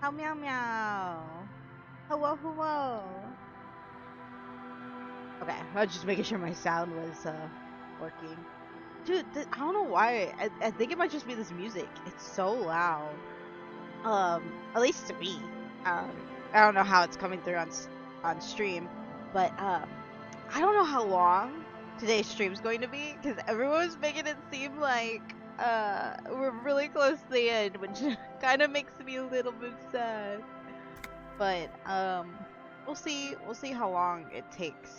Meow meow meow. Hello hello. Okay, I was just making sure my sound was working. Dude, I don't know why. I think it might just be this music. It's so loud. At least to me. Um, I don't know how it's coming through on stream, but I don't know how long today's stream's going to be because everyone's making it seem like we're really close to the end, which kind of makes me a little bit sad. But we'll see how long it takes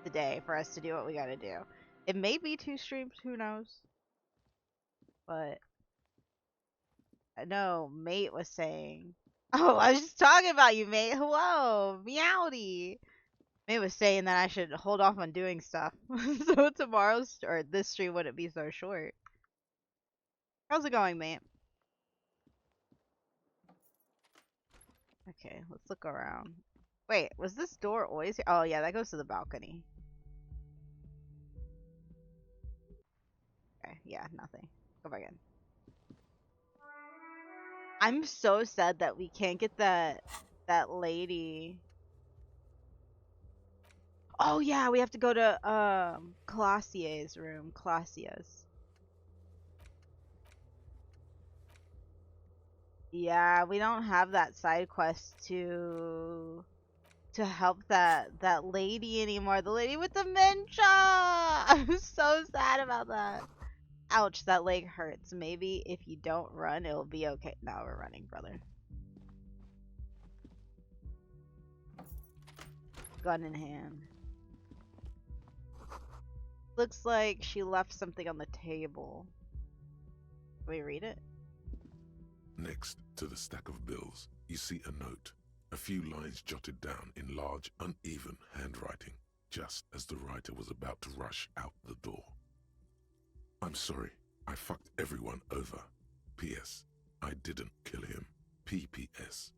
today for us to do what we gotta do. It may be 2 streams, who knows? But I know Mate was saying, oh, I was just talking about you, Mate. Hello, Meowdy. Mate was saying that I should hold off on doing stuff, so tomorrow's or this stream wouldn't be so short. How's it going, Mate? Okay, let's look around. Wait, was this door always here? Oh yeah, that goes to the balcony. Okay, yeah, nothing. Go back in. I'm so sad that we can't get that lady. Oh yeah, we have to go to Classier's room. Classier's. Yeah, we don't have that side quest to help that lady anymore. The lady with dementia. I'm so sad about that. Ouch, that leg hurts. Maybe if you don't run, it'll be okay. No, we're running, brother. Gun in hand. Looks like she left something on the table. Can we read it? Next to the stack of bills, you see a note. A few lines jotted down in large, uneven handwriting, just as the writer was about to rush out the door. I'm sorry, I fucked everyone over. P.S. I didn't kill him. P.P.S.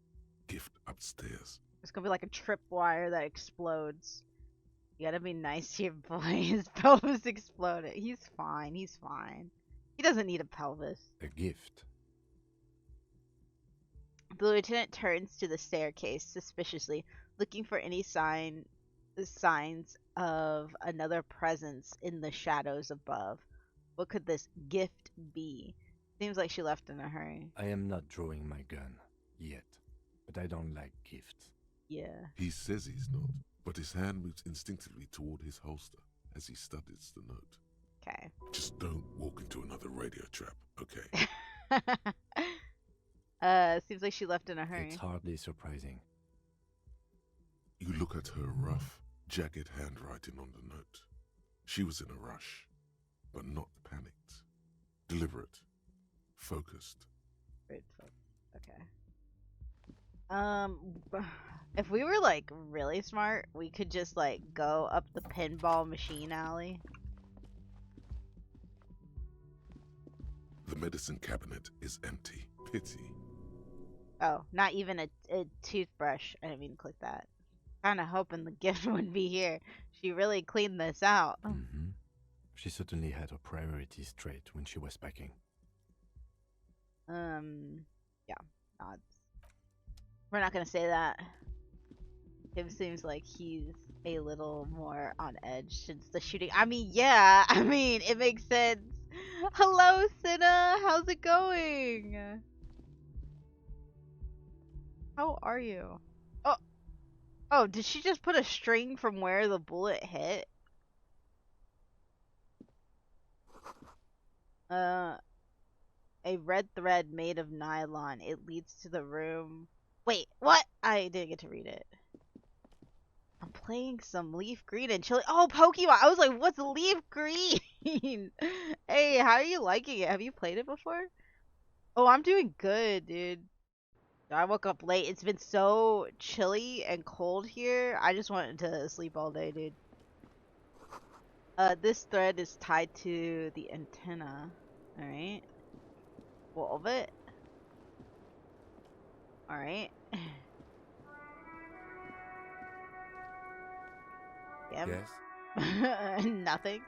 Gift upstairs. It's gonna be like a tripwire that explodes. You gotta be nice to your boy. His pelvis exploded. He's fine. He's fine. He doesn't need a pelvis. A gift. The lieutenant turns to the staircase suspiciously, looking for any signs of another presence in the shadows above. What could this gift be? Seems like she left in a hurry. I am not drawing my gun yet, but I don't like gifts. Yeah. He says he's not, but his hand moves instinctively toward his holster as he studies the note. Okay. Just don't walk into another radio trap, okay? Seems like she left in a hurry. It's hardly surprising. You look at her rough, jagged handwriting on the note. She was in a rush, but not panicked. Deliberate. Focused. Okay. If we were like really smart, we could just like go up the pinball machine alley. The medicine cabinet is empty. Pity. Oh, not even a toothbrush. I didn't mean to click that. Kinda hoping the gift wouldn't be here. She really cleaned this out. Mm-hmm. She certainly had her priorities straight when she was packing. Yeah, nods. We're not gonna say that. It seems like he's a little more on edge since the shooting. I mean, yeah, I mean, it makes sense. Hello, Cinna! How's it going? How are you? Oh, did she just put a string from where the bullet hit? A red thread made of nylon. It leads to the room. Wait, what? I didn't get to read it. I'm playing some Leaf Green and Chili. Oh, Pokemon! I was like, what's Leaf Green? Hey, how are you liking it? Have you played it before? Oh, I'm doing good, dude. I woke up late. It's been so chilly and cold here. I just wanted to sleep all day, dude. This thread is tied to the antenna. Alright. Wolve it. Alright. Yes? Nothing.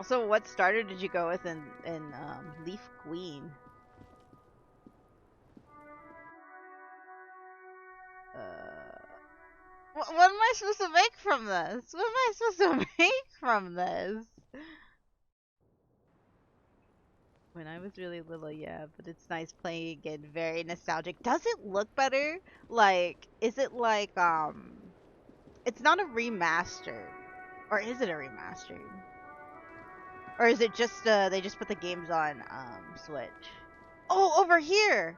So, what starter did you go with in Leaf Queen? What am I supposed to make from this? What am I supposed to make from this? When I was really little, yeah, but it's nice playing again. Very nostalgic. Does it look better? Like, is it like, it's not a remastered. Or is it a remastered? Or is it just, they just put the games on, Switch? Oh, over here!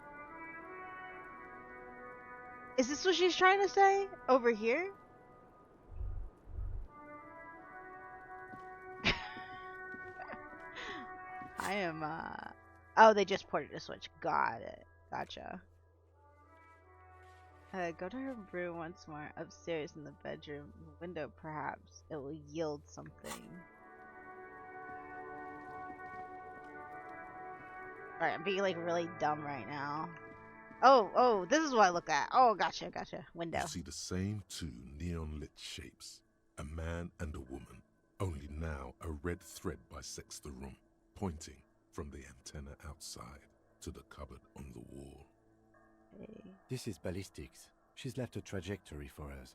Is this what she's trying to say? Over here? I am, oh, they just ported to Switch. Got it. Gotcha. Go to her room once more. Upstairs in the bedroom. Window, perhaps. It will yield something. Alright, I'm being, like, really dumb right now. Oh, this is what I look at. Oh, gotcha. Window. You see the same two neon-lit shapes. A man and a woman. Only now a red thread bisects the room, pointing from the antenna outside to the cupboard on the wall. Okay. This is ballistics. She's left a trajectory for us.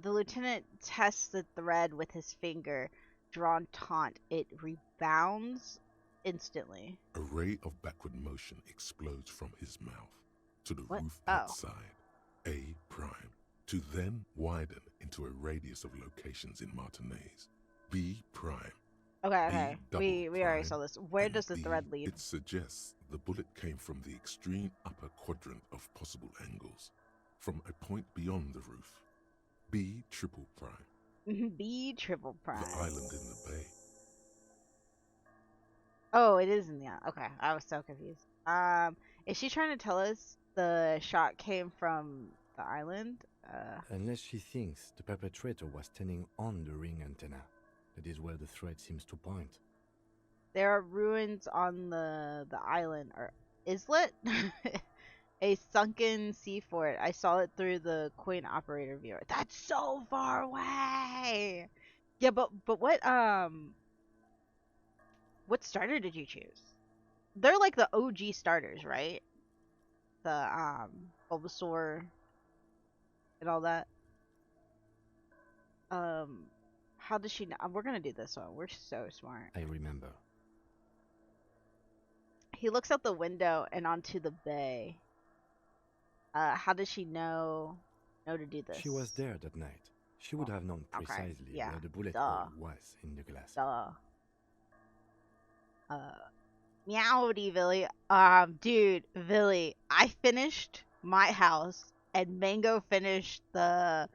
The lieutenant tests the thread with his finger. Drawn taut. It rebounds instantly. A ray of backward motion explodes from his mouth to the What? roof Oh. outside, A prime, to then widen into a radius of locations in Martinez, B prime. Okay. double We already prime, saw this. Where and does the D, thread lead? It suggests the bullet came from the extreme upper quadrant of possible angles, from a point beyond the roof. B triple prime. B triple prime. The island in the bay. Oh, it is in the okay. I was so confused. Is she trying to tell us the shot came from the island? Unless she thinks the perpetrator was standing on the ring antenna. That is where the thread seems to point. There are ruins on the island or islet. A sunken sea fort. I saw it through the coin operator viewer. That's so far away. Yeah, but what starter did you choose? They're like the OG starters, right? The Bulbasaur and all that. How does she know? We're gonna do this one. We're so smart. I remember. He looks out the window and onto the bay. How does she know to do this? She was there that night. She would have known okay. precisely Yeah. where the bullet Duh. hole was in the glass. Meowdy, Villy. Dude, Villy, I finished my house and Mango finished the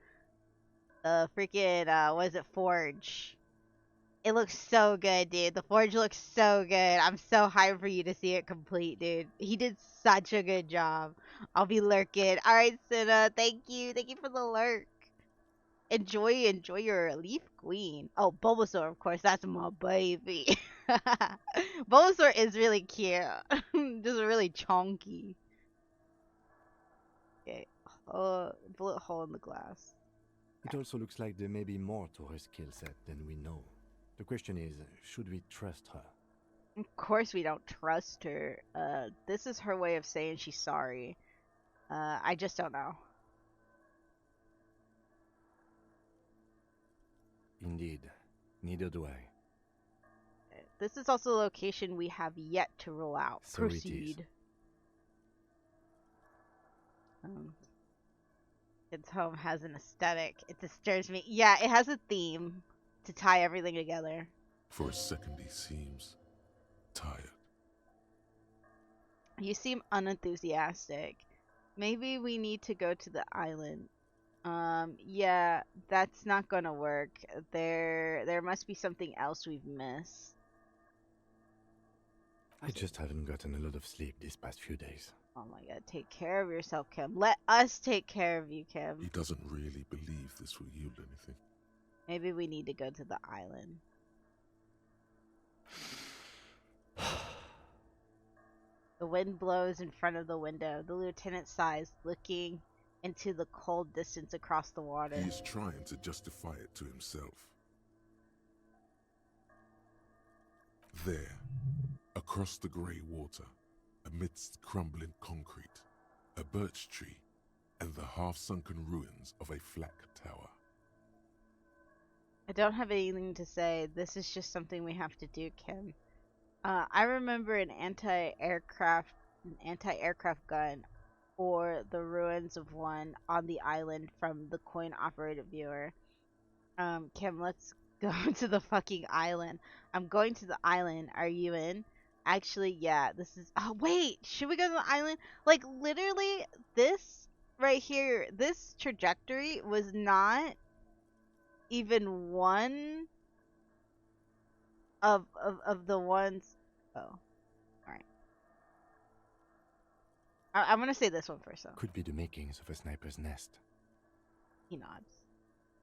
freaking what is it, Forge. It looks so good, dude. The Forge looks so good. I'm so hyped for you to see it complete, dude. He did such a good job. I'll be lurking. Alright, Cinna, thank you. Thank you for the lurk. Enjoy your Leaf Queen. Oh, Bulbasaur, of course. That's my baby. Bulbasaur is really cute. Just really chonky. Okay. Bullet hole in the glass. It also looks like there may be more to her skill set than we know. The question is, should we trust her? Of course we don't trust her. This is her way of saying she's sorry. I just don't know. Indeed. Neither do I. This is also a location we have yet to rule out. So it is. Proceed. Its home has an aesthetic. It disturbs me. Yeah, it has a theme to tie everything together. For a second he seems tired. You seem unenthusiastic. Maybe we need to go to the island. Yeah, that's not gonna work. There must be something else we've missed. I just haven't gotten a lot of sleep these past few days. Oh my god, take care of yourself, Kim. Let us take care of you, Kim. He doesn't really believe this will yield anything. Maybe we need to go to the island. The wind blows in front of the window. The lieutenant sighs, looking into the cold distance across the water. He is trying to justify it to himself. There, across the grey water, amidst crumbling concrete, a birch tree, and the half-sunken ruins of a flak tower. I don't have anything to say. This is just something we have to do, Kim. I remember an anti-aircraft gun, or the ruins of one on the island from the coin-operated viewer. Kim, let's go to the fucking island. I'm going to the island. Are you in? Actually, yeah. This is. Oh wait, should we go to the island? Like literally, this right here, this trajectory was not even one of the ones. Oh, all right. I'm gonna say this one first, though. Could be the makings of a sniper's nest. He nods.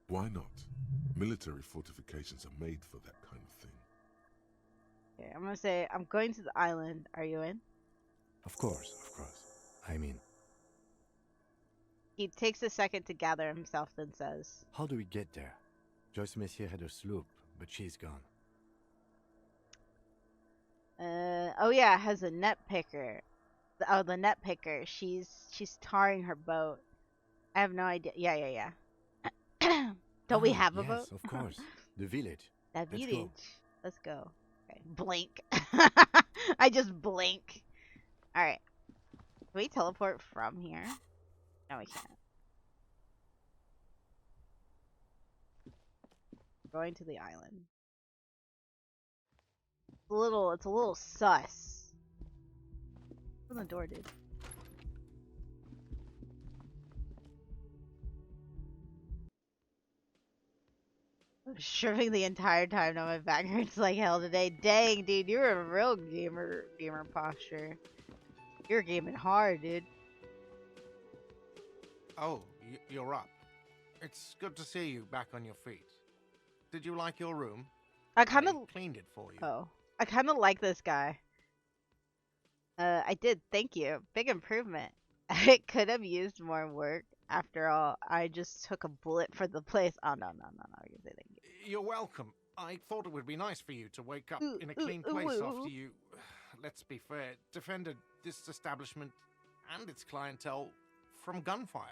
Why not? Military fortifications are made for that kind of thing. Okay, I'm gonna say I'm going to the island. Are you in? Of course, of course. I'm in. He takes a second to gather himself, then says, How do we get there? Joyce Messier had a sloop, but she's gone. Oh yeah, it has a net picker. Oh, the net picker. She's tarring her boat. I have no idea. Yeah. Don't we have a boat? Yes, of course. The village. That Let's village. go. Let's go. Okay. Blink. I just blink. Alright. Can we teleport from here? No, we can't. Going to the island. It's a little sus. Open the door, dude. I'm stripping the entire time. Now my back hurts like hell today. Dang, dude, you're a real gamer posture. You're gaming hard, dude. Oh, you're up. It's good to see you back on your feet. Did you like your room? I kind of cleaned it for you. Oh, I kind of like this guy. I did. Thank you. Big improvement. It could have used more work. After all, I just took a bullet for the place. Oh no. You say thank you. You're welcome. I thought it would be nice for you to wake up in a clean place after you, let's be fair, defended this establishment and its clientele from gunfire.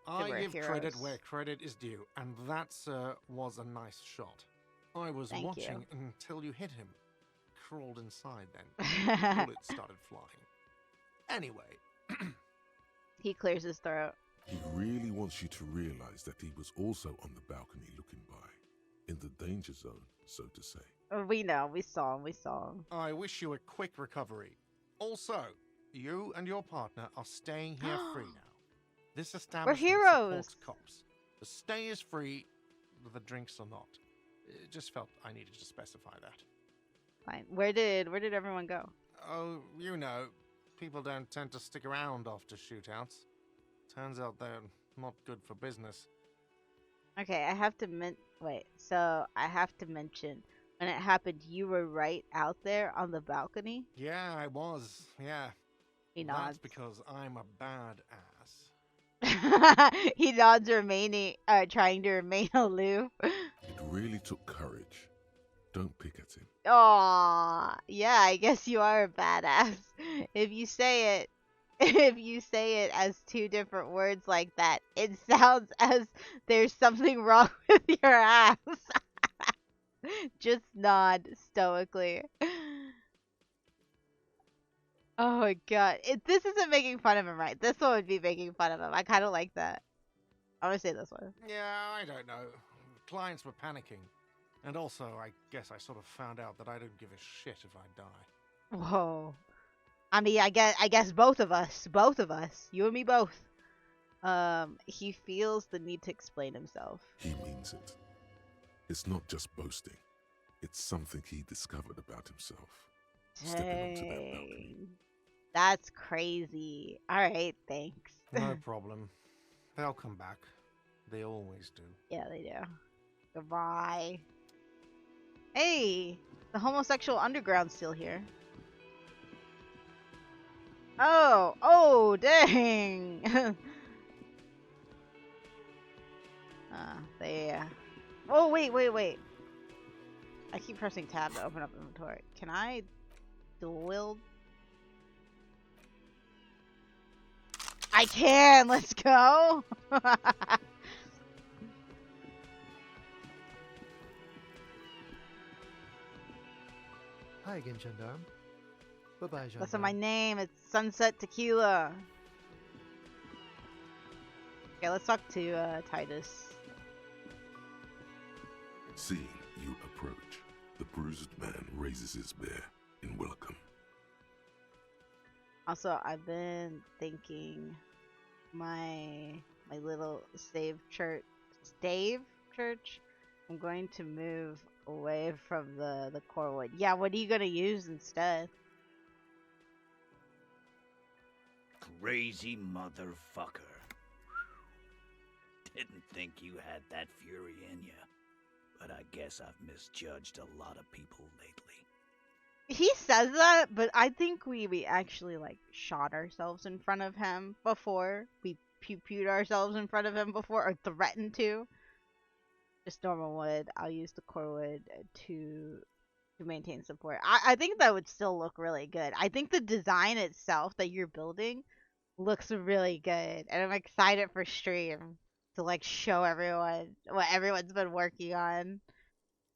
I give credit where credit is due, and that, sir, was a nice shot. I was watching until you hit him. Crawled inside then. Bullets started flying. Anyway. He clears his throat. He really wants you to realize that he was also on the balcony looking by, in the danger zone, so to say. We know. We saw him. I wish you a quick recovery. Also, you and your partner are staying here free now. This establishment supports cops. The stay is free, the drinks are not. It just felt I needed to specify that. Fine. Where did everyone go? Oh, you know, people don't tend to stick around after shootouts. Turns out they're not good for business. Okay, I have to So I have to mention, when it happened, you were right out there on the balcony? Yeah, I was. Yeah. He nods. That's because I'm a bad ass. He nods, trying to remain aloof. It really took courage. Don't pick at him. Aw, yeah, I guess you are a badass. If you say it as two different words like that, it sounds as there's something wrong with your ass. Just nod stoically. Oh my god. This isn't making fun of him, right? This one would be making fun of him. I kind of like that. I'm gonna say this one. Yeah, I don't know. Clients were panicking. And also, I guess I sort of found out that I don't give a shit if I die. Whoa. I mean, I guess both of us. You and me both. He feels the need to explain himself. He means it. It's not just boasting. It's something he discovered about himself. Stepping onto that balcony. That's crazy. Alright, thanks. No problem. They'll come back. They always do. Yeah, they do. Goodbye. Hey! The homosexual underground's still here. Oh, dang! There. Oh, wait. I keep pressing tab to open up inventory. Can I dual wield? I can! Let's go! Hi again, Gendarme. Bye-bye, Gendarme. Listen, my name. It's Sunset Tequila. Okay, let's talk to Titus. Seeing you approach, the bruised man raises his bear in welcome. Also, I've been thinking my little stave church. I'm going to move away from the core wood. Yeah, what are you gonna use instead? Crazy motherfucker. Didn't think you had that fury in you, but I guess I've misjudged a lot of people lately. He says that, but I think we actually like shot ourselves in front of him before. We pew-pewed ourselves in front of him before, or threatened to. Just normal wood. I'll use the core wood to maintain support. I think that would still look really good. I think the design itself that you're building looks really good, and I'm excited for stream to like show everyone what everyone's been working on.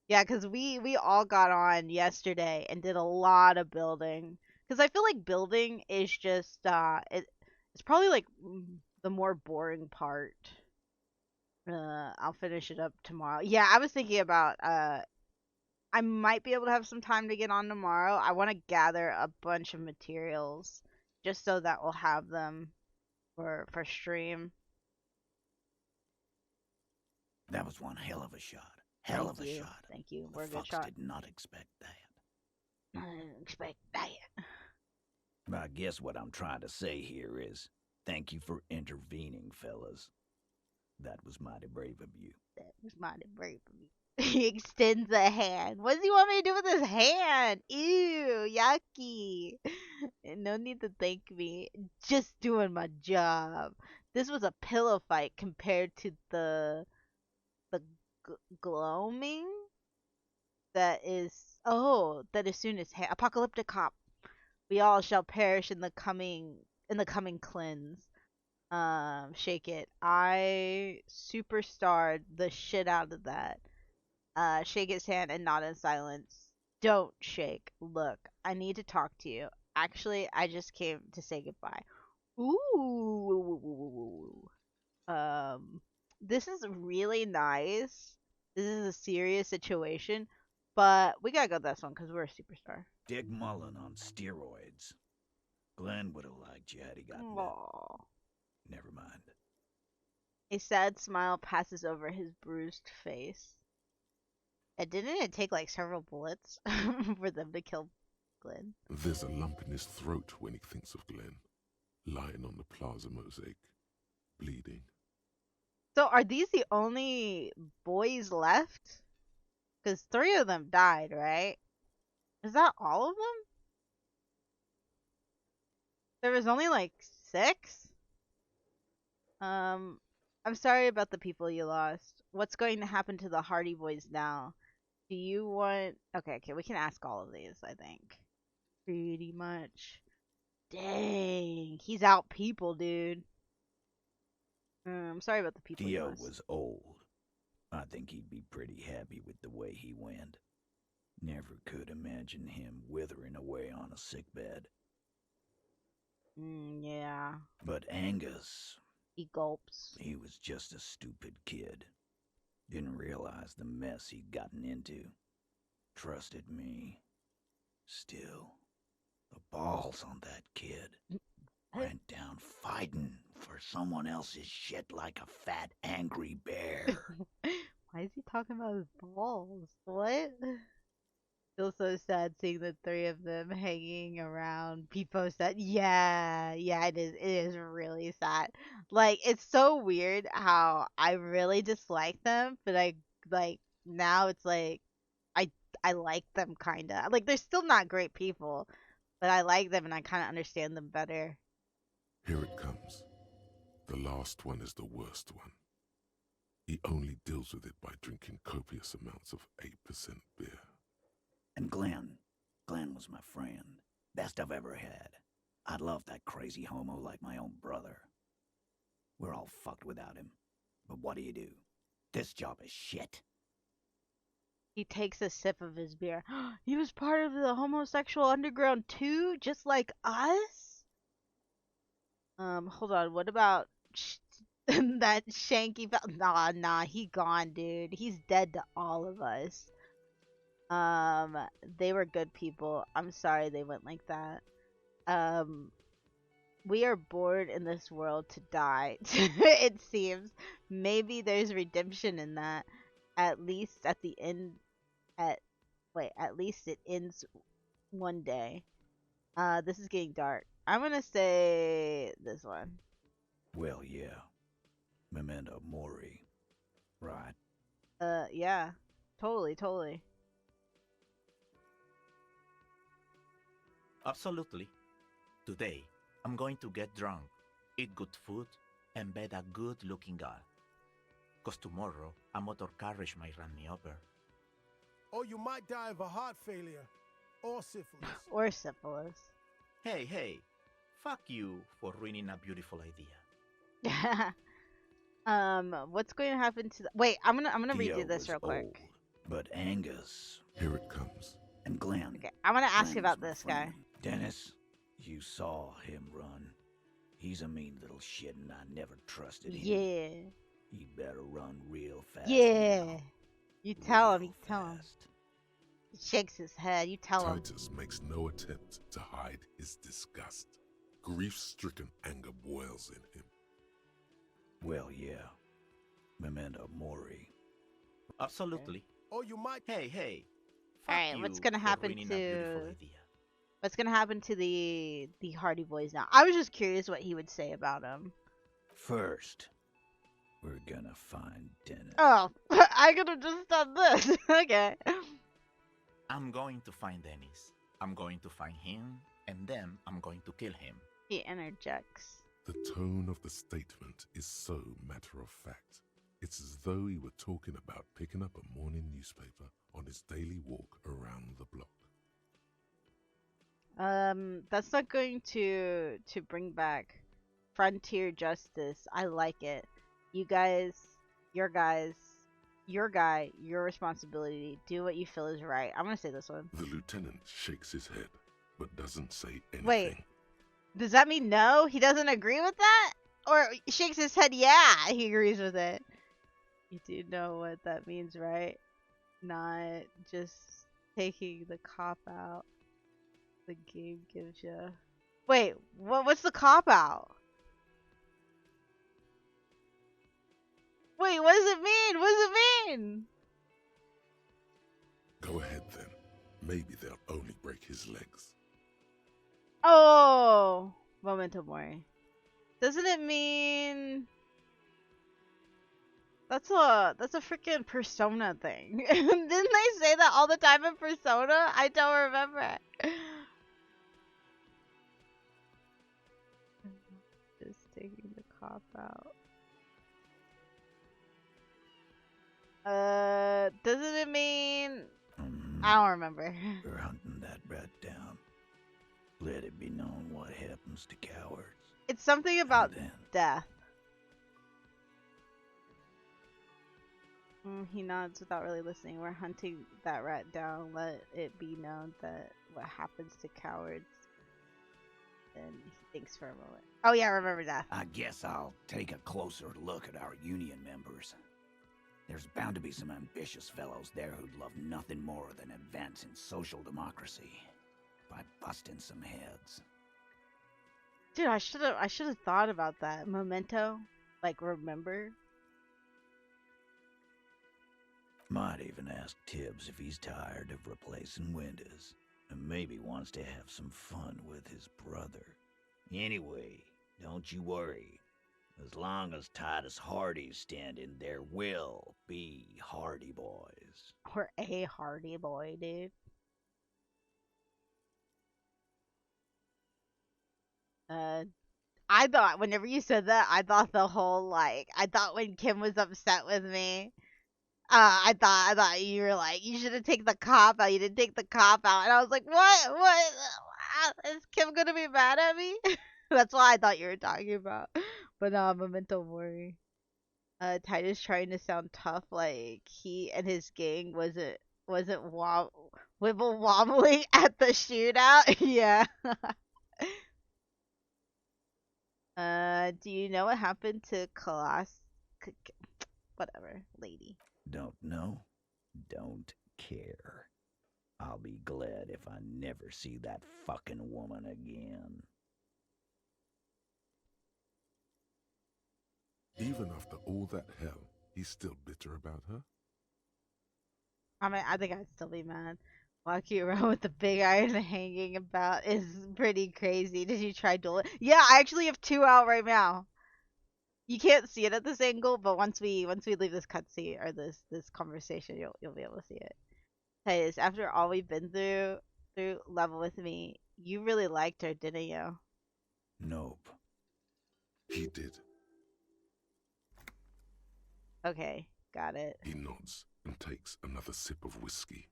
Yeah, because we all got on yesterday and did a lot of building. Because I feel like building is just it's probably like the more boring part. I'll finish it up tomorrow. Yeah, I was thinking about I might be able to have some time to get on tomorrow. I want to gather a bunch of materials just so that we'll have them for stream. That was one hell of a shot. Hell of a shot. Thank you. The We're a good fucks shot. did not expect that. I didn't expect that. I guess what I'm trying to say here is, thank you for intervening, fellas. That was mighty brave of you. That was mighty brave of me. He extends a hand. What does he want me to do with his hand? Ew, yucky. No need to thank me. Just doing my job. This was a pillow fight compared to the gloaming that is soon as apocalyptic cop. We all shall perish in the coming cleanse. Shake it. I superstarred the shit out of that. Shake his hand and nod in silence. Don't shake. Look, I need to talk to you. Actually, I just came to say goodbye. Ooh. This is really nice. This is a serious situation, but we gotta go this one because we're a superstar. Dick Mullen on steroids. Glenn would have liked you had he gotten that. Never mind. A sad smile passes over his bruised face. And didn't it take like several bullets for them to kill Glenn? There's a lump in his throat when he thinks of Glenn, lying on the plaza mosaic, bleeding. So are these the only boys left? Because 3 of them died, right? Is that all of them? There was only like 6? I'm sorry about the people you lost. What's going to happen to the Hardy Boys now? Do you want... Okay, we can ask all of these, I think. Pretty much. Dang, he's out people, dude. I'm sorry about the people you Theo lost. was old. I think he'd be pretty happy with the way he went. Never could imagine him withering away on a sickbed. Yeah. But Angus... He gulps. He was just a stupid kid. Didn't realize the mess he'd gotten into. Trusted me. Still, the balls on that kid. Went down fighting for someone else's shit like a fat, angry bear. Why is he talking about his balls? What? Feel so sad seeing the 3 of them hanging around. People said, yeah, it is really sad. Like, it's so weird how I really dislike them, but I, like, now it's like, I like them kinda. Like, they're still not great people, but I like them and I kinda understand them better. Here it comes. The last one is the worst one. He only deals with it by drinking copious amounts of 8% beer. And Glenn was my friend. Best I've ever had. I'd love that crazy homo like my own brother. We're all fucked without him. But what do? This job is shit. He takes a sip of his beer. He was part of the homosexual underground too, just like us? Hold on. What about that Shanky Nah, he gone, dude. He's dead to all of us. They were good people. I'm sorry they went like that. We are bored in this world to die. It seems. Maybe there's redemption in that. At least at the end. At least it ends one day. This is getting dark. I'm gonna say this one. Well, yeah. Memento mori. Right. Yeah. Totally. Absolutely. Today, I'm going to get drunk, eat good food, and bed a good-looking girl. 'Cause tomorrow, a motor carriage might run me over. Or you might die of a heart failure. Or syphilis. Or syphilis. Hey, fuck you for ruining a beautiful idea. What's going to happen to wait, I'm gonna Theo redo this was real quick. old, but Angus Here it comes. and Glenn. Okay, I'm gonna ask you Glenn about was my this guy. friend. Dennis, you saw him run. He's a mean little shit and I never trusted him. Yeah. He better run real fast. Yeah. now. You tell him, Real you tell him. fast. He shakes his head, you tell him. Titus makes no attempt to hide his disgust. Grief-stricken anger boils in him. Well, yeah. Memento mori. Absolutely. Or you might. Hey. Alright, fuck what's you gonna for happen ruining a beautiful to idea. what's gonna happen to the Hardy Boys now? I was just curious what he would say about him. First, we're gonna find Dennis. Oh, I could have just done this. Okay. I'm going to find Dennis. I'm going to find him, and then I'm going to kill him. He interjects. The tone of the statement is so matter-of-fact. It's as though he were talking about picking up a morning newspaper on his daily walk around the block. That's not going to bring back frontier justice. I like it. You guys, your guy, your responsibility. Do what you feel is right. I'm gonna say this one. The lieutenant shakes his head, but doesn't say anything. Wait. Does that mean no? He doesn't agree with that? Or he shakes his head, yeah, he agrees with it. You do know what that means, right? Not just taking the cop out the game gives you. Wait, what's the cop out? Wait, what does it mean? What does it mean? Go ahead then. Maybe they'll only break his legs. Oh, memento mori. Doesn't it mean that's a freaking Persona thing? Didn't they say that all the time in Persona? I don't remember. Just taking the cop out. Doesn't it mean I don't remember. We're hunting that rat down. Let it be known what happens to cowards. It's something about And then death. He nods without really listening. We're hunting that rat down. Let it be known that what happens to cowards. And he thinks for a moment. Oh yeah, I remember that. I guess I'll take a closer look at our union members. There's bound to be some ambitious fellows there who'd love nothing more than advancing social democracy by busting some heads. Dude, I should have thought about that. Memento, like remember. Might even ask Tibbs if he's tired of replacing windows, and maybe wants to have some fun with his brother. Anyway, don't you worry. As long as Titus Hardy's standing, there will be Hardy Boys. Or a Hardy Boy, dude. I thought whenever you said that, I thought the whole I thought when Kim was upset with me, I thought you were like, you should have taken the cop out. You didn't take the cop out, and I was like, what? What? Is Kim gonna be mad at me? That's what I thought you were talking about. But memento mori. Titus trying to sound tough, like he and his gang wasn't wibble wobbling at the shootout. Yeah. Do you know what happened to whatever, lady? Don't know? Don't care. I'll be glad if I never see that fucking woman again. Even after all that hell, he's still bitter about her? I mean, I think I'd still be mad. Walking around with the big iron hanging about is pretty crazy. Did you try dueling? Yeah, I actually have 2 out right now. You can't see it at this angle, but once we leave this cutscene or this conversation, you'll be able to see it. Titus, after all we've been through level with me, you really liked her, didn't you? Nope. He did. Okay, got it. He nods and takes another sip of whiskey.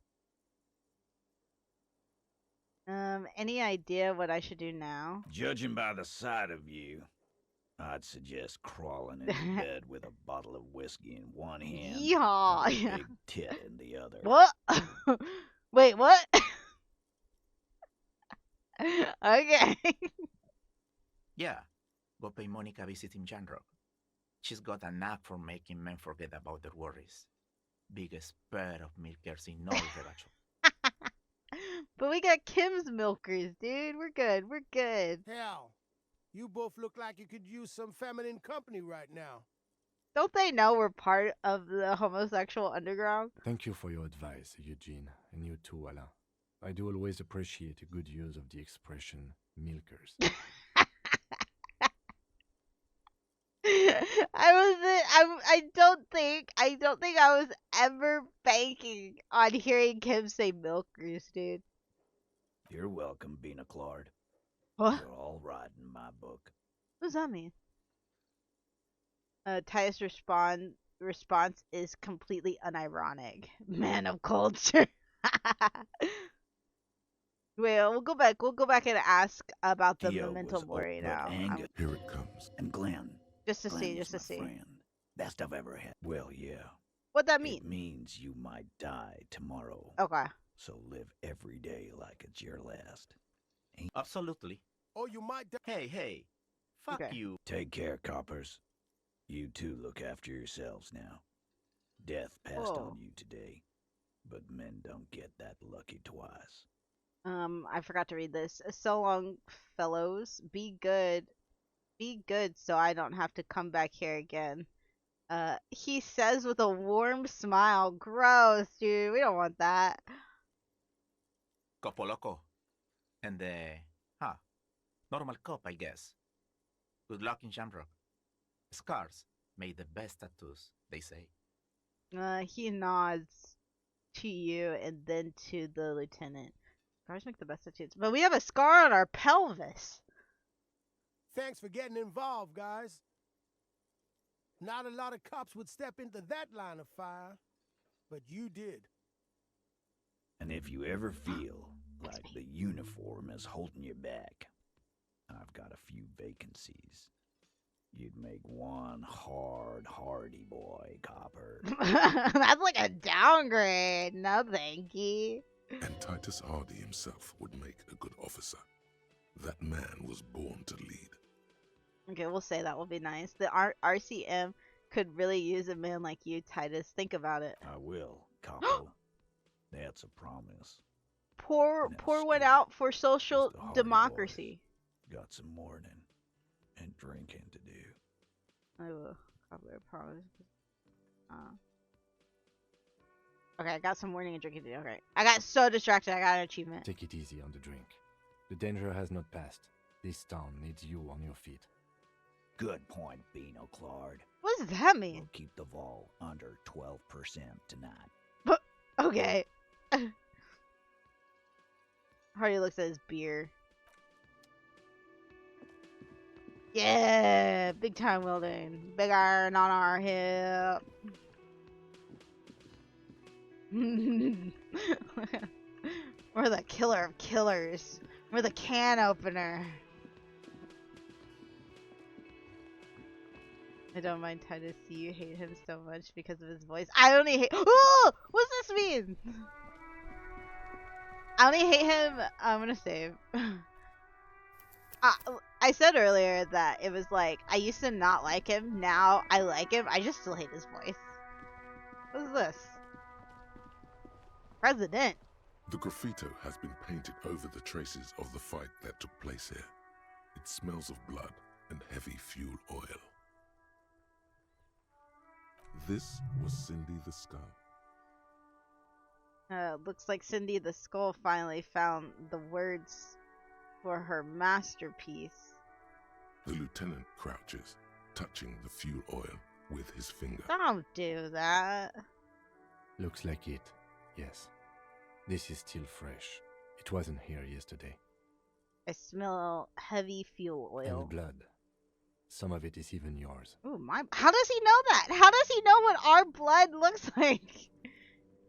Any idea what I should do now? Judging by the sight of you, I'd suggest crawling into bed with a bottle of whiskey in one hand Yeehaw! and a big tit in the other. What? Wait, what? Okay. Yeah, go pay Monica visiting Janrock. She's got a knack for making men forget about their worries. Biggest pair of milkers in all Rebacho. But we got Kim's milkers, dude. We're good. We're good. Hell, you both look like you could use some feminine company right now. Don't they know we're part of the homosexual underground? Thank you for your advice, Eugene, and you too, Alain. I do always appreciate a good use of the expression milkers. I don't think I was ever banking on hearing Kim say milkers, dude. You're welcome, Bina Claude. What? You're all right in my book. What does that mean? Titus' response is completely unironic. Man of culture. Wait, we'll go back. We'll go back and ask about the Dio memento was mori old, but now. Angus Here it comes. and Glenn. Just to Glenn see, was just to my see. friend. Best I've ever had. Well, yeah. What that It mean? means you might die tomorrow. Okay. So live every day like it's your last. Absolutely. Or you might die. Hey. Fuck Okay. you. Take care, coppers. You two look after yourselves now. Death passed Oh. on you today, but men don't get that lucky twice. I forgot to read this. So long, fellows. Be good. Be good so I don't have to come back here again. He says with a warm smile. Gross, dude. We don't want that. Copo loco. And normal cop, I guess. Good luck in Jamrock. Scars made the best tattoos, they say. He nods to you and then to the lieutenant. Scars make the best tattoos. But we have a scar on our pelvis. Thanks for getting involved, guys. Not a lot of cops would step into that line of fire, but you did. And if you ever feel like the uniform is holding you back, I've got a few vacancies. You'd make one hardy boy, copper. That's like a downgrade. No, thank you. And Titus Hardy himself would make a good officer. That man was born to lead. Okay, we'll say that will be nice. The RCM could really use a man like you, Titus. Think about it. I will, Capo. That's a promise. Pour Now, one Steve, out for social the Hardy democracy. Got some mourning and drinking to do. I will. Probably promise. Okay, I got some warning and drinking to do. Okay, I got so distracted. I got an achievement. Take it easy on the drink. The danger has not passed. This town needs you on your feet. Good point, Bino Claude. What does that We'll mean? keep the vol under 12% tonight. Okay. Hardy looks at his beer. Yeah, big time welding. Big iron on our hip. We're the killer of killers. We're the can opener. I don't mind Titus. You hate him so much because of his voice. I only hate. Oh, what's this mean? I only hate him. I'm gonna save. I said earlier that it was like I used to not like him. Now I like him. I just still hate his voice. What is this? President. The graffito has been painted over the traces of the fight that took place here. It smells of blood and heavy fuel oil. This was Cindy the Skull. Looks like Cindy the Skull finally found the words for her masterpiece. The lieutenant crouches, touching the fuel oil with his finger. Don't do that. Looks like it, yes. This is still fresh. It wasn't here yesterday. I smell heavy fuel oil. And blood. Some of it is even yours. Ooh, my. How does he know that? How does he know what our blood looks like?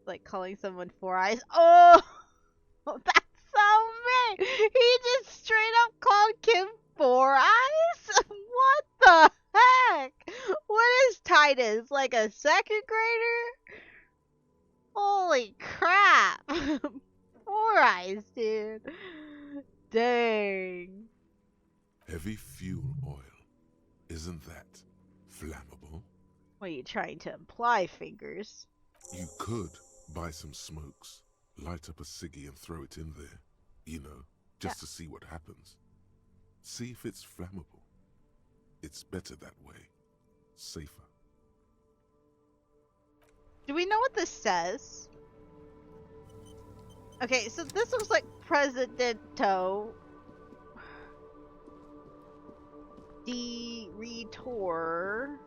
Like calling someone Four Eyes. Oh, that's so mean. He just straight up called Kim Four Eyes? What the heck? What is Titus? Like a second grader? Holy crap. Four Eyes, dude. Dang. Heavy fuel oil. Isn't that flammable? What are you trying to imply, Fingers? You could buy some smokes, light up a ciggy and throw it in there. You know, just to see what happens. See if it's flammable. It's better that way. Safer. Do we know what this says? Okay, so this looks like Presidento de Retor.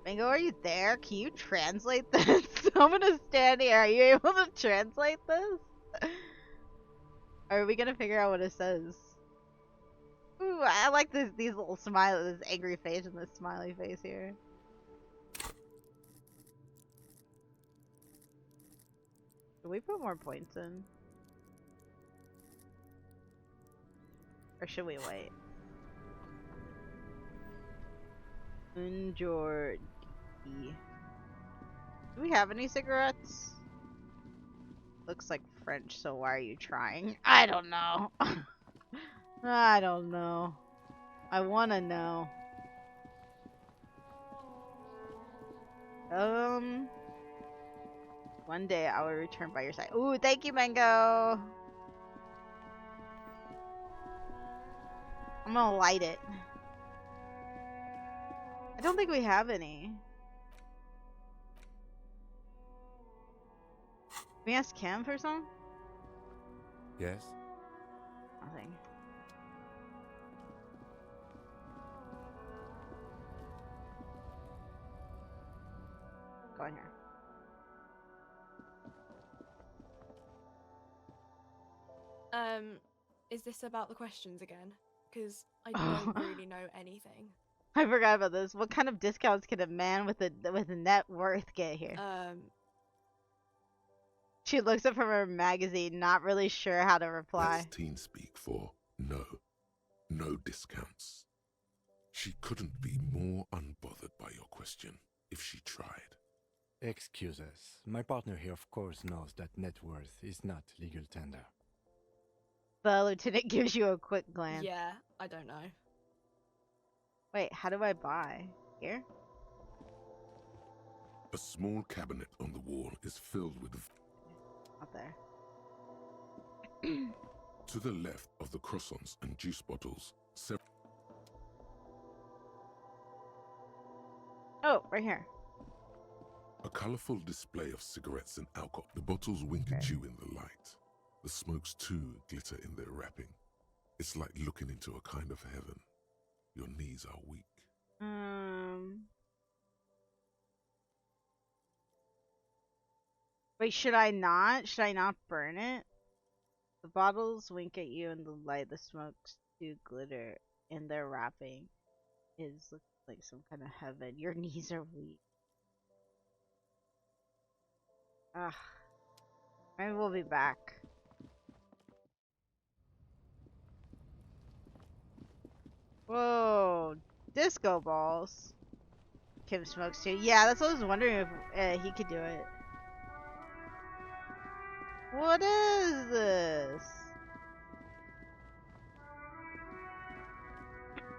Mango, are you there? Can you translate this? I'm gonna stand here. Are you able to translate this? Or are we gonna figure out what it says? Ooh, I like these little this angry face and this smiley face here. Should we put more points in? Or should we wait? Jordi. Do we have any cigarettes? Looks like French, so why are you trying? I don't know. I don't know. I wanna know. One day I will return by your side. Ooh, thank you, Mango. I'm gonna light it. I don't think we have any. Can we ask Cam for some? Yes? Nothing. Go in here. Is this about the questions again? Because I don't really know anything. I forgot about this. What kind of discounts can a man with a net worth get here? She looks up from her magazine, not really sure how to reply. That's teen speak for no. No discounts. She couldn't be more unbothered by your question if she tried. Excuse us. My partner here of course knows that net worth is not legal tender. The lieutenant gives you a quick glance. Yeah, I don't know. Wait, how do I buy? Here? A small cabinet on the wall is filled with... Up there. To the left of the croissants and juice bottles, Oh, right here. a colorful display of cigarettes and alcohol. The bottles wink at you in the light. The smokes too glitter in their wrapping. It's like looking into a kind of heaven. Your knees are weak. Wait, should I not? Should I not burn it? The bottles wink at you in the light. The smokes do glitter in their wrapping. is looking like some kind of heaven. Your knees are weak. Ugh. Maybe we'll be back. Whoa. Disco balls. Kim smokes too. Yeah, that's what I was wondering if he could do it. What is this?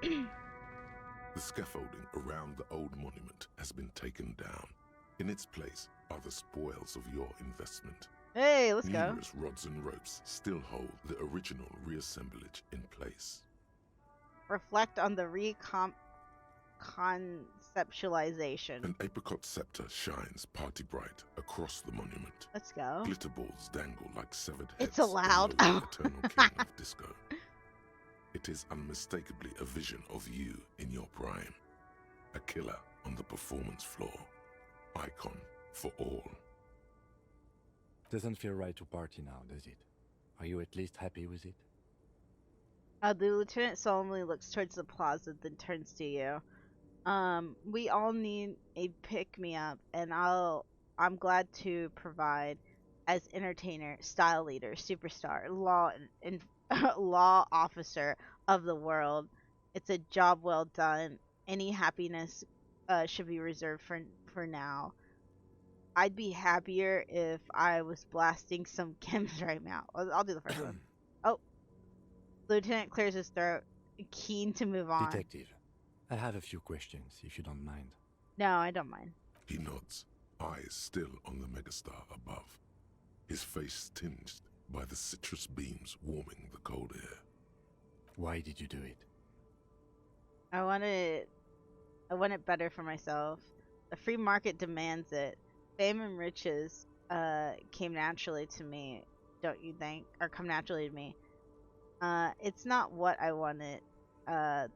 The scaffolding around the old monument has been taken down. In its place are the spoils of your investment. Hey, let's go. Numerous rods and ropes still hold the original reassemblage in place. Reflect on the conceptualization. An apricot scepter shines party bright across the monument. Let's go. Glitter balls dangle like severed heads. It's allowed. below the eternal king of disco. It is unmistakably a vision of you in your prime. A killer on the performance floor. Icon for all. Doesn't feel right to party now, does it? Are you at least happy with it? The lieutenant solemnly looks towards the plaza, then turns to you. We all need a pick-me-up, and I'm glad to provide as entertainer, style leader, superstar, law and law officer of the world. It's a job well done. Any happiness should be reserved for now. I'd be happier if I was blasting some chems right now. I'll do the first one. Oh, Lieutenant clears his throat, keen to move on. Detective, I have a few questions, if you don't mind. No, I don't mind. He nods, eyes still on the megastar above. His face tinged by the citrus beams warming the cold air. Why did you do it? I want it better for myself. The free market demands it. Fame and riches came naturally to me, don't you think? Or come naturally to me. It's not what I wanted.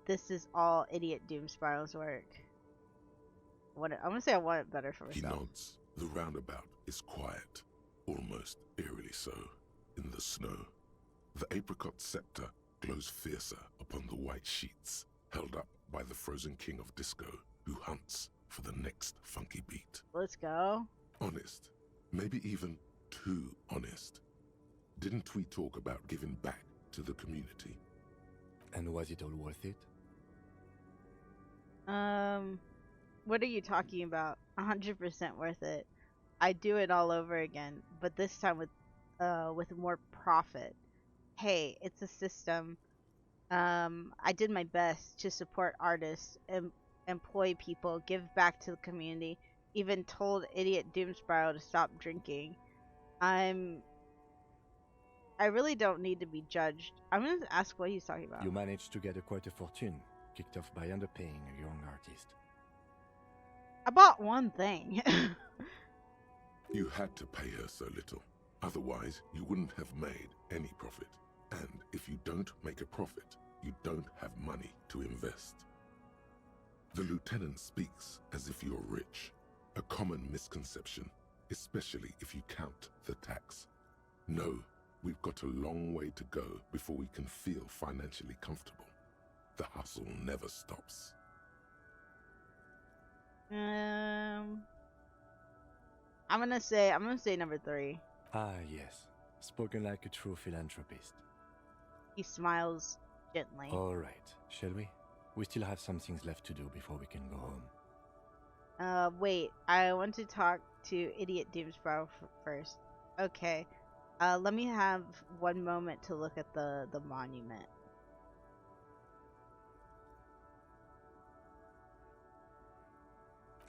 This is all idiot Doomspiral's work. I'm gonna say I want it better for myself. He nods. The roundabout is quiet, almost eerily so, in the snow. The apricot scepter glows fiercer upon the white sheets, held up by the frozen king of disco, who hunts for the next funky beat. Let's go. Honest, maybe even too honest. Didn't we talk about giving back to the community? And was it all worth it? What are you talking about? 100% worth it. I'd do it all over again, but this time with more profit. Hey, it's a system. I did my best to support artists, employ people, give back to the community, even told idiot Doomspiral to stop drinking. I really don't need to be judged. I'm gonna ask what he's talking about. You managed to get quite a fortune, kicked off by underpaying a young artist. I bought one thing. You had to pay her so little. Otherwise, you wouldn't have made any profit. And if you don't make a profit, you don't have money to invest. The lieutenant speaks as if you're rich. A common misconception, especially if you count the tax. No, we've got a long way to go before we can feel financially comfortable. The hustle never stops. I'm gonna say number 3. Ah, yes. Spoken like a true philanthropist. He smiles gently. All right, shall we? We still have some things left to do before we can go home. Wait. I want to talk to idiot Doomsbrow first. Okay. Let me have one moment to look at the monument.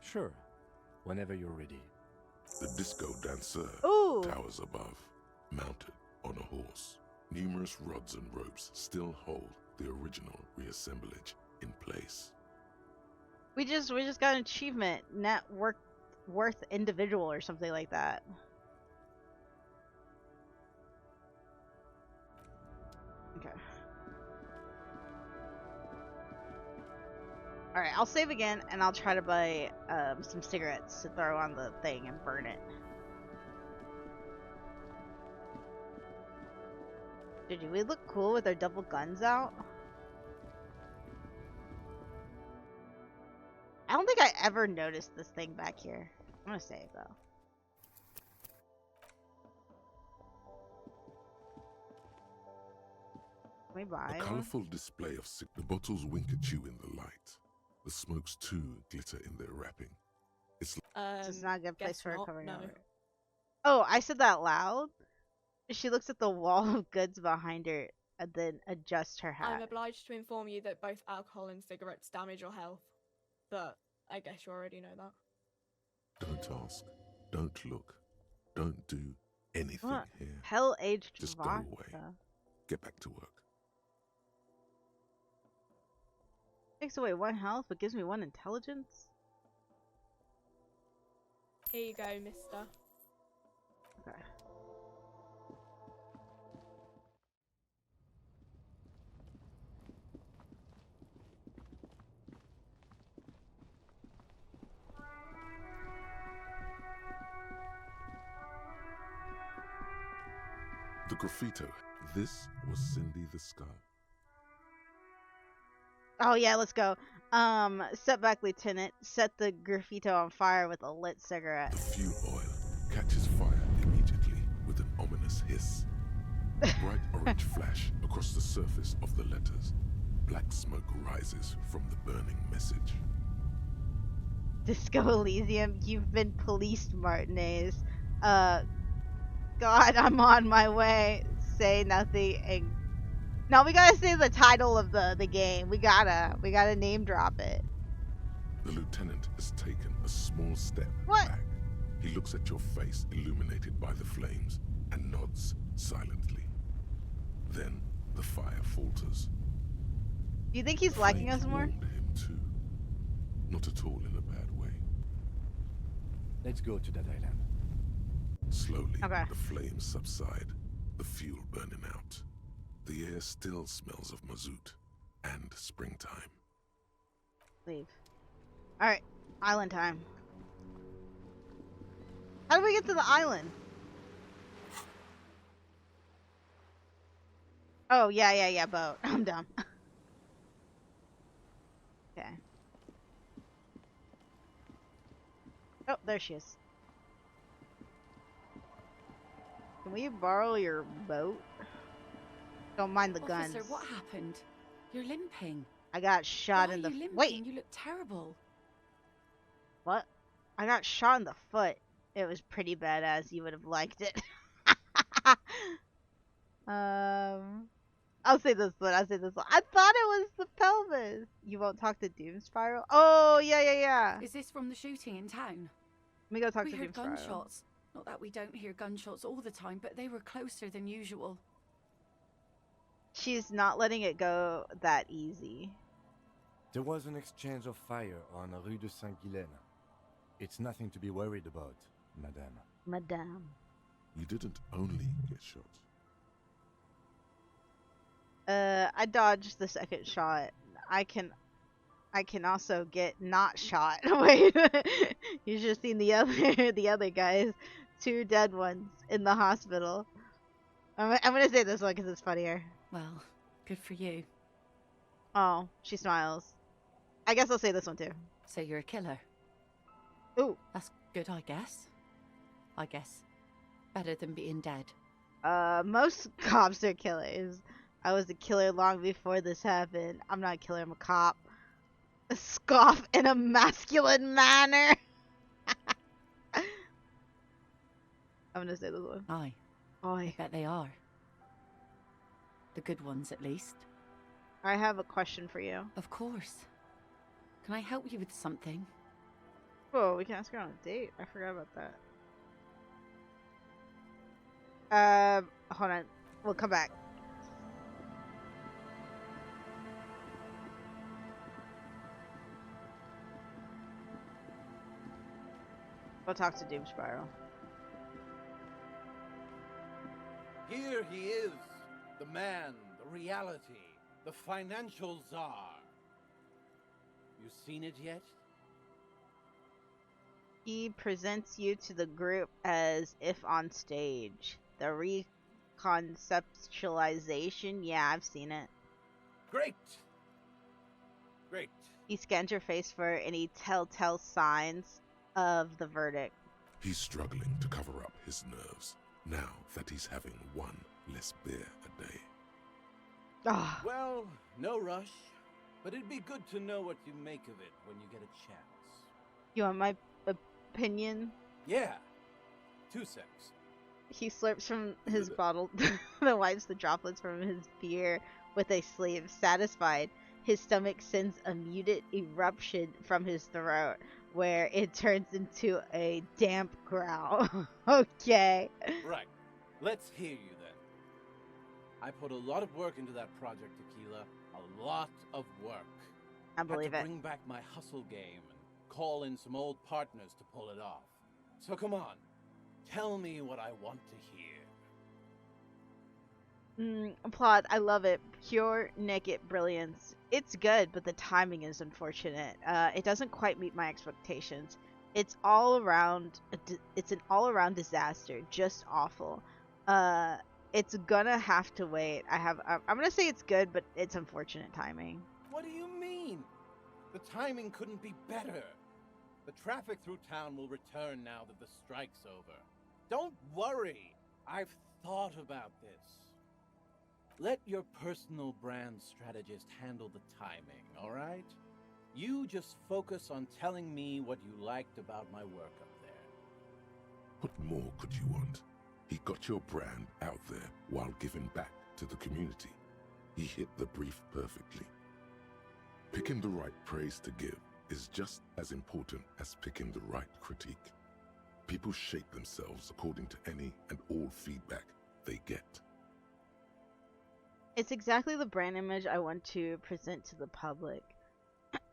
Sure. Whenever you're ready. The disco dancer Ooh. towers above, mounted on a horse. Numerous rods and ropes still hold the original reassemblage in place. We just got an achievement. Net worth individual or something like that. Okay. Alright, I'll save again and I'll try to buy some cigarettes to throw on the thing and burn it. Dude, do we look cool with our double guns out? I don't think I ever noticed this thing back here. I'm gonna save though. Can we buy A one? colourful display of the bottles wink at you in the light. The smokes too glitter in their wrapping. This is not a good place guess for not, covering no. over. Oh, I said that loud? She looks at the wall of goods behind her and then adjusts her hat. I'm obliged to inform you that both alcohol and cigarettes damage your health. But I guess you already know that. Don't ask. Don't look. Don't do anything What? here. Hell-aged Just vodka. go away. Get back to work. Takes away 1 health, but gives me 1 intelligence. Here you go, mister. Okay. The graffito. This was Cindy the Scar. Oh yeah, let's go. Step back, Lieutenant. Set the graffito on fire with a lit cigarette. The fuel oil catches fire immediately with an ominous hiss. A bright orange flash across the surface of the letters. Black smoke rises from the burning message. Disco Elysium, you've been policed, Martinez. God, I'm on my way. Say nothing. And no, we gotta say the title of the game. We gotta name drop it. The lieutenant has taken a small step back. He looks at your face illuminated by the flames and nods silently. Then the fire falters. Do you think he's liking us more? Warmed him too. Not at all in a bad way. Let's go to that island. Slowly, Okay. the flames subside, the fuel burning out. The air still smells of mazout and springtime. Leave. Alright, island time. How do we get to the island? Oh, yeah, boat. I'm dumb. Okay. Oh, there she is. Can we borrow your boat? Don't mind the guns. Officer, what happened? You're limping. I got shot Why in are the you limping? wait. You look terrible. What? I got shot in the foot. It was pretty badass. You would have liked it. I'll say this one. I thought it was the pelvis. You won't talk to Doom Spiral? Oh, yeah. Is this from the shooting in town? Let me go talk We to heard Doom Spiral. gunshots. Not that we don't hear gunshots all the time, but they were closer than usual. She's not letting it go that easy. There was an exchange of fire on Rue de Saint-Guylaine. It's nothing to be worried about, madame. Madame. You didn't only get shot. I dodged the second shot. I can also get not shot. Wait, you should have seen the other guys, 2 dead ones in the hospital. I'm gonna say this one because it's funnier. Well, good for you. Oh, she smiles. I guess I'll say this one too. So you're a killer. Ooh. That's good, I guess. Better than being dead. Most cops are killers. I was a killer long before this happened. I'm not a killer, I'm a cop. A scoff in a masculine manner. I'm gonna say this one. Aye. I bet they are. The good ones, at least. I have a question for you. Of course. Can I help you with something? Oh, we can ask her on a date. I forgot about that. Hold on. We'll come back. We'll talk to Doom Spiral. Here he is, the man, the reality, the financial czar. You seen it yet? He presents you to the group as if on stage. The reconceptualization, yeah, I've seen it. Great! Great. He scans your face for any telltale signs of the verdict. He's struggling to cover up his nerves now that he's having one less beer a day. Ah, Well, no rush, but it'd be good to know what you make of it when you get a chance. you want my opinion? Yeah, 2 secs. He slurps from his bottle, then wipes the droplets from his beer with a sleeve. Satisfied, his stomach sends a muted eruption from his throat, where it turns into a damp growl. Okay. Right. Let's hear you then. I put a lot of work into that project, Tequila. A lot of work. I believe Had it. to bring back my hustle game and call in some old partners to pull it off. So come on, tell me what I want to hear. Plot, I love it. Pure naked brilliance. It's good, but the timing is unfortunate. It doesn't quite meet my expectations. It's all around. It's an all-around disaster. Just awful. It's gonna have to wait. I'm gonna say it's good, but it's unfortunate timing. What do you mean? The timing couldn't be better. The traffic through town will return now that the strike's over. Don't worry. I've thought about this. Let your personal brand strategist handle the timing, all right? You just focus on telling me what you liked about my work up there. What more could you want? He got your brand out there while giving back to the community. He hit the brief perfectly. Picking the right praise to give is just as important as picking the right critique. People shape themselves according to any and all feedback they get. It's exactly the brand image I want to present to the public.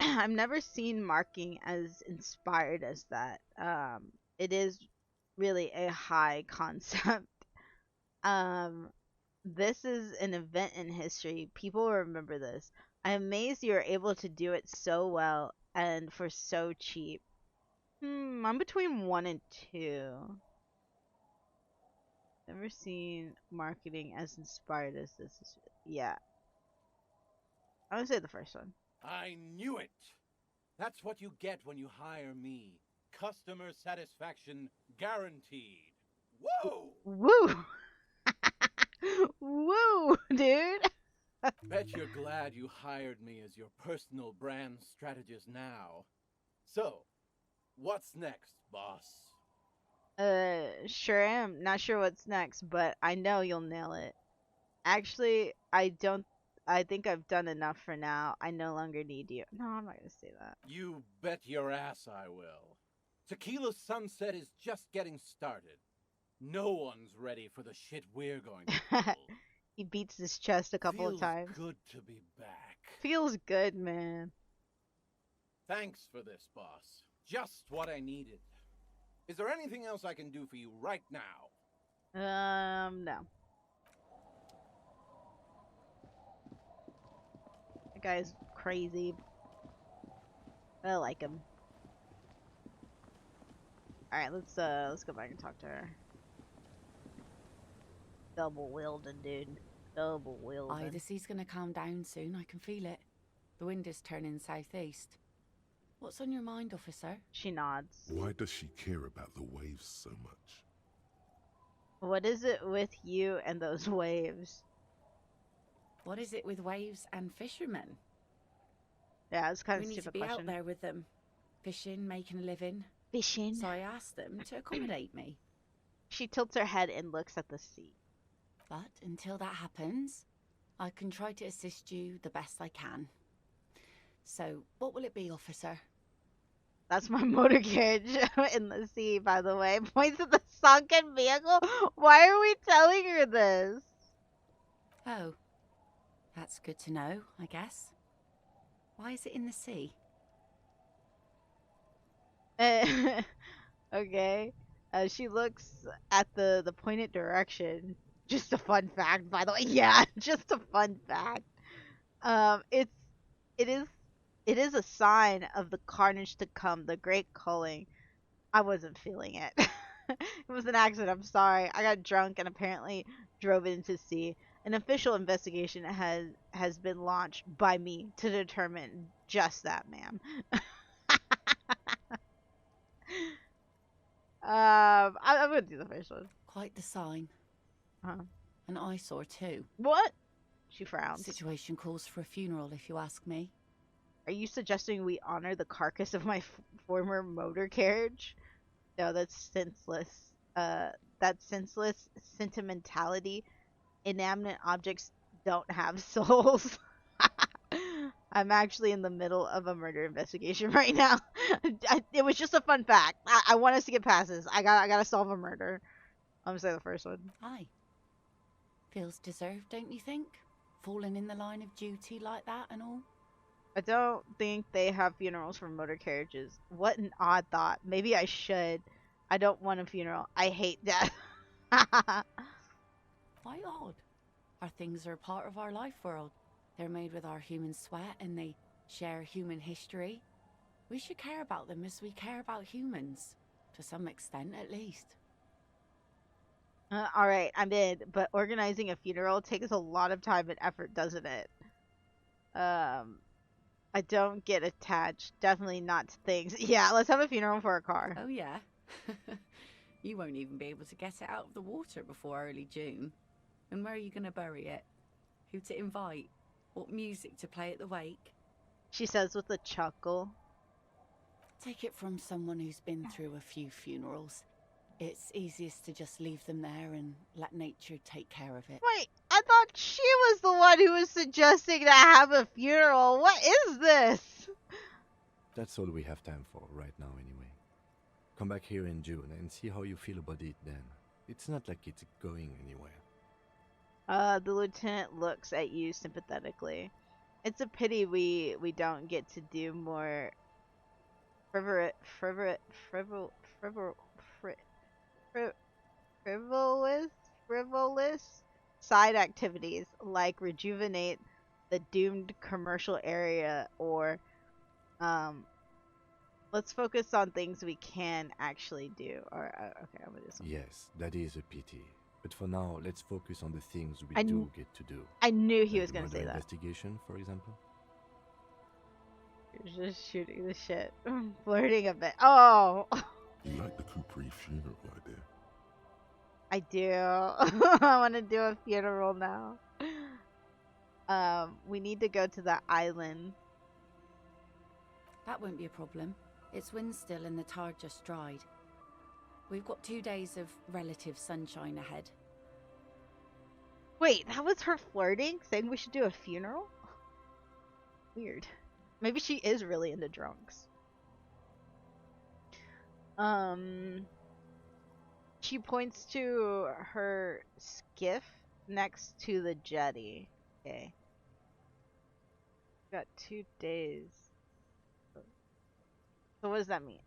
I've never seen marketing as inspired as that. It is really a high concept. This is an event in history. People will remember this. I'm amazed you are able to do it so well and for so cheap. I'm between 1 and 2. Never seen marketing as inspired as this. Yeah. I would say the first one. I knew it! That's what you get when you hire me. Customer satisfaction guaranteed. Whoa! Woo! Woo, dude! Bet you're glad you hired me as your personal brand strategist now. So, what's next, boss? Sure am. Not sure what's next, but I know you'll nail it. Actually, I think I've done enough for now. I no longer need you. No, I'm not gonna say that. You bet your ass I will. Tequila Sunset is just getting started. No one's ready for the shit we're going to pull. He beats his chest a couple of times. Feels good to be back. Feels good, man. Thanks for this, boss. Just what I needed. Is there anything else I can do for you right now? No. That guy's crazy. I like him. Alright, let's go back and talk to her. Double wielding, dude. Double wielding. Aye, the sea's gonna calm down soon. I can feel it. The wind is turning southeast. What's on your mind, officer? She nods. Why does she care about the waves so much? What is it with you and those waves? What is it with waves and fishermen? Yeah, it's kind of We a need to stupid be question. out there with them, fishing, making a living. Fishing. So I asked them to accommodate me. She tilts her head and looks at the sea. But until that happens, I can try to assist you the best I can. So, what will it be, officer? That's my motor carriage in the sea, by the way. Points at the sunken vehicle. Why are we telling her this? Oh, that's good to know, I guess. Why is it in the sea? Okay. She looks at the pointed direction. Just a fun fact, by the way. Yeah, just a fun fact. It is a sign of the carnage to come, the great culling. I wasn't feeling it. It was an accident. I'm sorry. I got drunk and apparently drove it into sea. An official investigation has been launched by me to determine Just that, ma'am. I'm gonna do the first one. Quite the sign. Uh-huh. An eyesore too. What? She frowns. Situation calls for a funeral, if you ask me. Are you suggesting we honor the carcass of my former motor carriage? No, that's senseless. That's senseless sentimentality. Inanimate objects don't have souls. I'm actually in the middle of a murder investigation right now. It was just a fun fact. I want us to get past this. I gotta solve a murder. I'm gonna say the first one. Aye. Feels deserved, don't you think? Falling in the line of duty like that and all. I don't think they have funerals for motor carriages. What an odd thought. Maybe I should. I don't want a funeral. I hate death. Why odd? Our things are part of our life world. They're made with our human sweat and they share human history. We should care about them as we care about humans. To some extent, at least. Alright, I'm in. But organizing a funeral takes a lot of time and effort, doesn't it? I don't get attached. Definitely not to things. Yeah, let's have a funeral for a car. Oh, yeah? You won't even be able to get it out of the water before early June. And where are you going to bury it? Who to invite? What music to play at the wake? She says with a chuckle. Take it from someone who's been through a few funerals. It's easiest to just leave them there and let nature take care of it. Wait, I thought she was the one who was suggesting to have a funeral. What is this? That's all we have time for right now anyway. Come back here in June and see how you feel about it then. It's not like it's going anywhere. The lieutenant looks at you sympathetically. It's a pity we don't get to do more frivolous side activities like rejuvenate the doomed commercial area or let's focus on things we can actually do. Or okay, I'm gonna do something. Yes, that is a pity. But for now, let's focus on the things we do get to do. I knew he like was gonna say that. Investigation, for example. You're just shooting the shit, flirting a bit. Oh. You like the Capri funeral idea? I do. I want to do a funeral now. We need to go to the island. That won't be a problem. It's wind still and the tar just dried. We've got 2 days of relative sunshine ahead. Wait, that was her flirting? Saying we should do a funeral? Weird. Maybe she is really into drunks. She points to her skiff next to the jetty. Okay. Got 2 days. So what does that mean?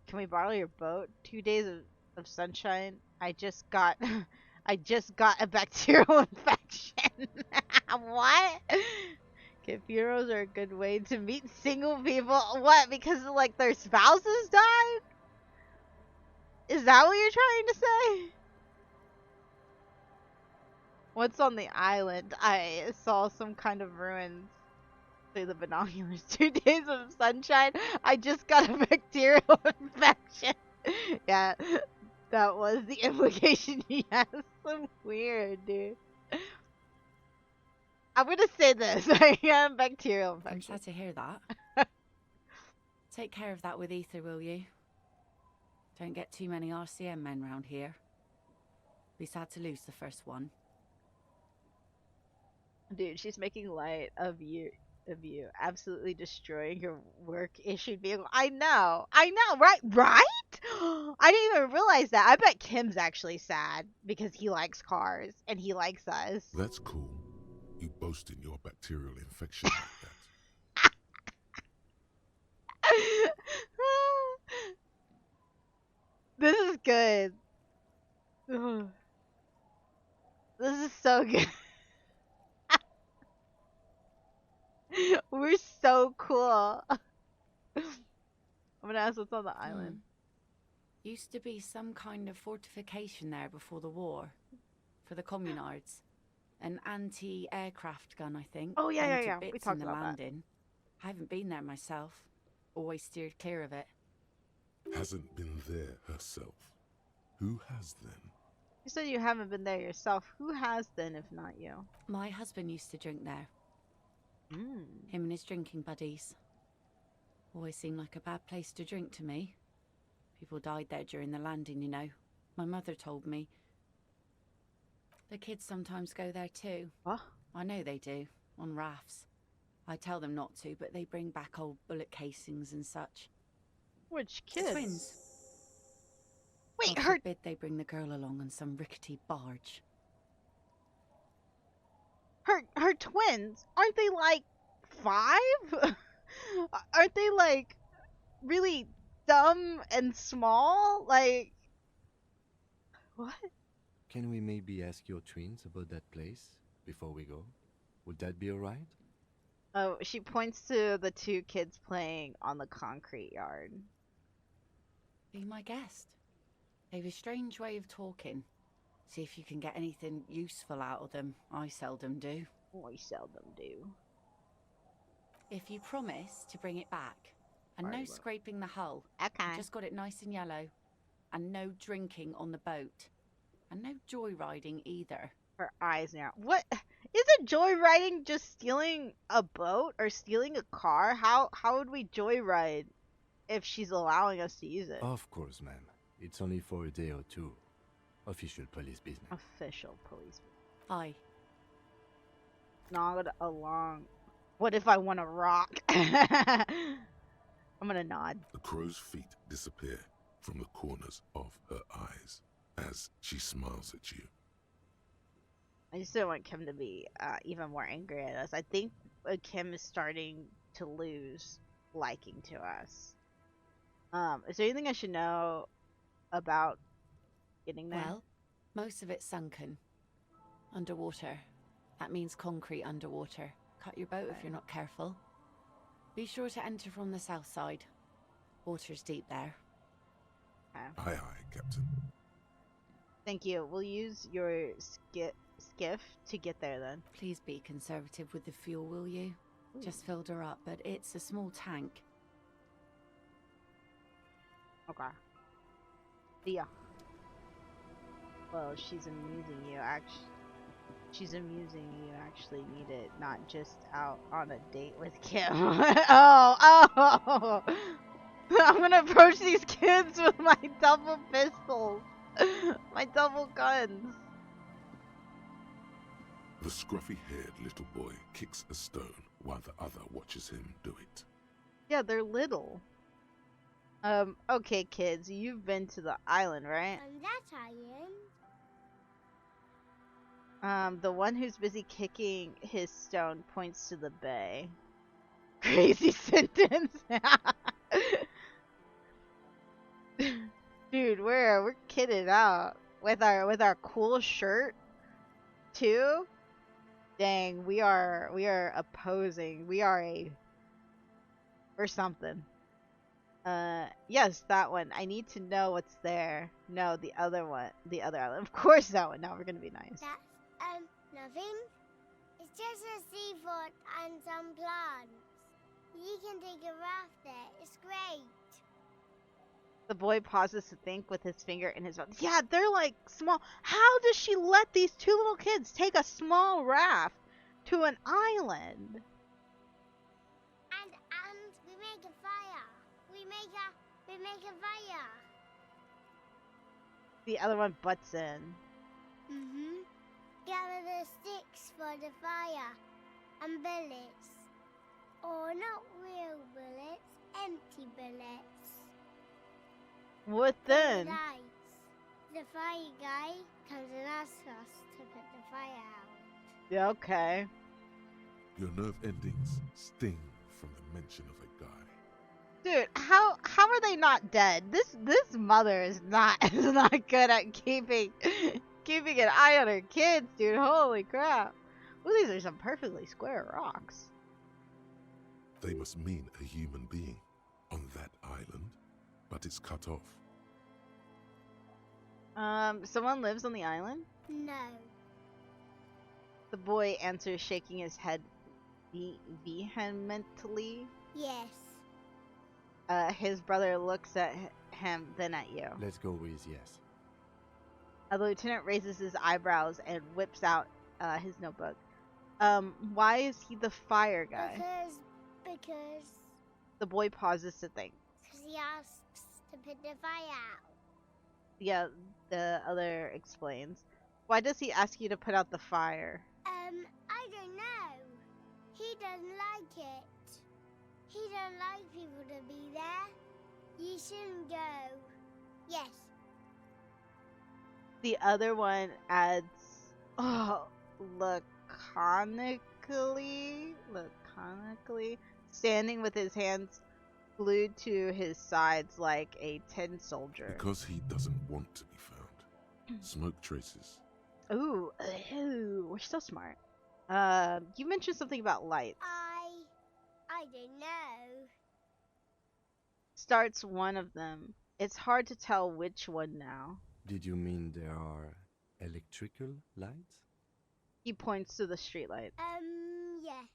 Can we borrow your boat? 2 days of sunshine? I just got a bacterial infection. What? Okay, funerals are a good way to meet single people. What? Because like their spouses died? Is that what you're trying to say? What's on the island? I saw some kind of ruins through the binoculars. 2 days of sunshine. I just got a bacterial infection. Yeah, that was the implication. Yeah, so weird, dude. I'm gonna say this. I got a bacterial infection. I'm sad to hear that. Take care of that with Ether, will you? Don't get too many RCM men round here. Be sad to lose the first one. Dude, she's making light of you absolutely destroying your work issued vehicle. I know, right? I didn't even realize that. I bet Kim's actually sad because he likes cars and he likes us. That's cool. You boasting your bacterial infection like that. This is good. This is so good. We're so cool. I'm gonna ask what's on the island. Used to be some kind of fortification there before the war. For the communards. An anti-aircraft gun, I think. Oh, yeah. Bent to We bits talked in the about landing. I haven't been there myself. Always steered clear of it. Hasn't been there herself. Who has then? You said you haven't been there yourself. Who has then, if not you? My husband used to drink there. Mm. Him and his drinking buddies. Always seemed like a bad place to drink to me. People died there during the landing, you know. My mother told me. The kids sometimes go there too. What? I know they do, on rafts. I tell them not to, but they bring back old bullet casings and such. Which The kids? twins. Wait, God her forbid they bring the girl along on some rickety barge. her twins, aren't they like 5? Aren't they like really dumb and small? Like, what? Can we maybe ask your twins about that place before we go? Would that be alright? Oh, she points to the 2 kids playing on the concrete yard. Be my guest. They've a strange way of talking. See if you can get anything useful out of them. I seldom do. I seldom do. If you promise to bring it back, and I no will. scraping the hull. Okay. Just got it nice and yellow. And no drinking on the boat. And no joyriding either. Her eyes now. What? Isn't joyriding just stealing a boat or stealing a car? How would we joyride if she's allowing us to use it? Of course, ma'am. It's only for a day or 2. Official police business. Official police. Aye. Nod along. What if I want to rock? I'm gonna nod. The crow's feet disappear from the corners of her eyes as she smiles at you. I just don't want Kim to be even more angry at us. I think Kim is starting to lose liking to us. Is there anything I should know about getting there? Well, most of it's sunken. Underwater. That means concrete underwater. Cut your boat if you're not careful. Be sure to enter from the south side. Water's deep there. Okay. Aye, aye, Captain. Thank you. We'll use your skiff to get there then. Please be conservative with the fuel, will you? Just filled her up, but it's a small tank. Okay. See ya. Well, she's amusing you, actually. She's amusing you actually need it, not just out on a date with Kim. oh! I'm gonna approach these kids with my double pistols. My double guns. The scruffy-haired little boy kicks a stone while the other watches him do it. Yeah, they're little. Okay, kids, you've been to the island, right? That island. The one who's busy kicking his stone points to the bay. Crazy sentence. Dude, we're kidded out with our cool shirt too. Dang, we are opposing. We're something. Yes, that one. I need to know what's there. No, the other one, the other island. Of course, that one. Now we're gonna be nice. That's nothing. It's just a seafort and some plants. You can take a raft there. It's great. The boy pauses to think with his finger in his mouth. Yeah, they're like small. How does she let these 2 little kids take a small raft to an island? And we make a fire. We make a fire. The other one butts in. Mhm. Gather the sticks for the fire and bullets. Or not real bullets, empty bullets. What then? Lights. The fire guy comes and asks us to put the fire out. Yeah, okay. Your nerve endings sting from the mention of a guy. Dude, how are they not dead? This mother is not good at keeping an eye on her kids, dude. Holy crap. Ooh, these are some perfectly square rocks. They must mean a human being on that island, but it's cut off. Someone lives on the island? No. The boy answers, shaking his head vehemently. Yes. His brother looks at him, then at you. Let's go with yes. The lieutenant raises his eyebrows and whips out his notebook. Why is he the fire guy? Because The boy pauses to think. he asks to put the fire out. Yeah, the other explains. Why does he ask you to put out the fire? I don't know. He doesn't like it. He don't like people to be there. You shouldn't go. Yes. The other one adds, laconically, standing with his hands glued to his sides like a tin soldier. Because he doesn't want to be found. Smoke traces. Ooh, we're so smart. You mentioned something about lights. I don't know. Starts one of them. It's hard to tell which one now. Did you mean there are electrical lights? He points to the streetlight. Yes.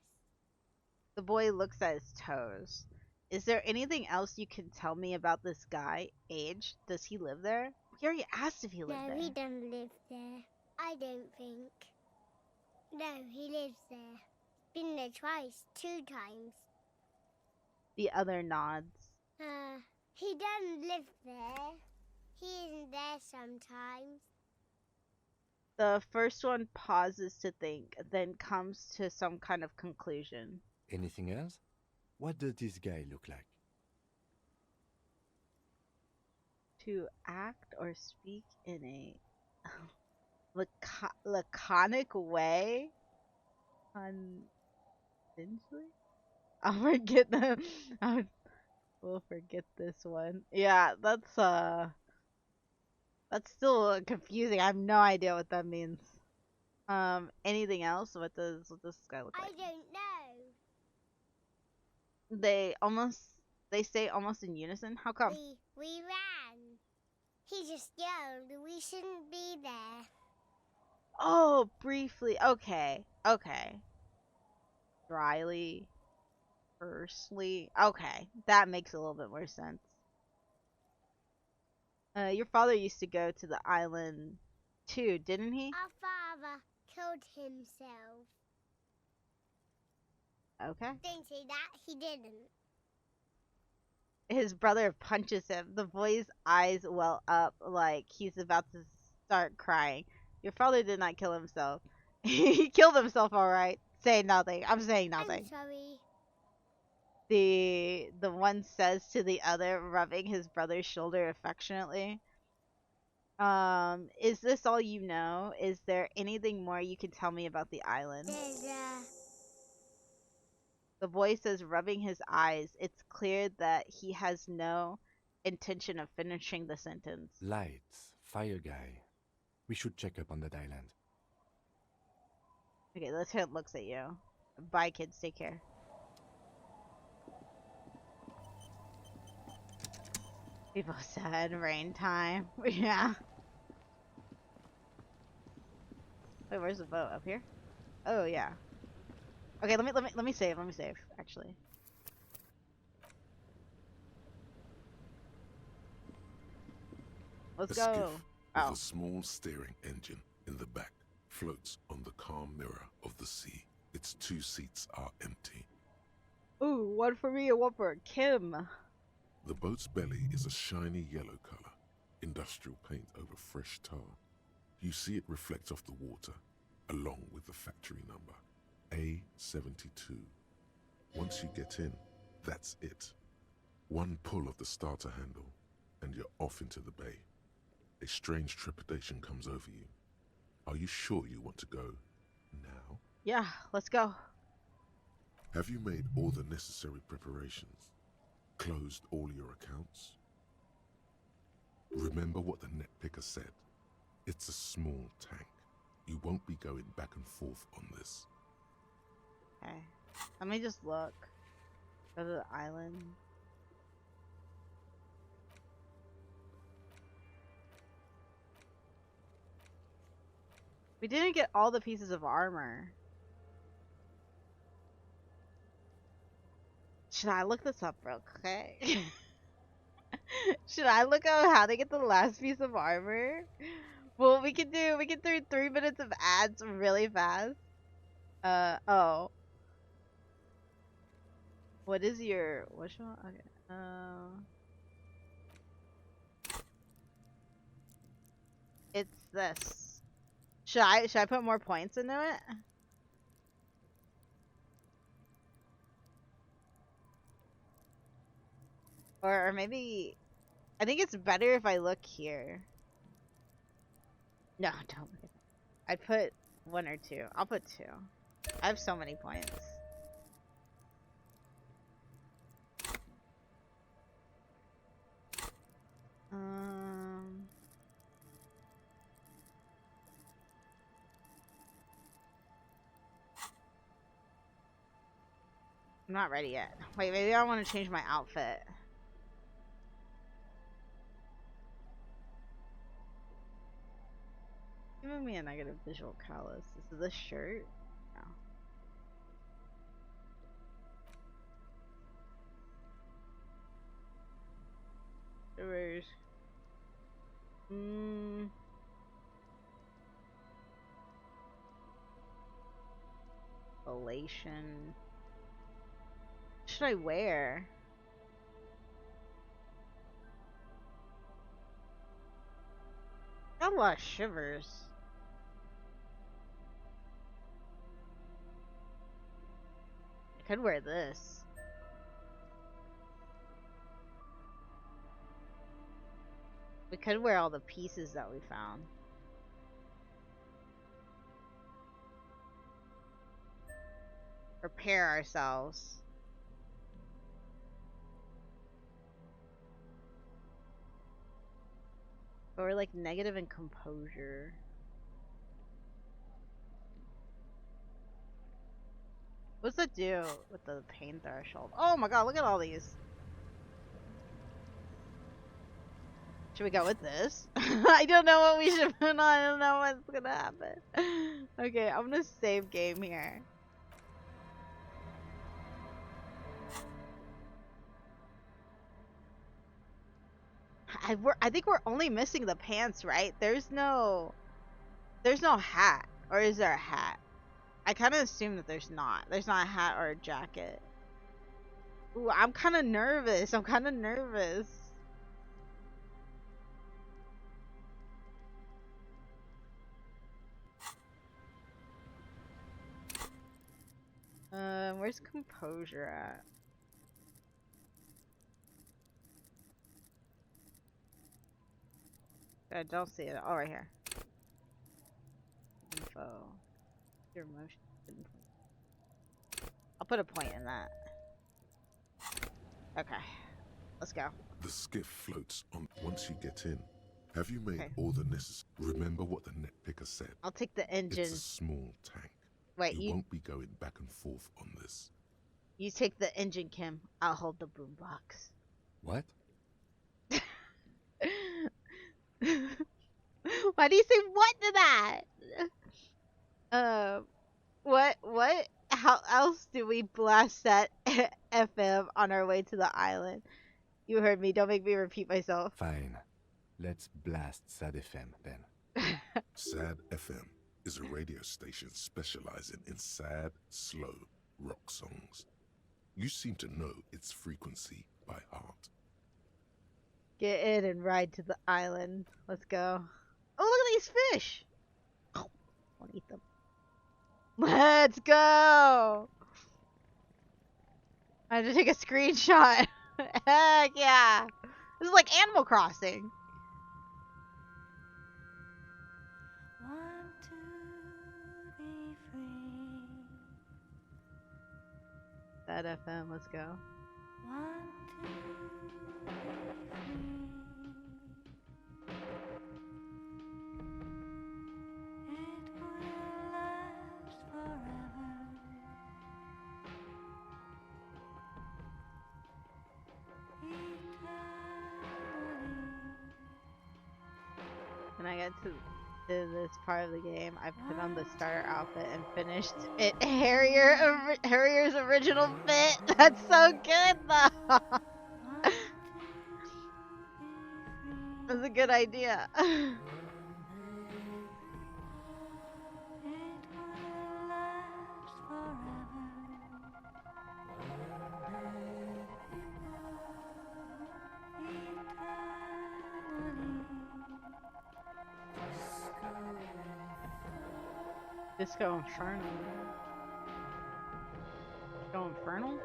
The boy looks at his toes. Is there anything else you can tell me about this guy? Age? Does he live there? We already asked if he lived there. No, he doesn't live there. I don't think. No, he lives there. Been there twice, 2 times. The other nods. He doesn't live there. He isn't there sometimes. The first one pauses to think, then comes to some kind of conclusion. Anything else? What does this guy look like? To act or speak in a laconic way? Convincingly? I'll forget them. We'll forget this one. Yeah, that's still confusing. I have no idea what that means. Anything else? What does this guy look like? I don't know. They say almost in unison. How come? We ran. He just yelled. We shouldn't be there. Oh, briefly. Okay. Dryly. Tersely. Okay. That makes a little bit more sense. Your father used to go to the island too, didn't he? Our father killed himself. Okay. Don't say that. He didn't. His brother punches him. The boy's eyes well up like he's about to start crying. Your father did not kill himself. He killed himself, alright. Say nothing. I'm saying nothing. I'm sorry. The one says to the other, rubbing his brother's shoulder affectionately. Is this all you know? Is there anything more you can tell me about the island? The boy says, rubbing his eyes. It's clear that he has no intention of finishing the sentence. Lights, fire guy. We should check up on that island. Okay, the lieutenant looks at you. Bye, kids. Take care. People said rain time. Yeah. Wait, where's the boat? Up here? Oh yeah. Okay, let me save. Actually. Let's go. Skiff with a small steering engine in the back floats on the calm mirror of the sea. Its 2 seats are empty. Ooh, one for me and one for Kim. The boat's belly is a shiny yellow color, industrial paint over fresh tar. You see it reflect off the water, along with the factory number, A72. Once you get in, that's it. One pull of the starter handle, and you're off into the bay. A strange trepidation comes over you. Are you sure you want to go now? Yeah, let's go. Have you made all the necessary preparations? Closed all your accounts? Remember what the net picker said. It's a small tank. You won't be going back and forth on this. Okay. Let me just look. Go to the island. We didn't get all the pieces of armor. Should I look this up real quick? Should I look up how to get the last piece of armor? Well, we can do 3 minutes of ads really fast. Oh. What's your okay. It's this. Should I put more points into it? Or maybe I think it's better if I look here. No, don't look at that. I put 1 or 2. I'll put 2. I have so many points. I'm not ready yet. Wait, maybe I want to change my outfit. Giving me a negative visual callus. Is this shirt? No. Where's elation. What should I wear? Got a lot of shivers. I could wear this. We could wear all the pieces that we found. Prepare ourselves. But we're like negative in composure. What's that do with the pain threshold? Oh my god, look at all these. Should we go with this? I don't know what we should put on. I don't know what's gonna happen. Okay, I'm gonna save game here. I think we're only missing the pants, right? There's no hat. Or is there a hat? I kind of assume that there's not. There's not a hat or a jacket. Ooh, I'm kind of nervous. Where's composure at? I don't see it. Oh, right here. Info. Your emotion. I'll put a point in that. Okay. Let's go. The skiff floats on once you get in. Have you made all the necessary? Remember what the net picker said. I'll take the engine. It's a small tank. Wait, you won't be going back and forth on this. You take the engine, Kim. I'll hold the boombox. What? Why do you say what to that? What? How else do we blast that FM on our way to the island? You heard me. Don't make me repeat myself. Fine. Let's blast Sad FM then. Sad FM is a radio station specializing in sad, slow rock songs. You seem to know its frequency by heart. Get in and ride to the island. Let's go. Oh, look at these fish! Oh, I want to eat them. Let's go! I had to take a screenshot. Heck yeah! This is like Animal Crossing. Want to be free. That FM, let's go. Want to be free. It will last forever. Can I get to to this part of the game, I put on the starter outfit and finished it Harrier's original fit. That's so good though. That's a good idea. Disco Inferno. Disco Infernal?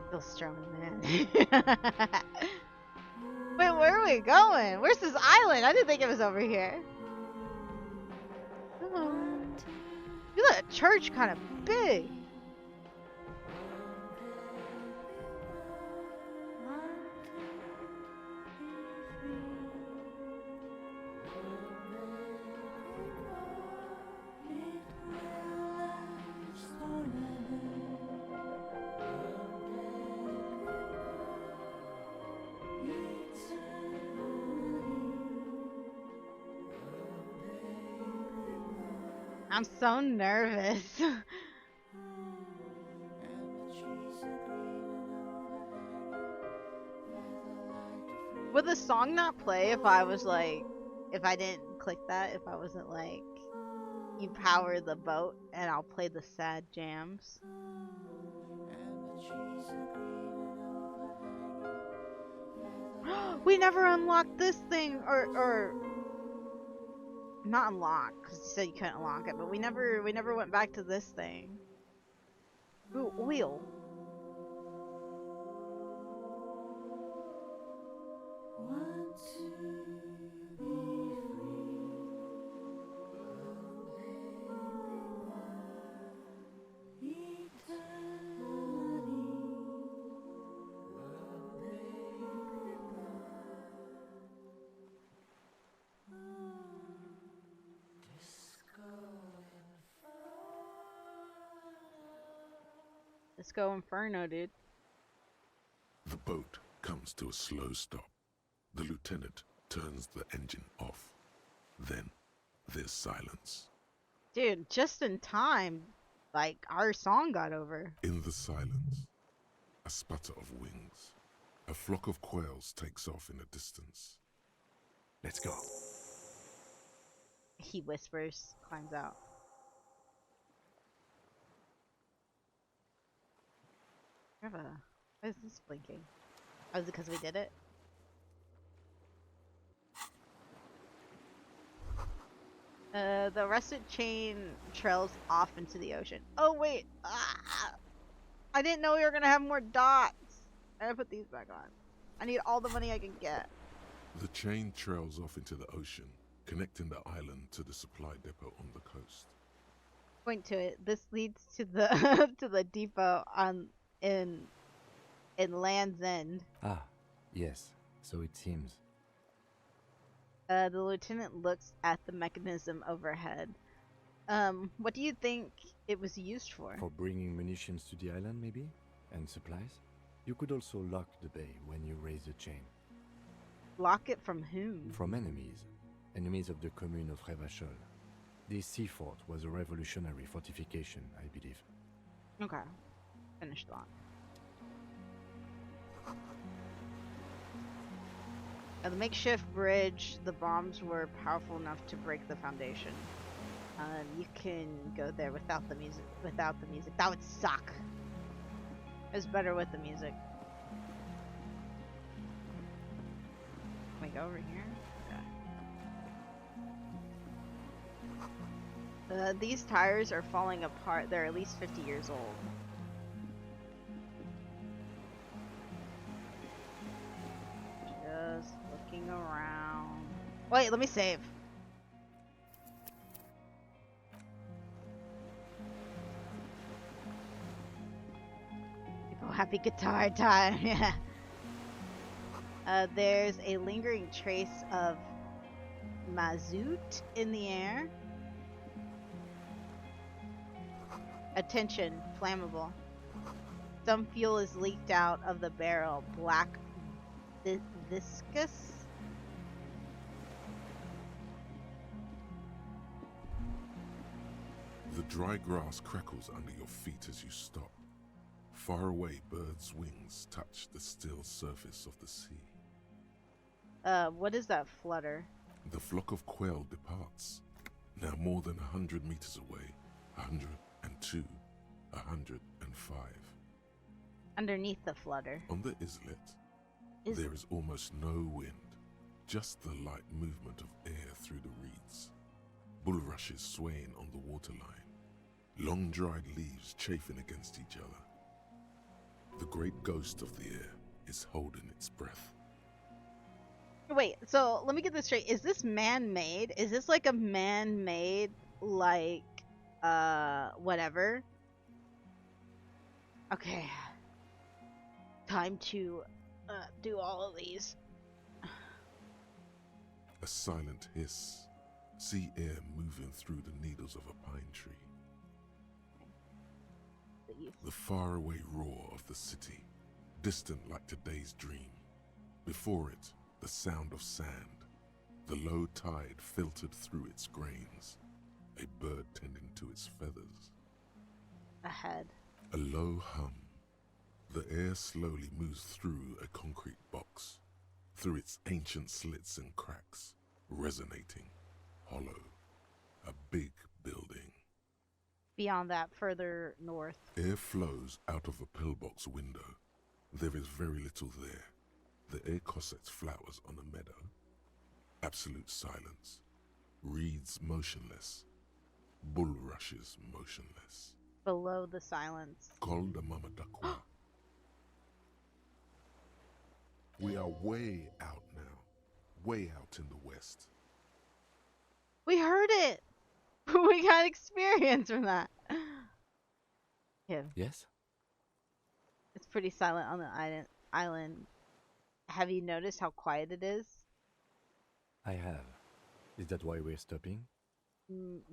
Still strong, man. Wait, where are we going? Where's this island? I didn't think it was over here. Oh. Look at that church, kind of big. I'm so nervous. Would the song not play if I was like, if I didn't click that, if I wasn't like, you power the boat and I'll play the sad jams? We never unlocked this thing, or not unlock, because you said you couldn't unlock it, but we never went back to this thing. Ooh, oil. Let's go Inferno, dude. The boat comes to a slow stop. The lieutenant turns the engine off. Then there's silence. Dude, just in time. Like, our song got over. In the silence, a sputter of wings. A flock of quails takes off in the distance. Let's go. He whispers, climbs out. Why is this blinking? Oh, is it because we did it? The rusted chain trails off into the ocean. Oh wait! Ah! I didn't know we were gonna have more dots! I gotta put these back on. I need all the money I can get. The chain trails off into the ocean, connecting the island to the supply depot on the coast. Point to it. This leads to the to the depot in Land's End. Ah, yes. So it seems. The lieutenant looks at the mechanism overhead. What do you think it was used for? For bringing munitions to the island, maybe? And supplies? You could also lock the bay when you raise the chain. Lock it from whom? From enemies. Enemies of the commune of Revachol. This sea fort was a revolutionary fortification, I believe. Okay. Finish thought. At the makeshift bridge, the bombs were powerful enough to break the foundation. You can go there without the music. That would suck. It's better with the music. Can we go over here? Yeah. These tires are falling apart. They're at least 50 years old. Just looking around. Wait, let me save. Oh, happy guitar time. Yeah. There's a lingering trace of mazout in the air. Attention, flammable. Some fuel is leaked out of the barrel. Black viscous. Dry grass crackles under your feet as you stop. Far away, birds' wings touch the still surface of the sea. What is that flutter? The flock of quail departs, now more than 100 meters away. 102, 105. Underneath the flutter. On the islet, there is almost no wind, just the light movement of air through the reeds. Bulrushes swaying on the waterline, long dried leaves chafing against each other. The great ghost of the air is holding its breath. Wait, so let me get this straight. Is this man-made? Is this like a man-made, like, whatever? Okay. Time to, do all of these. A silent hiss. Sea air moving through the needles of a pine tree. The faraway roar of the city, distant like today's dream. Before it, the sound of sand, the low tide filtered through its grains, a bird tending to its feathers. Ahead. A low hum. The air slowly moves through a concrete box, through its ancient slits and cracks, resonating, hollow. A big building. Beyond that, further north. Air flows out of a pillbox window. There is very little there. The air cossets flowers on a meadow. Absolute silence. Reeds motionless. Bulrushes motionless. Below the silence. Call the Mama Dakwa. We are way out now. Way out in the west. We heard it! We got experience from that. Yeah. Yes? It's pretty silent on the island. Have you noticed how quiet it is? I have. Is that why we're stopping?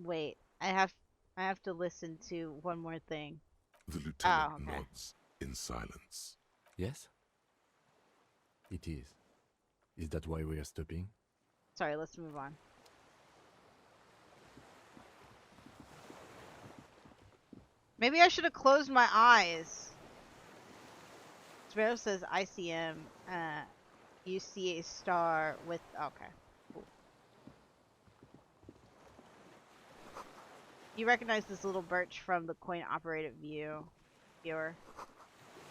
Wait, I have to listen to one more thing. The lieutenant nods in silence. Yes? It is. Is that why we are stopping? Sorry, let's move on. Maybe I should have closed my eyes. Sparrow says ICM. You see a star with... Okay. Cool. You recognize this little birch from the coin-operated viewer.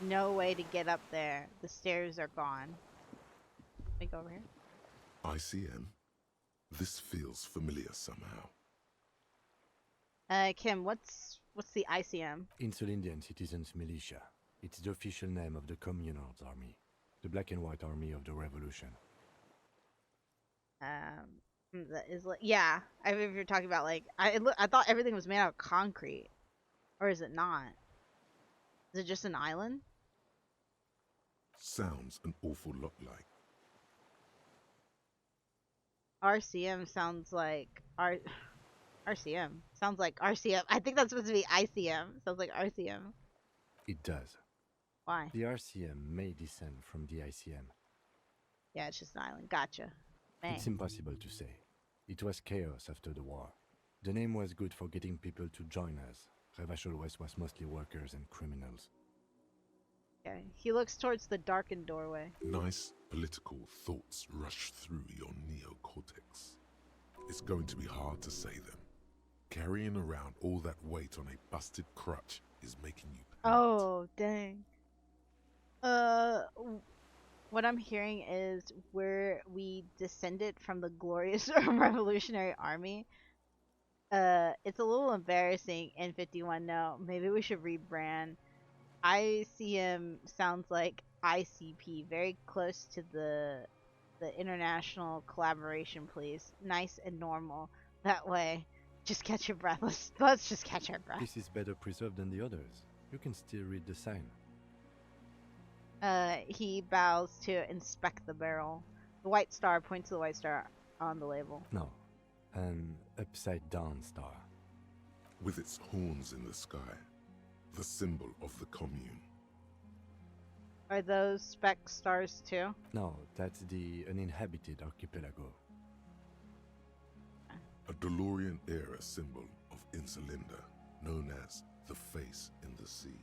No way to get up there. The stairs are gone. Let me go over here. ICM? This feels familiar somehow. Kim, what's the ICM? Insulindian Citizens Militia. It's the official name of the Communards Army. The black and white army of the revolution. That is like, yeah. I mean, if you're talking about like, I thought everything was made out of concrete, or is it not? Is it just an island? Sounds an awful lot like. RCM sounds like RCM sounds like RCM. I think that's supposed to be ICM. Sounds like RCM. It does. Why? The RCM may descend from the ICM. Yeah, it's just an island. Gotcha. Dang. It's impossible to say. It was chaos after the war. The name was good for getting people to join us. Revachol West was mostly workers and criminals. Okay. He looks towards the darkened doorway. Nice political thoughts rush through your neocortex. It's going to be hard to say them. Carrying around all that weight on a busted crutch is making you pant. Oh, dang. What I'm hearing is where we descended from the glorious Revolutionary Army. It's a little embarrassing. N51, no. Maybe we should rebrand. ICM sounds like ICP, very close to the international collaboration, please. Nice and normal. That way, just catch your breath. Let's just catch our breath. This is better preserved than the others. You can still read the sign. He bows to inspect the barrel. The white star points to the white star on the label. No, an upside-down star. With its horns in the sky, the symbol of the commune. Are those speck stars too? No, that's the uninhabited archipelago. A DeLorean era symbol of Insulinda, known as the Face in the Sea.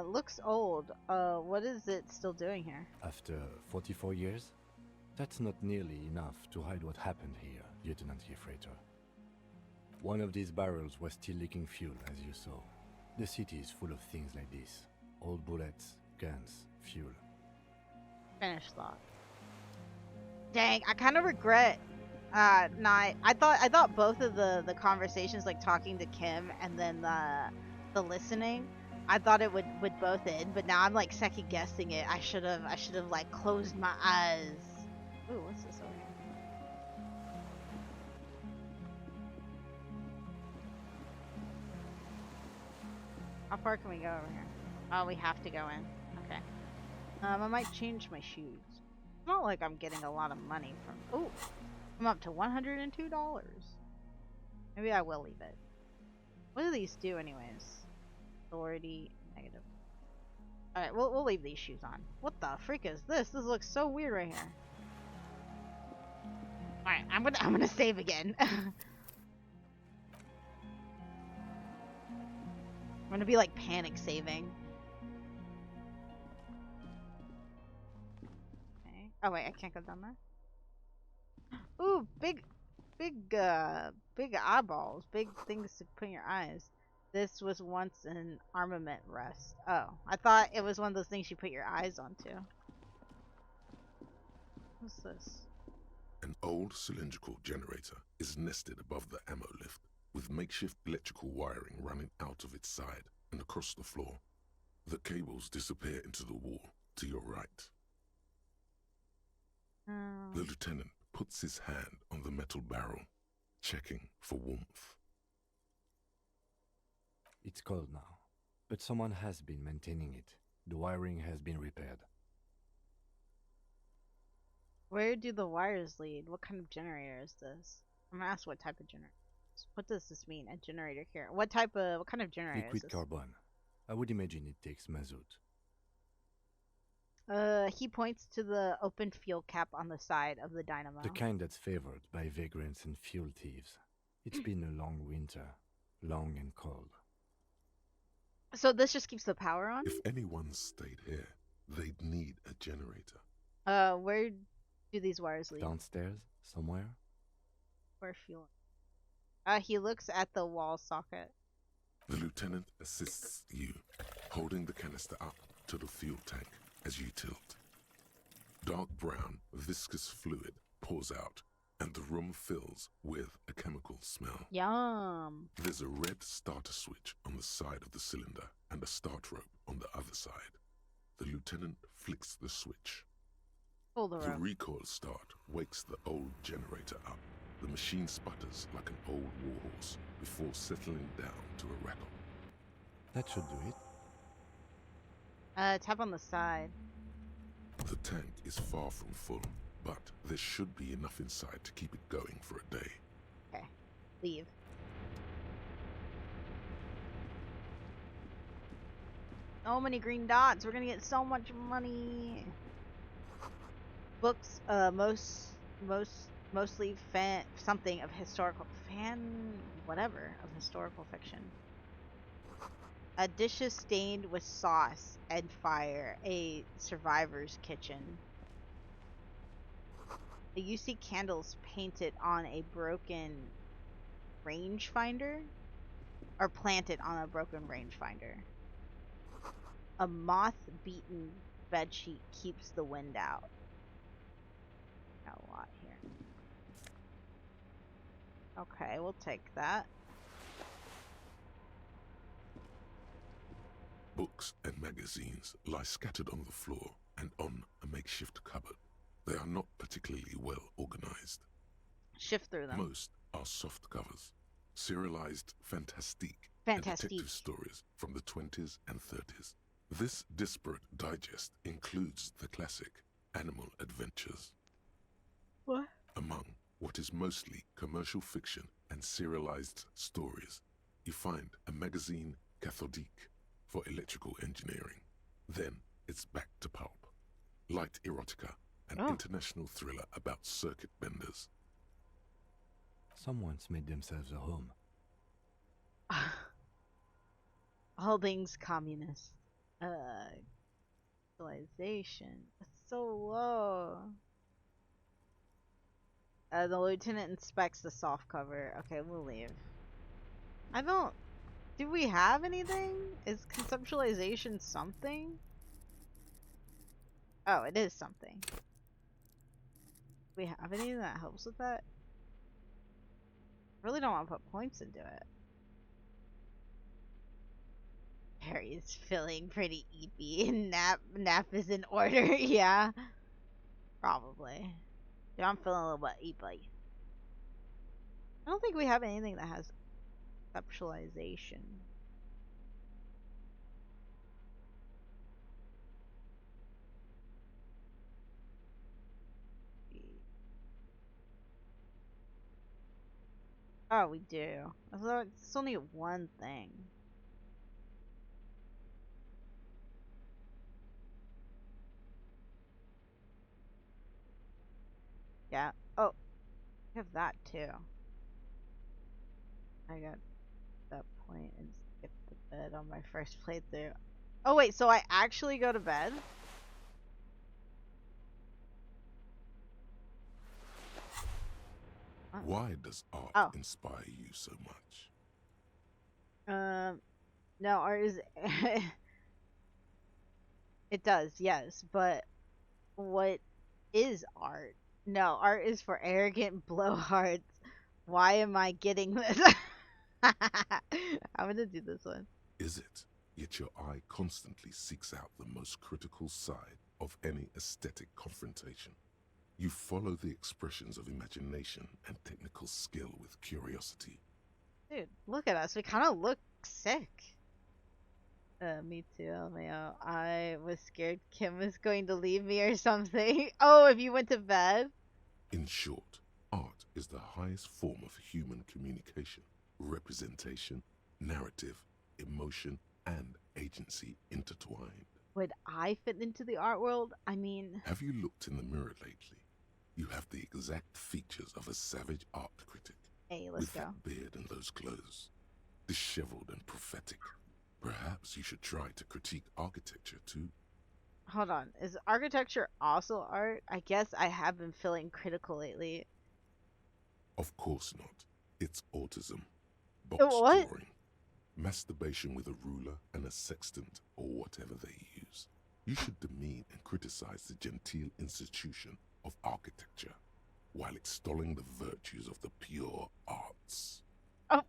Looks old. What is it still doing here? After 44 years? That's not nearly enough to hide what happened here, Lieutenant Freighter. One of these barrels was still leaking fuel, as you saw. The city is full of things like this. Old bullets, guns, fuel. Finished thought. Dang, I kind of regret not. I thought both of the conversations, like talking to Kim and then the listening, I thought it would both end, but now I'm like second guessing it. I should have like closed my eyes. Ooh, what's this over here? How far can we go over here? Oh, we have to go in. Okay. I might change my shoes. It's not like I'm getting a lot of money from. Ooh, I'm up to $102. Maybe I will leave it. What do these do, anyways? Authority negative. All right, we'll leave these shoes on. What the freak is this? This looks so weird right here. All right, I'm gonna save again. I'm gonna be like panic saving. Okay. Oh wait, I can't go down there. Ooh, big eyeballs, big things to put in your eyes. This was once an armament rest. Oh, I thought it was one of those things you put your eyes onto. What's this? An old cylindrical generator is nested above the ammo lift, with makeshift electrical wiring running out of its side and across the floor. The cables disappear into the wall to your right. The lieutenant puts his hand on the metal barrel, checking for warmth. It's cold now, but someone has been maintaining it. The wiring has been repaired. Where do the wires lead? What kind of generator is this? I'm gonna ask what type of generator. What does this mean? A generator here. What kind of generator is Liquid this? carbon. I would imagine it takes mazout. He points to the open fuel cap on the side of the dynamo. The kind that's favored by vagrants and fuel thieves. It's been a long winter. Long and cold. So this just keeps the power on? If anyone stayed here, they'd need a generator. Where do these wires lead? Downstairs, somewhere? Where fuel? He looks at the wall socket. The lieutenant assists you, holding the canister up to the fuel tank as you tilt. Dark brown, viscous fluid pours out, and the room fills with a chemical smell. Yum. There's a red starter switch on the side of the cylinder and a start rope on the other side. The lieutenant flicks the switch. Pull the rope. The recoil start wakes the old generator up. The machine sputters like an old warhorse before settling down to a rattle. That should do it. Tap on the side. The tank is far from full, but there should be enough inside to keep it going for a day. Okay. Leave. So many green dots. We're gonna get so much money. Books, mostly something of historical historical fiction. Dishes stained with sauce and fire. A survivor's kitchen. You see candles painted on a broken rangefinder, or planted on a broken rangefinder. A moth-beaten bedsheet keeps the wind out. Got a lot here. Okay, we'll take that. Books and magazines lie scattered on the floor and on a makeshift cupboard. They are not particularly well organized. Shift through them. Most are soft covers, serialized fantastique and detective stories from the 20s and 30s. This disparate digest includes the classic Animal Adventures. What? Among what is mostly commercial fiction and serialized stories, you find a magazine cathodique for electrical engineering. Then it's back to pulp. Light erotica, an international thriller about circuit benders. Someone's made themselves a home. All things communist. Civilization. That's so low. The lieutenant inspects the soft cover. Okay, we'll leave. I don't... Do we have anything? Is conceptualization something? Oh, it is something. Do we have anything that helps with that? Really don't want to put points into it. Harry is feeling pretty eepy. Nap is in order. Yeah. Probably. Yeah, I'm feeling a little bit eepy. I don't think we have anything that has conceptualization. Oh, we do. Although it's only one thing. Yeah. Oh, I have that too. I got that point and skipped the bed on my first playthrough. Oh wait, so I actually go to bed? Why does art inspire you so much? No, art is... It does, yes, but what is art? No, art is for arrogant blowhards. Why am I getting this? I'm gonna do this one. Is it? Yet your eye constantly seeks out the most critical side of any aesthetic confrontation. You follow the expressions of imagination and technical skill with curiosity. Dude, look at us. We kind of look sick. Me too, LMAO. I was scared Kim was going to leave me or something. Oh, if you went to bed? In short, art is the highest form of human communication, representation, narrative, emotion, and agency intertwined. Would I fit into the art world? I mean... Have you looked in the mirror lately? You have the exact features of a savage art critic. Hey, let's with go. That beard and those clothes. Disheveled and prophetic. Perhaps you should try to critique architecture too. Hold on. Is architecture also art? I guess I have been feeling critical lately. Of course not. It's autism. What? Box drawing. Masturbation with a ruler and a sextant or whatever they use. You should demean and criticize the genteel institution of architecture while extolling the virtues of the pure arts. Oh,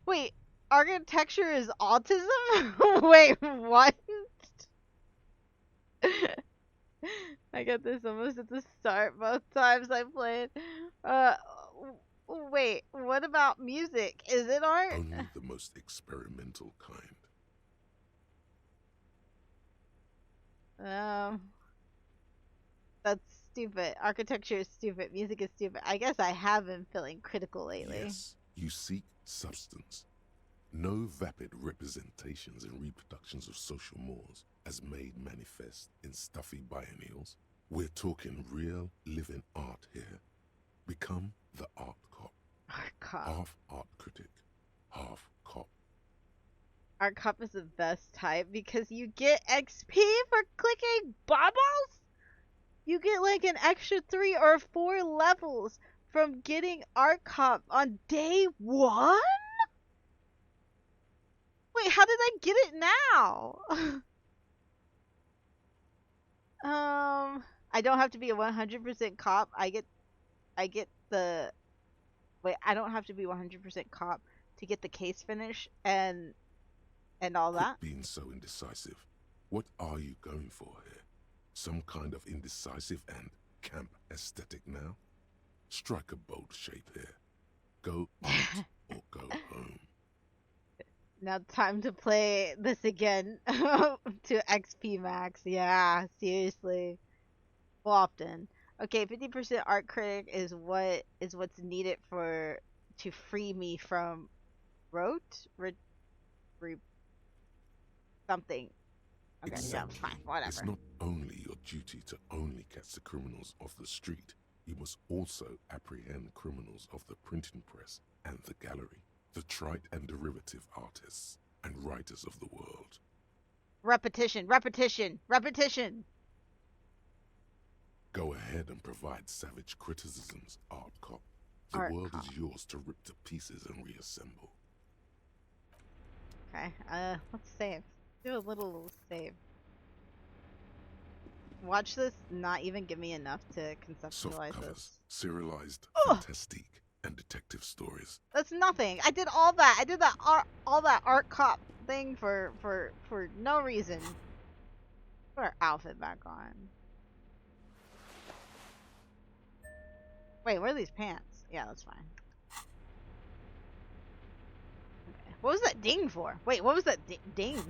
wait. Architecture is autism? Wait, what? I got this almost at the start both times I played. Wait, what about music? Is it art? Only the most experimental kind. That's stupid. Architecture is stupid. Music is stupid. I guess I have been feeling critical lately. Yes, you seek substance. No vapid representations and reproductions of social mores as made manifest in stuffy biennials. We're talking real living art here. Become the art cop. Art cop. Half art critic, half cop. Art cop is the best type because you get XP for clicking bubbles? You get like an extra 3 or 4 levels from getting art cop on day 1? Wait, how did I get it now? I don't have to be a 100% cop. I get the... Wait, I don't have to be 100% cop to get the case finish and all that? Quit being so indecisive. What are you going for here? Some kind of indecisive and camp aesthetic now? Strike a bold shape here. Go art or go home. Now time to play this again to XP max. Yeah, seriously. Well, often. Okay, 50% art critic is what's needed to free me from something. Okay, Exactly. yeah, fine, whatever. It's not only your duty to only catch the criminals off the street, you must also apprehend criminals of the printing press and the gallery. the trite and derivative artists and writers of the world. Repetition, repetition, repetition. Go ahead and provide savage criticisms, Art Cop. The Art world Cop. is yours to rip to pieces and reassemble. Okay, let's save. Do a little save. Watch this not even give me enough to Soft conceptualize covers, this. serialized, Ugh. fantastique, and detective stories. That's nothing. I did all that. I did that all that art cop thing for no reason. Put our outfit back on. Wait, where are these pants? Yeah, that's fine. Okay. What was that ding for? Wait, what was that ding?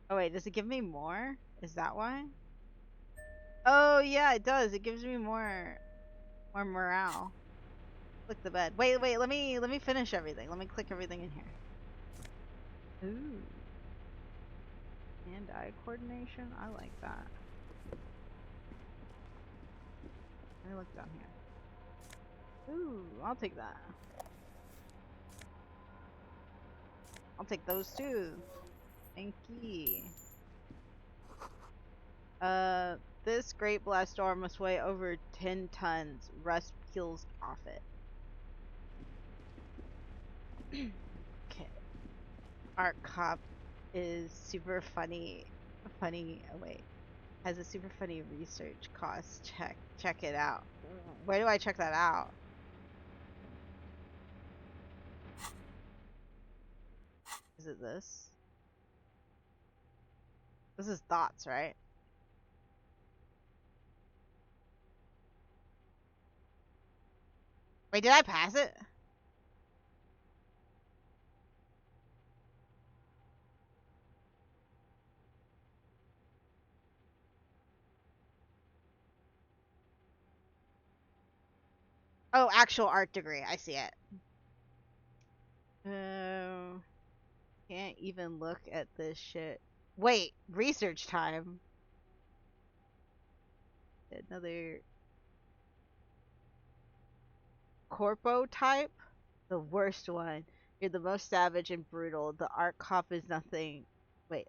Oh wait, does it give me more? Is that why? Oh yeah, it does. It gives me more morale. Click the bed. Wait, let me finish everything. Let me click everything in here. Ooh. Hand-eye coordination. I like that. Let me look down here. Ooh, I'll take that. I'll take those too. Thank you. This great blast storm must weigh over 10 tons. Rust peels off it. Okay. Art Cop is super funny. Oh wait. Has a super funny research cost. Check it out. Where do I check that out? Is it this? This is thoughts, right? Wait, did I pass it? Oh, actual art degree. I see it. Can't even look at this shit. Wait, research time. Another corpo type? The worst one. You're the most savage and brutal. The art cop is nothing. Wait.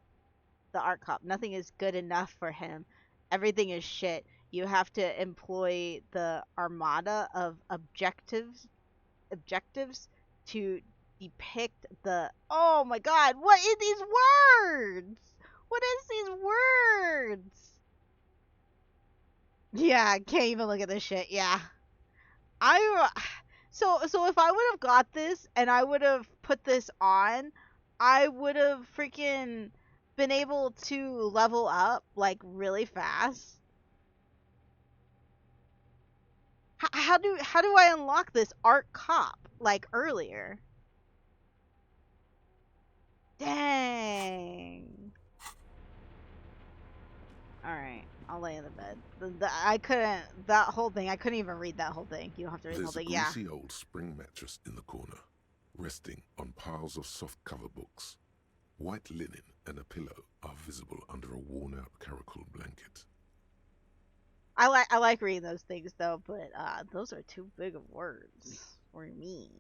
The art cop. Nothing is good enough for him. Everything is shit. You have to employ the armada of objectives to depict the. Oh my god, what is these words? What is these words? Yeah, I can't even look at this shit. Yeah. So if I would have got this and I would have put this on, I would have freaking been able to level up like really fast. How do I unlock this art cop like earlier? Dang. All right, I'll lay in the bed. I couldn't. That whole thing. I couldn't even read that whole thing. You don't have to read the whole There's a thing. Yeah. greasy old spring mattress in the corner, resting on piles of soft cover books. White linen and a pillow are visible under a worn-out caracal blanket. I like reading those things though, but those are too big of words for me.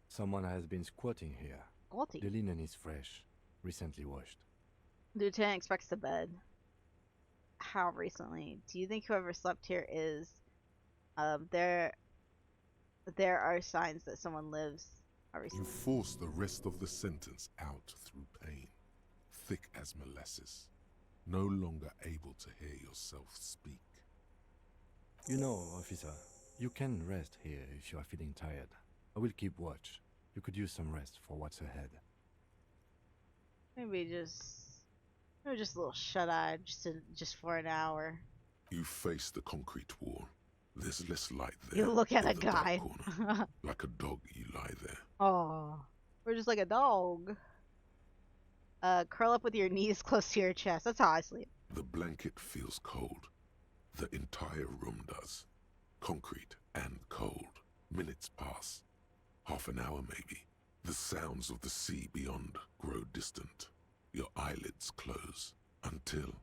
Someone has been squatting here. Squatting? The linen is fresh, recently washed. Lieutenant expects to bed. How recently? Do you think whoever slept here is there are signs that someone lives recently? You force the rest of the sentence out through pain, thick as molasses, no longer able to hear yourself speak. You know, officer, you can rest here if you are feeling tired. I will keep watch. You could use some rest for what's ahead. Maybe just a little shut-eye, just for an hour. You face the concrete wall. There's less light there. You look at in a the dark guy. corner. Like a dog, you lie there. Oh, we're just like a dog. Curl up with your knees close to your chest. That's how I sleep. The blanket feels cold. The entire room does. Concrete and cold. Minutes pass. Half an hour maybe. The sounds of the sea beyond grow distant. Your eyelids close until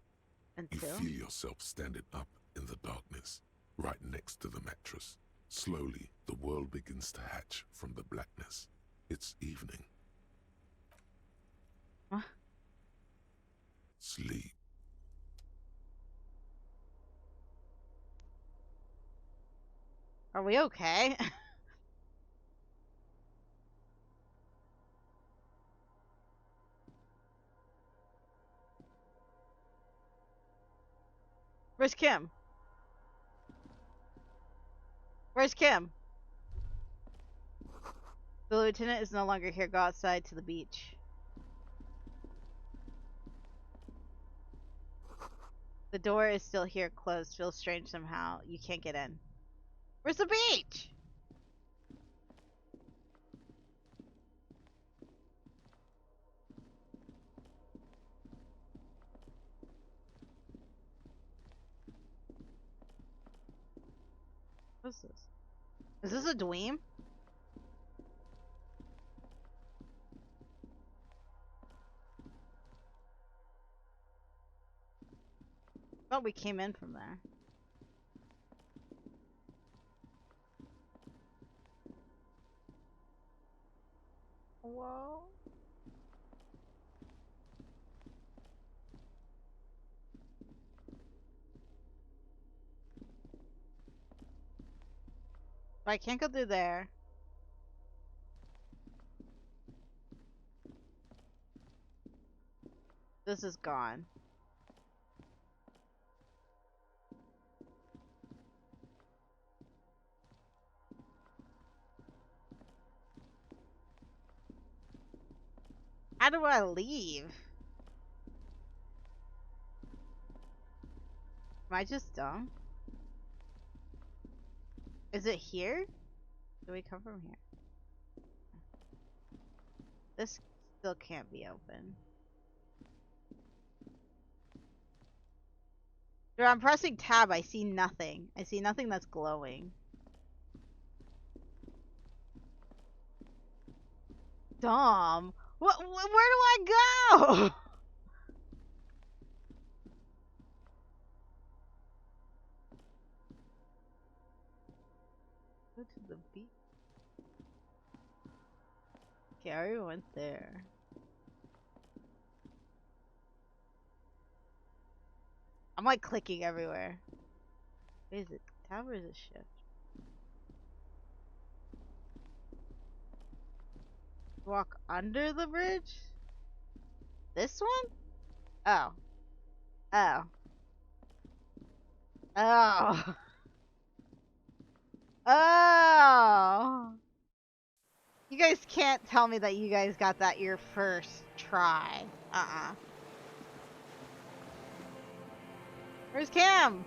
you feel yourself standing up in the darkness. right next to the mattress. Slowly, the world begins to hatch from the blackness. It's evening. What? Sleep. Are we okay? Where's Kim? Where's Kim? The lieutenant is no longer here. Go outside to the beach. The door is still here, closed. Feels strange somehow. You can't get in. Where's the beach? What's this? Is this a dweem? Thought we came in from there. Whoa. I can't go through there. This is gone. How do I leave? Am I just dumb? Is it here? Do we come from here? This still can't be open. Dude, I'm pressing tab. I see nothing. I see nothing that's glowing. Dumb. What? Where do I go? Go to the beach. Okay, I already went there. I'm like clicking everywhere. Is it tab or is it shift? Walk under the bridge? This one? Oh. Oh. Oh. Oh. You guys can't tell me that you guys got that your first try. Where's Cam?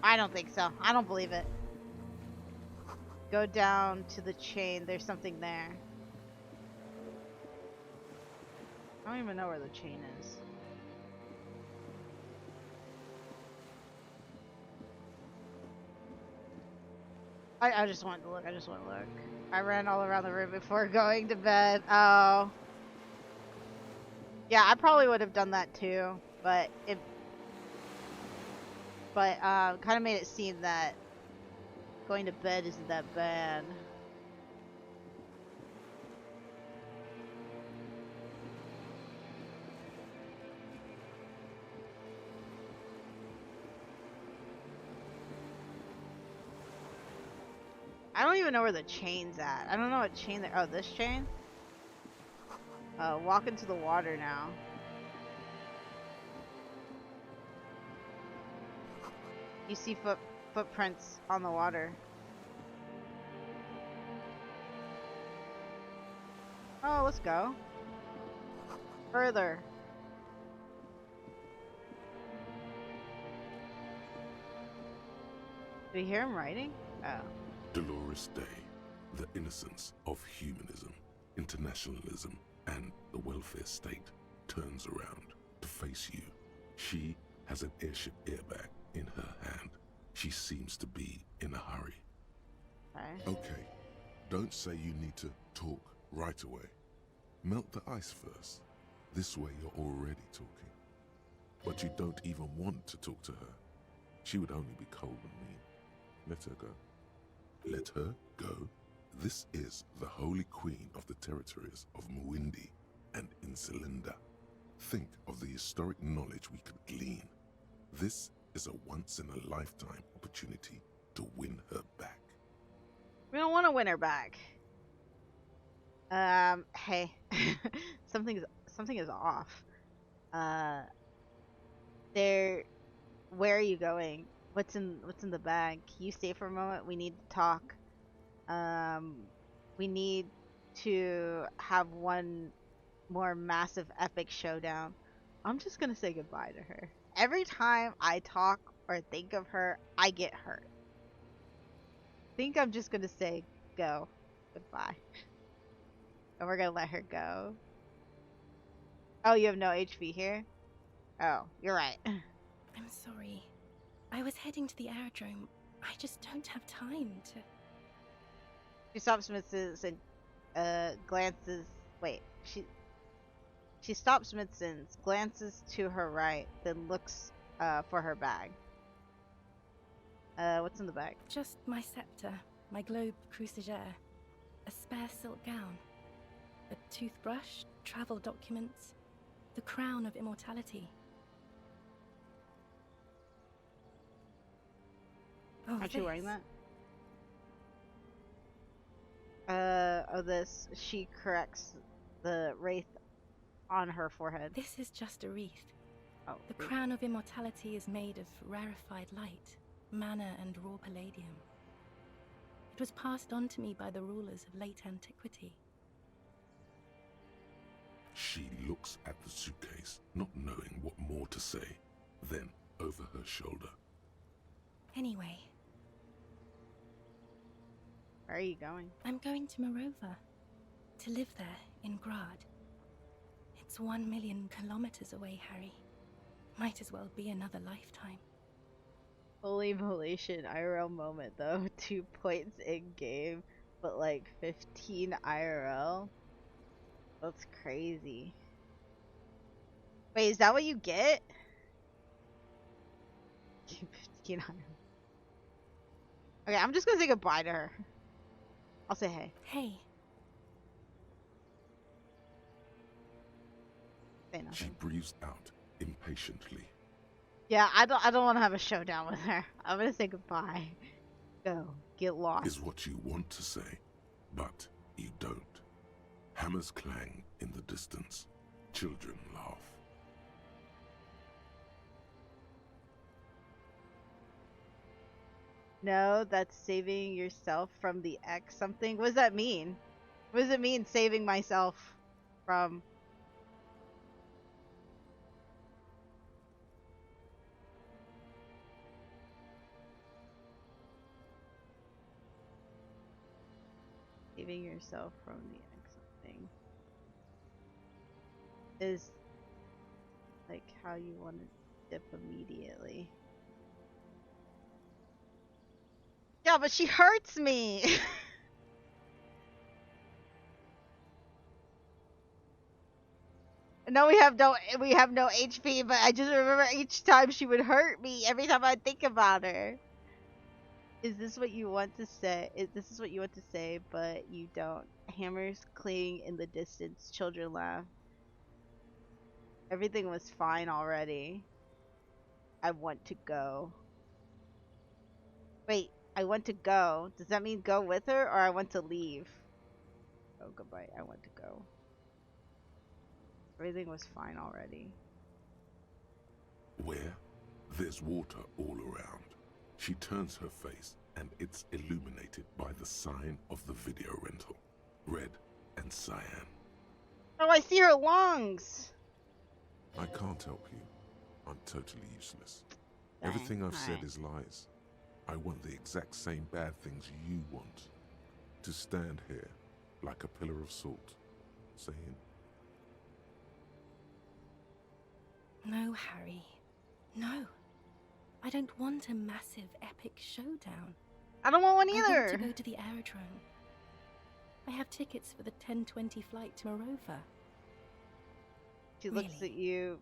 I don't think so. I don't believe it. Go down to the chain. There's something there. I don't even know where the chain is. I just wanted to look. I just want to look. I ran all around the room before going to bed. Oh. Yeah, I probably would have done that too, but it kind of made it seem that going to bed isn't that bad. I don't even know where the chain's at. I don't know what chain there. Oh, this chain? Walk into the water now. You see footprints on the water. Oh, let's go. Further. Do you hear him writing? Oh. Dolores Day, the innocence of humanism, internationalism, and the welfare state turns around to face you. She has an airship airbag in her hand. She seems to be in a hurry. Okay. Okay, Don't say you need to talk right away. Melt the ice first. This way you're already talking. But you don't even want to talk to her. She would only be cold and mean. Let her go. Let her go. This is the Holy Queen of the territories of Muindi and Insulinda. Think of the historic knowledge we could glean. This is a once-in-a-lifetime opportunity to win her back. We don't want to win her back. Hey, something is off. Where are you going? What's in the bag? Can you stay for a moment? We need to talk. We need to have one more massive epic showdown. I'm just gonna say goodbye to her. Every time I talk or think of her, I get hurt. I think I'm just gonna say go. Goodbye. And we're gonna let her go. Oh, you have no HP here? Oh, you're right. I'm sorry. I was heading to the aerodrome. I just don't have time to... She stops Smithson's and glances. Wait, she stops Smithson's, glances to her right, then looks for her bag. What's in the bag? Just my scepter, my globe cruciger, a spare silk gown, a toothbrush, travel documents, the crown of immortality. Oh, Aren't you wearing this. that? This. She corrects the wraith on her forehead. This is just a wreath. Oh, The crown of immortality is made of rarefied light, mana and raw palladium. It was passed on to me by the rulers of late antiquity. She looks at the suitcase, not knowing what more to say. Then, over her shoulder. Anyway, where are you going? I'm going to Morova, to live there in Grad. It's 1 million kilometers away, Harry. Might as well be another lifetime. Holy molation, IRL moment though. 2 points in game, but like 15 IRL? That's crazy. Wait, is that what you get? 15 IRL. Okay, I'm just gonna say goodbye to her. I'll say hey. Hey. Say nothing. She breathes out impatiently. Yeah, I don't want to have a showdown with her. I'm gonna say goodbye. Go, get lost. Is what you want to say, but you don't. Hammers clang in the distance. Children laugh. No, that's saving yourself from the X something. What does that mean? What does it mean, saving myself from... Saving yourself from the X something is like how you want to dip immediately. Yeah, but she hurts me. No, we have no HP, but I just remember each time she would hurt me every time I think about her. Is this what you want to say? This is what you want to say, but you don't. Hammers cling in the distance. Children laugh. Everything was fine already. I want to go. Wait, I want to go. Does that mean go with her, or I want to leave? Oh, goodbye. I want to go. Everything was fine already. Where? There's water all around. She turns her face, and it's illuminated by the sign of the video rental. Red and cyan. Oh, I see her lungs! I can't help you. I'm totally useless. Dang, Everything I've said alright. is lies. I want the exact same bad things you want. To stand here, like a pillar of salt, saying, No, Harry. No. I don't want a massive, epic showdown. I don't want one I either! want to go to the aerodrome. I have tickets for the 10:20 flight to Morova. She looks at you,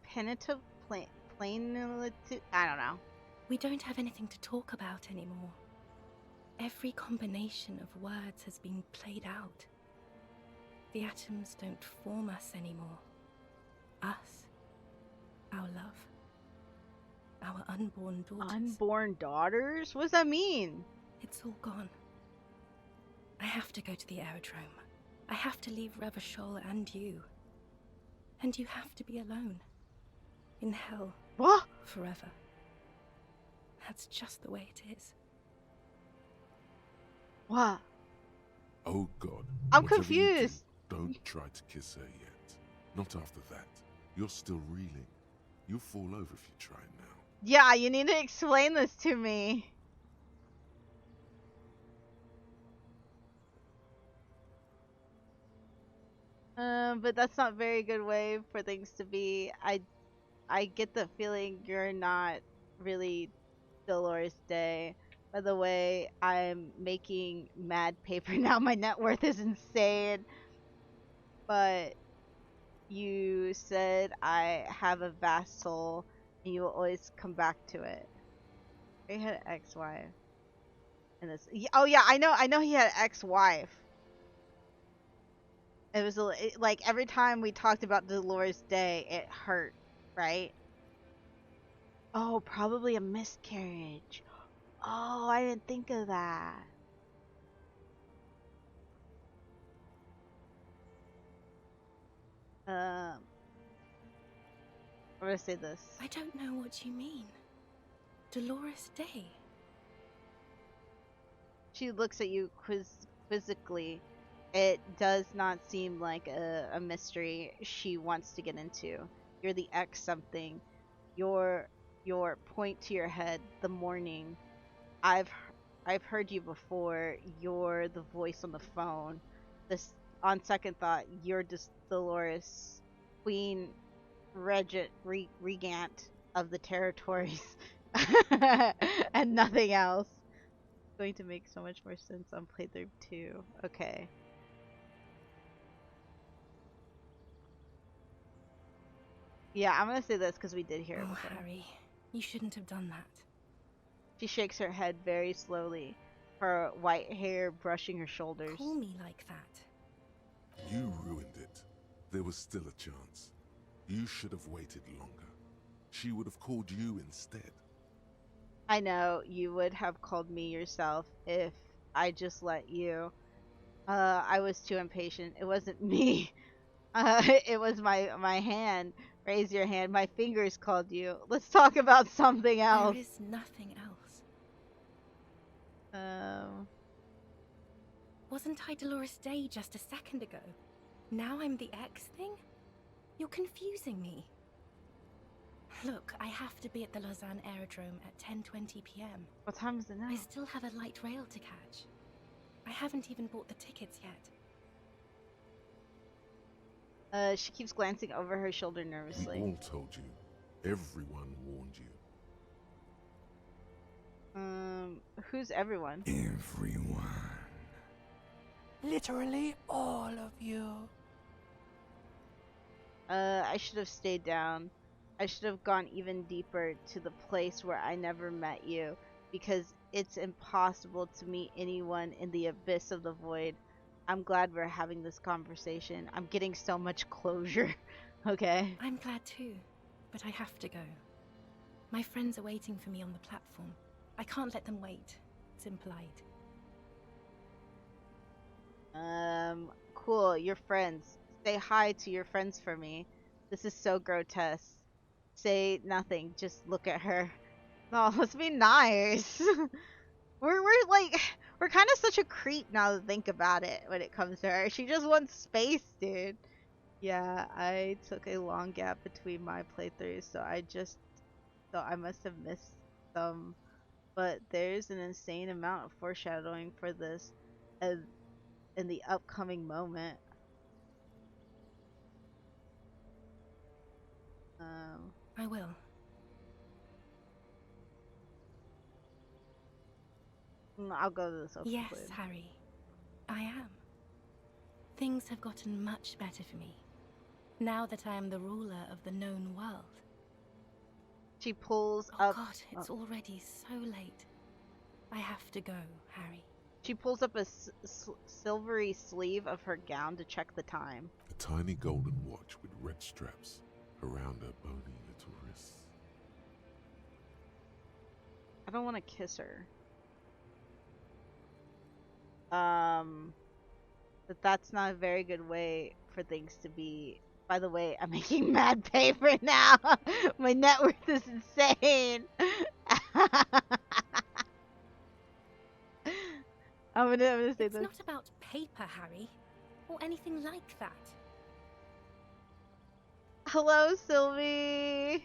penitent, plain, I don't know. We don't have anything to talk about anymore. Every combination of words has been played out. The atoms don't form us anymore. Us, our love, our unborn daughters. Unborn daughters? What does that mean? It's all gone. I have to go to the aerodrome. I have to leave Revachol and you. And you have to be alone. In hell. What? Forever. That's just the way it is. What? Oh God. I'm Whatever you do, confused. don't try to kiss her yet. Not after that. You're still reeling. You'll fall over if you try now. Yeah, you need to explain this to me. But that's not a very good way for things to be. I get the feeling you're not really Dolores Day. By the way, I'm making mad paper now. My net worth is insane. But you said I have a vast soul and you will always come back to it. He had an ex-wife. And this. Oh yeah, I know he had an ex-wife. It was like every time we talked about Dolores Day, it hurt, right? Oh, probably a miscarriage. Oh, I didn't think of that. I'm gonna say this. I don't know what you mean. Dolores Day. She looks at you quizzically. It does not seem like a mystery she wants to get into. You're the ex something. Your point to your head, the morning. I've heard you before. You're the voice on the phone. This, on second thought, you're just Dolores, Queen Regent of the territories, and nothing else. It's going to make so much more sense on playthrough 2. Okay. Yeah, I'm gonna say this because we did hear it Oh, before. Harry, you shouldn't have done that. She shakes her head very slowly, her white hair brushing her shoulders. Call me like that. You ruined it. There was still a chance. You should have waited longer. She would have called you instead. I know you would have called me yourself if I just let you. I was too impatient. It wasn't me. It was my hand. Raise your hand. My fingers called you. Let's talk about something else. There is nothing else. Wasn't I Dolores Day just a second ago? Now I'm the X thing? You're confusing me. Look, I have to be at the Lausanne Aerodrome at 10:20 p.m. What time is it now? I still have a light rail to catch. I haven't even bought the tickets yet. She keeps glancing over her shoulder We nervously. all told you. Everyone warned you. Who's everyone? Everyone. Literally all of you. I should have stayed down. I should have gone even deeper to the place where I never met you, because it's impossible to meet anyone in the abyss of the void. I'm glad we're having this conversation. I'm getting so much closure. Okay. I'm glad too, but I have to go. My friends are waiting for me on the platform. I can't let them wait. It's impolite. Cool. Your friends. Say hi to your friends for me. This is so grotesque. Say nothing. Just look at her. No, let's be nice. we're kind of such a creep now to think about it when it comes to her. She just wants space, dude. Yeah, I took a long gap between my playthroughs, so I must have missed some. But there's an insane amount of foreshadowing for this in the upcoming moment. I will. I'll go to the social Yes, clue. Harry. I am. Things have gotten much better for me, now that I am the ruler of the known world. She pulls Oh up. God, it's already so late. I have to go, Harry. She pulls up a silvery sleeve of her gown to check the time. A tiny golden watch with red straps around her bony little wrists. I don't want to kiss her. But that's not a very good way for things to be. By the way, I'm making mad paper now. My net worth is insane. I'm gonna say It's this. not about paper, Harry, or anything like that. Hello, Sylvie.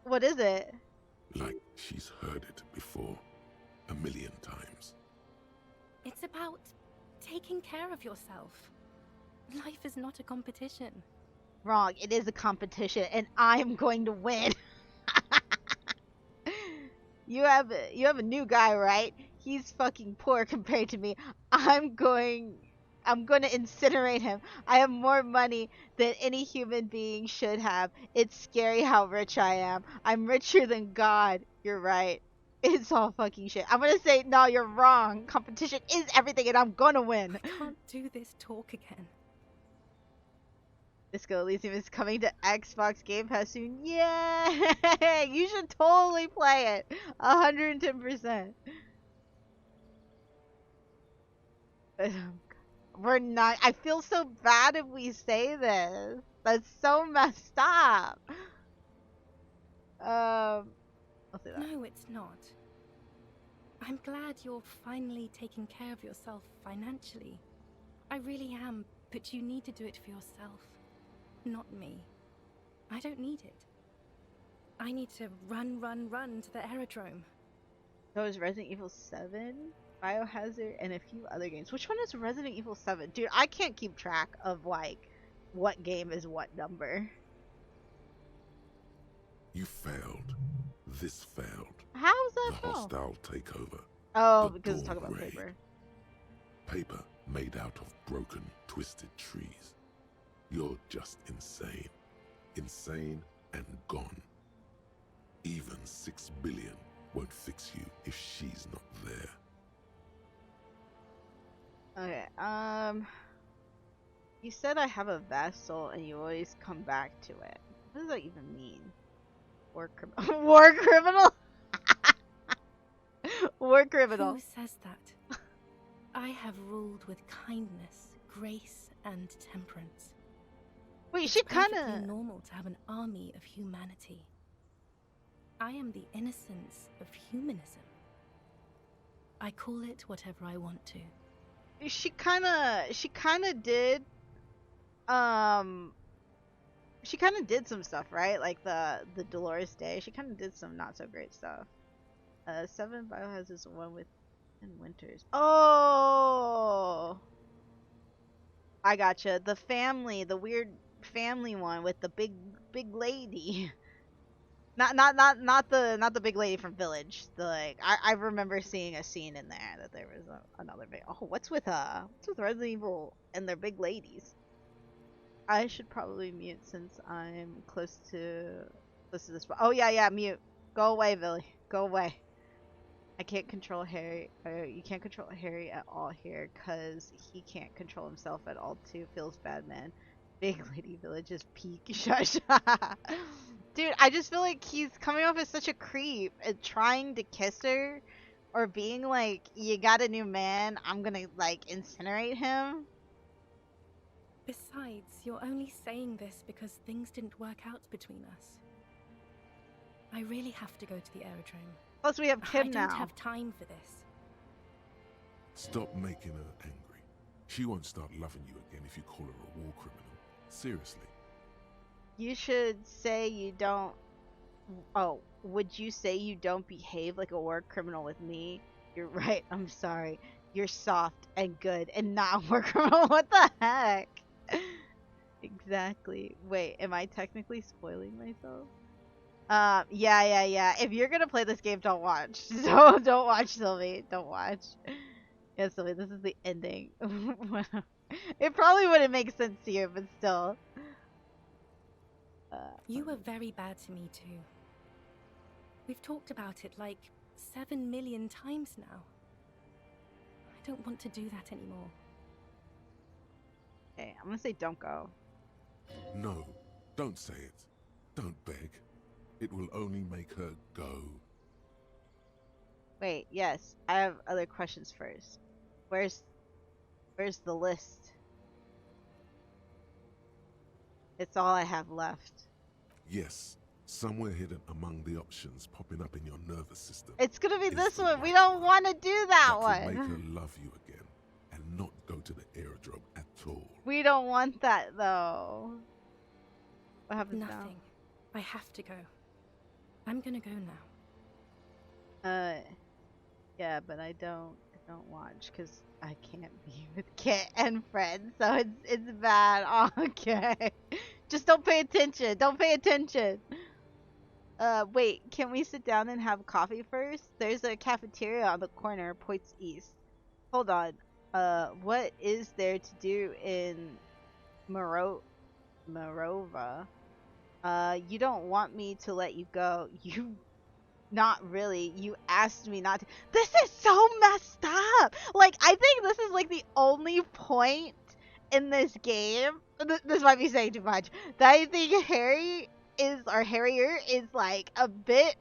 What is it? Like she's heard it before, 1,000,000 times. It's about taking care of yourself. Life is not a competition. Wrong. It is a competition, and I'm going to win. You have a new guy, right? He's fucking poor compared to me. I'm going to incinerate him. I have more money than any human being should have. It's scary how rich I am. I'm richer than God. You're right. It's all fucking shit. I'm gonna say, no, you're wrong. Competition is everything, and I'm gonna win. I can't do this talk again. Disco Elysium is coming to Xbox Game Pass soon. Yay! You should totally play it. 110%. We're not. I feel so bad if we say this. That's so messed up. I'll say that. No, it's not. I'm glad you're finally taking care of yourself financially. I really am, but you need to do it for yourself, not me. I don't need it. I need to run to the aerodrome. So is Resident Evil 7, Biohazard, and a few other games. Which one is Resident Evil 7? Dude, I can't keep track of, like, what game is what number. You failed. This failed. How's that The fail? hostile takeover. Oh, The because it's dawn talking about raid. paper. Paper made out of broken, twisted trees. You're just insane. Insane and gone. Even 6 billion won't fix you if she's not there. Okay, you said I have a vessel and you always come back to it. What does that even mean? War criminal? War criminal? War criminal. Who says that? I have ruled with kindness, grace, and temperance. Wait, she It's perfectly kinda... normal to have an army of humanity. I am the innocence of humanism. I call it whatever I want to. She kinda did, she kinda did some stuff, right? Like the Dolores Day. She kinda did some not so great stuff. 7 Biohazard is the one with in Winters. Oh! I gotcha. The family, the weird family one with the big lady. Not the big lady from Village. The like I remember seeing a scene in there that there was another big. Oh, what's with Resident Evil and their big ladies? I should probably mute since I'm close to this. Oh yeah, mute. Go away, Billy. Go away. I can't control Harry. You can't control Harry at all here, cause he can't control himself at all too. Feels bad, man. Big Lady Village is peak. Shush. Dude, I just feel like he's coming off as such a creep and trying to kiss her, or being like, "You got a new man. I'm gonna like incinerate him." Besides, you're only saying this because things didn't work out between us. I really have to go to the aerodrome. Plus, we have Kim I now. don't have time for this. Stop making her angry. She won't start loving you again if you call her a war criminal. Seriously. You should say you don't. Oh, would you say you don't behave like a war criminal with me? You're right. I'm sorry. You're soft and good and not a war criminal. What the heck? Exactly. Wait, am I technically spoiling myself? Yeah. If you're gonna play this game, don't watch. Don't watch, Sylvie. Don't watch. Yeah, so this is the ending. It probably wouldn't make sense to you, but still. You were very bad to me too. We've talked about it like 7 million times now. I don't want to do that anymore. Okay, I'm gonna say don't go. No, don't say it. Don't beg. It will only make her go. Wait, yes, I have other questions first. Where's the list? It's all I have left. Yes, somewhere hidden among the options popping up in your nervous system. It's gonna be is this the one. We right don't want to do that will make her one. love you again and not go to the aerodrome at all. We don't want that though. What happens Nothing. I have to go. I'm gonna go now. now? Yeah, but I don't watch because I can't be with Kit and friends, so it's bad. Okay, just don't pay attention. Don't pay attention. Wait, can we sit down and have coffee first? There's a cafeteria on the corner, points east. Hold on. What is there to do in Morova? You don't want me to let you go. You not really. You asked me not to. This is so messed up. Like, I think this is like the only point in this game. This might be saying too much. That I think Harrier is like a bit.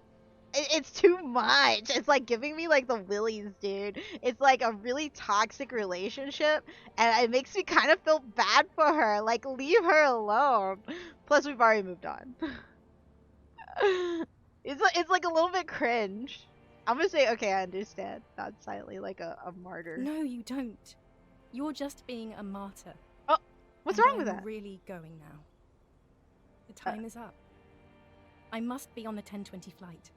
It's too much. It's like giving me like the willies, dude. It's like a really toxic relationship, and it makes me kind of feel bad for her. Like, leave her alone. Plus, we've already moved on. It's like a little bit cringe. I'm gonna say, okay, I understand. Not silently like a martyr. No, you don't. You're just being a martyr. Oh, what's And wrong with I'm that? really going now. The time is up. I must be on the 10:20 flight.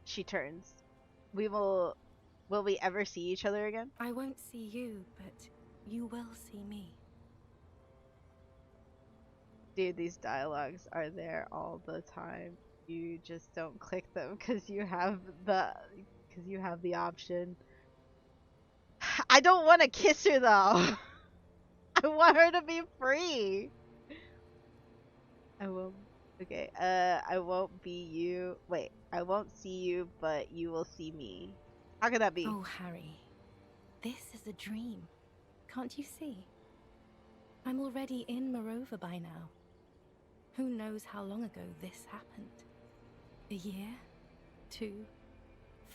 She turns. Will we ever see each other again? I won't see you, but you will see me. Dude, these dialogues are there all the time. You just don't click them because you have the option. I don't want to kiss her though. I want her to be free. I won't. Okay. I won't be you. Wait. I won't see you, but you will see me. How could that be? Oh, Harry. This is a dream. Can't you see? I'm already in Morova by now. Who knows how long ago this happened? A year? 2?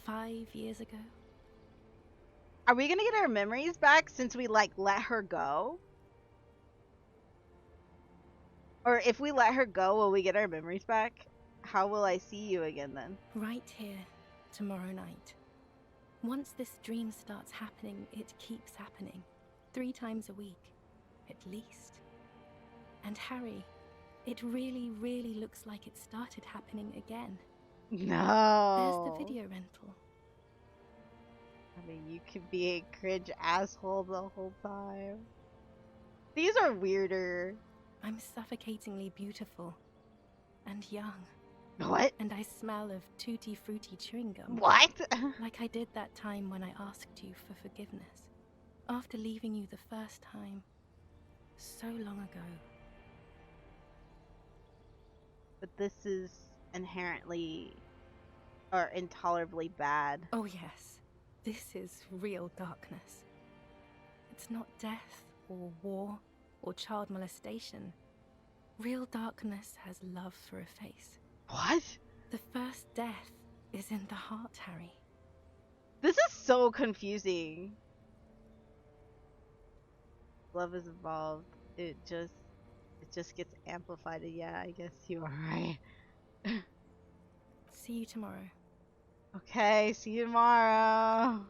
5 years ago? Are we gonna get our memories back since we like let her go? Or if we let her go, will we get our memories back? How will I see you again then? Right here, tomorrow night. Once this dream starts happening, it keeps happening. 3 times a week, at least. And Harry, it really, really looks like it started happening again. No. There's the video rental. I mean, you could be a cringe asshole the whole time. These are weirder. I'm suffocatingly beautiful. And young. What? And I smell of tutti frutti chewing gum. What? Like I did that time when I asked you for forgiveness. After leaving you the first time. So long ago. But this is inherently or intolerably bad. Oh yes. This is real darkness. It's not death or war or child molestation. Real darkness has love for a face. What? The first death is in the heart, Harry. This is so confusing. Love is involved. It just gets amplified. Yeah, I guess you are right. See you tomorrow. Okay, see you tomorrow.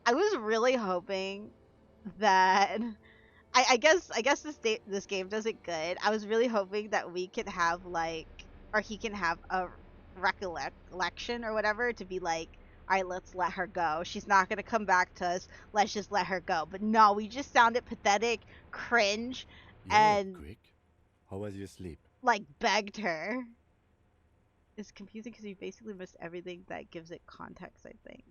I was really hoping that I guess this game does it good. I was really hoping that we could have like, or he can have a recollection or whatever to be like, all right, let's let her go. She's not gonna come back to us. Let's just let her go. But no, we just sounded pathetic, cringe, and quick. How was your sleep? like begged her. It's confusing because you basically missed everything that gives it context, I think.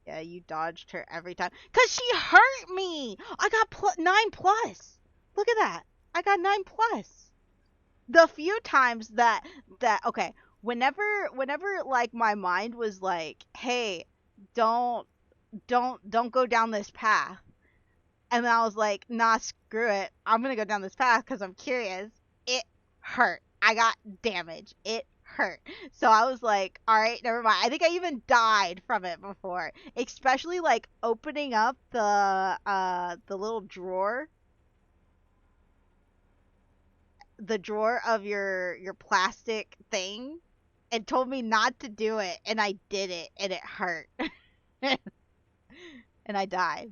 Yeah, you dodged her every time. Cause she hurt me! I got 9+. Look at that. I got 9+. The few times that okay, whenever like my mind was like, hey, don't go down this path. And then I was like, nah, screw it. I'm gonna go down this path because I'm curious. It hurt. I got damage. It hurt. So I was like, all right, never mind. I think I even died from it before. Especially like opening up the little drawer. The drawer of your plastic thing and told me not to do it, and I did it and it hurt. And I died.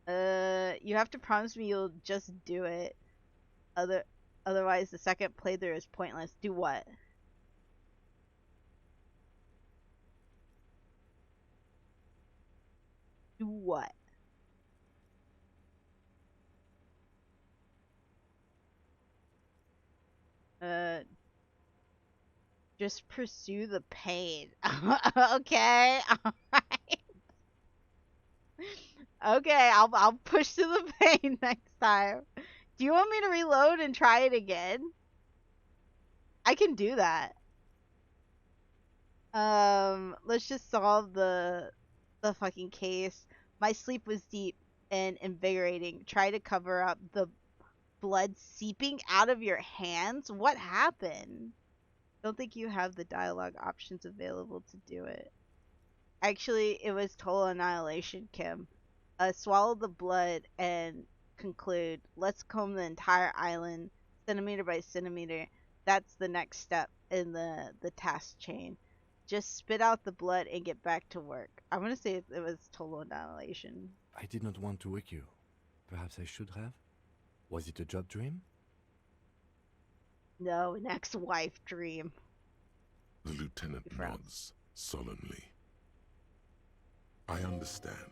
You have to promise me you'll just do it. Otherwise the second playthrough is pointless. Do what? Do what? Just pursue the pain. Okay. Alright. Okay, I'll push through the pain next time. Do you want me to reload and try it again? I can do that. Let's just solve the fucking case. My sleep was deep and invigorating. Try to cover up the blood seeping out of your hands? What happened? Don't think you have the dialogue options available to do it. Actually, it was total annihilation, Kim. Swallow the blood and conclude. Let's comb the entire island, centimeter by centimeter. That's the next step in the task chain. Just spit out the blood and get back to work. I'm gonna say it was total annihilation. I did not want to wake you. Perhaps I should have? Was it a job dream? No, an ex-wife dream. The lieutenant nods solemnly. I understand.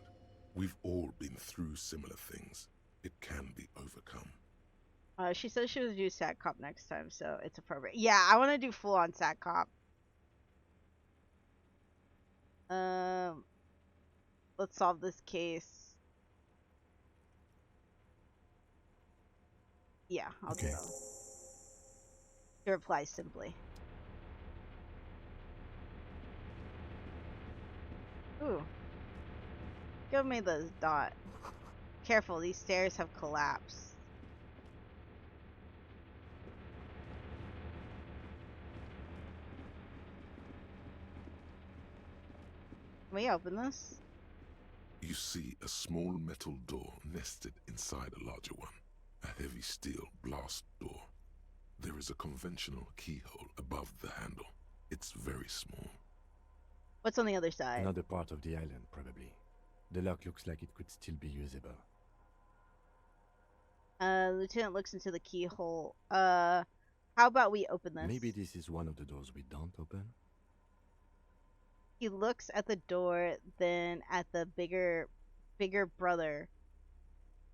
We've all been through similar things. It can be overcome. She says she would do Sat Cop next time, so it's appropriate. Yeah, I want to do full-on Sat Cop. Let's solve this case. Yeah, I'll do that. She replies simply. Ooh. Give me those dot. Careful, these stairs have collapsed. Can we open this? You see a small metal door nested inside a larger one. A heavy steel blast door. There is a conventional keyhole above the handle. It's very small. What's on the other side? Another part of the island, probably. The lock looks like it could still be usable. Lieutenant looks into the keyhole. How about we open this? Maybe this is one of the doors we don't open? He looks at the door, then at the bigger brother,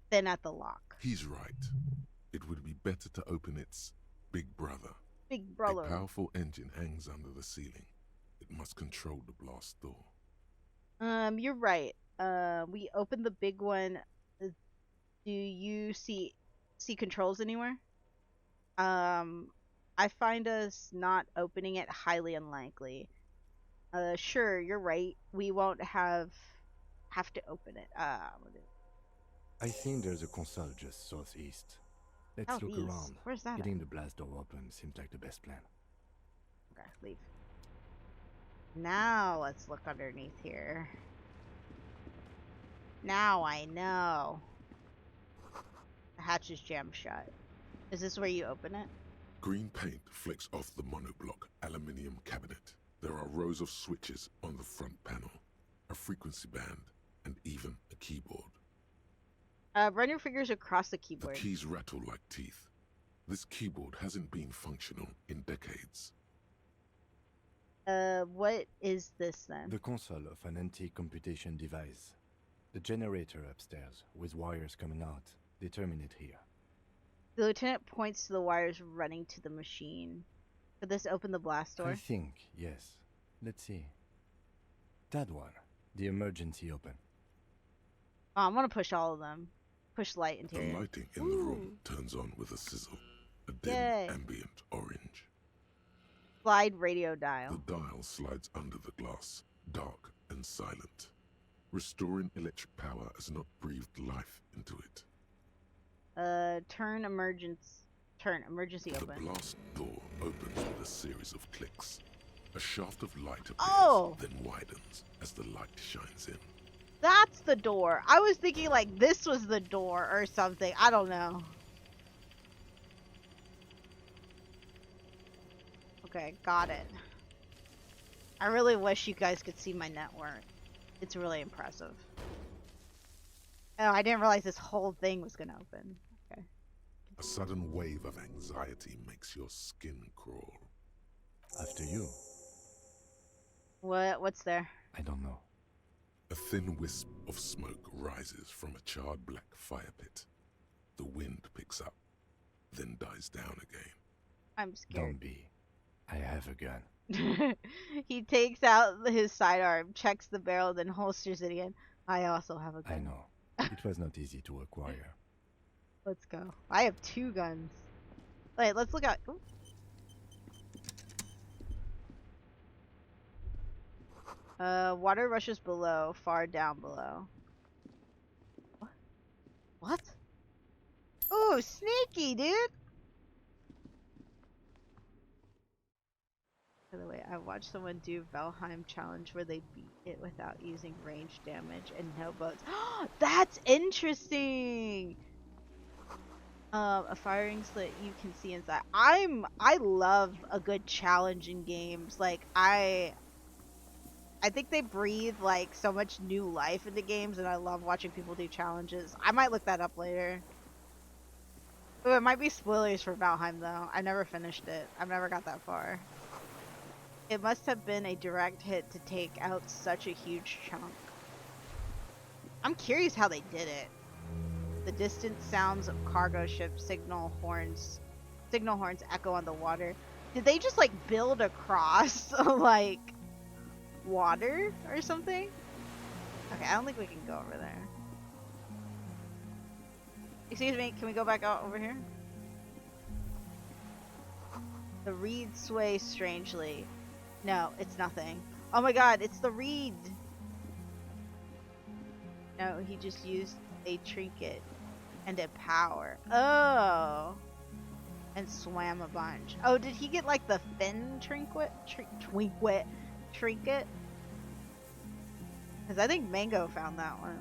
then at the lock. He's right. It would be better to open its big brother. Big brother. A powerful engine hangs under the ceiling. It must control the blast door. You're right. We opened the big one. Do you see controls anywhere? I find us not opening it highly unlikely. Sure, you're right. We won't have to open it. I think there's a console just southeast. Let's Southeast? look around. Where's that Getting at? the blast door open seems like the best plan. Okay, leave. Now let's look underneath here. Now I know. The hatch is jammed shut. Is this where you open it? Green paint flecks off the monoblock aluminium cabinet. There are rows of switches on the front panel, a frequency band, and even a keyboard. Run your fingers across the keyboard. The keys rattle like teeth. This keyboard hasn't been functional in decades. What is this then? The console of an anti-computation device. The generator upstairs, with wires coming out. They terminate here. The lieutenant points to the wires running to the machine. Could this open the blast door? I think, yes. Let's see. That one. The emergency open. Oh, I'm gonna push all of them. Push light The interior. lighting in the room turns on with a sizzle, a dim Yay. ambient orange. Slide radio dial. The dial slides under the glass, dark and silent. Restoring electric power has not breathed life into it. Turn emergency The open. blast door opens with a series of clicks. A shaft of light appears, Oh! then widens as the light shines in. That's the door. I was thinking like this was the door or something. I don't know. Okay, got it. I really wish you guys could see my network. It's really impressive. Oh, I didn't realize this whole thing was gonna open. Okay. A sudden wave of anxiety makes your skin crawl. After you. What's there? I don't know. A thin wisp of smoke rises from a charred black fire pit. The wind picks up, then dies down again. I'm scared. Don't be. I have a gun. He takes out his sidearm, checks the barrel, then holsters it again. I also have a gun. I know. It was not easy to acquire. Let's go. I have 2 guns. Wait, let's look out. Ooh. Water rushes below, far down below. What? Ooh, sneaky, dude! By the way, I watched someone do Valheim challenge where they beat it without using range damage and no boats. That's interesting! A firing slit you can see inside. I love a good challenge in games. Like, I think they breathe like so much new life into games, and I love watching people do challenges. I might look that up later. Ooh, it might be spoilers for Valheim though. I never finished it. I've never got that far. It must have been a direct hit to take out such a huge chunk. I'm curious how they did it. The distant sounds of cargo ships signal horns echo on the water. Did they just like build across like water or something? Okay, I don't think we can go over there. Excuse me, can we go back out over here? The reeds sway strangely. No, it's nothing. Oh my god, it's the reed! No, he just used a trinket and a power. Oh! And swam a bunch. Oh, did he get like the fin trinket? Trinket? Because I think Mango found that one.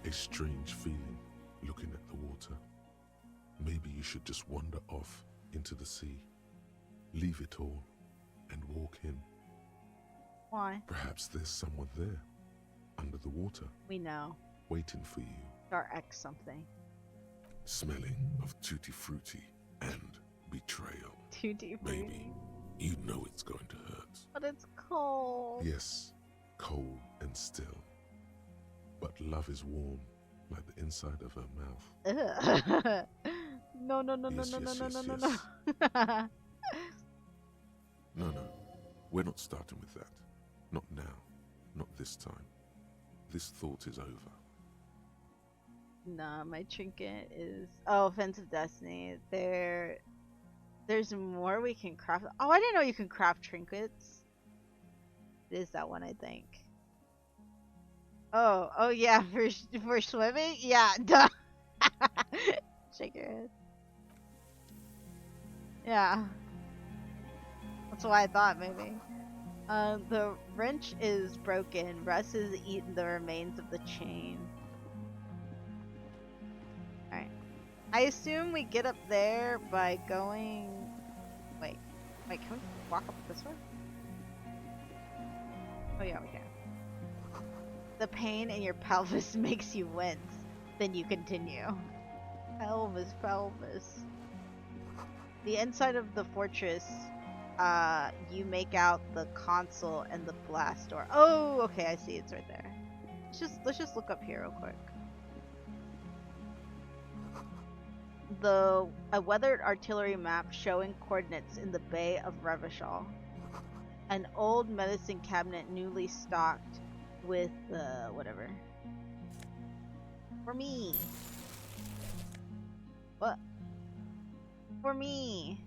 A strange feeling looking at the water. Maybe you should just wander off into the sea. Leave it all and walk in. Why? Perhaps there's someone there, under the water, We know. waiting for you, Star X something. smelling of tutti frutti and betrayal. Tutti Maybe frutti. you know it's going to hurt. But it's cold. Yes, cold and still. But love is warm, like the inside of her mouth. Ugh. No, no, no, no, Yes, no, no, yes, no, yes, no, no, yes. no. No, we're not starting with that. Not now. Not this time. This thought is over. Nah, my trinket is... Oh, Offensive Destiny. There's more we can craft. Oh, I didn't know you can craft trinkets. It is that one, I think. Oh yeah, for swimming? Yeah, duh. Shake your head. Yeah. That's why I thought, maybe. The wrench is broken. Russ has eaten the remains of the chain. Alright. I assume we get up there by going... Wait, can we walk up this way? Oh yeah, we can. The pain in your pelvis makes you wince. Then you continue. Pelvis. The inside of the fortress, you make out the console and the blast door. Oh, okay, I see, it's right there. Let's just look up here real quick. A weathered artillery map showing coordinates in the Bay of Revachol. An old medicine cabinet newly stocked with whatever. For me. What? For me.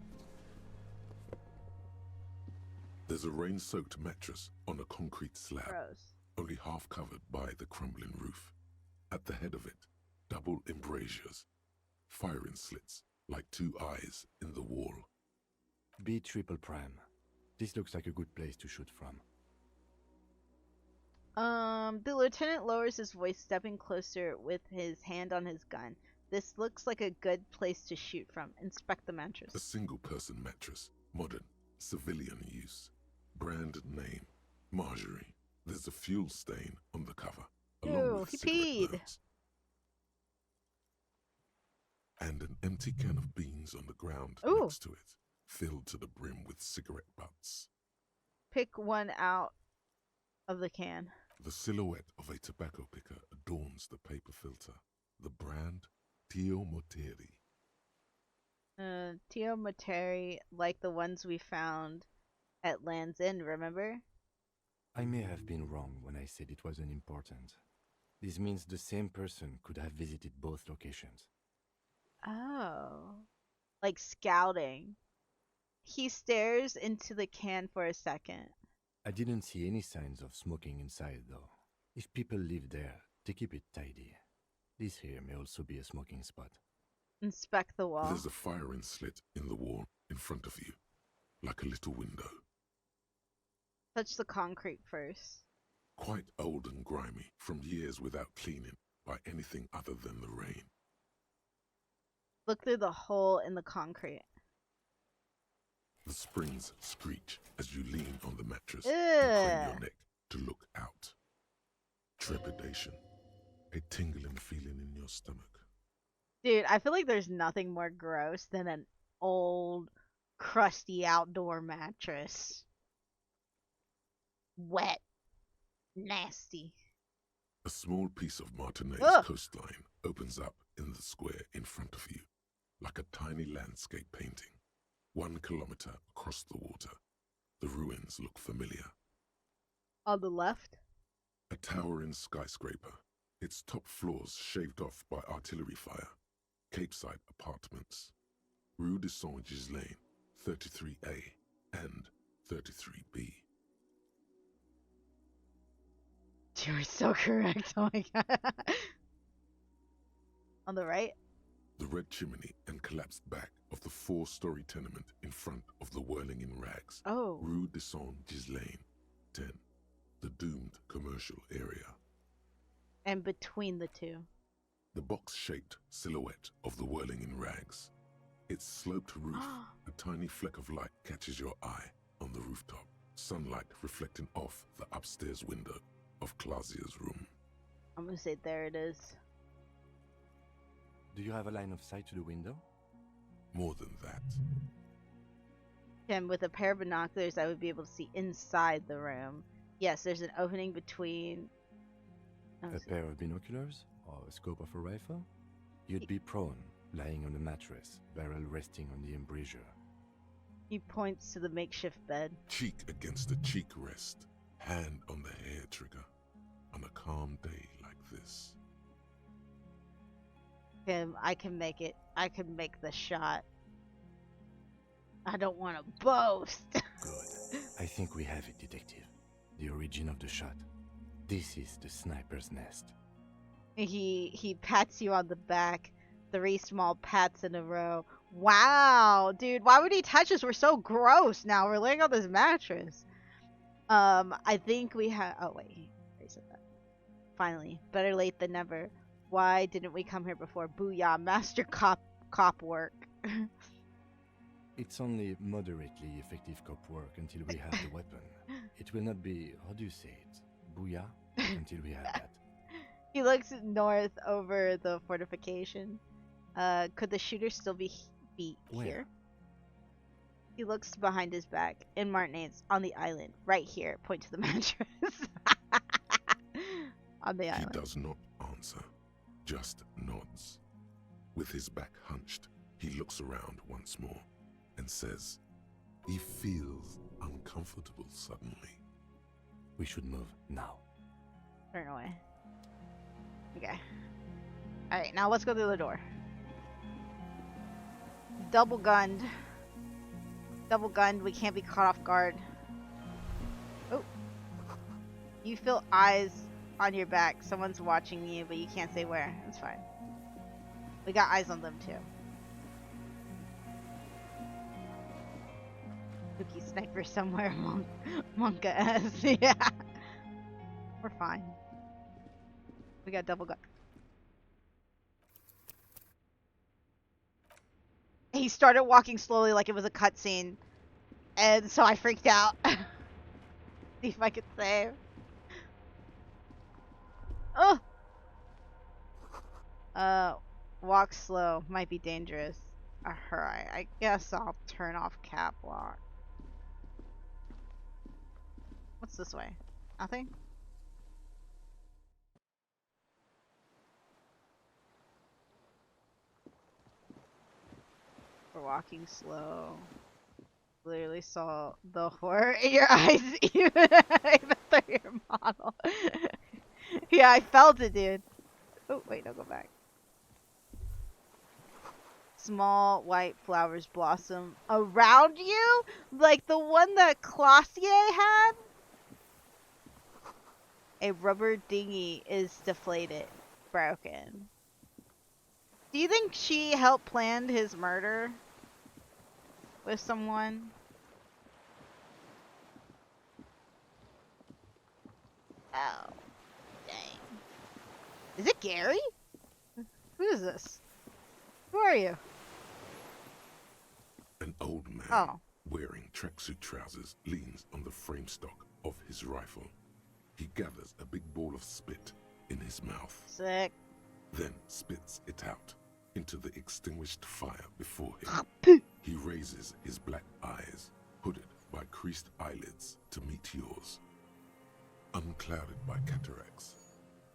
There's a rain-soaked mattress on a concrete slab, Gross. only half covered by the crumbling roof. At the head of it, double embrasures, firing slits like two eyes in the wall. B triple prime. This looks like a good place to shoot from. The lieutenant lowers his voice, stepping closer with his hand on his gun. This looks like a good place to shoot from. Inspect the mattress. A single-person mattress, modern, civilian use. Brand name, Marjorie. There's a fuel stain on the cover, along with he cigarette peed. burns. And an empty can of beans on the ground next to it, filled to the brim with cigarette butts. Pick one out of the can. The silhouette of a tobacco picker adorns the paper filter. The brand, Tio Moteri. Tio Materi, like the ones we found at Land's End, remember? I may have been wrong when I said it wasn't important. This means the same person could have visited both locations. Oh. Like scouting. He stares into the can for a second. I didn't see any signs of smoking inside, though. If people live there, they keep it tidy. This here may also be a smoking spot. Inspect the wall. There's a firing slit in the wall in front of you, like a little window. Touch the concrete first. Quite old and grimy from years without cleaning by anything other than the rain. Look through the hole in the concrete. The springs screech as you lean on the mattress Ugh. and crane your neck to look out. Trepidation, a tingling feeling in your stomach. Dude, I feel like there's nothing more gross than an old, crusty outdoor mattress. Wet. Nasty. A small piece of Martinez Ugh. coastline opens up in the square in front of you, like a tiny landscape painting. 1 kilometer across the water, the ruins look familiar. On the left? A towering skyscraper, its top floors shaved off by artillery fire. Capeside apartments. Rue de Saint-Ghislain, 33A and 33B. You were so correct. Oh my god. On the right? The red chimney and collapsed back of the 4-story tenement in front of the Whirling in Rags. Oh. Rue de Saint-Ghislain, 10. The doomed commercial area. And between the two. The box-shaped silhouette of the Whirling in Rags. Its sloped roof, a tiny fleck of light catches your eye on the rooftop. Sunlight reflecting off the upstairs window of Clausia's room. I'm gonna say there it is. Do you have a line of sight to the window? More than that. And with a pair of binoculars, I would be able to see inside the room. Yes, there's an opening between... A pair of binoculars? Or a scope of a rifle? You'd be prone, lying on a mattress, barrel resting on the embrasure. He points to the makeshift bed. Cheek against a cheek rest, hand on the hair trigger, on a calm day like this. Him, I can make it. I can make the shot. I don't want to boast. Good. I think we have it, Detective. The origin of the shot. This is the sniper's nest. He pats you on the back. 3 small pats in a row. Wow, dude, why would he touch us? We're so gross now. We're laying on this mattress. I think we have... Oh, wait. I said that. Finally. Better late than never. Why didn't we come here before? Booyah. Master cop work. It's only moderately effective cop work until we have the weapon. It will not be... How do you say it? Booyah? Until we have that. He looks north over the fortification. Could the shooter still be here? He looks behind his back. In Martinez, on the island. Right here. Point to the mattress. On the island. He does not answer. Just nods. With his back hunched, he looks around once more and says, he feels uncomfortable suddenly. We should move now. Turn away. Okay. Alright, now let's go through the door. Double gunned. Double gunned. We can't be caught off guard. Oh. You feel eyes on your back. Someone's watching you, but you can't say where. It's fine. We got eyes on them too. Spooky sniper somewhere among Monka S. Yeah. We're fine. We got double gun. He started walking slowly like it was a cutscene. And so I freaked out. See if I could save. Oh! Walk slow. Might be dangerous. Alright, I guess I'll turn off cap lock. What's this way? Nothing? We're walking slow. Clearly saw the horror in your eyes, even through your model. Yeah, I felt it, dude. Oh, wait, no, go back. Small white flowers blossom around you? Like the one that Clausier had? A rubber dinghy is deflated. Broken. Do you think she helped plan his murder? With someone? Oh. Dang. Is it Gary? Who is this? Who are you? An old man wearing tracksuit trousers leans on the frame stock of his rifle. He gathers a big ball of spit in his mouth. Sick. Then spits it out into the extinguished fire before him. He raises his black eyes, hooded by creased eyelids, to meet yours. Unclouded by cataracts,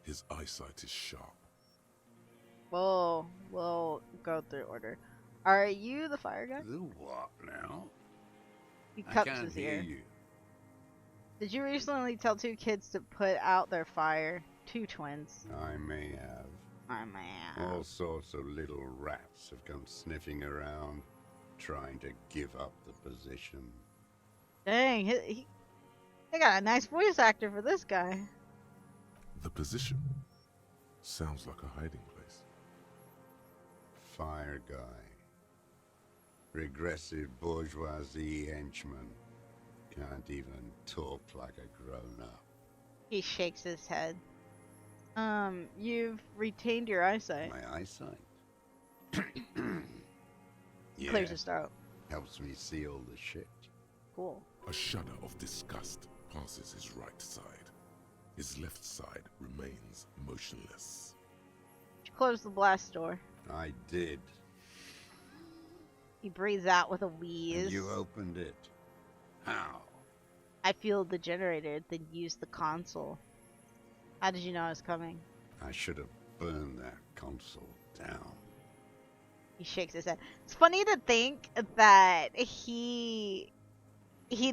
his eyesight is sharp. Whoa, we'll go through order. Are you the fire guy? The what now? He I cups can't his hear ear. you. Did you recently tell two kids to put out their fire? Two twins. I may have. All sorts of little rats have come sniffing around, trying to give up the position. Dang, they got a nice voice actor for this guy. The position sounds like a hiding place. Fire guy. Regressive bourgeoisie henchman. Can't even talk like a grown-up. He shakes his head. You've retained your eyesight. My eyesight? Yeah. Clears his throat. Helps me see all the shit. Cool. A shudder of disgust passes his right side. His left side remains motionless. Close the blast door. I did. He breathes out with a wheeze. And you opened it. How? I fueled the generator, then used the console. How did you know I was coming? I should have burned that console down. He shakes his head. It's funny to think that he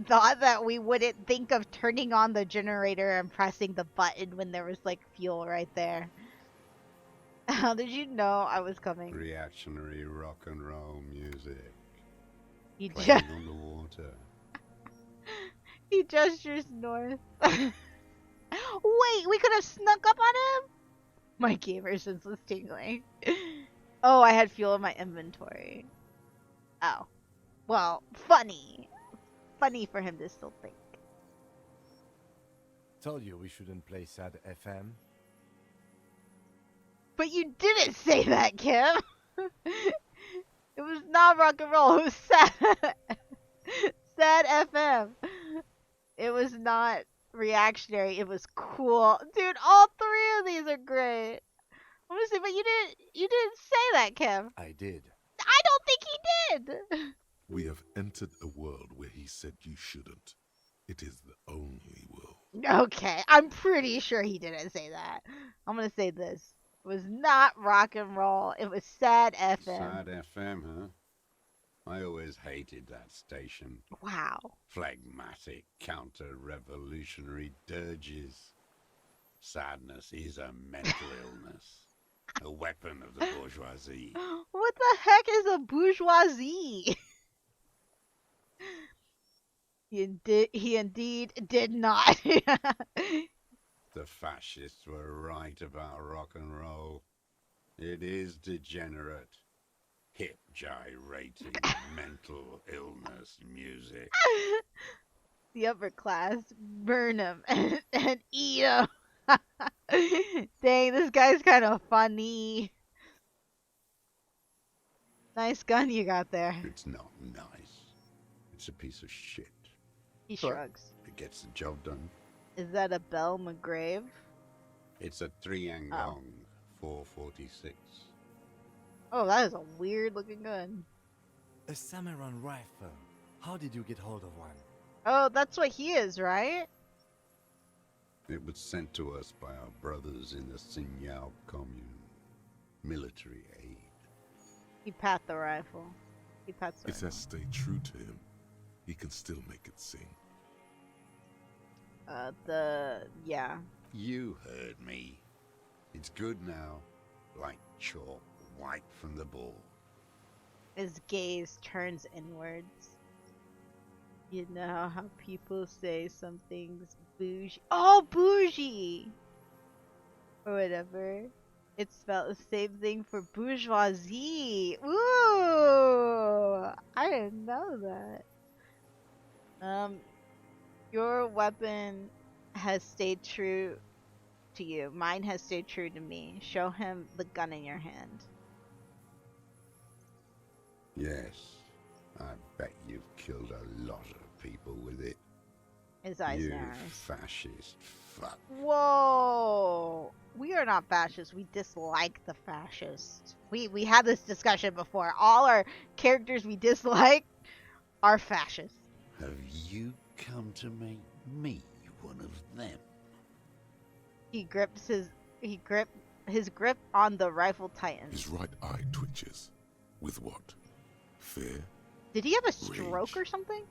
thought that we wouldn't think of turning on the generator and pressing the button when there was like fuel right there. How did you know I was coming? Reactionary rock and roll music. He Playing on the water. He gestures north. Wait, we could have snuck up on him? My gamer sense was tingling. Oh, I had fuel in my inventory. Oh. Well, funny. Funny for him to still think. Told you we shouldn't play sad FM. But you didn't say that, Kim. It was not rock and roll. It was sad. Sad FM. It was not reactionary. It was cool, dude. All three of these are great. I'm gonna say, but you didn't say that, Kim. I did. I don't think he did. We have entered a world where he said you shouldn't. It is the only world. Okay, I'm pretty sure he didn't say that. I'm gonna say this. It was not rock and roll. It was sad FM. Sad FM, huh? I always hated that station. Wow. Phlegmatic, counter-revolutionary dirges. Sadness is a mental illness. A weapon of the bourgeoisie. What the heck is a bourgeoisie? He indeed did not. The fascists were right about rock and roll. It is degenerate. Hip gyrating mental illness music. The upper class, burn him and eat him. Dang, this guy's kind of funny. Nice gun you got there. It's not nice. It's a piece of shit. He shrugs. It gets the job done. Is that a Belle McGrave? It's a 3-Angong 446. Oh, that is a weird looking gun. A Samurai rifle. How did you get hold of one? Oh, that's what he is, right? It was sent to us by our brothers in the Sinyao commune. Military aid. He pat the rifle. He pats the It rifle. has stayed true to him. He can still make it sing. Yeah. You heard me. It's good now. Like chalk wiped from the board. His gaze turns inwards. You know how people say something's bougie. Oh, bougie! Or whatever. It's spelled the same thing for bourgeoisie. Ooh! I didn't know that. Your weapon has stayed true to you. Mine has stayed true to me. Show him the gun in your hand. Yes. I bet you've killed a lot of people with it. His eyes You narrows. fascist fuck. Whoa! We are not fascists. We dislike the fascists. We had this discussion before. All our characters we dislike are fascists. Have you come to make me one of them? He grips his grip on the rifle tightens. His right eye twitches. With what? Fear? Did he have a stroke or something?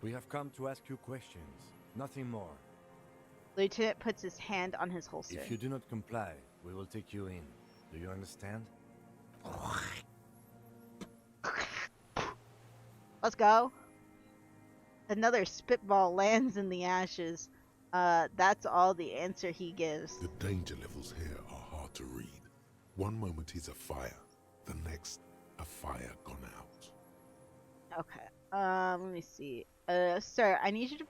We have come to ask you questions. Nothing more. Lieutenant puts his hand on his holster. If you do not comply, we will take you in. Do you understand? Let's go. Another spitball lands in the ashes. That's all the answer he gives. The danger levels here are hard to read. One moment he's a fire, the next a fire gone out. Okay. Let me see. Sir, I need you to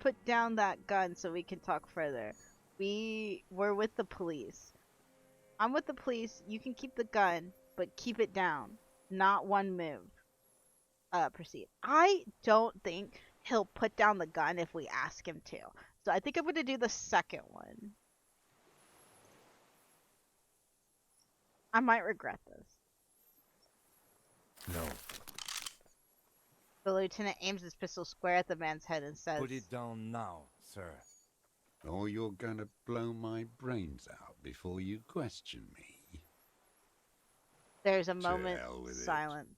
put down that gun so we can talk further. We're with the police. I'm with the police. You can keep the gun, but keep it down. Not one move. Proceed. I don't think he'll put down the gun if we ask him to. So I think I'm going to do the second one. I might regret this. No. The lieutenant aims his pistol square at the man's head and says, Put it down now, sir. Or you're gonna blow my brains out before you question me. There's a To moment hell with it. silent.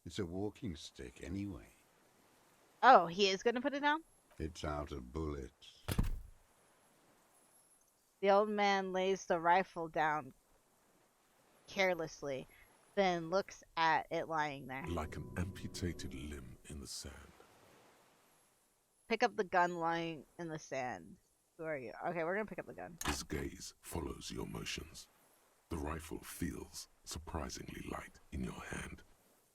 It's a walking stick anyway. Oh, he is going to put it down? It's out of bullets. The old man lays the rifle down carelessly, then looks at it lying there. Like an amputated limb in the sand. Pick up the gun lying in the sand. Who are you? Okay, we're gonna pick up the gun. His gaze follows your motions. The rifle feels surprisingly light in your hand.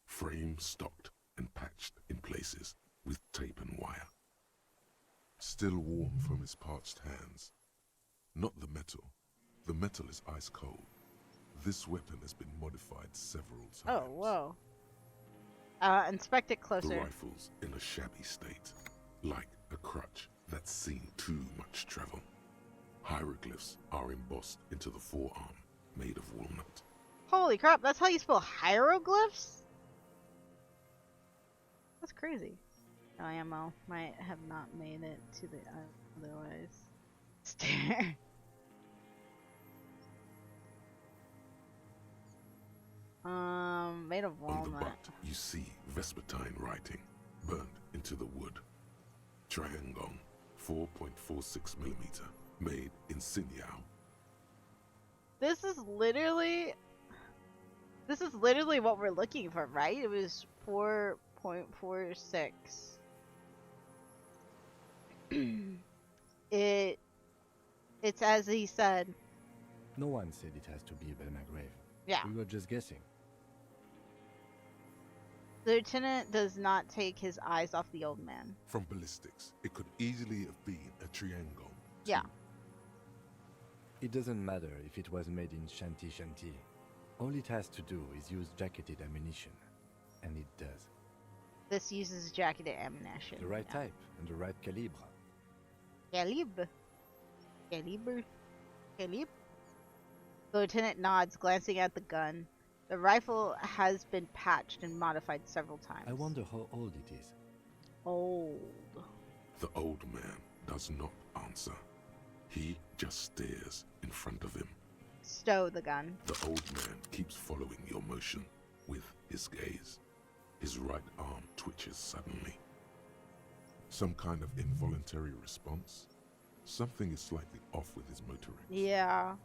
Frame stocked and patched in places with tape and wire. Still warm from his parched hands. Not the metal. The metal is ice cold. This weapon has been modified several times. Oh, whoa. Inspect it The closer. rifle's in a shabby state, like a crutch that's seen too much travel. Hieroglyphs are embossed into the forearm, made of walnut. Holy crap, that's how you spell hieroglyphs? That's crazy. No ammo. Might have not made it to the otherwise. Stare. Made of On the walnut. butt, you see Vespertine writing, burned into the wood. Triangong, 4.46mm, made in Sinyao. This is literally what we're looking for, right? It was 4.46. It's as he said. No one said it has to be Belmagrave. Yeah. We were just guessing. The lieutenant does not take his eyes off the old man. From ballistics, it could easily have been a Triangong. Yeah. It doesn't matter if it was made in Shanti Shanti. All it has to do is use jacketed ammunition. And it does. This uses jacketed ammunition. The right type and the right calibre. Calibre. The lieutenant nods, glancing at the gun. The rifle has been patched and modified several times. I wonder how old it is. Old. The old man does not answer. He just stares in front of him. Stow the gun. The old man keeps following your motion with his gaze. His right arm twitches suddenly. Some kind of involuntary response? Something is slightly off with his motoring. Yeah.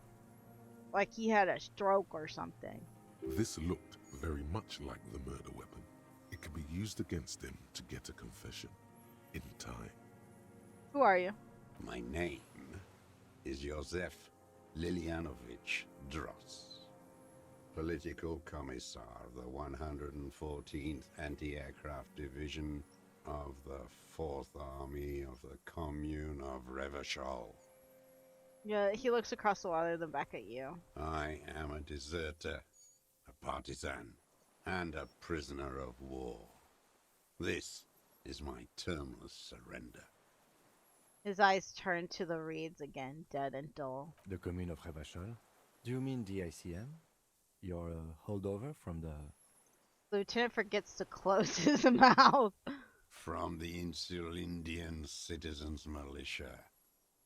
Like he had a stroke or something. This looked very much like the murder weapon. It could be used against him to get a confession in time. Who are you? My name is Josef Lilianovich Dross, Political Commissar of the 114th Anti-Aircraft Division of the 4th Army of the Commune of Revachol. Yeah, he looks across the water, then back at you. I am a deserter, a partisan, and a prisoner of war. This is my termless surrender. His eyes turn to the reeds again, dead and dull. The commune of Revachol? Do you mean the ICM? Your holdover from the... Lieutenant forgets to close his mouth. From the Insular Indian Citizens Militia,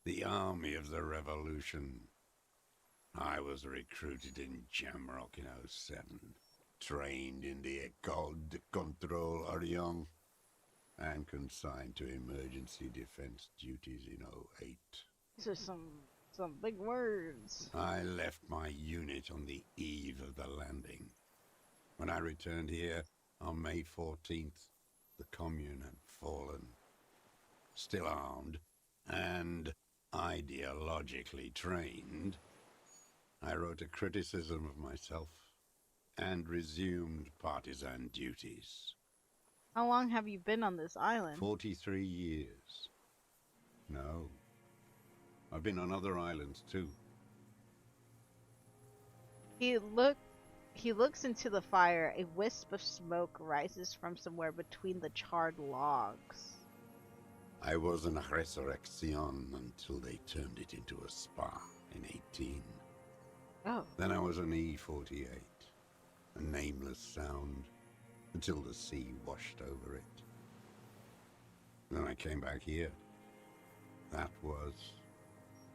the Army of the Revolution. I was recruited in Jamrock in 07, trained in the École de Contrôle Orient, and consigned to emergency defense duties in 08. These are some big words. I left my unit on the eve of the landing. When I returned here on May 14th, the commune had fallen. Still armed and ideologically trained, I wrote a criticism of myself and resumed partisan duties. How long have you been on this island? 43 years. No. I've been on other islands too. He looks into the fire. A wisp of smoke rises from somewhere between the charred logs. I was in a resurrection until they turned it into a spa in 18. Oh. Then I was an E-48, a nameless sound, until the sea washed over it. Then I came back here. That was...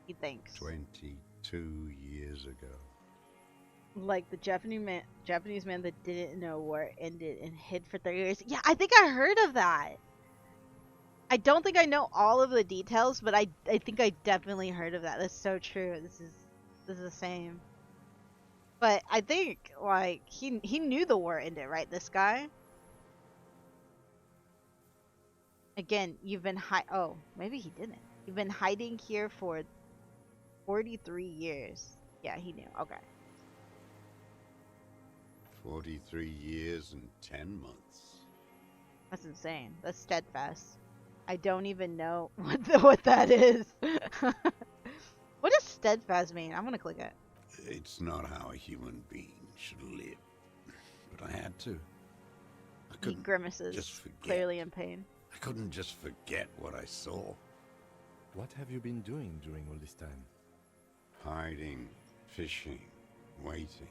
He thinks. 22 years ago. Like the Japanese man that didn't know where it ended and hid for 30 years. Yeah, I think I heard of that. I don't think I know all of the details, but I think I definitely heard of that. That's so true. This is the same. But I think like he knew the war ended, right? This guy. Again, you've been oh, maybe he didn't. You've been hiding here for 43 years. Yeah, he knew. Okay. 43 years and 10 months. That's insane. That's steadfast. I don't even know what that is. What does steadfast mean? I'm gonna click it. It's not how a human being should live. But I had to. I He couldn't grimaces, just forget. clearly in pain. I couldn't just forget what I saw. What have you been doing during all this time? Hiding, fishing, waiting.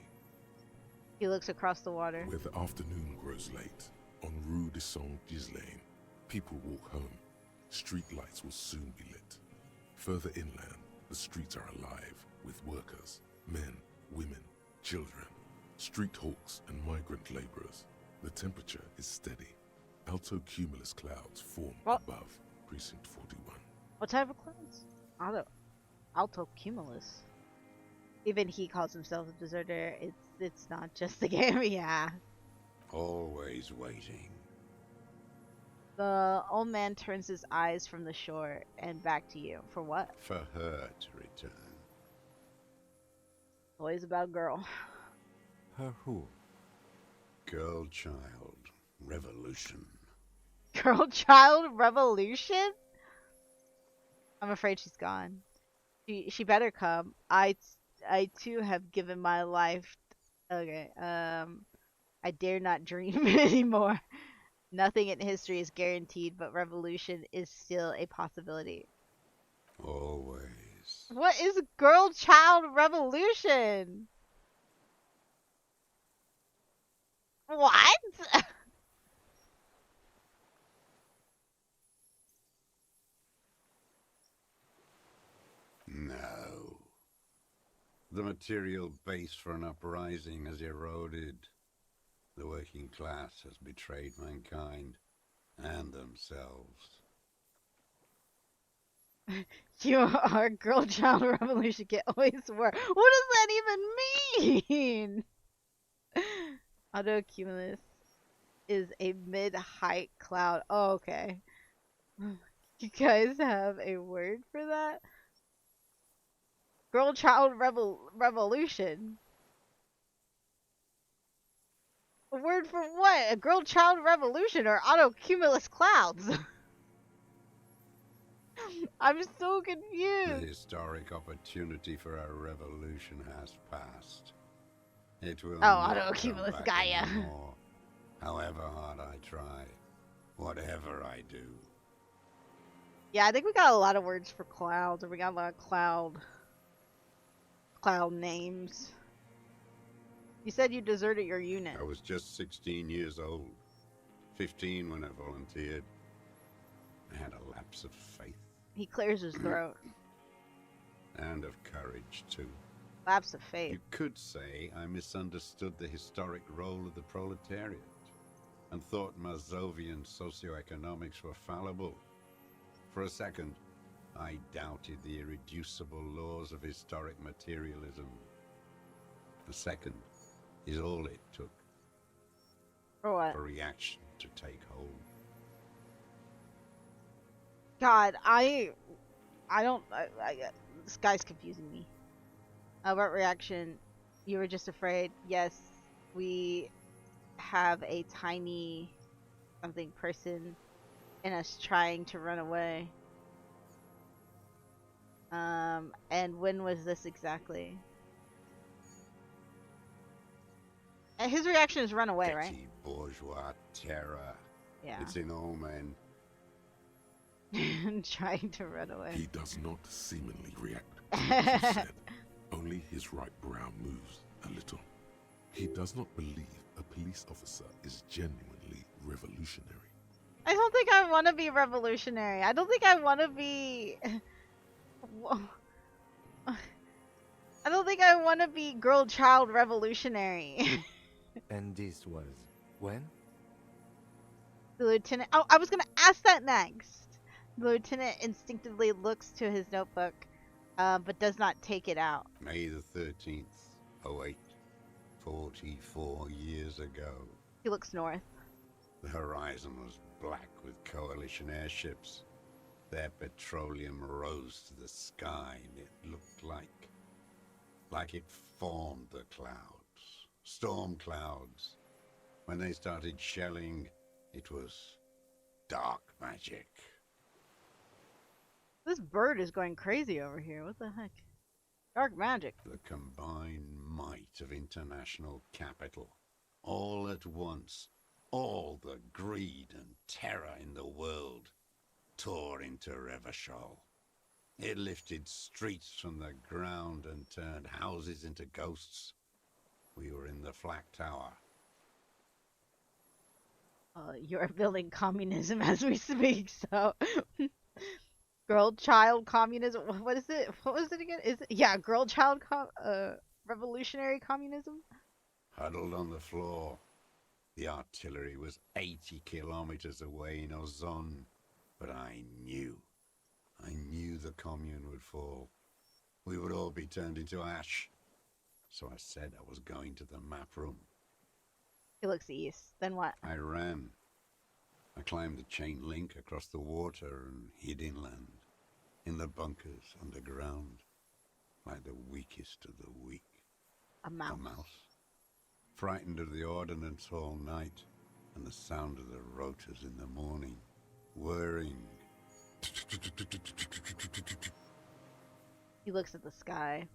He looks across the water. Where the afternoon grows late, on Rue de Saint-Ghislain, people walk home. Street lights will soon be lit. Further inland, the streets are alive with workers, men, women, children, Street hawks and migrant laborers. The temperature is steady. Alto cumulus clouds form above Precinct 41. What type of clouds? Alto cumulus. Even he calls himself a deserter. It's not just the game, yeah. Always waiting. The old man turns his eyes from the shore and back to you. For what? For her to return. Always about girl. Her who? Girl, child, revolution. Girl, child, revolution? I'm afraid she's gone. She better come. I too have given my life. Okay. I dare not dream anymore. Nothing in history is guaranteed, but revolution is still a possibility. Always. What is girl child revolution? What? No. The material base for an uprising has eroded. The working class has betrayed mankind and themselves. You are girl child revolution get always worse. What does that even mean? Autocumulus is a mid-height cloud. Oh, okay. You guys have a word for that? Girl child revolution. A word for what? A girl child revolution or autocumulus clouds? I'm so The confused. historic opportunity for a revolution has passed. It will Oh, not autocumulus come back Gaia. anymore, however hard I try, whatever I do. Yeah, I think we got a lot of words for clouds, or we got a lot of cloud names. You said you deserted your unit. I was just 16 years old, 15 when I volunteered. I had a lapse of faith. He clears his throat. And of courage, too. Lapse of faith. You could say I misunderstood the historic role of the proletariat and thought Mazovian socioeconomics were fallible. For a second, I doubted the irreducible laws of historic materialism. A second is all it took For what? for reaction to take hold. God, I don't. This guy's confusing me. What reaction? You were just afraid. Yes, we have a tiny something person in us trying to run away. And when was this exactly? And his reaction is run away, right? Petty bourgeois terror. Yeah. It's in all men. Trying to run away. He does not seemingly react to what you said. Only his right brow moves a little. He does not believe a police officer is genuinely revolutionary. I don't think I want to be revolutionary. I don't think I want to be. I don't think I want to be girl child revolutionary. And this was when? The lieutenant. Oh, I was gonna ask that next. The lieutenant instinctively looks to his notebook, but does not take it out. May the 13th, 08, 44 years ago. He looks north. The horizon was black with coalition airships. Their petroleum rose to the sky, and it looked like it formed the clouds. Storm clouds. When they started shelling, it was dark magic. This bird is going crazy over here. What the heck? Dark magic. The combined might of international capital. All at once, all the greed and terror in the world tore into Revachol. It lifted streets from the ground and turned houses into ghosts. We were in the Flak Tower. You're building communism as we speak, so... Girl child communism. What is it? What was it again? Is it, yeah, girl child revolutionary communism? huddled on the floor. The artillery was 80 kilometers away in Ozon, but I knew the commune would fall. We would all be turned into ash. So I said I was going to the map room. He looks east. Then what? I ran. I climbed the chain link across the water and hid inland, in the bunkers underground, like the weakest of the weak. A mouse. A mouse. Frightened of the ordnance all night, and the sound of the rotors in the morning, whirring. He looks at the sky.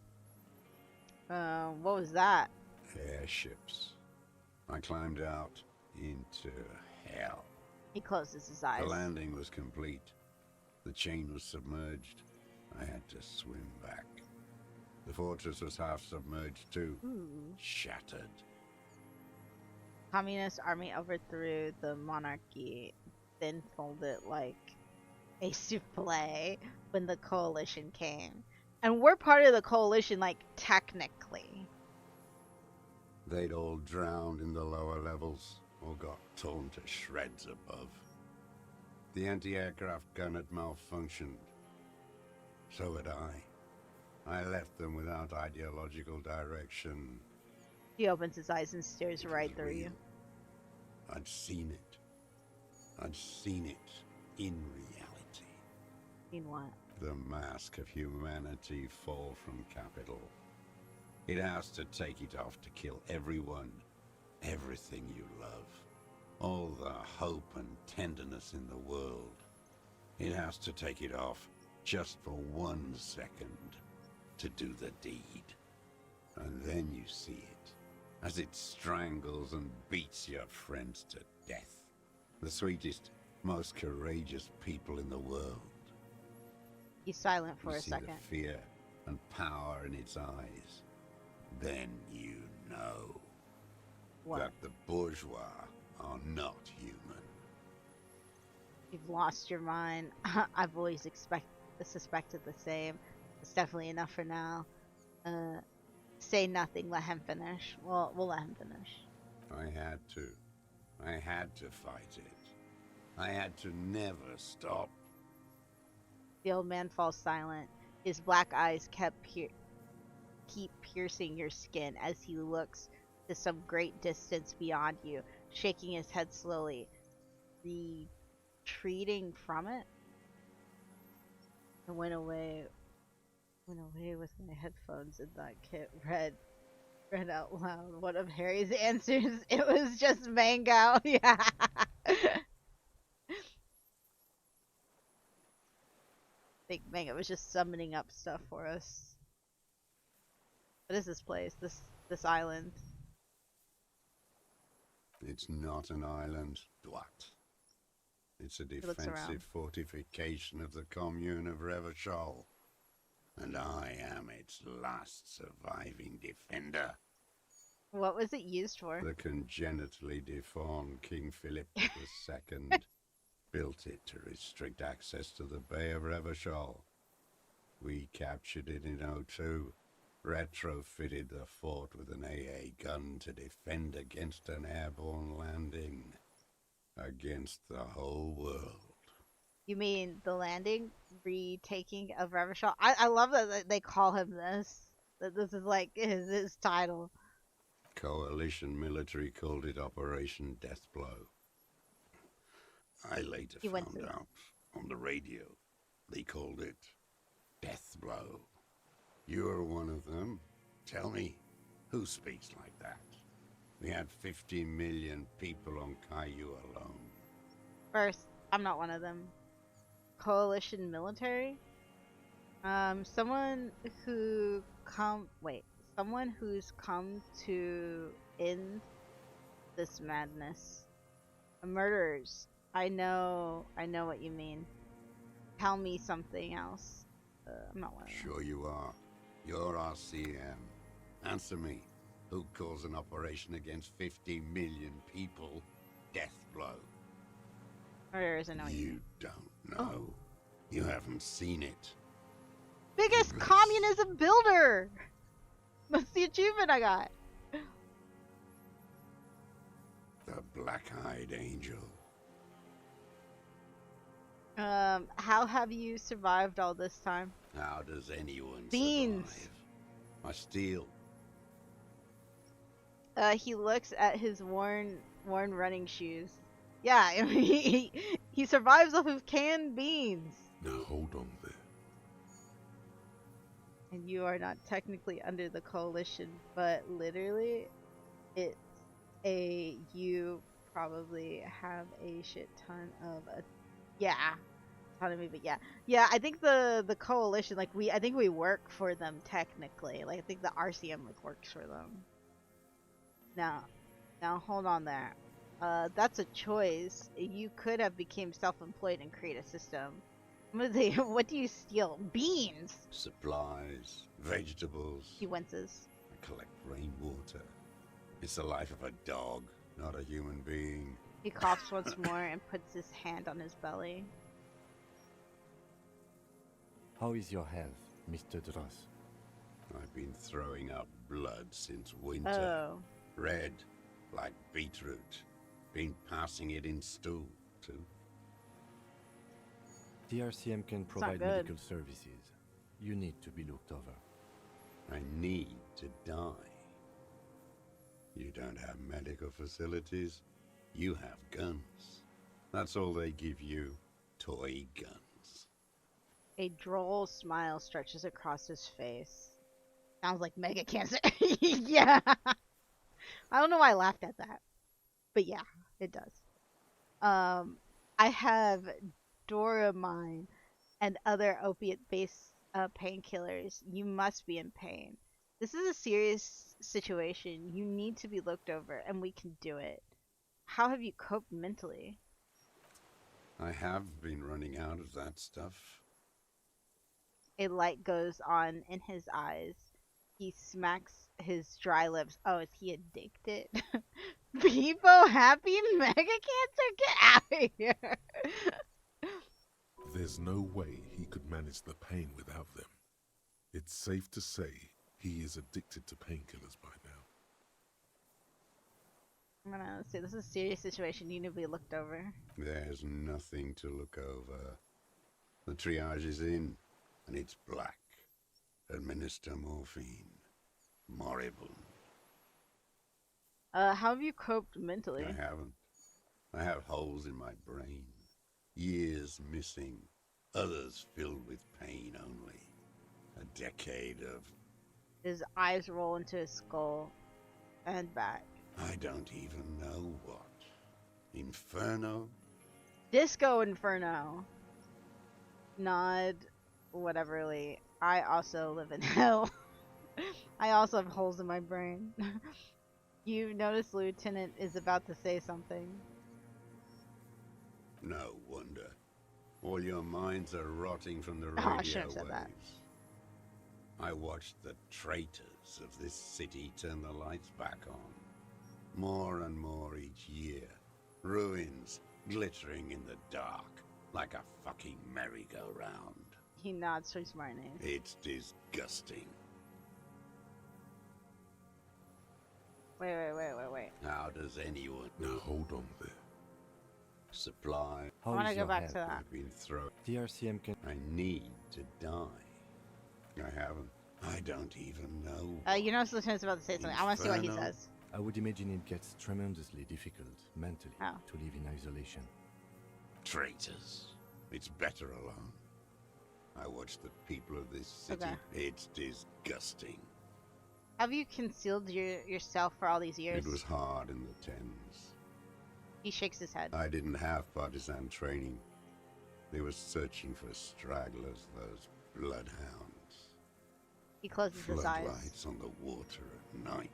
What was that? Airships. I climbed out into hell. He closes his eyes. The landing was complete. The chain was submerged. I had to swim back. The fortress was half submerged too. Ooh. Shattered. Communist army overthrew the monarchy, then folded like a souffle when the coalition came. And we're part of the coalition, like, technically. They'd all drowned in the lower levels, or got torn to shreds above. The anti-aircraft gun had malfunctioned. So had I. I left them without ideological direction. He opens his eyes and stares right through you. I'd seen it. I'd seen it in reality. Seen what? The mask of humanity fall from capital. It has to take it off to kill everyone, everything you love. All the hope and tenderness in the world. It has to take it off just for 1 second to do the deed. And then you see it, as it strangles and beats your friends to death. The sweetest, most courageous people in the world. He's silent for you a see second. The fear and power in its eyes. Then you know that the bourgeois are not human. You've lost your mind. I've always suspected the same. It's definitely enough for now. Say nothing, let him finish. Well, we'll let him finish. I had to. I had to fight it. I had to never stop. The old man falls silent. His black eyes keep piercing your skin as he looks to some great distance beyond you, shaking his head slowly, retreating from it. I went away with my headphones, and that kid read out loud one of Harry's answers. It was just mango. Yeah. I think Mango was just summoning up stuff for us. What is this place? This island? It's not an island, Dwat. It's a defensive fortification of the commune of Revachol. And I am its last surviving defender. What was it used for? The congenitally deformed King Philip II built it to restrict access to the Bay of Revachol. We captured it in '02, retrofitted the fort with an AA gun to defend against an airborne landing. Against the whole world. You mean the landing? Retaking of Revachol? I love that they call him this. That this is like his title. Coalition military called it Operation Deathblow. I later found out on the radio they called it Deathblow. You're one of them. Tell me, who speaks like that? We had 50 million people on Caillou alone. First, I'm not one of them. Coalition military? Someone who's come to end this madness. Murderers. I know what you mean. Tell me something else. I'm not one of them. Sure you are. You're RCM. Answer me. Who calls an operation against 50 million people Deathblow? Murderers, I know you don't know. Oh. You haven't seen it. Biggest communism builder! That's the achievement I got. a black-eyed angel. How have you survived all this time? How does anyone Beans. survive? I steal. He looks at his worn running shoes. Yeah, I mean, he survives off of canned beans. Now hold on there. And you are not technically under the coalition, but literally, it's you probably have a shit ton of autonomy, but yeah. I think the coalition, like I think we work for them technically. Like I think the RCM like works for them. Now hold on there. That's a choice. You could have became self-employed and create a system. What do you steal? Beans. Supplies, vegetables. He winces. I collect rainwater. It's the life of a dog, not a human being. He coughs once more and puts his hand on his belly. How is your health, Mr. Thurs? I've been throwing up blood since winter. Oh. Red, like beetroot. Been passing it in stool, too. The RCM can provide medical services. You need to be looked over. I need to die. You don't have medical facilities. You have guns. That's all they give you. Toy guns. A droll smile stretches across his face. Sounds like mega cancer. Yeah. I don't know why I laughed at that. But yeah, it does. I have Doramine and other opiate-based painkillers. You must be in pain. This is a serious situation. You need to be looked over, and we can do it. How have you coped mentally? I have been running out of that stuff. A light goes on in his eyes. He smacks his dry lips. Oh, is he addicted? Peebo happy mega cancer? Get out of here! There's no way he could manage the pain without them. It's safe to say he is addicted to painkillers by now. I'm gonna say this is a serious situation. You need to be looked over. There's nothing to look over. The triage is in, and it's black. Administer morphine. Moribund. How have you coped mentally? I haven't. I have holes in my brain. Years missing. Others filled with pain only. A decade of... His eyes roll into his skull and back. I don't even know what. Inferno? Disco Inferno. Nod, whateverly. I also live in hell. I also have holes in my brain. You notice Lieutenant is about to say something. No wonder. All your minds are rotting from the Oh, I radio shouldn't have said that. waves. I watched the traitors of this city turn the lights back on. More and more each year. Ruins glittering in the dark like a fucking merry-go-round. He nods towards Marnie. It's disgusting. Wait. How does anyone... Now hold on there. Supply... I want to go back to that. I've been thrown. The RCM can... I need to die. I haven't. I don't even know. You notice Lieutenant's about to say something. I want to see what he Inferno? says. I would imagine it gets tremendously difficult mentally Oh. to live in isolation. Traitors. It's better alone. I watch the people of this city. Okay. It's disgusting. Have you concealed yourself for all these years? It was hard in the tens. He shakes his head. I didn't have partisan training. They were searching for stragglers, those bloodhounds. He closes his eyes. Floodlights on the water at night.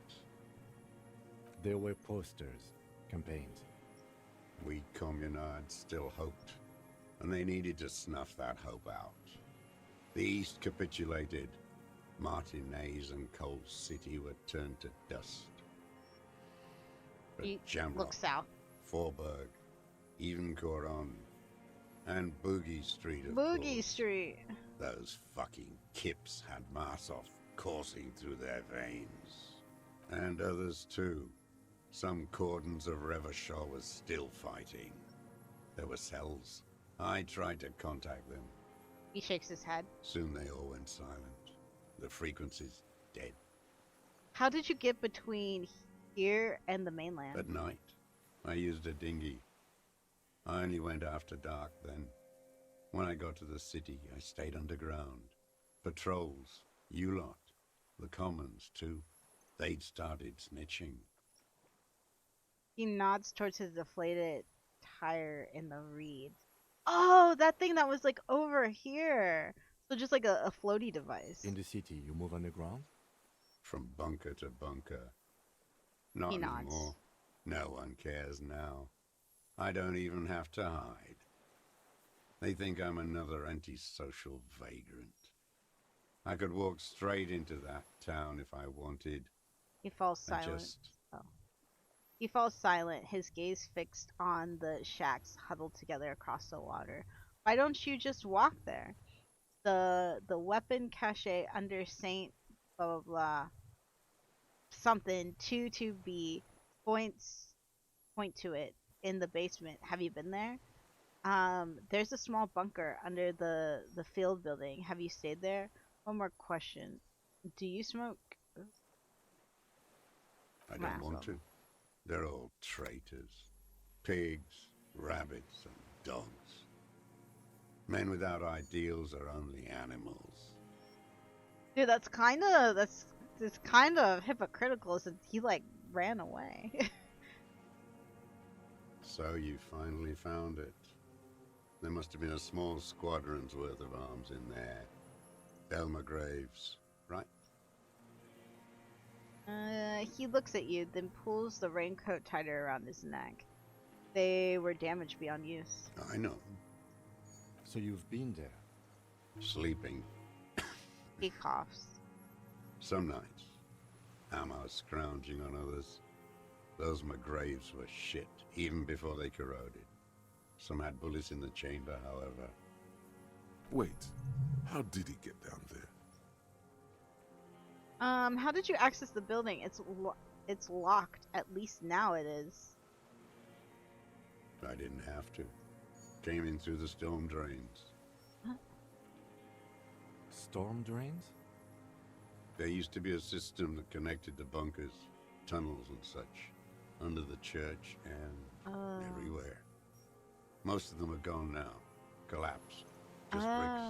There were posters, campaigns. We communards still hoped, and they needed to snuff that hope out. The East capitulated. Martinez and Cold City were turned to dust. But He Jamrock, looks south. Forberg, even Coron, and Boogie Street, of Boogie course. Street. Those fucking kips had Marsov coursing through their veins. And others too. Some cordons of Revachol was still fighting. There were cells. I tried to contact them. He shakes his head. Soon they all went silent. The frequency's dead. How did you get between here and the mainland? At night, I used a dinghy. I only went after dark then. When I got to the city, I stayed underground. Patrols, you lot, the commons too. They'd started snitching. He nods towards his deflated tire in the reed. Oh, that thing that was like over here. So just like a floaty device. In the city, you move underground? From bunker to bunker. Not He nods. anymore. No one cares now. I don't even have to hide. They think I'm another antisocial vagrant. I could walk straight into that town if I wanted. He falls I silent. just... Oh. He falls silent, his gaze fixed on the shacks huddled together across the water. Why don't you just walk there? The weapon cache under Saint blah blah blah something 22B point to it in the basement. Have you been there? There's a small bunker under the field building. Have you stayed there? One more question. Do you smoke? I don't want to. They're all traitors. Pigs, rabbits, and dogs. Men without ideals are only animals. Dude, that's kind of hypocritical since he like ran away. So you finally found it. There must have been a small squadron's worth of arms in there. Elmer Graves, right? He looks at you, then pulls the raincoat tighter around his neck. They were damaged beyond use. I know. So you've been there? Sleeping. He coughs. Some nights. Ammo scrounging on others. Those McGraves were shit, even before they corroded. Some had bullets in the chamber, however. Wait, how did he get down there? How did you access the building? It's locked. At least now it is. I didn't have to. Came in through the storm drains. Huh? Storm drains? There used to be a system that connected the bunkers, tunnels and such, under the church and everywhere. Most of them are gone now. Collapsed. Just bricks.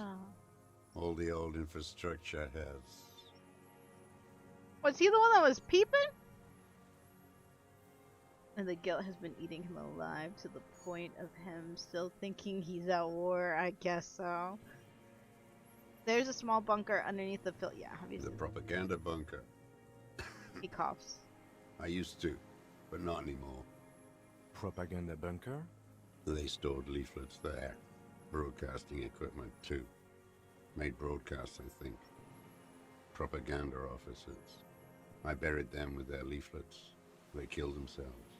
All the old infrastructure has... Was he the one that was peeping? And the guilt has been eating him alive to the point of him still thinking he's at war. I guess so. There's a small bunker underneath the field. Yeah, have you The seen it? propaganda bunker. He coughs. I used to, but not anymore. Propaganda bunker? They stored leaflets there. Broadcasting equipment, too. Made broadcasts, I think. Propaganda officers. I buried them with their leaflets. They killed themselves.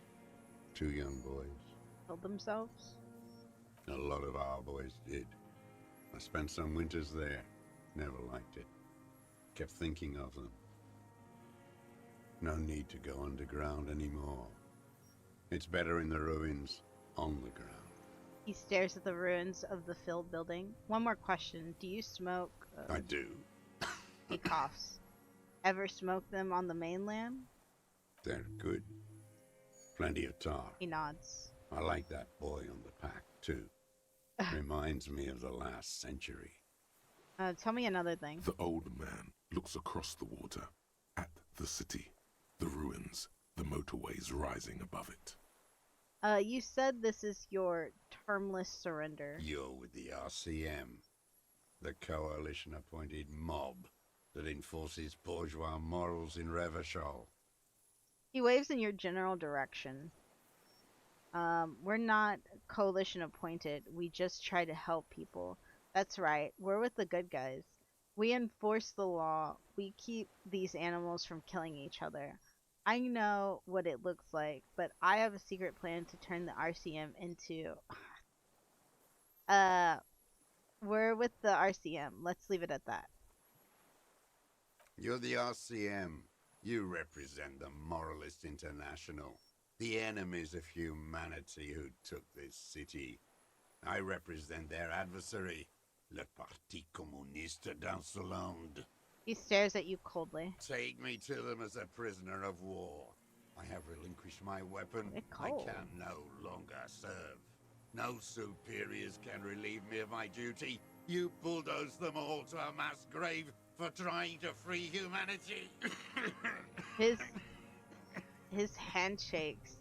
2 young boys. Killed themselves? A lot of our boys did. I spent some winters there. Never liked it. Kept thinking of them. No need to go underground anymore. It's better in the ruins, on the ground. He stares at the ruins of the field building. One more question. Do you smoke? I do. He coughs. Ever smoke them on the mainland? They're good. Plenty of tar. He nods. I like that boy on the pack, too. Reminds me of the last century. Tell me another thing. The old man looks across the water, at the city, the ruins, the motorways rising above it. You said this is your termless surrender. You're with the RCM, the coalition-appointed mob that enforces bourgeois morals in Revachol. He waves in your general direction. We're not coalition appointed. We just try to help people. That's right. We're with the good guys. We enforce the law. We keep these animals from killing each other. I know what it looks like, but I have a secret plan to turn the RCM into... We're with the RCM. Let's leave it at that. You're the RCM. You represent the Moralist International. The enemies of humanity who took this city. I represent their adversary, le Parti Communiste d'Insolande. He stares at you coldly. Take me to them as a prisoner of war. I have relinquished my weapon. I can no longer serve. No superiors can relieve me of my duty. You bulldoze them all to a mass grave for trying to free humanity. His hand shakes,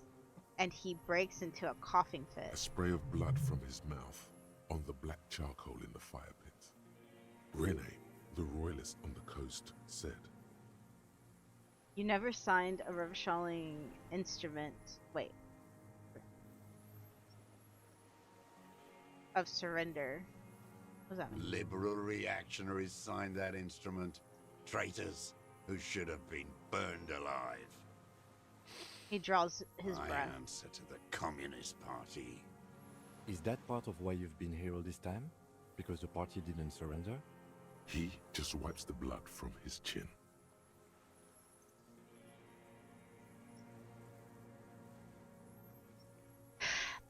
and he breaks into a coughing fit. A spray of blood from his mouth on the black charcoal in the fire pit. Rene, the royalist on the coast, said, You never signed a revolutionary instrument. Wait. Of surrender. What does that mean? Liberal reactionaries signed that instrument. Traitors who should have been burned alive. He draws his breath. I answer to the Communist Party. Is that part of why you've been here all this time? Because the party didn't surrender? He just wipes the blood from his chin.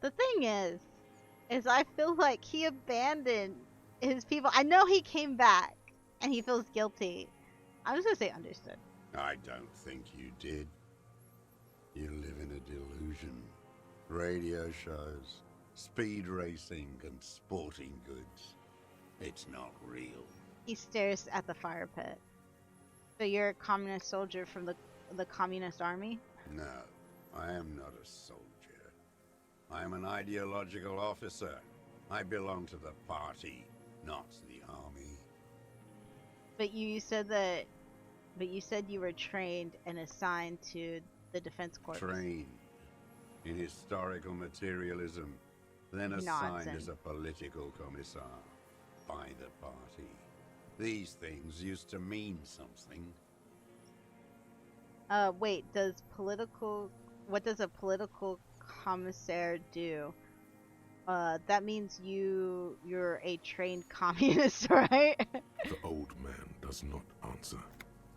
The thing is I feel like he abandoned his people. I know he came back, and he feels guilty. I'm just gonna say understood. I don't think you did. You live in a delusion. Radio shows, speed racing, and sporting goods. It's not real. He stares at the fire pit. So you're a communist soldier from the communist army? No, I am not a soldier. I am an ideological officer. I belong to the party, not the army. But you said you were trained and assigned to the defense corps. Trained in historical materialism, then assigned as a political commissar by the party. These things used to mean something. Wait, what does a political commissaire do? That means you're a trained communist, right? The old man does not answer.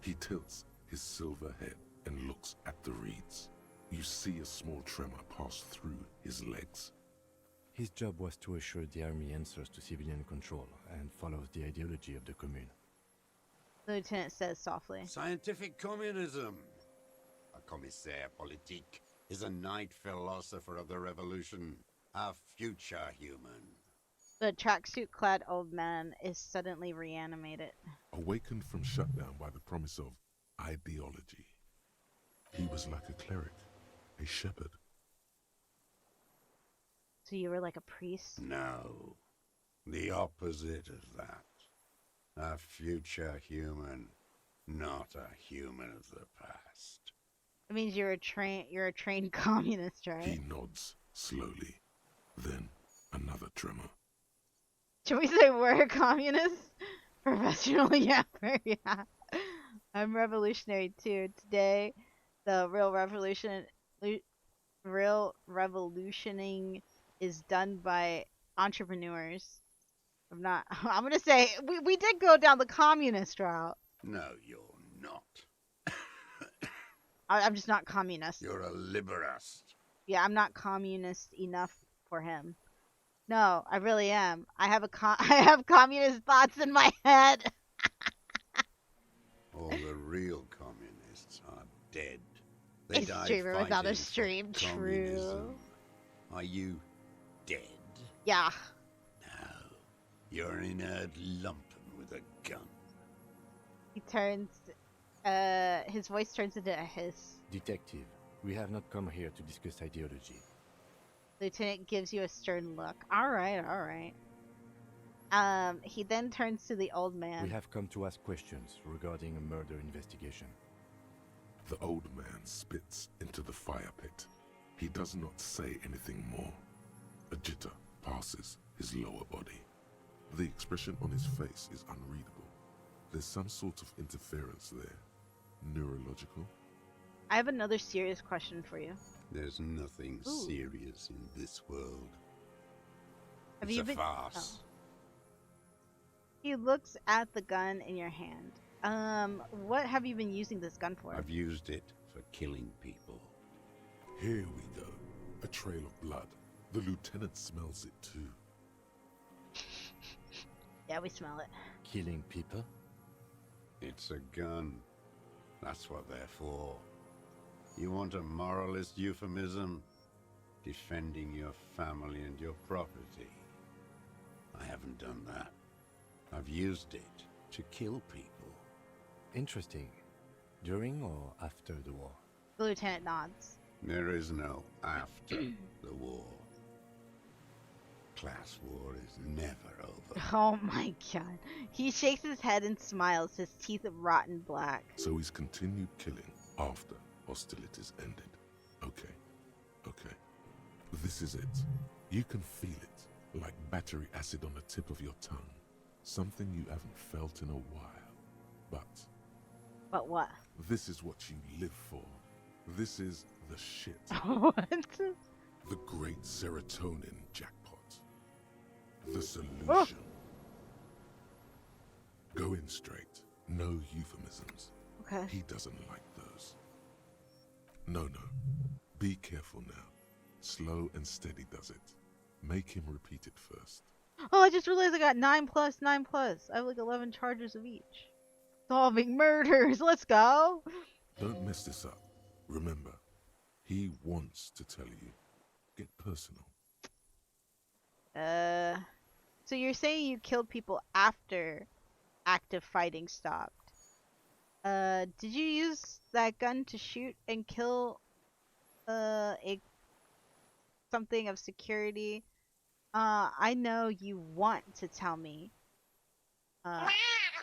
He tilts his silver head and looks at the reeds. You see a small tremor pass through his legs. His job was to assure the army answers to civilian control and follows the ideology of the commune. The lieutenant says softly. Scientific communism. A commissaire politique is a night philosopher of the revolution, a future human. The tracksuit-clad old man is suddenly reanimated. Awakened from shutdown by the promise of ideology. He was like a cleric, a shepherd. So you were like a priest? No, the opposite of that. A future human, not a human of the past. It means you're a trained communist, right? He nods slowly. Then another tremor. Should we say we're communists? Professionally, yeah. I'm revolutionary too. Today, the real revolutioning is done by entrepreneurs. I'm gonna say we did go down the communist route. No, you're not. I'm just not communist. You're a liberast. Yeah, I'm not communist enough for him. No, I really am. I have communist thoughts in my head. All the real communists are dead. They A died streamer without a fighting stream. for True. communism. Are you dead? Yeah. No. You're an inert lumpen with a gun. He turns. His voice turns into a hiss. Detective, we have not come here to discuss ideology. Lieutenant gives you a stern look. All right. He then turns to the old man. We have come to ask questions regarding a murder investigation. The old man spits into the fire pit. He does not say anything more. A jitter passes his lower body. The expression on his face is unreadable. There's some sort of interference there. Neurological? I have another serious question for you. There's nothing serious in this world. Have it's you a been? farce. Oh. He looks at the gun in your hand. What have you been using this gun for? I've used it for killing people. Here we go. A trail of blood. The lieutenant smells it too. Yeah, we smell it. Killing people? It's a gun. That's what they're for. You want a moralist euphemism? Defending your family and your property. I haven't done that. I've used it to kill people. Interesting. During or after the war? The lieutenant nods. There is no after the war. Class war is never over. Oh my god. He shakes his head and smiles, his teeth rotten black. So he's continued killing after hostilities ended. Okay. Okay. This is it. You can feel it, like battery acid on the tip of your tongue. Something you haven't felt in a while. But what? This is what you live for. This is the shit. What? The great serotonin jackpot. The solution. Oh. Go in straight. No euphemisms. Okay. He doesn't like those. No. Be careful now. Slow and steady does it. Make him repeat it first. Oh, I just realized I got 9 plus, 9 plus. I have like 11 charges of each. Solving murders. Let's go. Don't mess this up. Remember, he wants to tell you. Get personal. So you're saying you killed people after active fighting stopped. Did you use that gun to shoot and kill something of security? I know you want to tell me.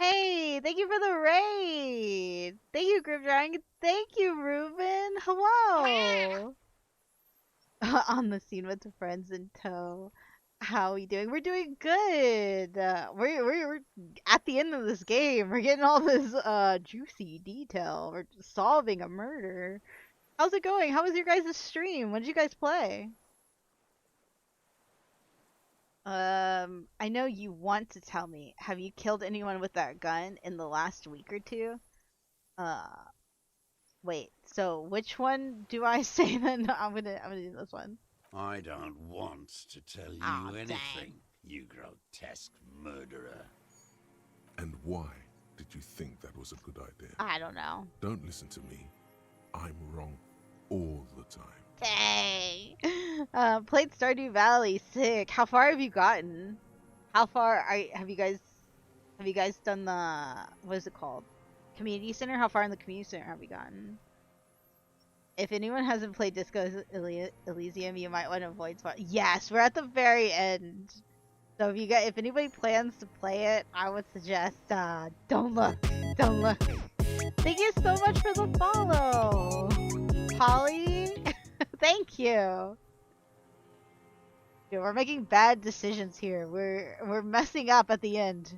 Hey, thank you for the raid. Thank you, Grim Dragon. Thank you, Ruben. Hello. On the scene with the friends in tow. How are we doing? We're doing good. We're at the end of this game. We're getting all this juicy detail. We're solving a murder. How's it going? How was your guys' stream? What did you guys play? I know you want to tell me. Have you killed anyone with that gun in the last week or two? Wait. So which one do I say then? I'm gonna do this one. I don't want to tell you anything, you grotesque murderer. And why did you think that was a good idea? I don't know. Don't listen to me. I'm wrong all the time. Dang. Played Stardew Valley. Sick. How far have you gotten? How far have you guys done the, what is it called? Community center? How far in the community center have you gotten? If anyone hasn't played Disco Elysium, you might want to avoid spot. Yes, we're at the very end. So if anybody plans to play it, I would suggest don't look. Don't look. Thank you so much for the follow. Polly, thank you. Dude, we're making bad decisions here. We're messing up at the end.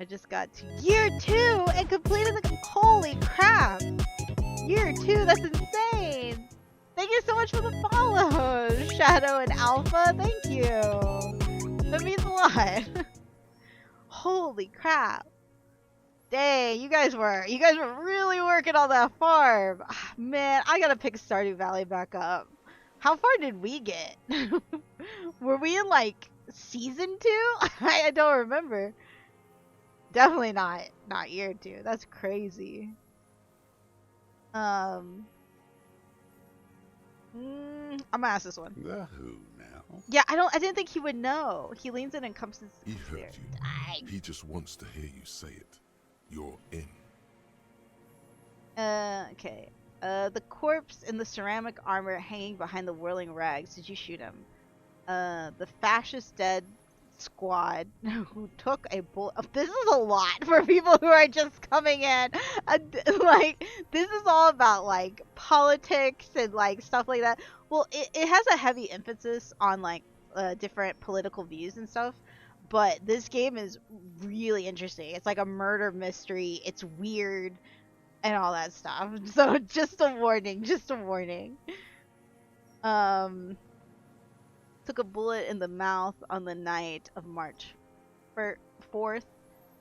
I just got to year 2 and completed the holy crap. Year 2, that's insane. Thank you so much for the follow, Shadow and Alpha. Thank you. That means a lot. Holy crap. Dang, you guys were really working on that farm. Man, I gotta pick Stardew Valley back up. How far did we get? Were we in like season 2? I don't remember. Definitely not year 2. That's crazy. I'm gonna ask this one. The who now? Yeah, I didn't think he would know. He leans in and comes to. He heard you. He just wants to hear you say it. You're in. Okay. The corpse in the ceramic armor hanging behind the whirling rags. Did you shoot him? The fascist dead squad who took a bullet. This is a lot for people who are just coming in. Like, this is all about like politics and like stuff like that. Well, it has a heavy emphasis on like different political views and stuff. But this game is really interesting. It's like a murder mystery. It's weird and all that stuff. So just a warning. Took a bullet in the mouth on the night of March 4th.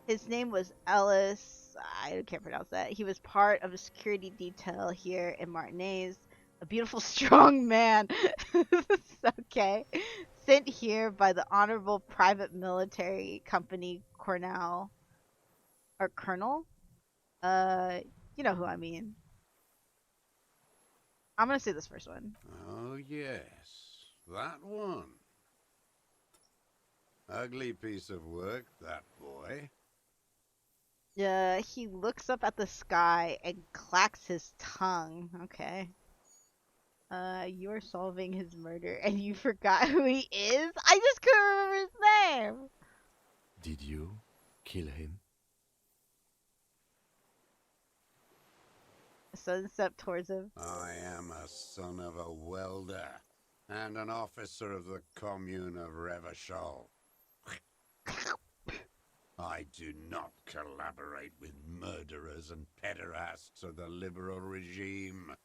His name was Ellis. I can't pronounce that. He was part of a security detail here in Martinez. A beautiful, strong man. Okay. Sent here by the Honorable Private Military Company Cornell. Or Colonel? You know who I mean. I'm gonna say this first one. Oh, yes. That one. Ugly piece of work, that boy. He looks up at the sky and clacks his tongue. Okay. You're solving his murder and you forgot who he is? I just couldn't remember his name! Did you kill him? Son stepped towards him. I am a son of a welder and an officer of the commune of Revachol. I do not collaborate with murderers and pederasts of the liberal regime.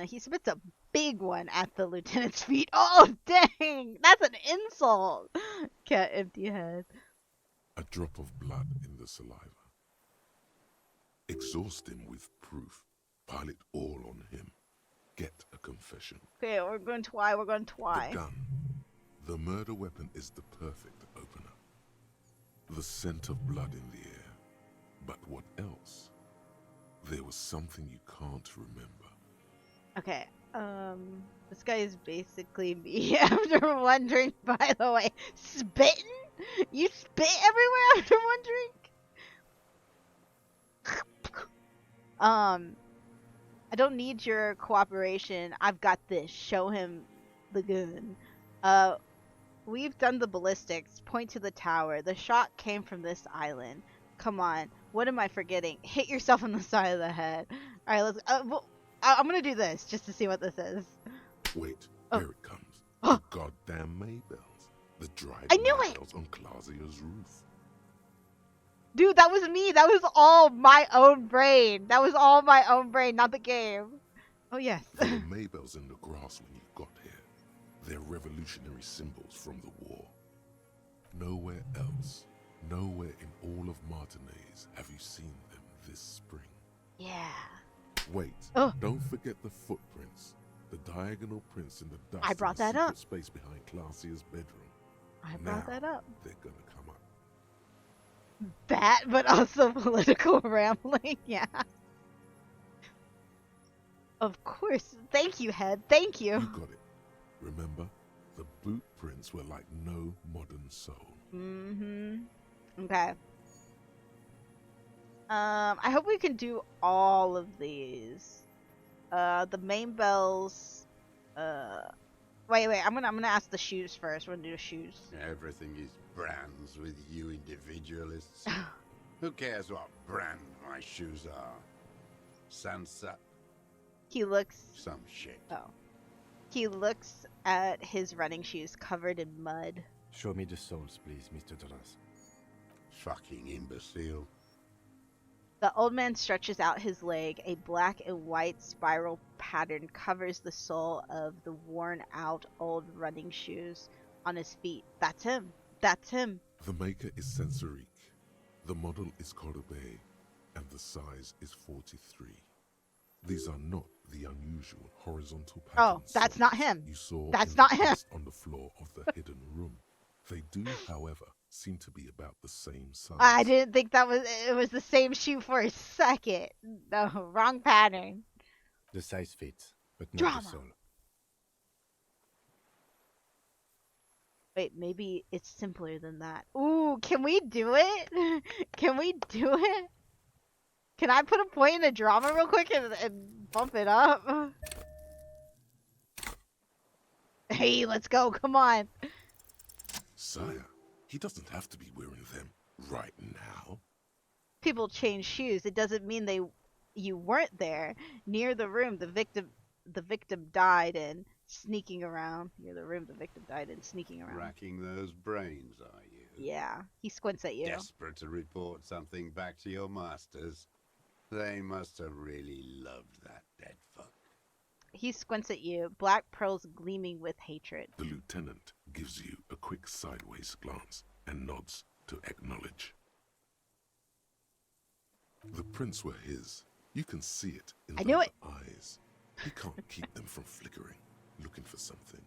He spits a big one at the lieutenant's feet. Oh, dang! That's an insult! Cat empty head. A drop of blood in the saliva. Exhaust him with proof. Pile it all on him. Get a confession. Okay, we're going to why. We're going to why. The gun. The murder weapon is the perfect opener. The scent of blood in the air. But what else? There was something you can't remember. Okay, this guy is basically me after one drink, by the way. Spitting? You spit everywhere after one drink? I don't need your cooperation. I've got this. Show him the gun. We've done the ballistics. Point to the tower. The shot came from this island. Come on. What am I forgetting? Hit yourself on the side of the head. Alright, let's... I'm gonna do this, just to see what this is. Wait, here it comes. The goddamn Maybells. The dried Maybells on Clausia's roof. Dude, that was me. That was all my own brain. That was all my own brain, not the game. Oh, yes. There were Maybells in the grass when you got here. They're revolutionary symbols from the war. Nowhere else, nowhere in all of Martinez have you seen them this spring. Yeah. Wait, don't forget the footprints. The diagonal prints in the dust. I brought that up. Space behind Clausia's bedroom. I brought that up. They're gonna come up. That, but also political rambling. Yeah. Of course. Thank you, Head. Thank you. You got it. Remember, the boot prints were like no modern soul. Mm-hmm. Okay. I hope we can do all of these. The main bells. Wait. I'm gonna ask the shoes first. We're gonna do the shoes. Everything is brands with you individualists. Who cares what brand my shoes are? Sansa. He looks. Some shit. Oh. He looks at his running shoes covered in mud. Show me the soles, please, Mr. Thurs. Fucking imbecile. The old man stretches out his leg. A black and white spiral pattern covers the sole of the worn-out old running shoes on his feet. That's him. That's him. The maker is Sensorique. The model is Corbe, and the size is 43. These are not the unusual horizontal patterns. Oh, that's not him. You saw that's not him. On the floor of the hidden room. They do, however, seem to be about the same size. I didn't think it was the same shoe for a second. No, wrong pattern. The size fits, but not the sole. Wait, maybe it's simpler than that. Ooh, can we do it? Can we do it? Can I put a point in the drama real quick and bump it up? Hey, let's go. Come on. Sire, he doesn't have to be wearing them right now. People change shoes. It doesn't mean you weren't there. Near the room the victim died in, sneaking around. Near the room the victim died in, sneaking around. Racking those brains, are you? Yeah. He squints at you. Desperate to report something back to your masters. They must have really loved that dead fuck. He squints at you, black pearls gleaming with hatred. The lieutenant gives you a quick sideways glance and nods to acknowledge. The prints were his. You can see it in the eyes. He can't keep them from flickering, looking for something.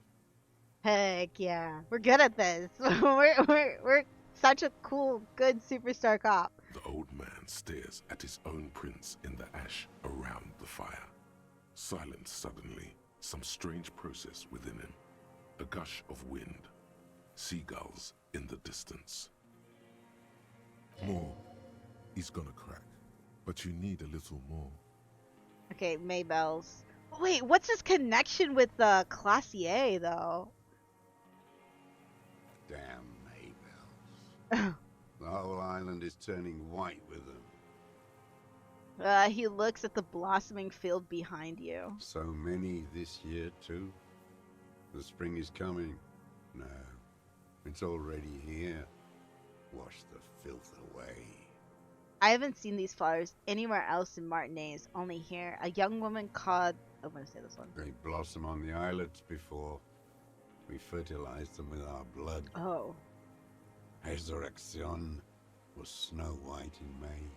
Heck yeah, we're good at this. we're such a cool, good superstar cop. The old man stares at his own prints in the ash around the fire. Silent suddenly, some strange process within him. A gush of wind. Seagulls in the distance. More. He's gonna crack. But you need a little more. Okay, Maybelle's. Wait, what's his connection with the Classier though? Damn Maybells. The whole island is turning white with them. He looks at the blossoming field behind you. So many this year, too. The spring is coming. No, it's already here. Wash the filth away. I haven't seen these flowers anywhere else in Martinez, only here. A young woman called... I'm going to say this one. They blossom on the islets before we fertilize them with our blood. Oh. Resurrection was snow white in May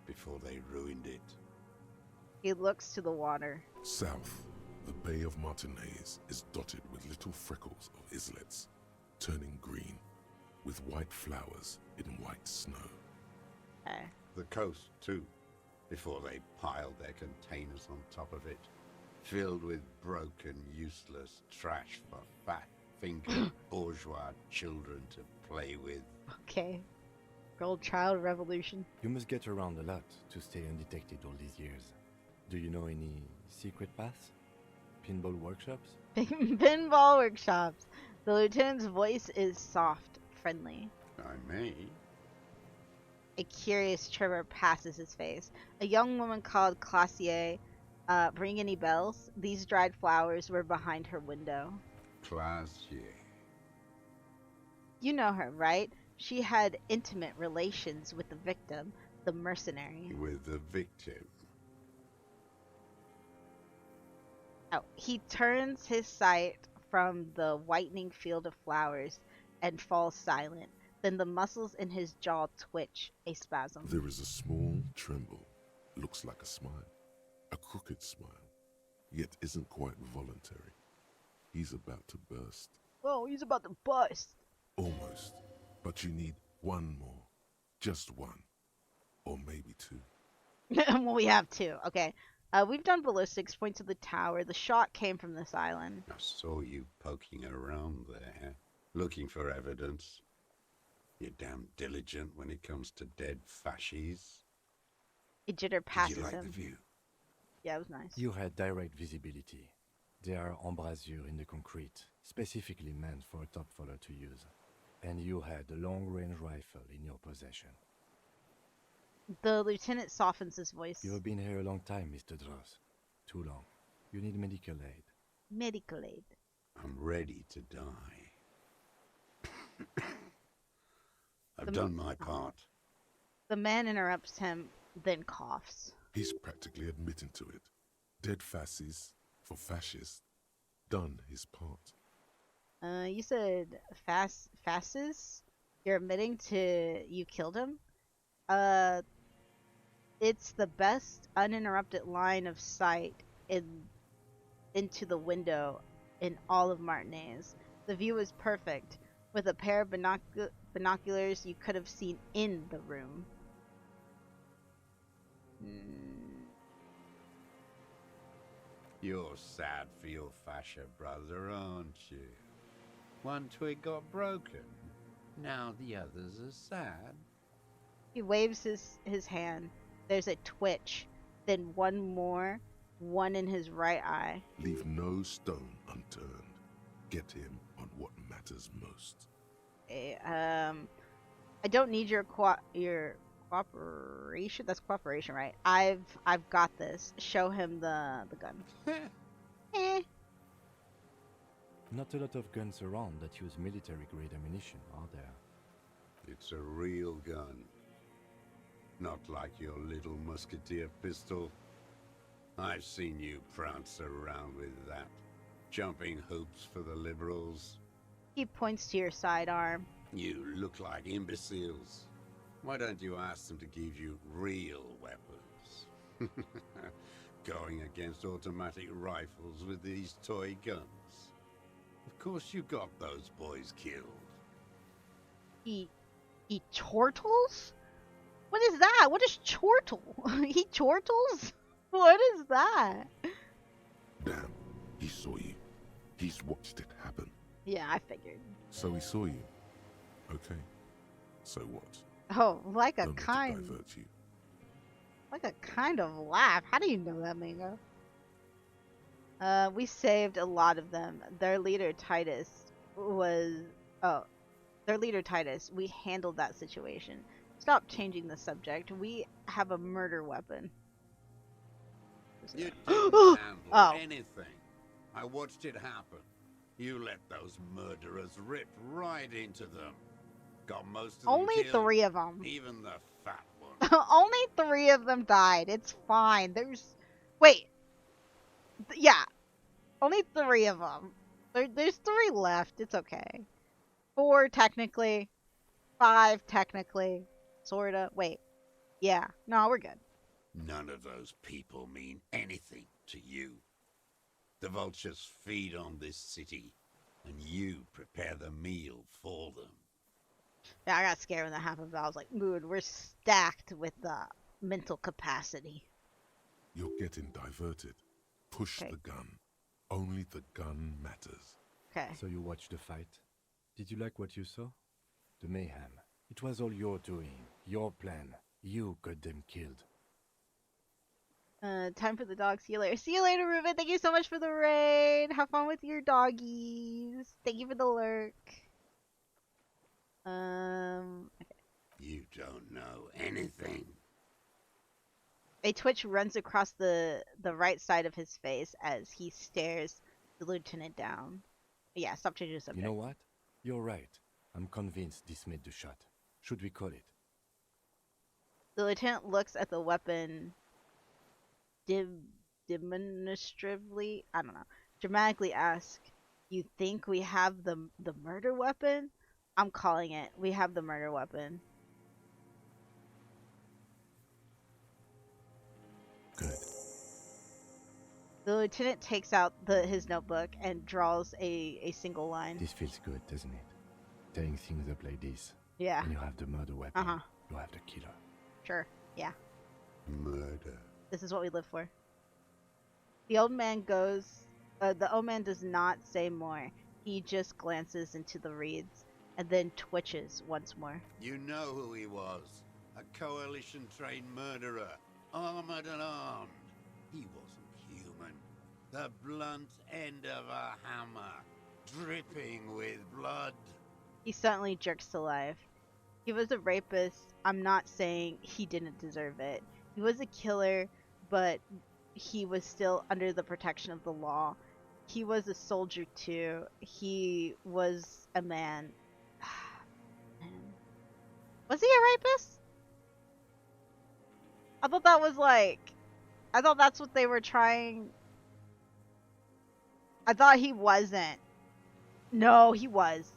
before they ruined it. He looks to the water. South, the Bay of Martinez is dotted with little freckles of islets, turning green, with white flowers in white snow. The coast, too, before they piled their containers on top of it, filled with broken, useless trash for fat-fingered bourgeois children to play with. Okay. Girl child revolution. You must get around a lot to stay undetected all these years. Do you know any secret paths? Pinball workshops? Pinball workshops. The lieutenant's voice is soft, friendly. I may. A curious tremor passes his face. A young woman called Classier. Bring any bells? These dried flowers were behind her window. Classier. You know her, right? She had intimate relations with the victim, the mercenary. With the victim. Oh, he turns his sight from the whitening field of flowers and falls silent. Then the muscles in his jaw twitch, a spasm. There is a small tremble. Looks like a smile. A crooked smile. Yet isn't quite voluntary. He's about to burst. Oh, he's about to bust. Almost. But you need one more. Just one. Or maybe two. Well, we have two. Okay. We've done ballistics, points of the tower. The shot came from this island. I saw you poking around there, looking for evidence. You're damn diligent when it comes to dead fascies. A jitter passes Did you like him. the view? Yeah, it was nice. You had direct visibility. There are embrasures in the concrete, specifically meant for a top follower to use. And you had a long-range rifle in your possession. The lieutenant softens his voice. You have been here a long time, Mr. Thurs. Too long. You need medical aid. Medical aid. I'm ready to die. I've done my part. The man interrupts him, then coughs. He's practically admitting to it. Dead fascists for fascists. Done his part. You said fascists? You're admitting to you killed him? It's the best uninterrupted line of sight into the window in all of Martinez. The view is perfect. With a pair of binoculars, you could have seen in the room. You're sad for your fascia brother, aren't you? One twig got broken. Now the others are sad. He waves his hand. There's a twitch, then one more, one in his right eye. Leave no stone unturned. Get him on what matters most. I don't need your cooperation. That's cooperation, right? I've got this. Show him the gun. Not a lot of guns around that use military-grade ammunition, are there? It's a real gun. Not like your little musketeer pistol. I've seen you prance around with that. Jumping hoops for the liberals. He points to your sidearm. You look like imbeciles. Why don't you ask them to give you real weapons? going against automatic rifles with these toy guns. Of course you got those boys killed. He chortles? What is that? What is chortle? He chortles? What is that? Damn, he saw you. He's watched it happen. Yeah, I figured. So he saw you. Okay. So what? Oh, like a Don't let it kind, divert you. like a kind of laugh. How do you know that, Mango? We saved a lot of them. Their leader Titus was, their leader Titus. We handled that situation. Stop changing the subject. We have a murder weapon. You didn't handle Oh. anything. I watched it happen. You let those murderers rip right into them. Got most of them Only killed, 3 of them. even the fat one. Only 3 of them died. It's fine. Wait. Yeah. Only 3 of them. There's 3 left. It's okay. 4 technically. 5 technically. Sorta. Wait. Yeah. No, we're good. None of those people mean anything to you. The vultures feed on this city, and you prepare the meal for them. Yeah, I got scared when that happened, but I was like, dude, we're stacked with mental capacity. You're getting diverted. Push Okay. the gun. Only the gun matters. Okay. So you watched the fight. Did you like what you saw? The mayhem. It was all your doing, your plan. You got them killed. Time for the dog. See you later. See you later, Ruben. Thank you so much for the raid. Have fun with your doggies. Thank you for the lurk. Okay. You don't know anything. A twitch runs across the right side of his face as he stares the lieutenant down. Yeah, stop changing the subject. You know what? You're right. I'm convinced this made the shot. Should we call it? The lieutenant looks at the weapon demonstratively, I don't know, dramatically ask, "You think we have the murder weapon?" I'm calling it. We have the murder weapon. Good. The lieutenant takes out his notebook and draws a single line. This feels good, doesn't it? Tearing things up like this. Yeah. When you have the murder weapon, Uh-huh. you have the killer. Sure. Yeah. Murder. This is what we live for. The old man goes. The old man does not say more. He just glances into the reeds and then twitches once more. You know who he was. A coalition-trained murderer. Armored and armed. He wasn't human. The blunt end of a hammer. Dripping with blood. He suddenly jerks to life. He was a rapist. I'm not saying he didn't deserve it. He was a killer, but he was still under the protection of the law. He was a soldier too. He was a man. Was he a rapist? I thought that was like... I thought that's what they were trying... I thought he wasn't. No, he was.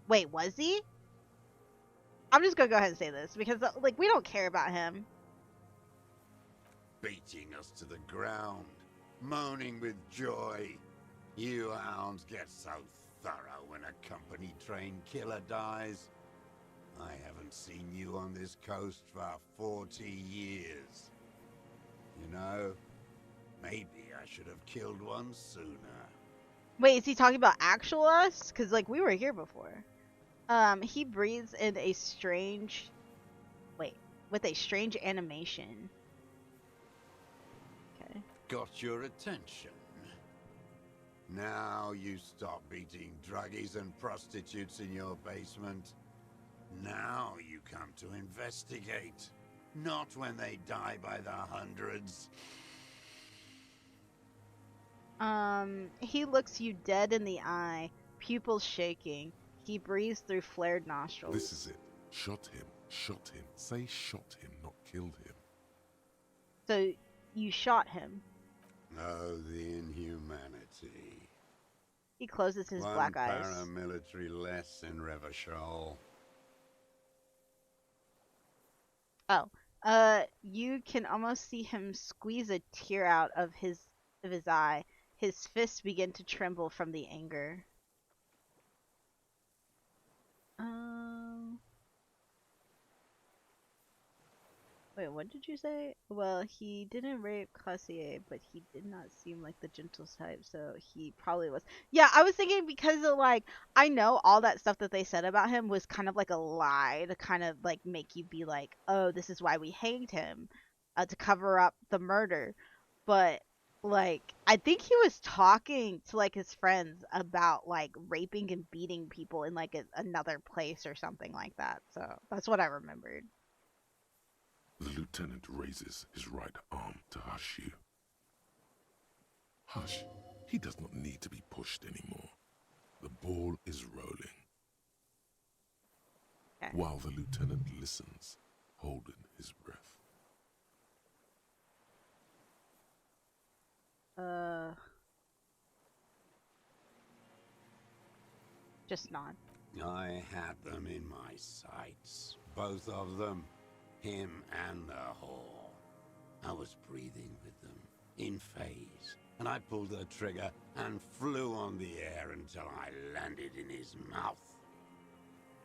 Wait, was he? I'm just gonna go ahead and say this because, like, we don't care about him. Beating us to the ground. Moaning with joy. You hounds get so thorough when a company-trained killer dies. I haven't seen you on this coast for 40 years. You know, maybe I should have killed one sooner. Wait, is he talking about actual us? Because, like, we were here before. He breathes in a strange... Wait, with a strange animation. Okay. Got your attention. Now you stop beating druggies and prostitutes in your basement. Now you come to investigate. Not when they die by the hundreds. He looks you dead in the eye, pupils shaking. He breathes through flared nostrils. This is it. Shot him. Shot him. Say shot him, not killed him. So, you shot him. Oh, the inhumanity. He closes his black eyes. One paramilitary less in Revachol. Oh, You can almost see him squeeze a tear out of his eye. His fists begin to tremble from the anger. Um. Wait, what did you say? Well, he didn't rape Classier, but he did not seem like the gentle type, so he probably was. Yeah, I was thinking because of like I know all that stuff that they said about him was kind of like a lie to kind of like make you be like, oh, this is why we hanged him, to cover up the murder. But like I think he was talking to like his friends about like raping and beating people in like another place or something like that. So that's what I remembered. The lieutenant raises his right arm to hush you. Hush. He does not need to be pushed anymore. The ball is rolling. Okay. While the lieutenant listens, holding his breath. Just nod. I had them in my sights. Both of them. Him and the whore. I was breathing with them, in phase, and I pulled the trigger and flew on the air until I landed in his mouth.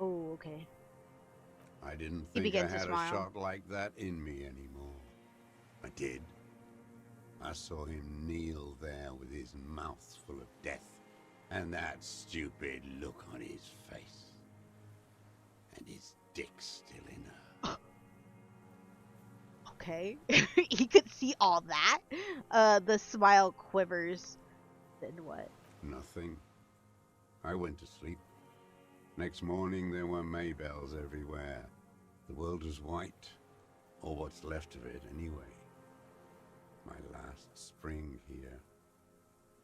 Oh, okay. I didn't He think I begins to had a smile. shot like that in me anymore. I did. I saw him kneel there with his mouth full of death, and that stupid look on his face. And his dick still in her. Okay. He could see all that. The smile quivers. Then what? Nothing. I went to sleep. Next morning there were Maybells everywhere. The world was white, or what's left of it anyway. My last spring here.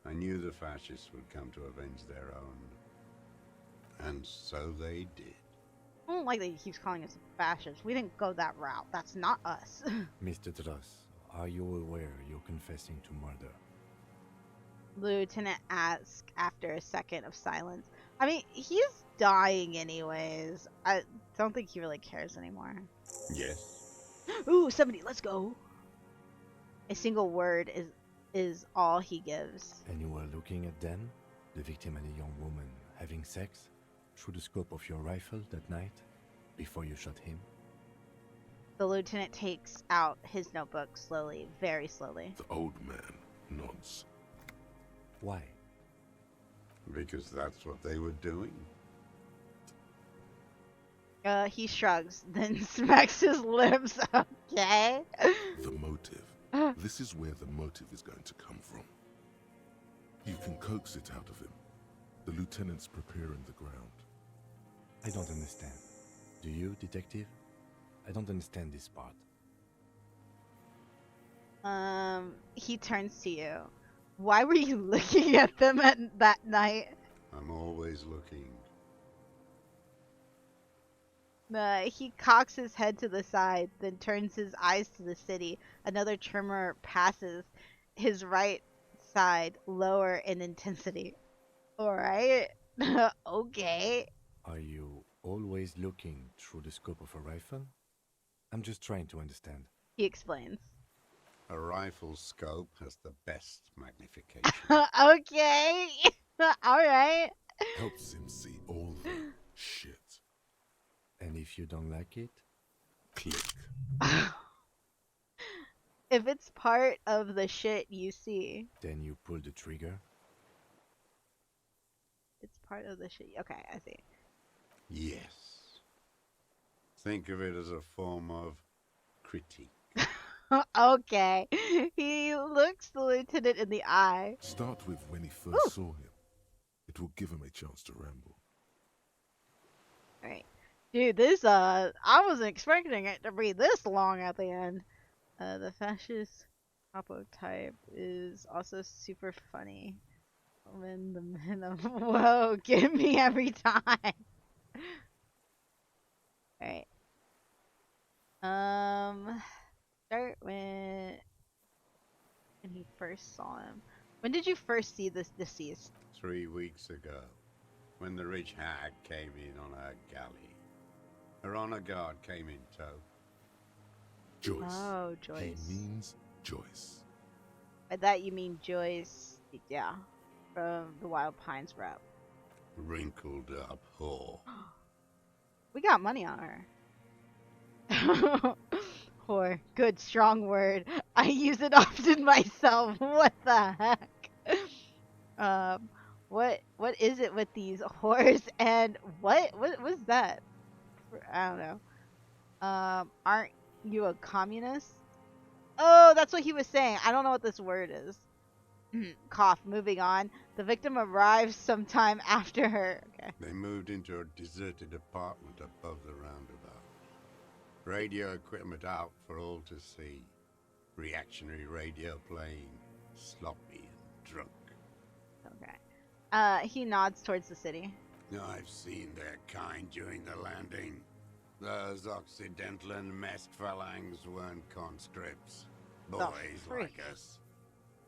I knew the fascists would come to avenge their own. And so they did. I don't like that he keeps calling us fascists. We didn't go that route. That's not us. Mr. Thurs, are you aware you're confessing to murder? Lieutenant asks after a second of silence. I mean, he's dying anyways. I don't think he really cares anymore. Yes. Ooh, 70, let's go. A single word is all he gives. And you were looking at them, the victim and a young woman, having sex, through the scope of your rifle that night, before you shot him? The lieutenant takes out his notebook slowly, very slowly. The old man nods. Why? Because that's what they were doing. He shrugs, then smacks his lips. Okay. The motive. This is where the motive is going to come from. You can coax it out of him. The lieutenant's preparing the ground. I don't understand. Do you, detective? I don't understand this part. He turns to you. Why were you looking at them at that night? I'm always looking. He cocks his head to the side, then turns his eyes to the city. Another tremor passes his right side, lower in intensity. Alright. Okay. Are you always looking through the scope of a rifle? I'm just trying to understand. He explains. A rifle scope has the best magnification. Okay. Alright. Helps him see all the shit. And if you don't like it? Click. If it's part of the shit you see. Then you pull the trigger? It's part of the shit. Okay, I see. Yes. Think of it as a form of critique. Okay. He looks the lieutenant in the eye. Start with when he first saw him. It will give him a chance to ramble. Alright. Dude, this, I wasn't expecting it to be this long at the end. The fascist capo type is also super funny. When the men of whoa, give me every time. Alright. Start when he first saw him. When did you first see this deceased? 3 weeks ago, when the rich hag came in on her galley. Her honor guard came in tow. Joyce. Oh, He Joyce. means Joyce. By that you mean Joyce, yeah, from the Wild Pines rap. Wrinkled up whore. We got money on her. Whore. Good, strong word. I use it often myself. What the heck? What is it with these whores and what was that? I don't know. Aren't you a communist? Oh, that's what he was saying. I don't know what this word is. Cough. Moving on. The victim arrives sometime after her. Okay. They moved into a deserted apartment above the roundabout. Radio equipment out for all to see. Reactionary radio playing. Sloppy and drunk. Okay. He nods towards the city. I've seen their kind during the landing. Those Occidental and masked phalanx weren't conscripts. Boys like us.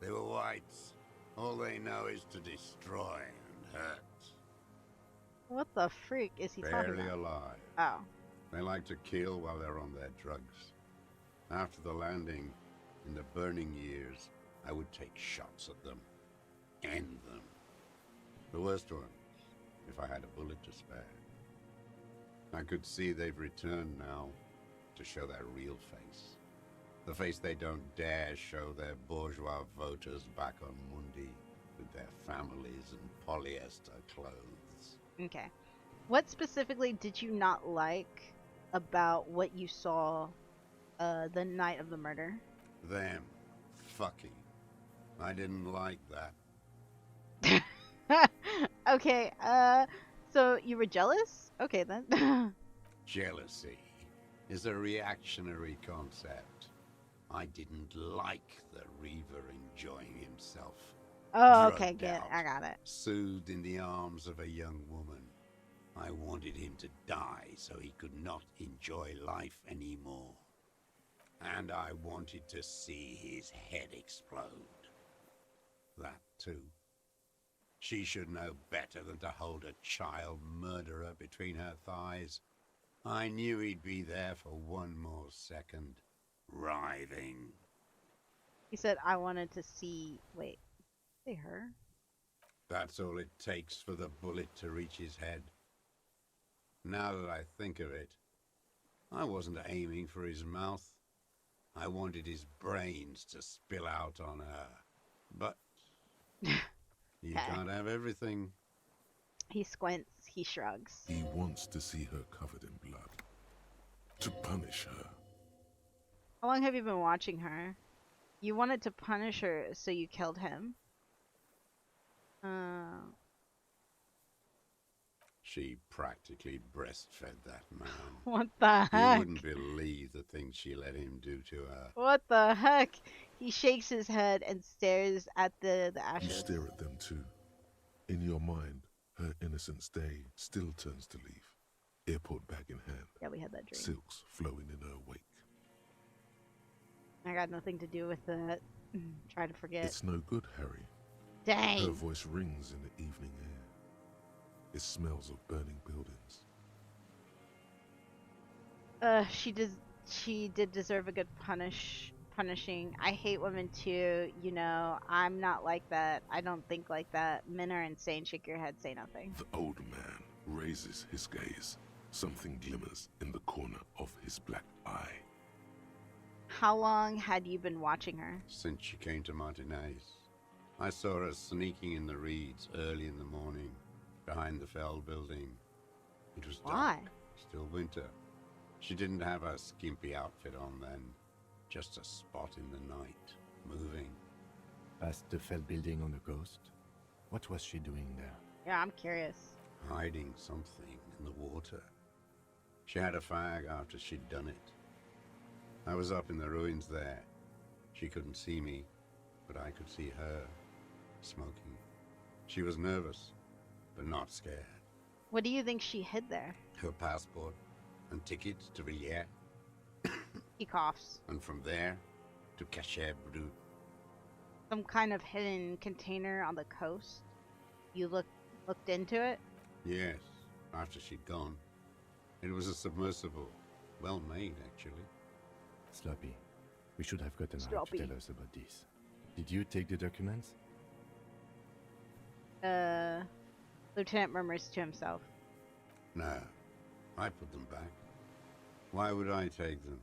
They were whites. All they know is to destroy and hurt. What the freak is he talking Barely about? alive. Oh. They like to kill while they're on their drugs. After the landing, in the burning years, I would take shots at them. End them. The worst ones, if I had a bullet to spare. I could see they've returned now to show their real face. The face they don't dare show their bourgeois voters back on Mundi with their families and polyester clothes. Okay. What specifically did you not like about what you saw the night of the murder? Them. Fucking. I didn't like that. Okay, so you were jealous? Okay then. Jealousy is a reactionary concept. I didn't like the Reaver enjoying himself. Oh, okay, Drugged good. out, I got it. Soothed in the arms of a young woman. I wanted him to die so he could not enjoy life anymore. And I wanted to see his head explode. That too. She should know better than to hold a child murderer between her thighs. I knew he'd be there for one more second. Writhing. He said I wanted to see. Wait, say her? That's all it takes for the bullet to reach his head. Now that I think of it, I wasn't aiming for his mouth. I wanted his brains to spill out on her. But you can't have everything. He squints, he shrugs. He wants to see her covered in blood. To punish her. How long have you been watching her? You wanted to punish her, so you killed him? She practically breastfed that man. What the heck? You wouldn't believe the things she let him do to her. What the heck? He shakes his head and stares at the ashes. You stare at them too. In your mind, her innocence day still turns to leaf. Airport bag in hand. Yeah, we had that dream. Silks flowing in her wake. I got nothing to do with it. Try to forget. It's no good, Harry. Dang. Her voice rings in the evening air. It smells of burning buildings. She did deserve a good punishing. I hate women too, you know. I'm not like that. I don't think like that. Men are insane. Shake your head, say nothing. The old man raises his gaze. Something glimmers in the corner of his black eye. How long had you been watching her? Since she came to Martinez. I saw her sneaking in the reeds early in the morning, behind the Fell building. It was dark, still winter. She didn't have her skimpy outfit on then, just a spot in the night, moving. Past the Fell building on the coast? What was she doing there? Yeah, I'm curious. Hiding something in the water. She had a fag after she'd done it. I was up in the ruins there. She couldn't see me, but I could see her, smoking. She was nervous, but not scared. What do you think she hid there? Her passport and tickets to Villiers. He coughs. And from there to Cachet Brut. Some kind of hidden container on the coast? You looked into it? Yes, after she'd gone. It was a submersible. Well made, actually. Sloppy. We should have gotten her to Sloppy. tell us about this. Did you take the documents? Lieutenant murmurs to himself. No, I put them back. Why would I take them?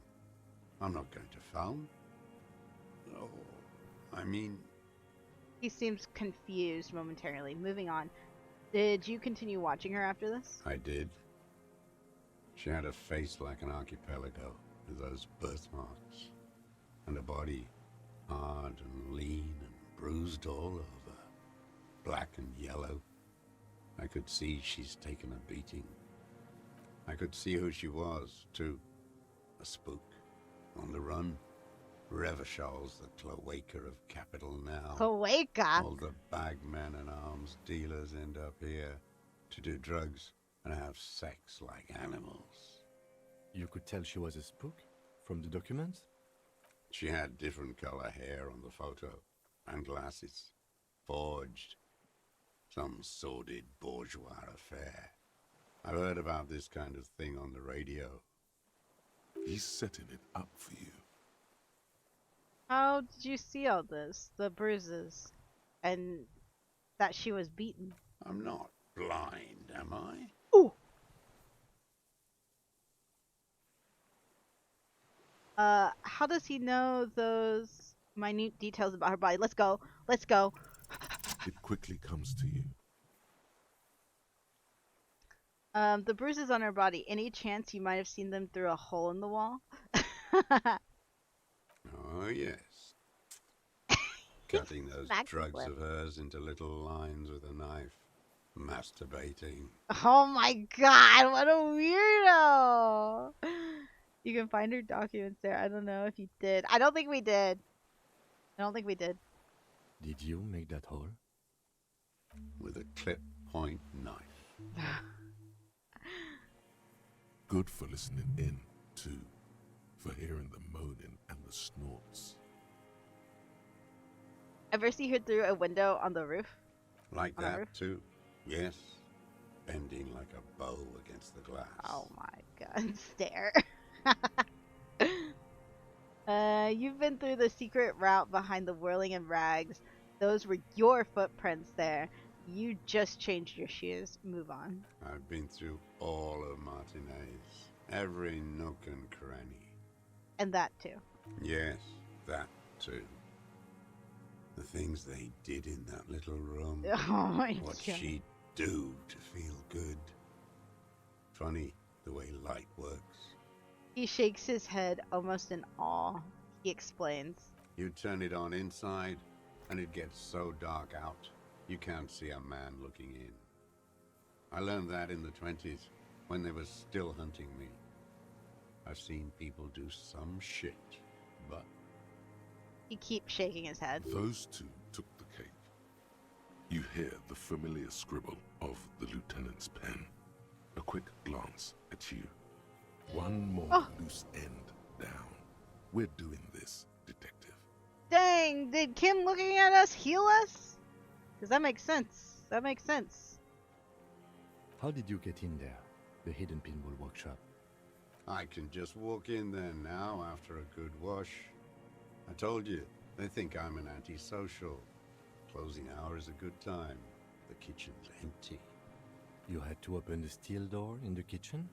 I'm not going to phone. Oh, I mean... He seems confused momentarily. Moving on. Did you continue watching her after this? I did. She had a face like an archipelago, with those birthmarks, and a body hard and lean and bruised all over, black and yellow. I could see she's taken a beating. I could see who she was, too. A spook, on the run. Revachal's the cloaca of capital now. Cloaca? All the bagmen and arms dealers end up here to do drugs and have sex like animals. You could tell she was a spook from the documents? She had different color hair on the photo, and glasses. Forged. Some sordid bourgeois affair. I've heard about this kind of thing on the radio. He's setting it up for you. How did you see all this? The bruises. And that she was beaten. I'm not blind, am I? Ooh! How does he know those minute details about her body? Let's go. Let's go. It quickly comes to you. The bruises on her body. Any chance you might have seen them through a hole in the wall? Oh, yes. Cutting those drugs of hers into little lines with a knife. Masturbating. Oh my god, what a weirdo! You can find her documents there. I don't know if you did. I don't think we did. I don't think we did. Did you make that hole? With a clip point knife. Good for listening in, too. For hearing the moaning and the snorts. Ever see her through a window on the roof? Like On a that, roof? too. Yes. Bending like a bow against the glass. Oh my god, stare. You've been through the secret route behind the whirling and rags. Those were your footprints there. You just changed your shoes. Move on. I've been through all of Martinez. Every nook and cranny. And that too. Yes, that too. The things they did in that little room. Oh my what god. she'd do to feel good. Funny the way light works. He shakes his head almost in awe. He explains. You turn it on inside, and it gets so dark out, you can't see a man looking in. I learned that in the 20s, when they were still hunting me. I've seen people do some shit, but... He keeps shaking his head. Those two took the cake. You hear the familiar scribble of the lieutenant's pen. A quick glance at you. One more loose end down. We're doing this, detective. Dang, did Kim looking at us heal us? Because that makes sense. That makes sense. How did you get in there? The hidden pinball workshop. I can just walk in there now after a good wash. I told you, they think I'm an antisocial. Closing hour is a good time. The kitchen's empty. You had to open the steel door in the kitchen?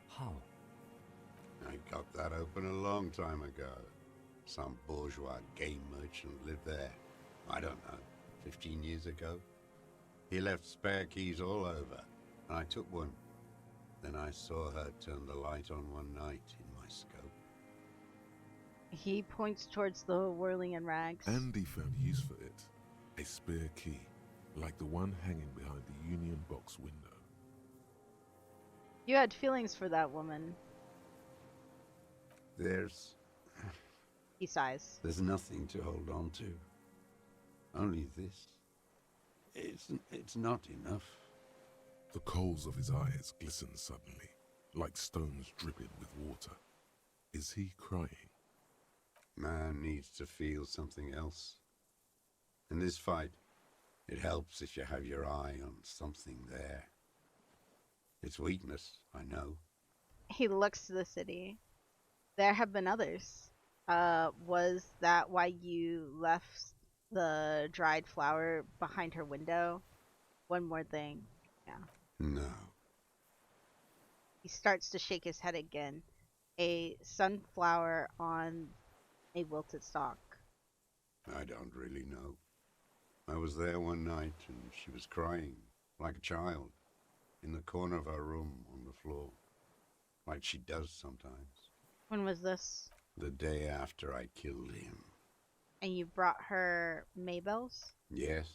How? I got that open a long time ago. Some bourgeois game merchant lived there. I don't know, 15 years ago. He left spare keys all over, and I took one. Then I saw her turn the light on one night in my scope. He points towards the whirling and rags. Andy found use for it. A spare key, like the one hanging behind the Union Box window. You had feelings for that woman. There's He sighs. nothing to hold on to. Only this. It's not enough. The coals of his eyes glisten suddenly, like stones dripping with water. Is he crying? Man needs to feel something else. In this fight, it helps if you have your eye on something there. It's weakness, I know. He looks to the city. There have been others. Was that why you left the dried flower behind her window? One more thing. Yeah. No. He starts to shake his head again. A sunflower on a wilted stalk. I don't really know. I was there one night and she was crying, like a child, in the corner of her room on the floor, like she does sometimes. When was this? The day after I killed him. And you brought her Maybells? Yes.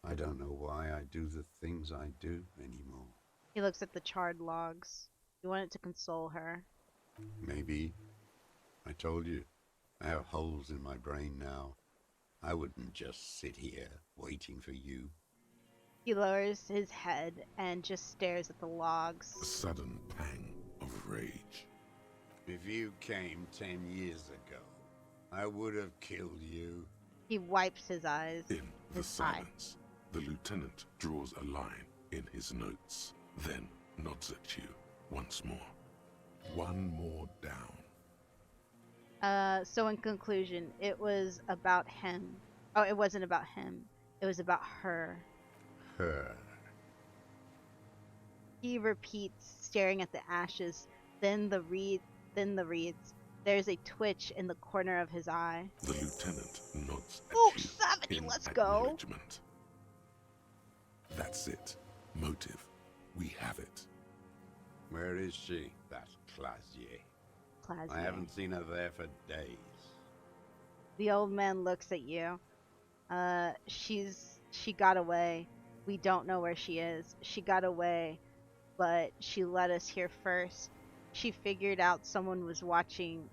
I don't know why I do the things I do anymore. He looks at the charred logs. You wanted to console her. Maybe. I told you, I have holes in my brain now. I wouldn't just sit here waiting for you. He lowers his head and just stares at the logs. A sudden pang of rage. If you came 10 years ago, I would have killed you. He wipes his eyes. In the silence, the lieutenant draws a line in his notes, then nods at you once more. One more down. So in conclusion, it was about him. Oh, it wasn't about him. It was about her. Her. He repeats, staring at the ashes, then the reeds. There's a twitch in the corner of his eye. The lieutenant nods at Oh, you 70, in let's go. acknowledgement. That's it. Motive. We have it. Where is she, that Clasier? I haven't seen her there for days. The old man looks at you. She got away. We don't know where she is. She got away, but she let us here first. She figured out someone was watching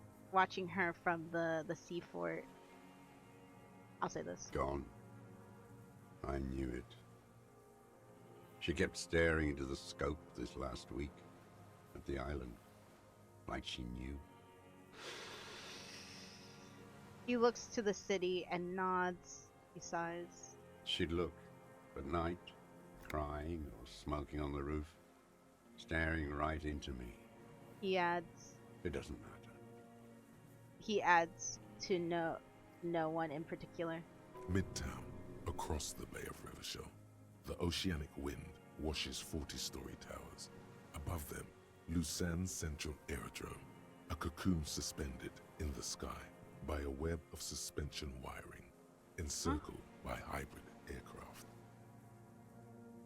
her from the sea fort. I'll say this. Gone. I knew it. She kept staring into the scope this last week at the island, like she knew. He looks to the city and nods. He sighs. She'd look at night, crying or smoking on the roof, staring right into me. He adds. It doesn't matter. He adds to no one in particular. Midtown, across the Bay of Revachol, the oceanic wind washes 40-story towers. Above them, Lucerne Central Aerodrome, a cocoon suspended in the sky by a web of suspension wiring, encircled by hybrid aircraft.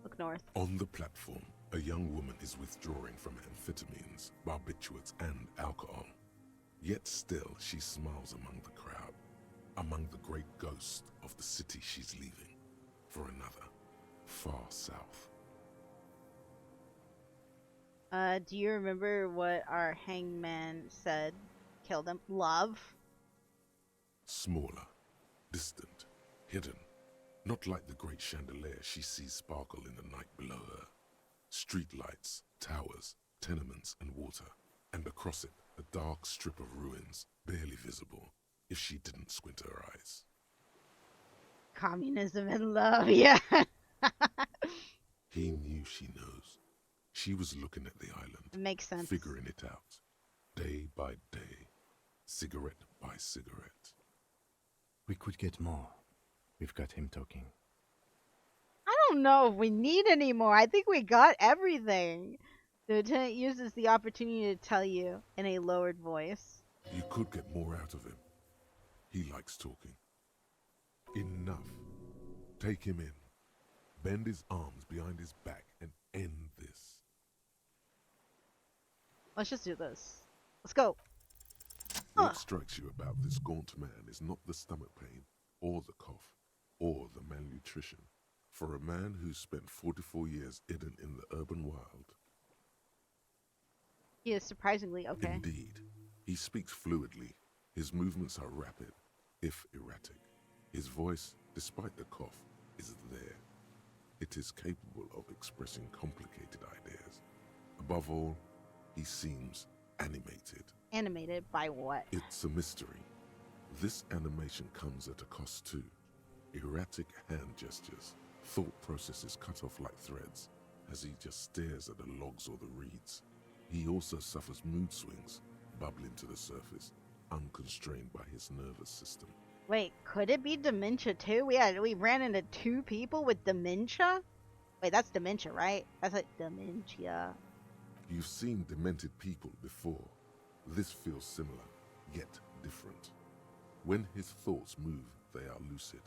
Look north. On the platform, a young woman is withdrawing from amphetamines, barbiturates, and alcohol. Yet still she smiles among the crowd, among the great ghosts of the city she's leaving, for another, far south. Do you remember what our hangman said killed him? Love? Smaller, distant, hidden, not like the great chandelier she sees sparkle in the night below her. Streetlights, towers, tenements, and water, and across it a dark strip of ruins, barely visible if she didn't squint her eyes. Communism and love, yeah. He knew she knows. She was looking at the island. It makes sense. Figuring it out, day by day, cigarette by cigarette. We could get more. We've got him talking. I don't know if we need any more. I think we got everything. The lieutenant uses the opportunity to tell you in a lowered voice. You could get more out of him. He likes talking. Enough. Take him in. Bend his arms behind his back and end this. Let's just do this. Let's go. What strikes you about this gaunt man is not the stomach pain, or the cough, or the malnutrition. For a man who's spent 44 years hidden in the urban wild. He is surprisingly okay. Indeed. He speaks fluidly. His movements are rapid, if erratic. His voice, despite the cough, is there. It is capable of expressing complicated ideas. Above all, he seems animated. Animated by what? It's a mystery. This animation comes at a cost too. Erratic hand gestures, thought processes cut off like threads, as he just stares at the logs or the reeds. He also suffers mood swings, bubbling to the surface, unconstrained by his nervous system. Wait, could it be dementia too? We ran into 2 people with dementia? Wait, that's dementia, right? That's like dementia. You've seen demented people before. This feels similar, yet different. When his thoughts move, they are lucid,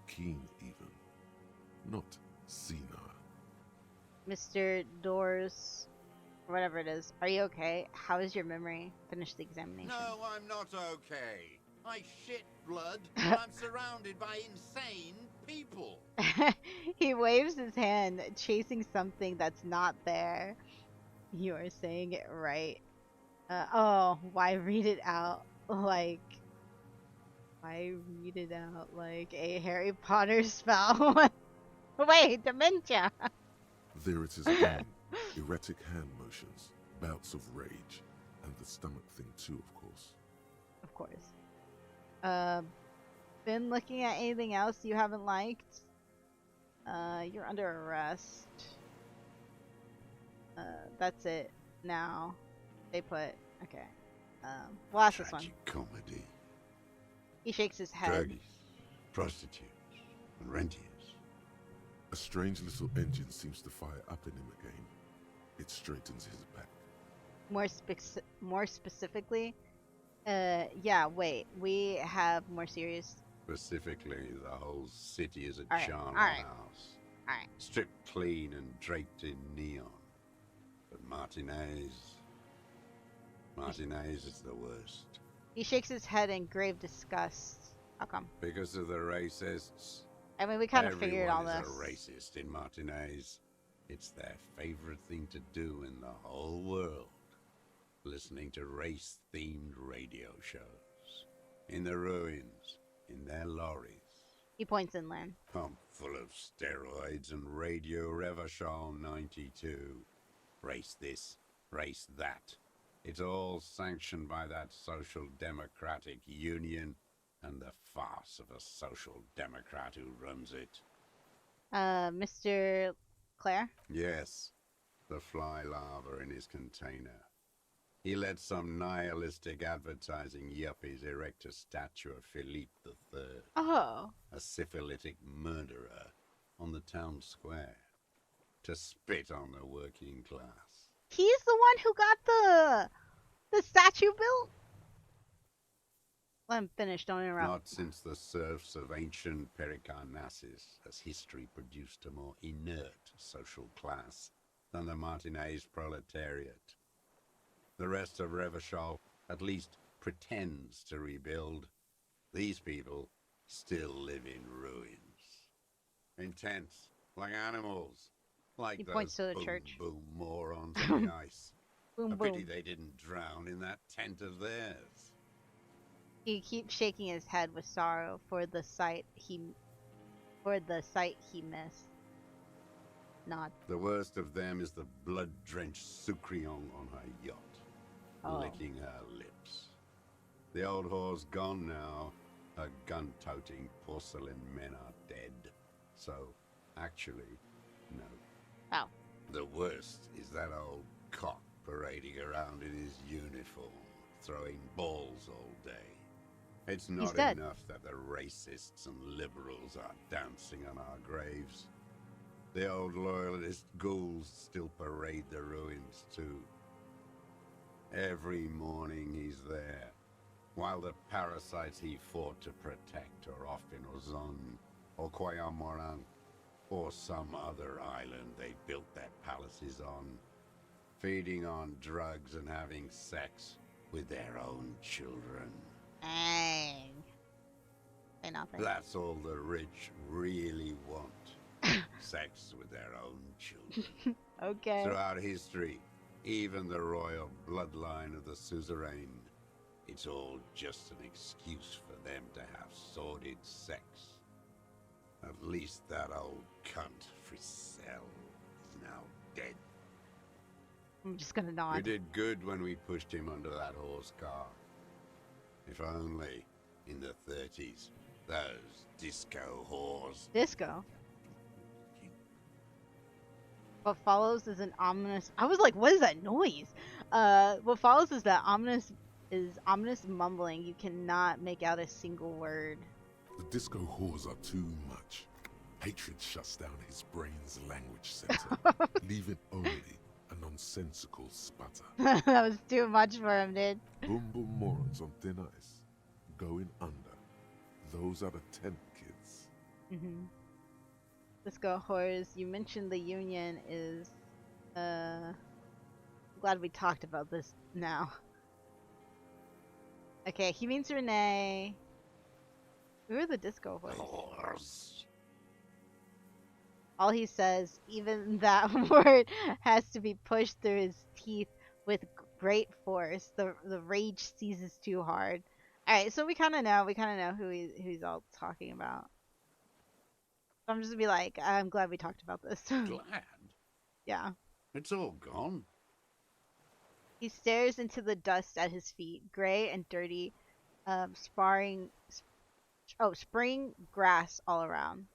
keen even, not senile. Mr. Doors, or whatever it is, are you okay? How is your memory? Finish the examination. No, I'm not okay. I shit blood, and I'm surrounded by insane people. He waves his hand, chasing something that's not there. You are saying it right. Oh, why read it out like... Why read it out like a Harry Potter spell? Wait, dementia! There it is again. Erratic hand motions, bouts of rage, and the stomach thing too, of course. Of course. Been looking at anything else you haven't liked? You're under arrest. That's it. Now. They put... Okay. We'll ask this one. Comedy. He shakes his head. Druggies, prostitutes, and rentiers. A strange little engine seems to fire up in him again. It straightens his back. More specifically, yeah, wait. We have more serious... Specifically, the whole city is a charnel alright. house. Alright. Stripped clean and draped in neon. But Martinez is the worst. He shakes his head in grave disgust. How come? Because of the racists. I mean, we kind of figured all Everyone this. is a racist in Martinez. It's their favorite thing to do in the whole world. Listening to race-themed radio shows. In the ruins. In their lorries. He points inland. Pumped full of steroids and Radio Revachol 92. Race this, race that. It's all sanctioned by that Social Democratic Union and the farce of a Social Democrat who runs it. Mr. Claire? Yes, the fly larva in his container. He let some nihilistic advertising yuppies erect a statue of Philippe III. Oh. A syphilitic murderer on the town square. To spit on the working class. He's the one who got the statue built? Let him finish, don't interrupt. Not since the serfs of ancient Pericarnassus has history produced a more inert social class than the Martinez proletariat. The rest of Revachol at least pretends to rebuild. These people still live in ruins. Intense, like animals. Like He those points to the boom, church. boom morons on the ice. Boom, A pity boom. they didn't drown in that tent of theirs. He keeps shaking his head with sorrow for the sight he missed. Nod. The worst of them is the blood-drenched Sucrion on her yacht, licking her lips. The old whore's gone now. Her gun-toting porcelain men are dead. So, actually, no. Oh. The worst is that old cock parading around in his uniform, throwing balls all day. It's not dead. enough that the racists and liberals are dancing on our graves. The old loyalist ghouls still parade the ruins too. Every morning he's there, while the parasites he fought to protect are off in Ozon, or Quayamoran, or some other island they built their palaces on, feeding on drugs and having sex with their own children. Dang. Say nothing. That's all the rich really want. Sex with their own children. Okay. Throughout history, even the royal bloodline of the suzerain, it's all just an excuse for them to have sordid sex. At least that old cunt, Frisell, is now dead. I'm just gonna nod. We did good when we pushed him under that horse car. If only, in the 30s, those disco whores. Disco? What follows is an ominous... I was like, what is that noise? What follows is that ominous is ominous mumbling. You cannot make out a single word. The disco whores are too much. Hatred shuts down his brain's language center, leaving only a nonsensical sputter. That was too much for him, dude. Boom boom morons on thin ice. Going under. Those are the tent kids. Mm-hmm. Disco whores. You mentioned the union is. I'm glad we talked about this now. Okay, he means Renee. Who are the disco whores? All he says, even that word has to be pushed through his teeth with great force. The rage seizes too hard. All right, so we kind of know who he's all talking about. So I'm just gonna be like, I'm glad we talked about this. Glad? Yeah. It's all gone. He stares into the dust at his feet, gray and dirty, spring grass all around.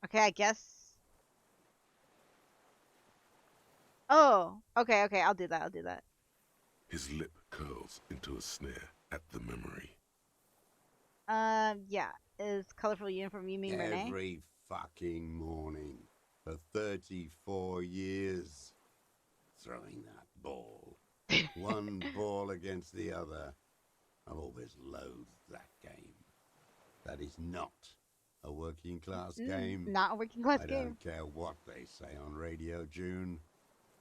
Okay, I guess. Oh, okay, I'll do that. His lip curls into a sneer at the memory. Yeah. Is colorful uniform, you mean Renee? Every fucking morning for 34 years. Throwing that ball. One ball against the other. I've always loathed that game. That is not a working class game. Not a working class game. I don't care what they say on Radio June.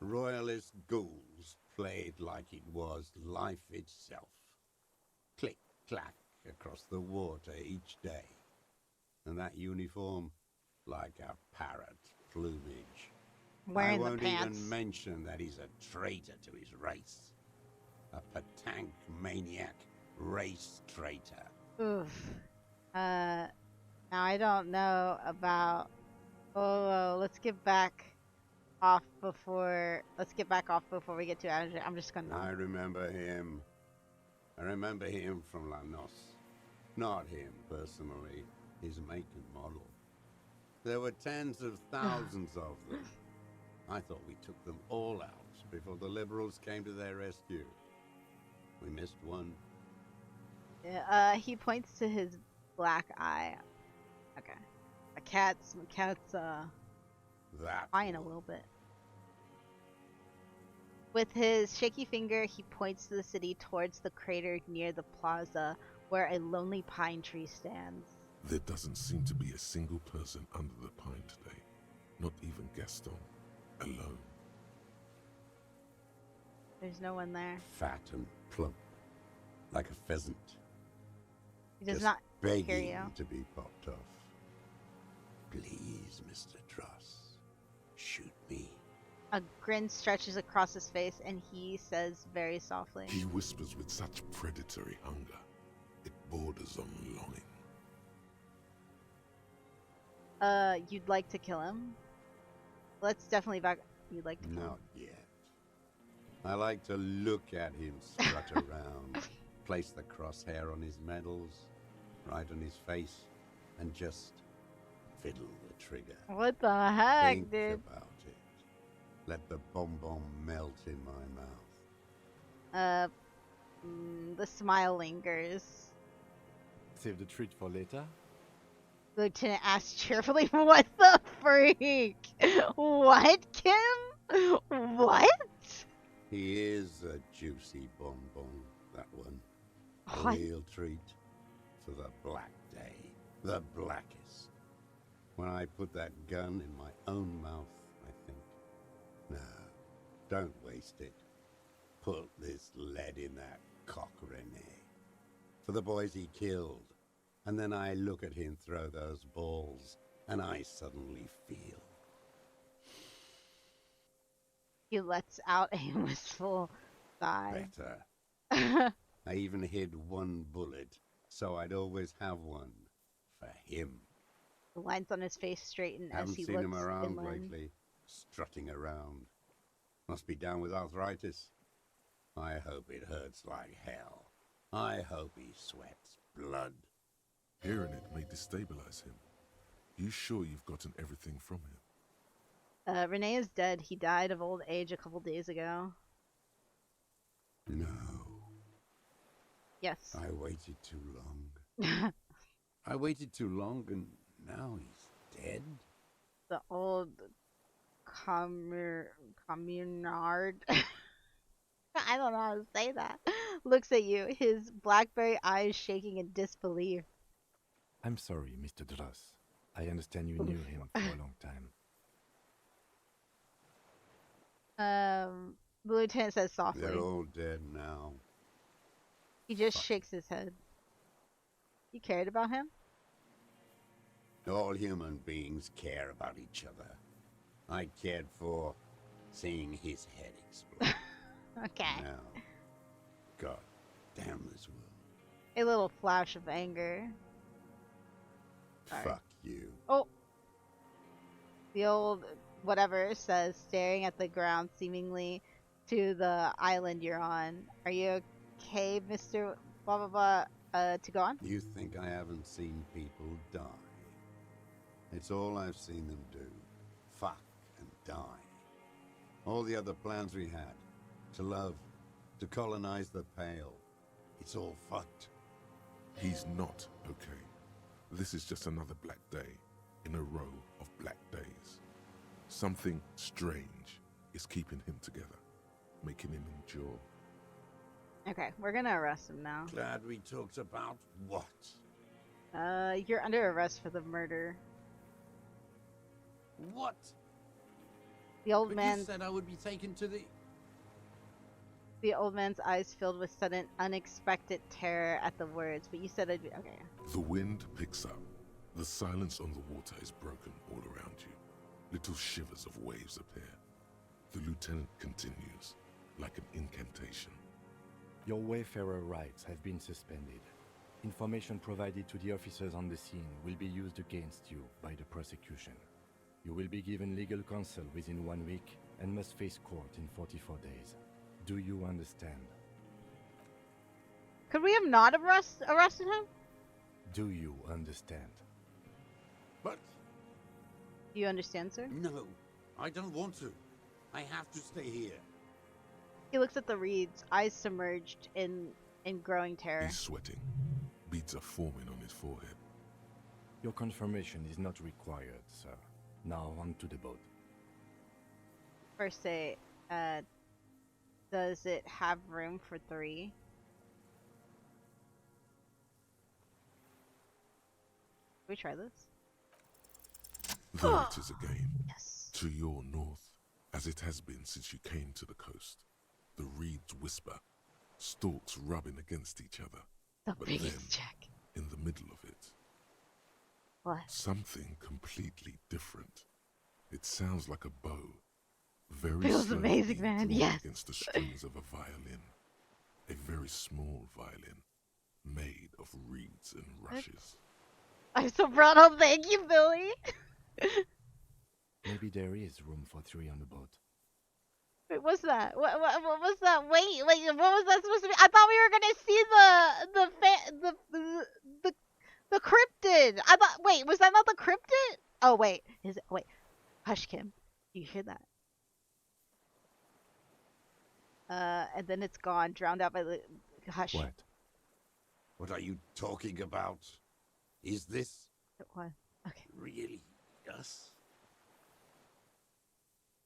Royalist ghouls play it like it was life itself. Click, clack across the water each day. And that uniform, like a parrot plumage. Wearing I won't the pants. even mention that he's a traitor to his race. A petank maniac race traitor. Oof. Now I don't know about. Oh, let's get back off before we get to Andrew. I'm just gonna. I remember him. I remember him from Lanos. Not him personally, his make and model. There were tens of thousands of them. I thought we took them all out before the liberals came to their rescue. We missed one. Yeah, he points to his black eye. Okay. My cat's crying a little bit. With his shaky finger, he points to the city towards the crater near the plaza where a lonely pine tree stands. There doesn't seem to be a single person under the pine today. Not even Gaston. Alone. There's no one there. Fat and plump. Like a pheasant. He does Just not hear begging you. to be popped off. Please, Mr. Truss, shoot me. A grin stretches across his face and he says very softly. He whispers with such predatory hunger. It borders on longing. You'd like to kill him? Let's definitely back. You'd like to kill him. Not yet. I like to look at him strut around, place the crosshair on his medals, right on his face, and just fiddle the trigger. What the heck, Think dude? about it. Let the bonbon melt in my mouth. The smile lingers. Save the treat for later. Lieutenant asks cheerfully, "What the freak? What, Kim? What?" He is a juicy bonbon, that one. A What? real treat for the black day. The blackest. When I put that gun in my own mouth, I think, no, don't waste it. Put this lead in that cock, Renee. For the boys he killed. And then I look at him throw those balls, and I suddenly feel. He lets out a wistful sigh. Better. I even hid one bullet, so I'd always have one. For him. The lines on his face straighten as Haven't he seen looks him around inland. lately. Strutting around. Must be down with arthritis. I hope it hurts like hell. I hope he sweats blood. Hearing it may destabilize him. You sure you've gotten everything from him? Renee is dead. He died of old age a couple days ago. No. Yes. I waited too long. I waited too long and now he's dead? The old communard. I don't know how to say that. Looks at you, his blackberry eyes shaking in disbelief. I'm sorry, Mr. Thurs. I understand you knew him for a long time. The lieutenant says softly. They're all dead now. He just shakes his head. You cared about him? All human beings care about each other. I cared for seeing his head explode. Okay. Now, God damn this world. A little flash of anger. Sorry. Fuck you. Oh! The old whatever says, staring at the ground seemingly to the island you're on. Are you okay, Mr. blah blah blah, to go on? You think I haven't seen people die? It's all I've seen them do. Fuck and die. All the other plans we had. To love. To colonize the Pale. It's all fucked. He's not okay. This is just another black day in a row of black days. Something strange is keeping him together, making him endure. Okay, we're gonna arrest him now. Glad we talked about what? You're under arrest for the murder. What? The old But man you said I would be taken to the... The old man's eyes filled with sudden, unexpected terror at the words, but you said I'd be... Okay. The wind picks up. The silence on the water is broken all around you. Little shivers of waves appear. The lieutenant continues, like an incantation. Your wayfarer rights have been suspended. Information provided to the officers on the scene will be used against you by the prosecution. You will be given legal counsel within 1 week and must face court in 44 days. Do you understand? Could we have not arrested him? Do you understand? But... Do you understand, sir? No, I don't want to. I have to stay here. He looks at the reeds, eyes submerged in growing terror. He's sweating. Beads are forming on his forehead. Your confirmation is not required, sir. Now on to the boat. First say, does it have room for 3? Can we try this? There it is again. Yes. To your north, as it has been since you came to the coast. The reeds whisper, stalks rubbing against each other. The but biggest then, check. in the middle of it, what? Something completely different. It sounds like a bow. Very Feels slowly amazing, man. drawn Yes. against the strings of a violin. A very small violin, made of reeds and rushes. I'm so proud of. Thank you, Billy. Maybe there is room for 3 on the boat. Wait, what's that? What was that? Wait, what was that supposed to be? I thought we were gonna see the cryptid. I thought. Wait, was that not the cryptid? Oh wait, is it? Wait, hush, Kim. Do you hear that? And then it's gone, drowned out by the hush. What? What are you talking about? Is this What? Okay. really us?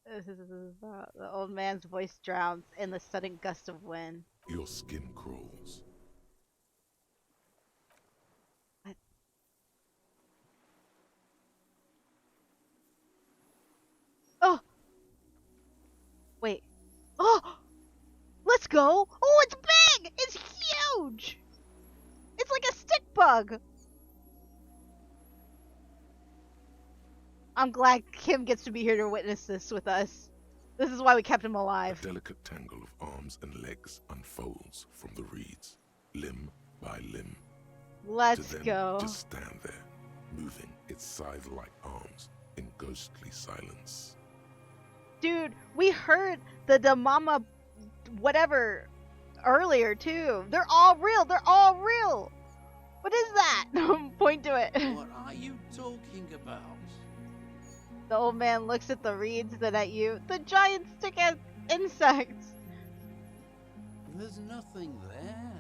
The old man's voice drowns in the sudden gust of wind. Your skin crawls. What? Oh! Wait. Oh! Let's go! Oh, it's big! It's huge! It's like a stick bug! I'm glad Kim gets to be here to witness this with us. This is why we kept him A alive. delicate tangle of arms and legs unfolds from the reeds, limb by limb. Let's to then go. just stand there, moving its scythe-like arms in ghostly silence. Dude, we heard the Damama whatever earlier too. They're all real. They're all real. What is that? Point to it. What are you talking about? The old man looks at the reeds, then at you. The giant stick-ass insects. There's nothing there.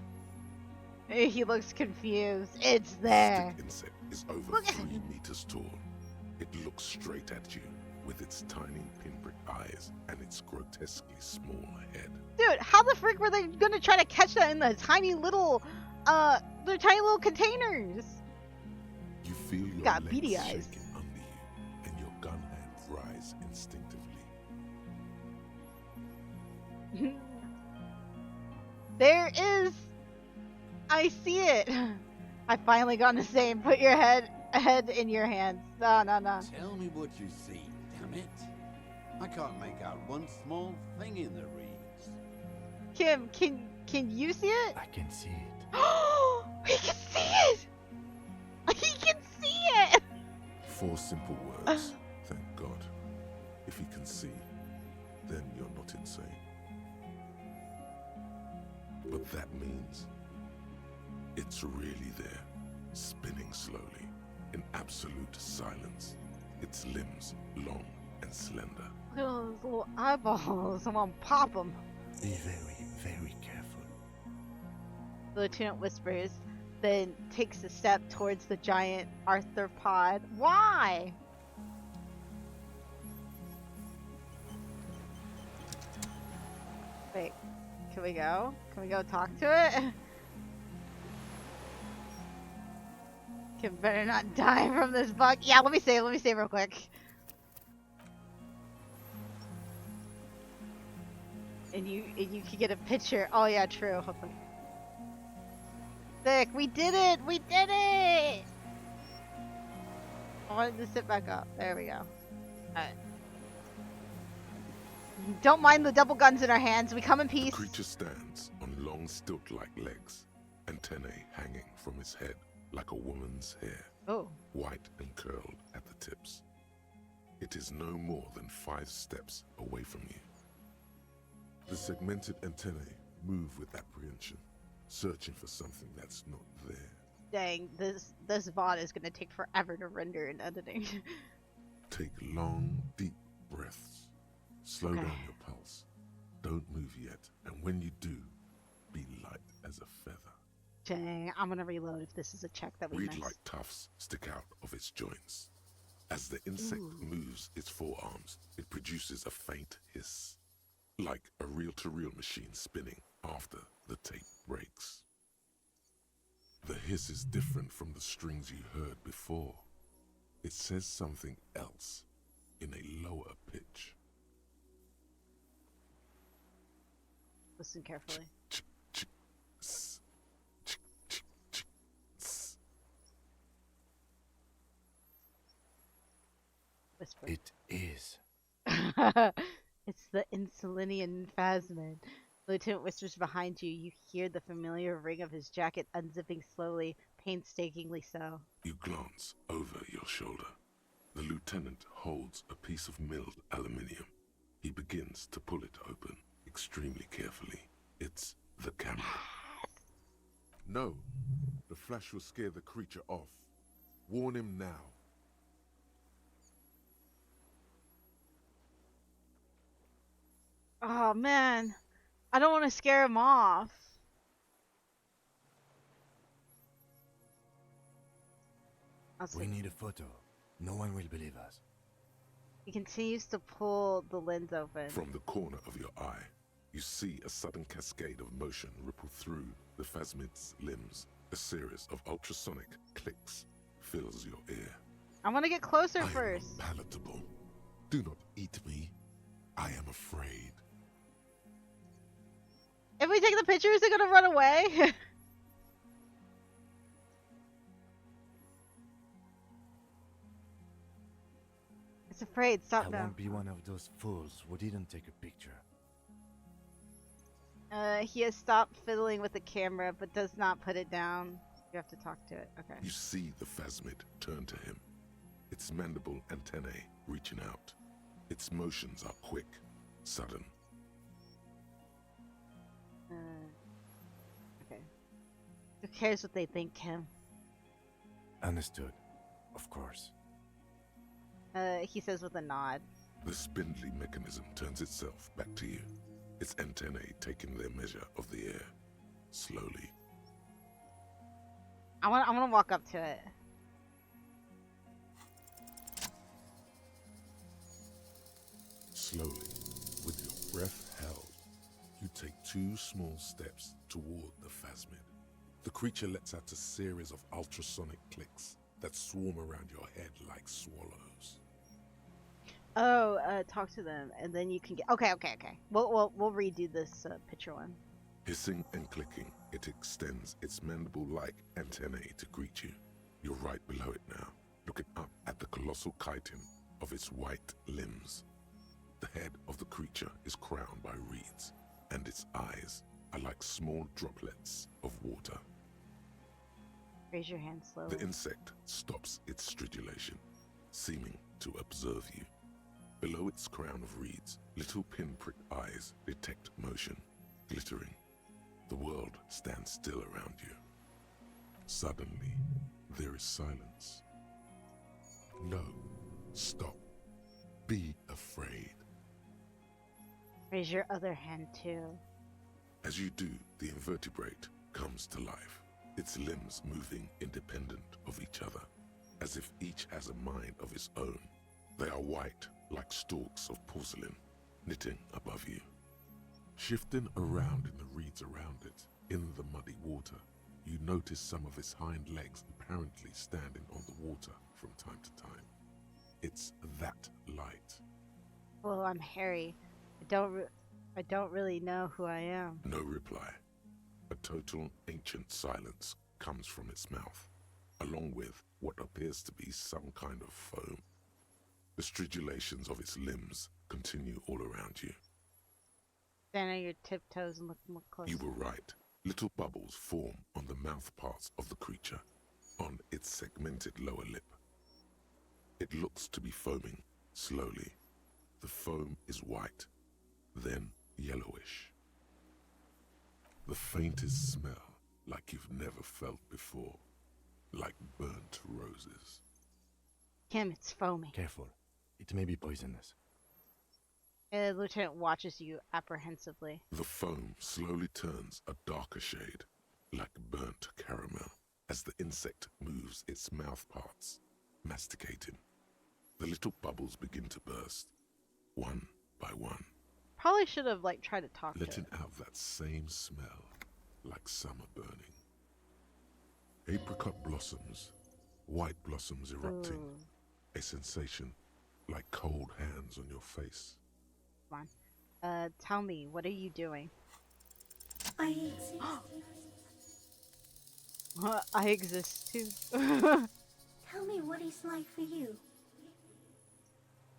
He looks confused. It's there. Stick insect is over Look. 3 meters tall. It looks straight at you with its tiny pinprick eyes and its grotesquely small head. Dude, how the frick were they gonna try to catch that in the tiny little containers? You feel your Got legs beady eyes. shaking under you and your gun hand rise instinctively. There is. I see it. I finally got to say, put your head in your hands. No. Tell me what you see, damn it. I can't make out one small thing in the reeds. Kim, can you see it? I can see it. He can see it. He can see it. 4 simple words. Thank God. If you can see, then you're not insane. But that means it's really there, spinning slowly, in absolute silence. Its limbs long and slender. Look at those little eyeballs. I want to pop them. Be very, very careful. The lieutenant whispers, then takes a step towards the giant arthropod. Why? Wait, can we go? Can we go talk to it? Kim better not die from this bug. Yeah, let me save real quick. And you can get a picture. Oh yeah, true. Hold on. Sick, we did it! We did it! I wanted to sit back up. There we go. Alright. Don't mind the double guns in our hands. We come in peace. The creature stands on long stilt-like legs, antennae hanging from its head like a woman's hair, white and curled at the tips. It is no more than 5 steps away from you. The segmented antennae move with apprehension, searching for something that's not there. Dang, this VOD is gonna take forever to render and editing. Take long, deep breaths. Slow down your pulse. Don't move yet, and when you do, be light as a feather. Dang, I'm gonna reload if this is a check that we missed. Reed-like tufts stick out of its joints. As the insect moves its forearms, it produces a faint hiss, like a reel-to-reel machine spinning after the tape breaks. The hiss is different from the strings you heard before. It says something else in a lower pitch. Listen carefully. Whisper. It is. It's the Insulinian phasmid. Lieutenant whispers behind you. You hear the familiar ring of his jacket unzipping slowly, painstakingly so. You glance over your shoulder. The lieutenant holds a piece of milled aluminium. He begins to pull it open, extremely carefully. It's the camera. No, the flash will scare the creature off. Warn him now. Oh man, I don't want to scare him off. We need a photo. No one will believe us. He continues to pull the lens open. From the corner of your eye, you see a sudden cascade of motion ripple through the phasmid's limbs. A series of ultrasonic clicks fills your ear. I want to get closer I first. am palatable. Do not eat me. I am afraid. If we take the picture, is it gonna run away? It's afraid. Stop I now. won't be one of those fools who didn't take a picture. He has stopped fiddling with the camera, but does not put it down. You have to talk to it. Okay. You see the phasmid turn to him, its mandible antennae reaching out. Its motions are quick, sudden. Okay. Who cares what they think, Kim? Understood. Of course. He says with a nod. The spindly mechanism turns itself back to you. its antennae taking their measure of the air, slowly. I want to walk up to it. Slowly, with your breath held, you take 2 small steps toward the phasmid. The creature lets out a series of ultrasonic clicks that swarm around your head like swallows. Oh, talk to them, and then you can get. Okay. We'll redo this picture one. Hissing and clicking, it extends its mandible-like antennae to greet you. You're right below it now, looking up at the colossal chitin of its white limbs. The head of the creature is crowned by reeds, and its eyes are like small droplets of water. Raise your hand slowly. The insect stops its stridulation, seeming to observe you. Below its crown of reeds, little pinprick eyes detect motion, glittering. The world stands still around you. Suddenly, there is silence. No, stop. Be afraid. Raise your other hand too. As you do, the invertebrate comes to life, its limbs moving independent of each other, as if each has a mind of its own. They are white, like stalks of porcelain, knitting above you. Shifting around in the reeds around it, in the muddy water, you notice some of its hind legs apparently standing on the water from time to time. It's that light. Well, I'm Harry. I don't really know who I am. No reply. A total ancient silence comes from its mouth, along with what appears to be some kind of foam. The stridulations of its limbs continue all around you. Stand on your tiptoes and look more close. You were right. Little bubbles form on the mouth parts of the creature, on its segmented lower lip. It looks to be foaming, slowly. The foam is white, then yellowish. The faintest smell, like you've never felt before, like burnt roses. Kim, it's foaming. Careful. It may be poisonous. The lieutenant watches you apprehensively. The foam slowly turns a darker shade, like burnt caramel, as the insect moves its mouth parts, masticating. The little bubbles begin to burst, one by one. Probably should have tried to talk letting to it. out that same smell, like summer burning. Apricot blossoms, white blossoms erupting, Ooh. a sensation like cold hands on your face. Come on. Tell me, what are you doing? I exist. I exist too. Tell me what it's like for you.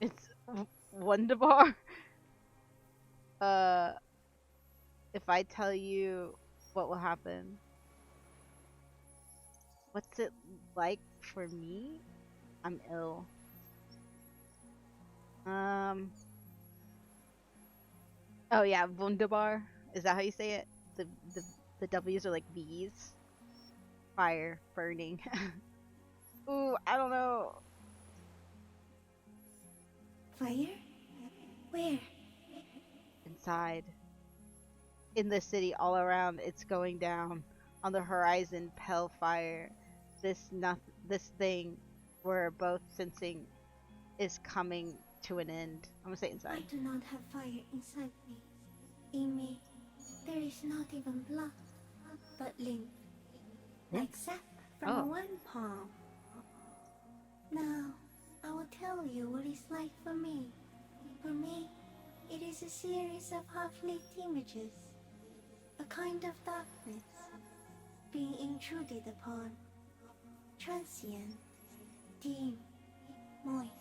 It's Wonderbar. If I tell you, what will happen? What's it like for me? I'm ill. Oh yeah, Wunderbar. Is that how you say it? The W's are like V's. Fire, burning. Ooh, I don't know. Fire? Where? Inside. In the city, all around, it's going down. On the horizon, pale fire. This thing we're both sensing is coming to an end. I'm gonna say inside. I do not have fire inside me. In me, there is not even blood, but lymph. Like sap from one palm. Now, I will tell you what it's like for me. For me, it is a series of half-lit images. A kind of darkness being intruded upon. Transient, dim, moist.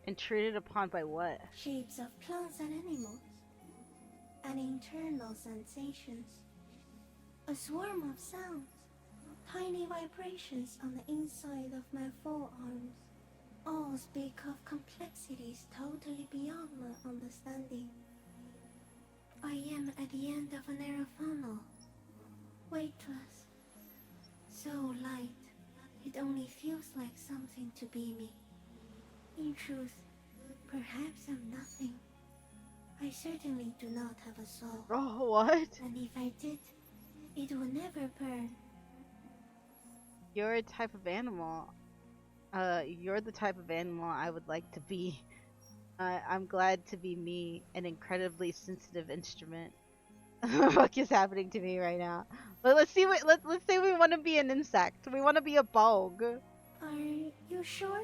Intruded upon by what? Shapes of plants and animals. And internal sensations. A swarm of sounds. Tiny vibrations on the inside of my forearms. All speak of complexities totally beyond my understanding. I am at the end of a narrow funnel. Weightless. So light, it only feels like something to be me. In truth, perhaps I'm nothing. I certainly do not have a soul. Oh, what? And if I did, it would never burn. You're a type of animal. You're the type of animal I would like to be. I'm glad to be me, an incredibly sensitive instrument. What is happening to me right now? But let's see what let's say we want to be an insect. We want to be a bog. Are you sure?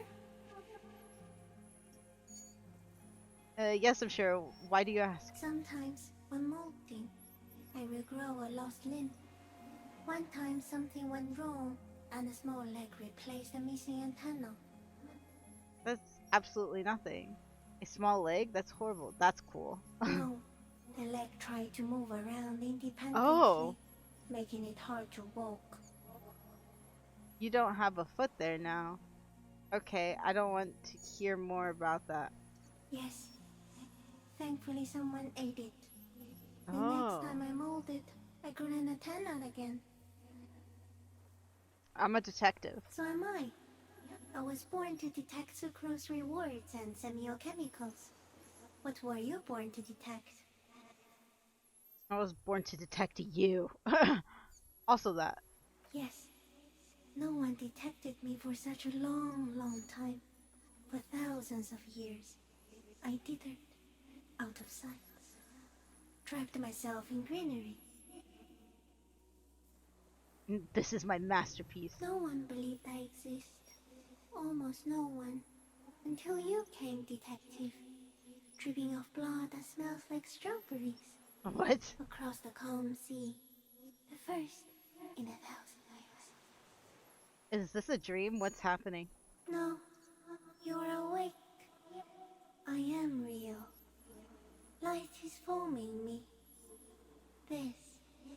Yes, I'm sure. Why do you ask? Sometimes, when molting, I will grow a lost limb. One time something went wrong, and a small leg replaced a missing antenna. That's absolutely nothing. A small leg? That's horrible. That's cool. No, the leg tried to move around independently, Oh. making it hard to walk. You don't have a foot there now. Okay, I don't want to hear more about that. Yes. Thankfully someone ate it. The Oh. next time I molded, I grew an antenna again. I'm a detective. So am I. I was born to detect sucrose rewards and semiochemicals. What were you born to detect? I was born to detect you. Also that. Yes. No one detected me for such a long, long time. For thousands of years. I dithered, out of sight. Trapped myself in greenery. This is my masterpiece. No one believed I exist. Almost no one. Until you came, detective. Dripping off blood that smells like strawberries. What? Across the calm sea. The first in 1,000 years. Is this a dream? What's happening? No, you're awake. I am real. Light is forming me. This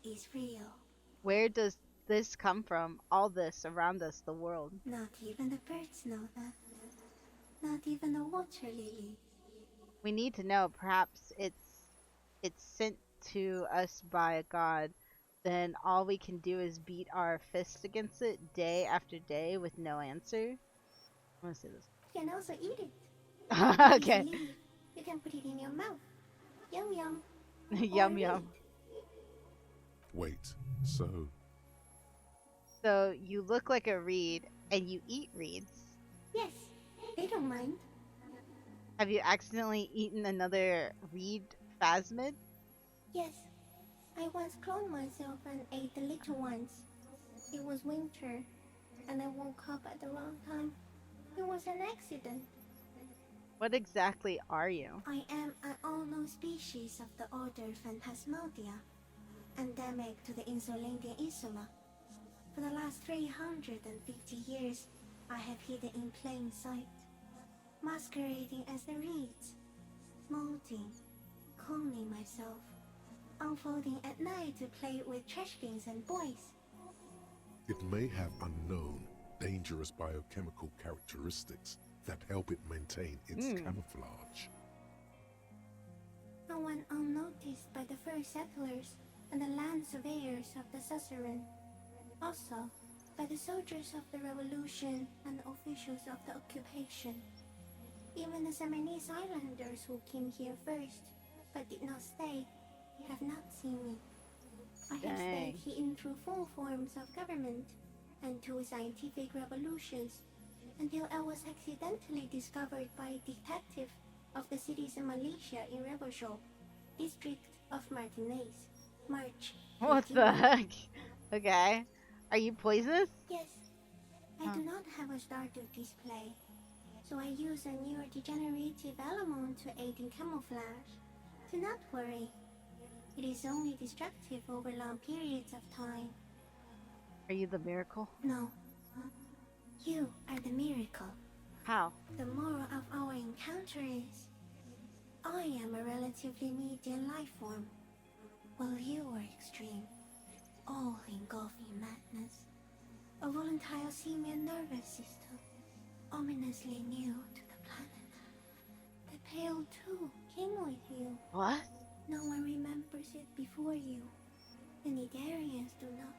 is real. Where does this come from? All this around us, the world. Not even the birds know that. Not even the water lily. We need to know. Perhaps it's sent to us by a god. Then all we can do is beat our fists against it day after day with no answer. I want to say this. You can also eat it. Okay. You can put it in your mouth. Yum yum. Yum yum. Wait, so So you look like a reed and you eat reeds. Yes, they don't mind. Have you accidentally eaten another reed phasmid? Yes, I once cloned myself and ate the little ones. It was winter, and I woke up at the wrong time. It was an accident. What exactly are you? I am an unknown species of the order Phantasmadia, endemic to the Insulandian Insula. For the last 350 years, I have hidden in plain sight, masquerading as the reeds, molting, cloning myself, unfolding at night to play with trash bins and boys. it may have unknown, dangerous biochemical characteristics that help it maintain its camouflage. No one unnoticed by the first settlers and the land surveyors of the suzerain. Also, by the soldiers of the revolution and the officials of the occupation. Even the Semenese islanders who came here first, but did not stay, have not seen me. I have stayed hidden through 4 forms of government and 2 scientific revolutions, until I was accidentally discovered by a detective of the citizen militia in Reverchot, district of Martinez, March. What the heck? Okay. Are you poisonous? Yes. I do not have a star to display, so I use a neurodegenerative element to aid in camouflage. Do not worry. It is only destructive over long periods of time. Are you the miracle? No. You are the miracle. How? The moral of our encounter is, I am a relatively medium life form, while you are extreme, all-engulfing madness. A volatile simian nervous system, ominously new to the planet. The Pale too came with you. What? No one remembers it before you. The Nidarians do not.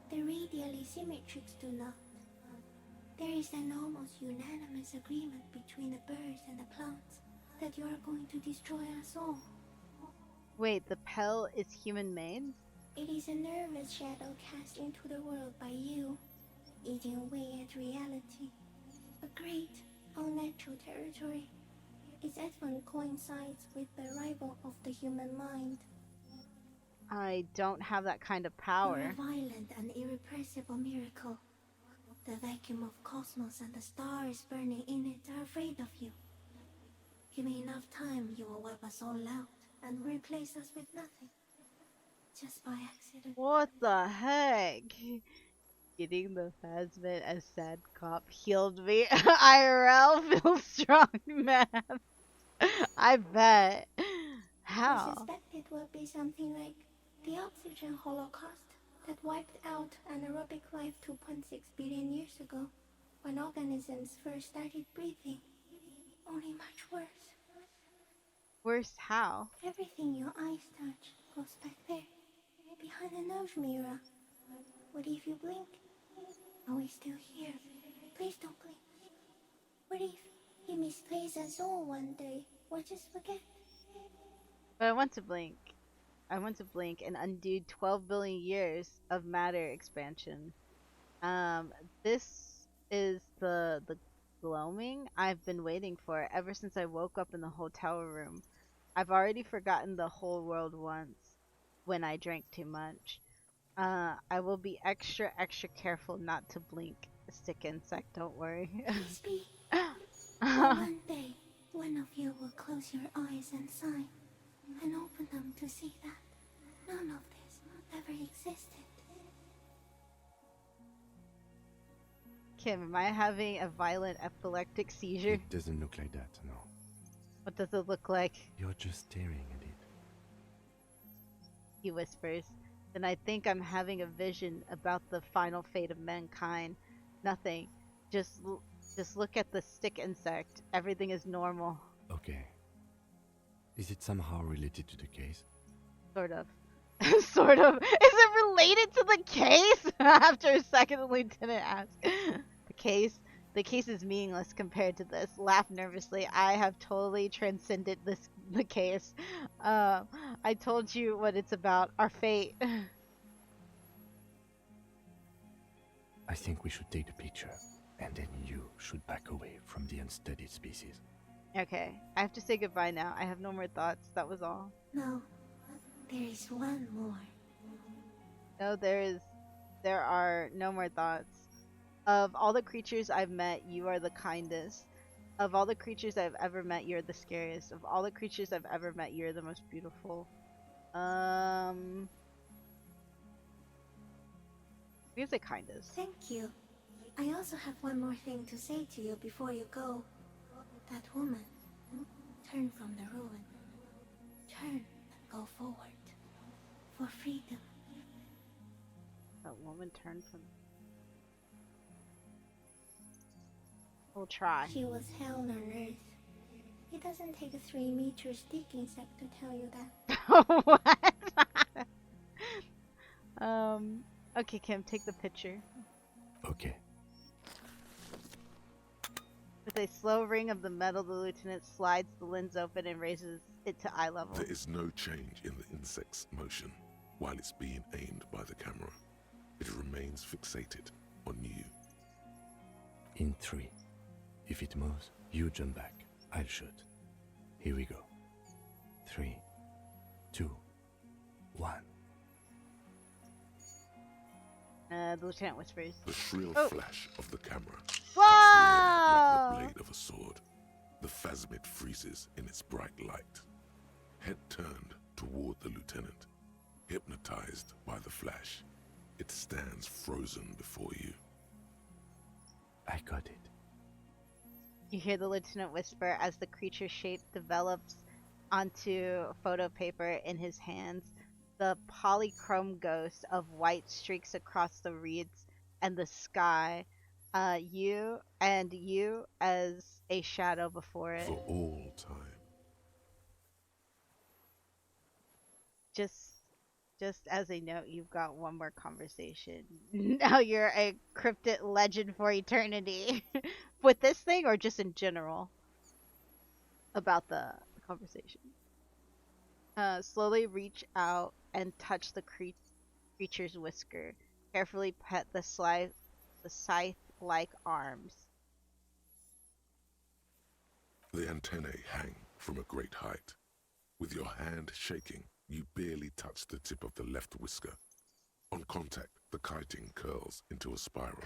The radially symmetrics do not. There is an almost unanimous agreement between the birds and the plants that you are going to destroy us all. Wait, the Pell is human-made? It is a nervous shadow cast into the world by you, eating away at reality. A great, unnatural territory. Its advent coincides with the arrival of the human mind. I don't have that kind of You're power. a violent and irrepressible miracle. The vacuum of cosmos and the stars burning in it are afraid of you. Give me enough time, you will wipe us all out and replace us with nothing. Just by accident. What the heck? Getting the Phasmid as sad cop healed me. IRL feels strong, man. I bet. I How? suspect it will be something like the oxygen holocaust that wiped out anaerobic life 2.6 billion years ago, when organisms first started breathing. Only much worse. Worse how? Everything your eyes touch goes back there, behind the nose mirror. What if you blink? Are we still here? Please don't blink. What if he misplaces us all one day, or just forget? But I want to blink. I want to blink and undo 12 billion years of matter expansion. This is the gloaming I've been waiting for ever since I woke up in the hotel room. I've already forgotten the whole world once when I drank too much. I will be extra careful not to blink. Stick insect, don't worry. Please be. But one day, one of you will close your eyes and sigh, and open them to see that none of this ever existed. Kim, am I having a violent epileptic seizure? It doesn't look like that, no. What does it look like? You're just staring at it. He whispers. Then I think I'm having a vision about the final fate of mankind. Nothing. Just look at the stick insect. Everything is normal. Okay. Is it somehow related to the case? Sort of. Sort of. Is it related to the case? After a second, the lieutenant asks. The case is meaningless compared to this. Laugh nervously. I have totally transcended the case. I told you what it's about. Our fate. I think we should take the picture, and then you should back away from the unstudied species. Okay. I have to say goodbye now. I have no more thoughts. That was all. No. There is one more. No, there are no more thoughts. Of all the creatures I've met, you are the kindest. Of all the creatures I've ever met, you're the scariest. Of all the creatures I've ever met, you're the most beautiful. Who's the kindest? Thank you. I also have one more thing to say to you before you go. That woman. Turn from the ruin. Turn and go forward. For freedom. That woman turned from... We'll try. She was hell on earth. It doesn't take a 3-meter stick insect to tell you that. What? Okay, Kim, take the picture. Okay. With a slow ring of the metal, the lieutenant slides the lens open and raises it to eye level. There is no change in the insect's motion while it's being aimed by the camera. It remains fixated on you. In 3. If it moves, you jump back. I'll shoot. Here we go. 3, 2, 1. The lieutenant whispers. The shrill flash of the camera Whoa! cuts the air like the blade of a sword. The Phasmid freezes in its bright light. Head turned toward the lieutenant, hypnotized by the flash. It stands frozen before you. I got it. You hear the lieutenant whisper as the creature shape develops onto photo paper in his hands. The polychrome ghost of white streaks across the reeds and the sky. You as a shadow before it. For all time. Just as a note, you've got one more conversation. Now you're a cryptid legend for eternity. With this thing or just in general? About the conversation? Slowly reach out and touch the creature's whisker. Carefully pet the scythe-like arms. The antennae hang from a great height. With your hand shaking, you barely touch the tip of the left whisker. On contact, the chitin curls into a spiral,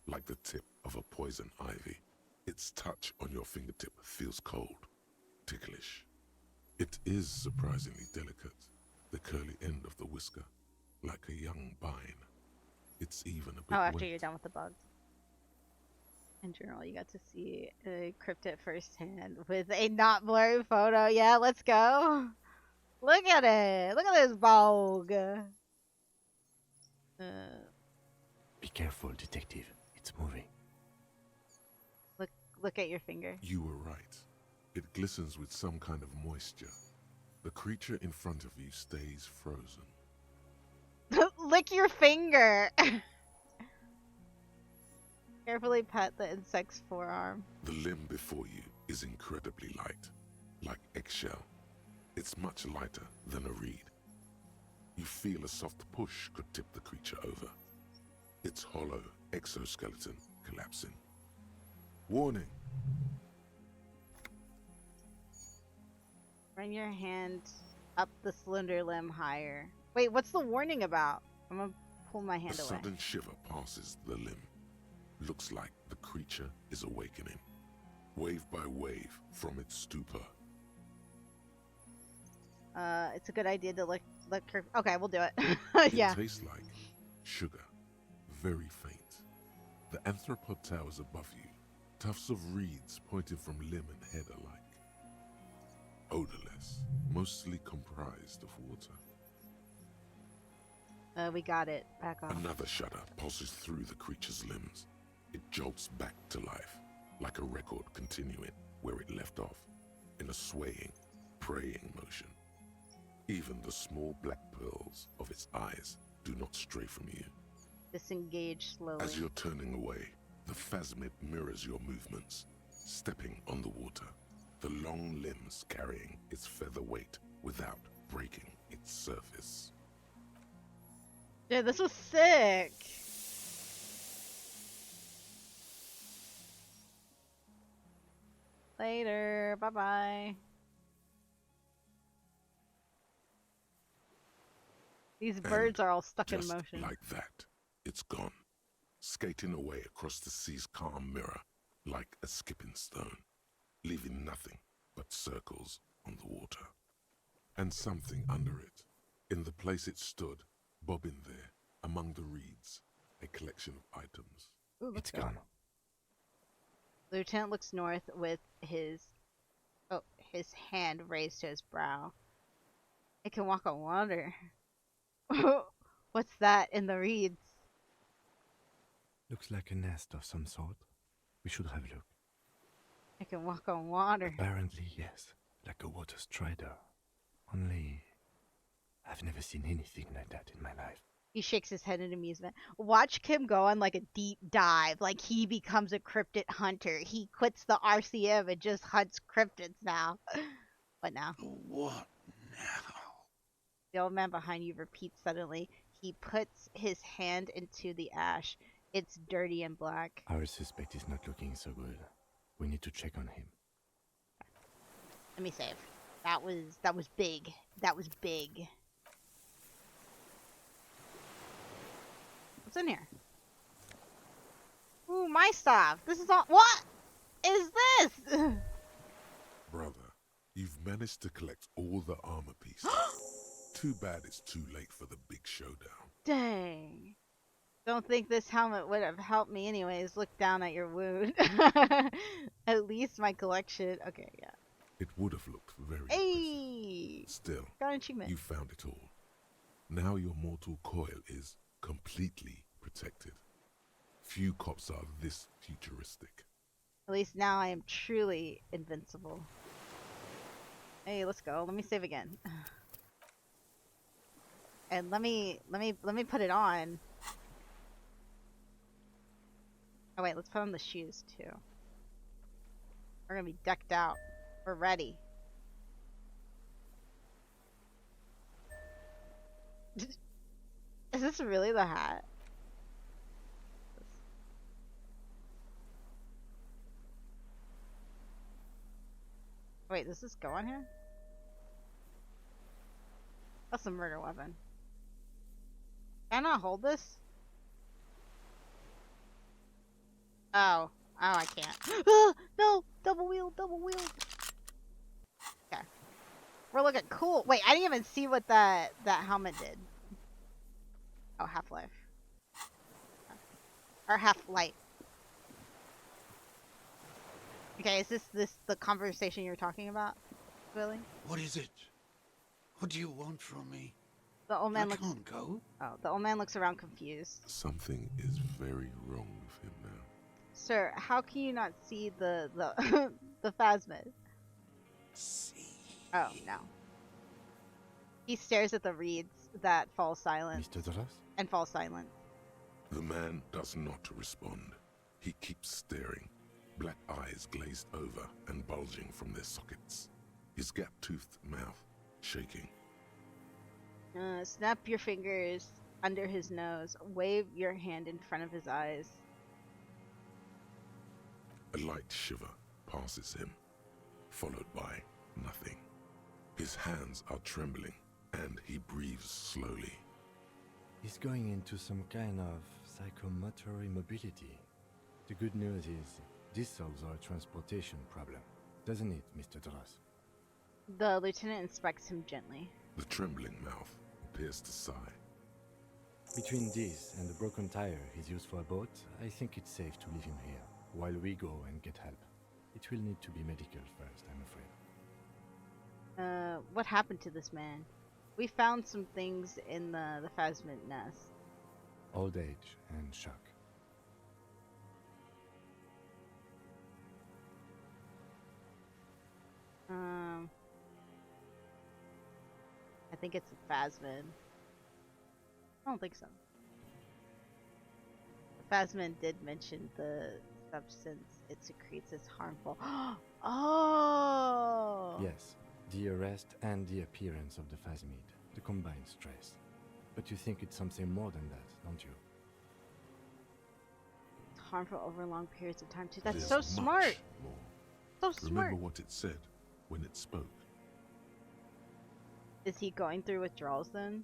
like the tip of a poison ivy. Its touch on your fingertip feels cold, ticklish. It is surprisingly delicate, the curly end of the whisker, like a young vine. It's even a bit after wet. you're done with the bugs. In general, you got to see a cryptid firsthand with a not blurry photo. Yeah, let's go. Look at it. Look at this bog. Be careful, detective. It's moving. Look at your finger. You were right. It glistens with some kind of moisture. The creature in front of you stays frozen. Lick your finger. Carefully pet the insect's forearm. The limb before you is incredibly light, like eggshell. It's much lighter than a reed. You feel a soft push could tip the creature over. Its hollow exoskeleton collapsing. Warning! Run your hand up the slender limb higher. Wait, what's the warning about? I'm gonna pull my hand A away. sudden shiver passes the limb. Looks like the creature is awakening, wave by wave from its stupor. It's a good idea to look her. Okay, we'll do it. Yeah. It tastes like sugar, very faint. The anthropod towers above you, tufts of reeds pointing from limb and head alike. Odorless, mostly comprised of water. We got it. Back off. Another shudder pulses through the creature's limbs. It jolts back to life, like a record continuing where it left off, in a swaying, praying motion. Even the small black pearls of its eyes do not stray from you. Disengage slowly. As you're turning away, the phasmid mirrors your movements, stepping on the water, the long limbs carrying its feather weight without breaking its surface. Yeah, this was sick. Later. Bye-bye. These birds are all stuck in Just motion. like that, it's gone, skating away across the sea's calm mirror like a skipping stone, leaving nothing but circles on the water. And something under it, in the place it stood, bobbing there, among the reeds, a collection of items. Ooh, it's gone. Lieutenant looks north with his hand raised to his brow. It can walk on water. What's that in the reeds? Looks like a nest of some sort. We should have a look. It can walk on water. Apparently, yes. Like a water strider. Only, I've never seen anything like that in my life. He shakes his head in amusement. Watch Kim go on like a deep dive. Like he becomes a cryptid hunter. He quits the RCM and just hunts cryptids now. What now? What now? The old man behind you repeats suddenly. He puts his hand into the ash. It's dirty and black. Our suspect is not looking so good. We need to check on him. Let me save. That was big. That was big. What's in here? Ooh, my stuff. This is all. What is this? Brother, you've managed to collect all the armor pieces. Too bad it's too late for the big showdown. Dang. Don't think this helmet would have helped me anyways. Look down at your wound. At least my collection. Okay, yeah. It would have looked very Hey! impressive. Still, Got an achievement. you found it all. Now your mortal coil is completely protected. Few cops are this futuristic. At least now I am truly invincible. Hey, let's go. Let me save again. And let me put it on. Oh wait, let's put on the shoes too. We're gonna be decked out. We're ready. Is this really the hat? Wait, does this go on here? That's a murder weapon. Can I not hold this? Oh. Oh, I can't. No! Double wheel, double wheel! Okay. We're looking cool. Wait, I didn't even see what that helmet did. Oh, Half-Life. Or Half-Light. Okay, is this the conversation you're talking about, Billy? What is it? What do you want from me? The old man I looks. can't go. Oh, the old man looks around confused. Something is very wrong with him now. Sir, how can you not see the the phasmid? See. Oh no. He stares at the reeds that fall silent. Mr. Thurs? And fall silent. The man does not respond. He keeps staring, black eyes glazed over and bulging from their sockets. His gap-toothed mouth shaking. Snap your fingers under his nose. Wave your hand in front of his eyes. A light shiver passes him, followed by nothing. His hands are trembling, and he breathes slowly. He's going into some kind of psychomotor immobility. The good news is, this solves our transportation problem, doesn't it, Mr. Thurs? The lieutenant inspects him gently. The trembling mouth appears to sigh. Between this and the broken tire he's used for a boat, I think it's safe to leave him here, while we go and get help. It will need to be medical first, I'm afraid. What happened to this man? We found some things in the phasmid nest. Old age and shock. I think it's a phasmid. I don't think so. The phasmid did mention the substance it secretes is harmful. Oh! Yes, the arrest and the appearance of the phasmid, the combined stress. But you think it's something more than that, don't you? It's harmful over long periods of time too. That's There's so much smart! more. So smart! Remember what it said when it spoke. Is he going through withdrawals then?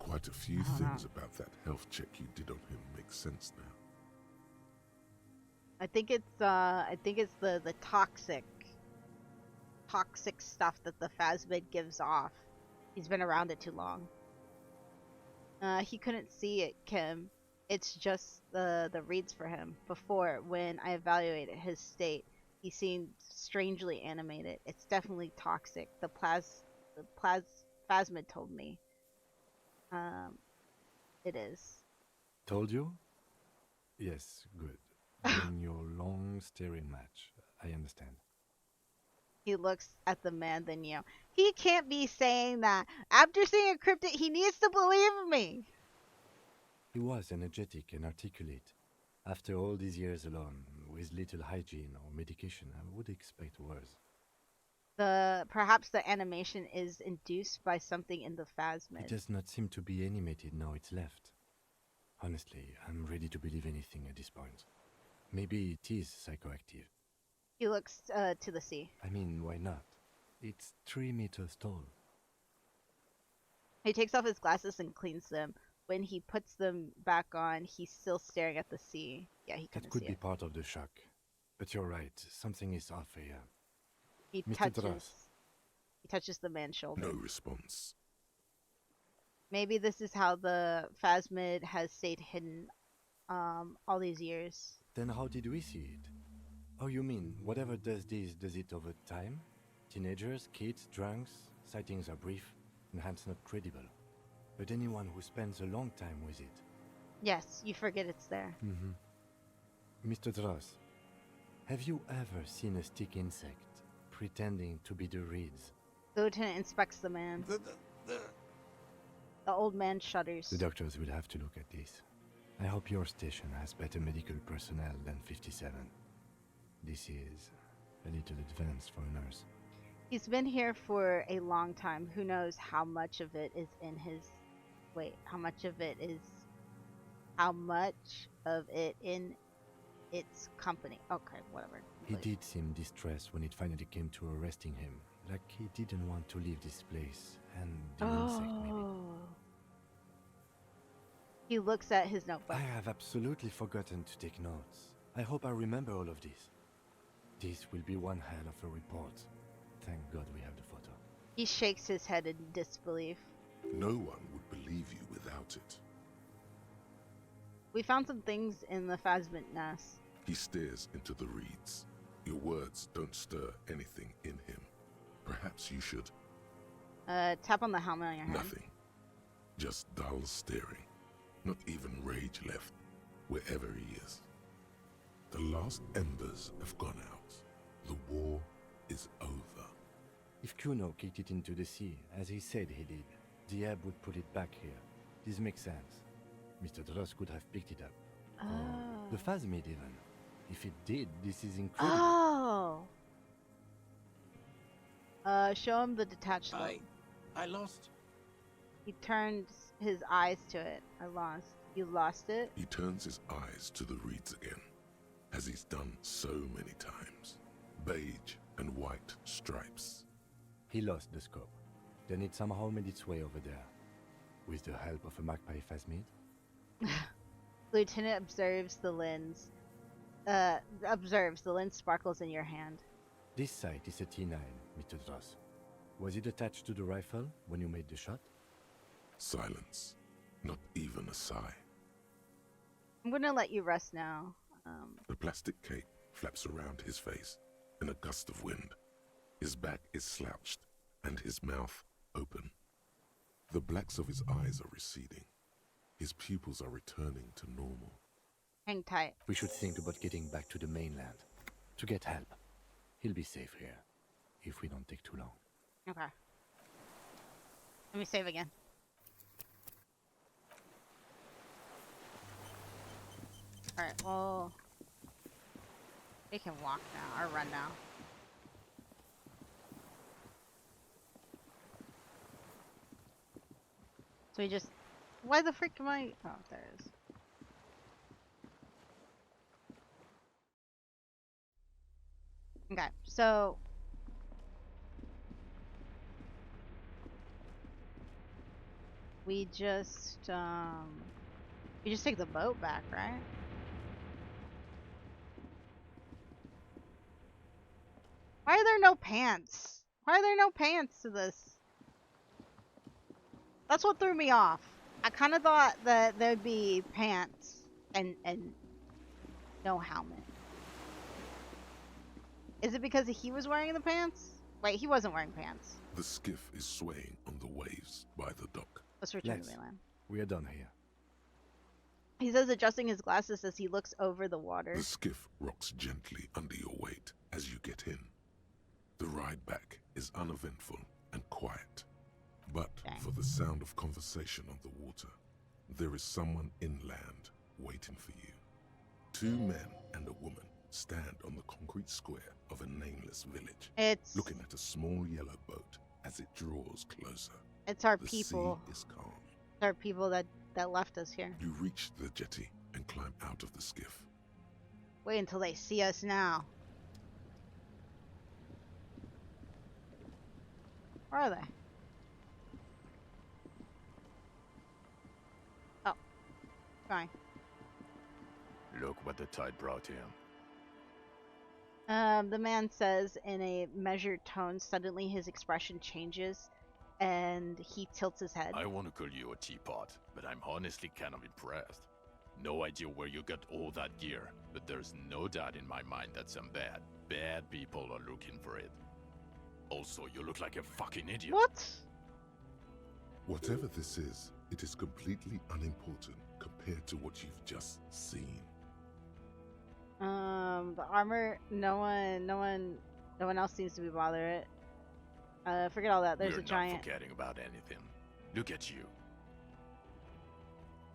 Quite a few things about that health check you did on him make sense now. I think it's the toxic stuff that the phasmid gives off. He's been around it too long. He couldn't see it, Kim. It's just the reads for him. Before, when I evaluated his state, he seemed strangely animated. It's definitely toxic. The phasmid told me. It is. Told you? Yes, good. In your long staring match, I understand. He looks at the man, then he can't be saying that. After seeing a cryptid, he needs to believe me. He was energetic and articulate. After all these years alone, with little hygiene or medication, I would expect worse. Perhaps the animation is induced by something in the phasmid. It does not seem to be animated now it's left. Honestly, I'm ready to believe anything at this point. Maybe it is psychoactive. He looks to the sea. I mean, why not? It's 3 meters tall. He takes off his glasses and cleans them. When he puts them back on, he's still staring at the sea. Yeah, he couldn't That could see be it. part of the shock. But you're right, something is off here. He Mr. Thurs. touches the man's shoulder. No response. Maybe this is how the phasmid has stayed hidden all these years. Then how did we see it? Oh, you mean, whatever does this, does it over time? Teenagers, kids, drunks, sightings are brief, and hence not credible. But anyone who spends a long time with it. Yes, you forget it's there. Mr. Thurs, have you ever seen a stick insect pretending to be the reeds? The lieutenant inspects the man. The old man shudders. The doctors will have to look at this. I hope your station has better medical personnel than 57. This is a little advanced for a nurse. He's been here for a long time. Who knows how much of it is in his Wait, how much of it is? How much of it in its company? Okay, whatever. He did seem distressed when it finally came to arresting him. Like he didn't want to leave this place. And the insect, maybe. He looks at his notebook. I have absolutely forgotten to take notes. I hope I remember all of this. This will be one hell of a report. Thank God we have the photo. He shakes his head in disbelief. No one would believe you without it. We found some things in the phasmid nest. He stares into the reeds. Your words don't stir anything in him. Perhaps you should. Tap on the helmet on your head. Nothing. Just dull staring. Not even rage left, wherever he is. The last embers have gone out. The war is over. If Kuno kicked it into the sea, as he said he did, the ebb would put it back here. This makes sense. Mr. Thurs could have picked it up. Or the phasmid even. If it did, this is incredible. Show him the detached look. I lost. He turns his eyes to it. I lost. You lost it? He turns his eyes to the reeds again, as he's done so many times. Beige and white stripes. He lost the scope. Then it somehow made its way over there. With the help of a magpie phasmid? Lieutenant observes the lens. Observes the lens sparkles in your hand. This sight is a T9, Mr. Thurs. Was it attached to the rifle when you made the shot? Silence. Not even a sigh. I'm gonna let you rest now. The plastic cape flaps around his face in a gust of wind. His back is slouched and his mouth open. The blacks of his eyes are receding. His pupils are returning to normal. Hang tight. We should think about getting back to the mainland. To get help. He'll be safe here. If we don't take too long. Okay. Let me save again. Alright, well... we can walk now, or run now. So we just... why the frick am I... oh, there it is. Okay, so... we just take the boat back, right? Why are there no pants? Why are there no pants to this? That's what threw me off. I kind of thought that there'd be pants and no helmet. Is it because he was wearing the pants? Wait, he wasn't wearing pants. The skiff is swaying on the waves by the dock. Let's return to mainland. We are done here. He says, adjusting his glasses as he looks over the water. The skiff rocks gently under your weight as you get in. The ride back is uneventful and quiet. But for the sound of conversation on the water, there is someone inland waiting for you. 2 men and a woman stand on the concrete square of a nameless village, looking at a small yellow boat as it draws closer. It's our the people. Sea is calm. It's our people that left us here. You reach the jetty and climb out of the skiff. Wait until they see us now. Where are they? Oh. Fine. Look what the tide brought him. The man says in a measured tone. Suddenly his expression changes and he tilts his head. I want to call you a teapot, but I'm honestly kind of impressed. No idea where you got all that gear, but there's no doubt in my mind that some bad people are looking for it. Also, you look like a fucking idiot. What? Whatever this is, it is completely unimportant compared to what you've just seen. The armor, no one else seems to be bothered it. Forget all that. There's We're a giant. not forgetting about anything. Look at you.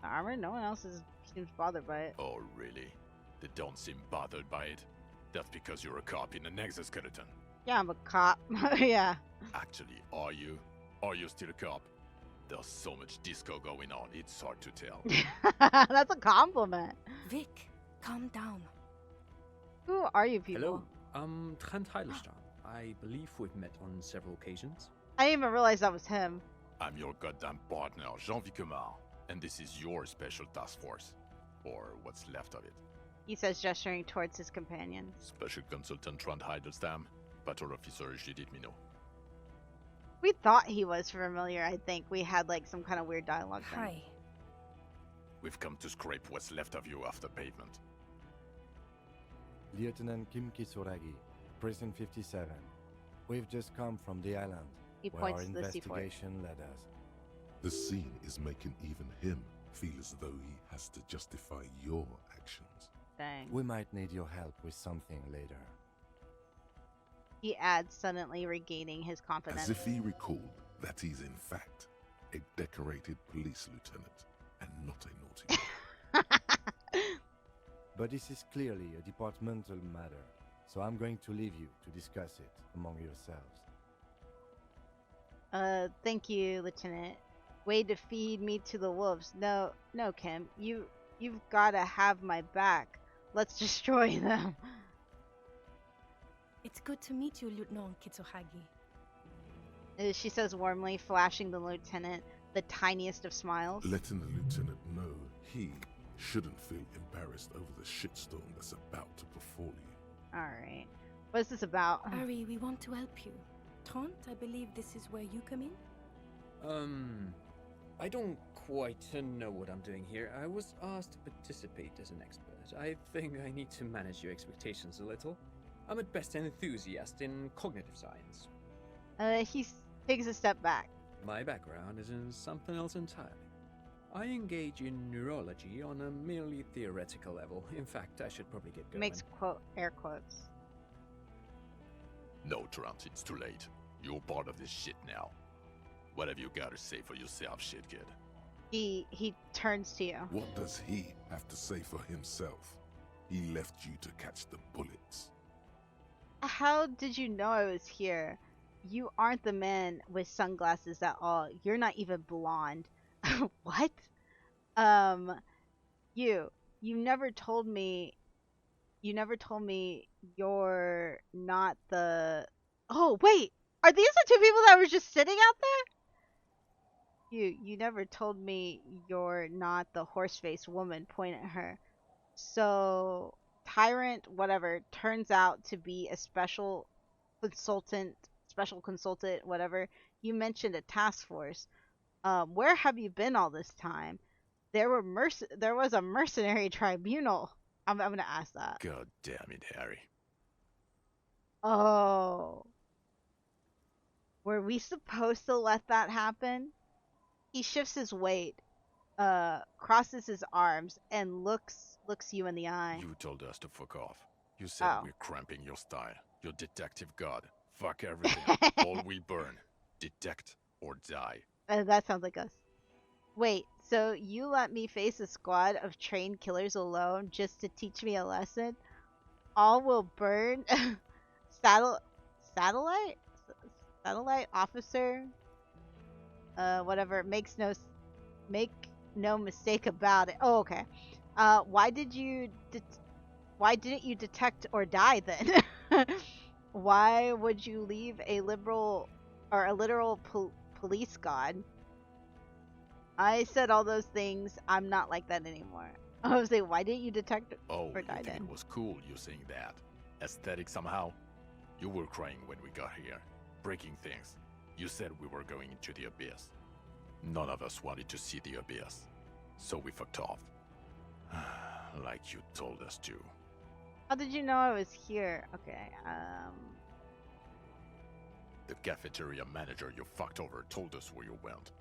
The armor, no one else seems bothered by it. Oh, really? They don't seem bothered by it? That's because you're a cop in an exoskeleton. Yeah, I'm a cop. Yeah. Actually, are you? Are you still a cop? There's so much disco going on, it's hard to tell. That's a compliment. Vic, calm down. Who are you people? Hello, I'm Trent Heilstein. I believe we've met on several occasions. I didn't even realize that was him. I'm your goddamn partner, Jean Vicomar, and this is your special task force. Or what's left of it. He says, gesturing towards his companions. Special Consultant Trent Heidelstam, Patrol Officer Judith Minot. We thought he was familiar, I think. We had like some kind of weird dialogue. Hi. We've come to scrape what's left of you off the pavement. Lieutenant Kim Kisuragi, Prison 57. We've just come from the island, He where our points to the C4. investigation led us. The scene is making even him feel as though he has to justify your actions. Dang. We might need your help with something later. He adds, suddenly regaining his confidence. As if he recalled that he's in fact a decorated police lieutenant and not a naughty boy. But this is clearly a departmental matter, so I'm going to leave you to discuss it among yourselves. Thank you, Lieutenant. Way to feed me to the wolves. No, Kim. You've gotta have my back. Let's destroy them. It's good to meet you, Lieutenant Kitsuhagi. She says warmly, flashing the lieutenant the tiniest of smiles. Letting the lieutenant know he shouldn't feel embarrassed over the shitstorm that's about to befall you. Alright. What is this about? Ari, we want to help you. Trent, I believe this is where you come in? I don't quite know what I'm doing here. I was asked to participate as an expert. I think I need to manage your expectations a little. I'm at best an enthusiast in cognitive science. He takes a step back. My background is in something else entirely. I engage in neurology on a merely theoretical level. In fact, I should probably get going. Makes air quotes. No, Trent, it's too late. You're part of this shit now. What have you got to say for yourself, shit kid? He turns to you. What does he have to say for himself? He left you to catch the bullets. How did you know I was here? You aren't the man with sunglasses at all. You're not even blonde. What? You never told me. You never told me you're not the. Oh wait, are these the two people that were just sitting out there? You never told me you're not the horse-faced woman. Point at her. So Tyrant, whatever, turns out to be a special consultant, whatever. You mentioned a task force. Where have you been all this time? There was a mercenary tribunal. I'm gonna ask that. God damn it, Harry. Oh. Were we supposed to let that happen? He shifts his weight, crosses his arms, and looks you in the eye. You told us to fuck off. You said we're cramping your style. You're detective god. Fuck everything. All we burn. Detect or die. That sounds like us. Wait, so you let me face a squad of trained killers alone just to teach me a lesson? All will burn? Satellite officer? Whatever. Make no mistake about it. Oh, okay. Why didn't you detect or die then? Why would you leave a literal police god? I said all those things. I'm not like that anymore. I was like, why didn't you detect or die you think then? it was cool you saying that? Aesthetic somehow? You were crying when we got here. Breaking things. You said we were going into the abyss. None of us wanted to see the abyss. So we fucked off. Like you told us to. How did you know I was here? Okay, The cafeteria manager you fucked over told us where you went.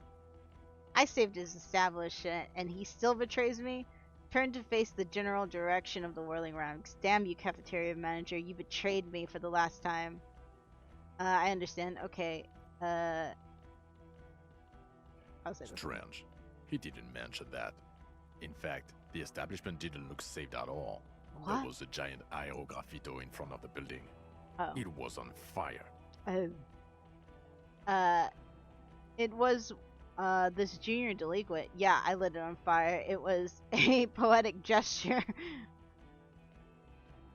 I saved his establishment, and he still betrays me? Turn to face the general direction of the whirling ranks. Damn you, cafeteria manager. You betrayed me for the last time. I understand. Okay, Strange. He didn't mention that. In fact, the establishment didn't look saved at all. What? There was a giant aerograffito in front of the building. Oh. It was on fire. Oh. It was This junior delinquent. Yeah, I lit it on fire. It was a poetic gesture.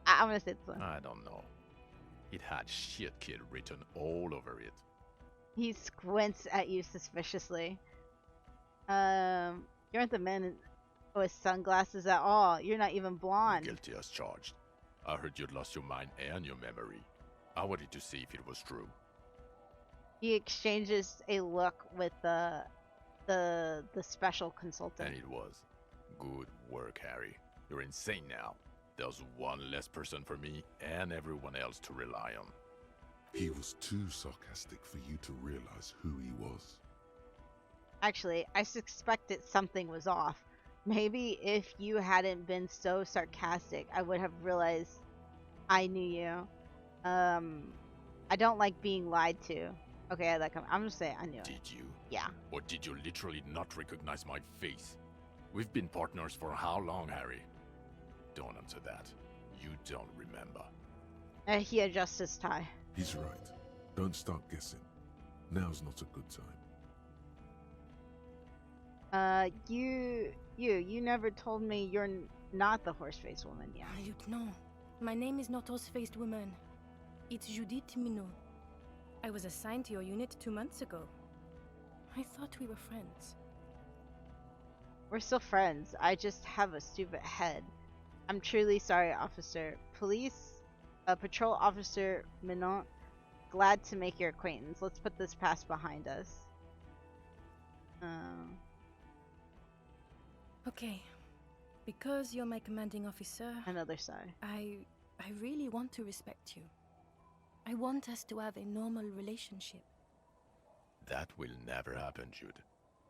I'm gonna say this one. I don't know. It had shit kid written all over it. He squints at you suspiciously. You aren't the man with sunglasses at all. You're not even blonde. Guilty as charged. I heard you'd lost your mind and your memory. I wanted to see if it was true. He exchanges a look with the special consultant. And it was. Good work, Harry. You're insane now. There's one less person for me and everyone else to rely on. He was too sarcastic for you to realize who he was. Actually, I suspected something was off. Maybe if you hadn't been so sarcastic, I would have realized I knew you. I don't like being lied to. Okay, I'm just saying I knew it. Did you? Yeah. Or did you literally not recognize my face? We've been partners for how long, Harry? Don't answer that. You don't remember. He adjusts his tie. He's right. Don't start guessing. Now's not a good time. You never told me you're not the horse-faced woman, yeah? Lieutenant, my name is not horse-faced woman. It's Judith Minot. I was assigned to your unit 2 months ago. I thought we were friends. We're still friends. I just have a stupid head. I'm truly sorry, officer. Patrol Officer Minot, glad to make your acquaintance. Let's put this past behind us. Okay. Because you're my commanding officer... Another sigh. I really want to respect you. I want us to have a normal relationship. That will never happen, Jude.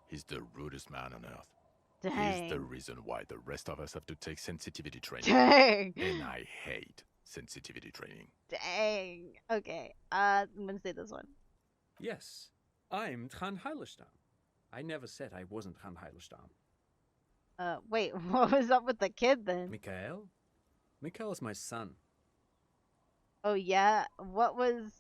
He's the rudest man on earth. Dang. He's the reason why the rest of us have to take sensitivity training. Dang. And I hate sensitivity training. Dang. Okay. I'm gonna say this one. Yes, I'm Tran Heilestam. I never said I wasn't Tran Heilestam. Wait, what was up with the kid then? Mikhail? Mikhail is my son. Oh yeah? What was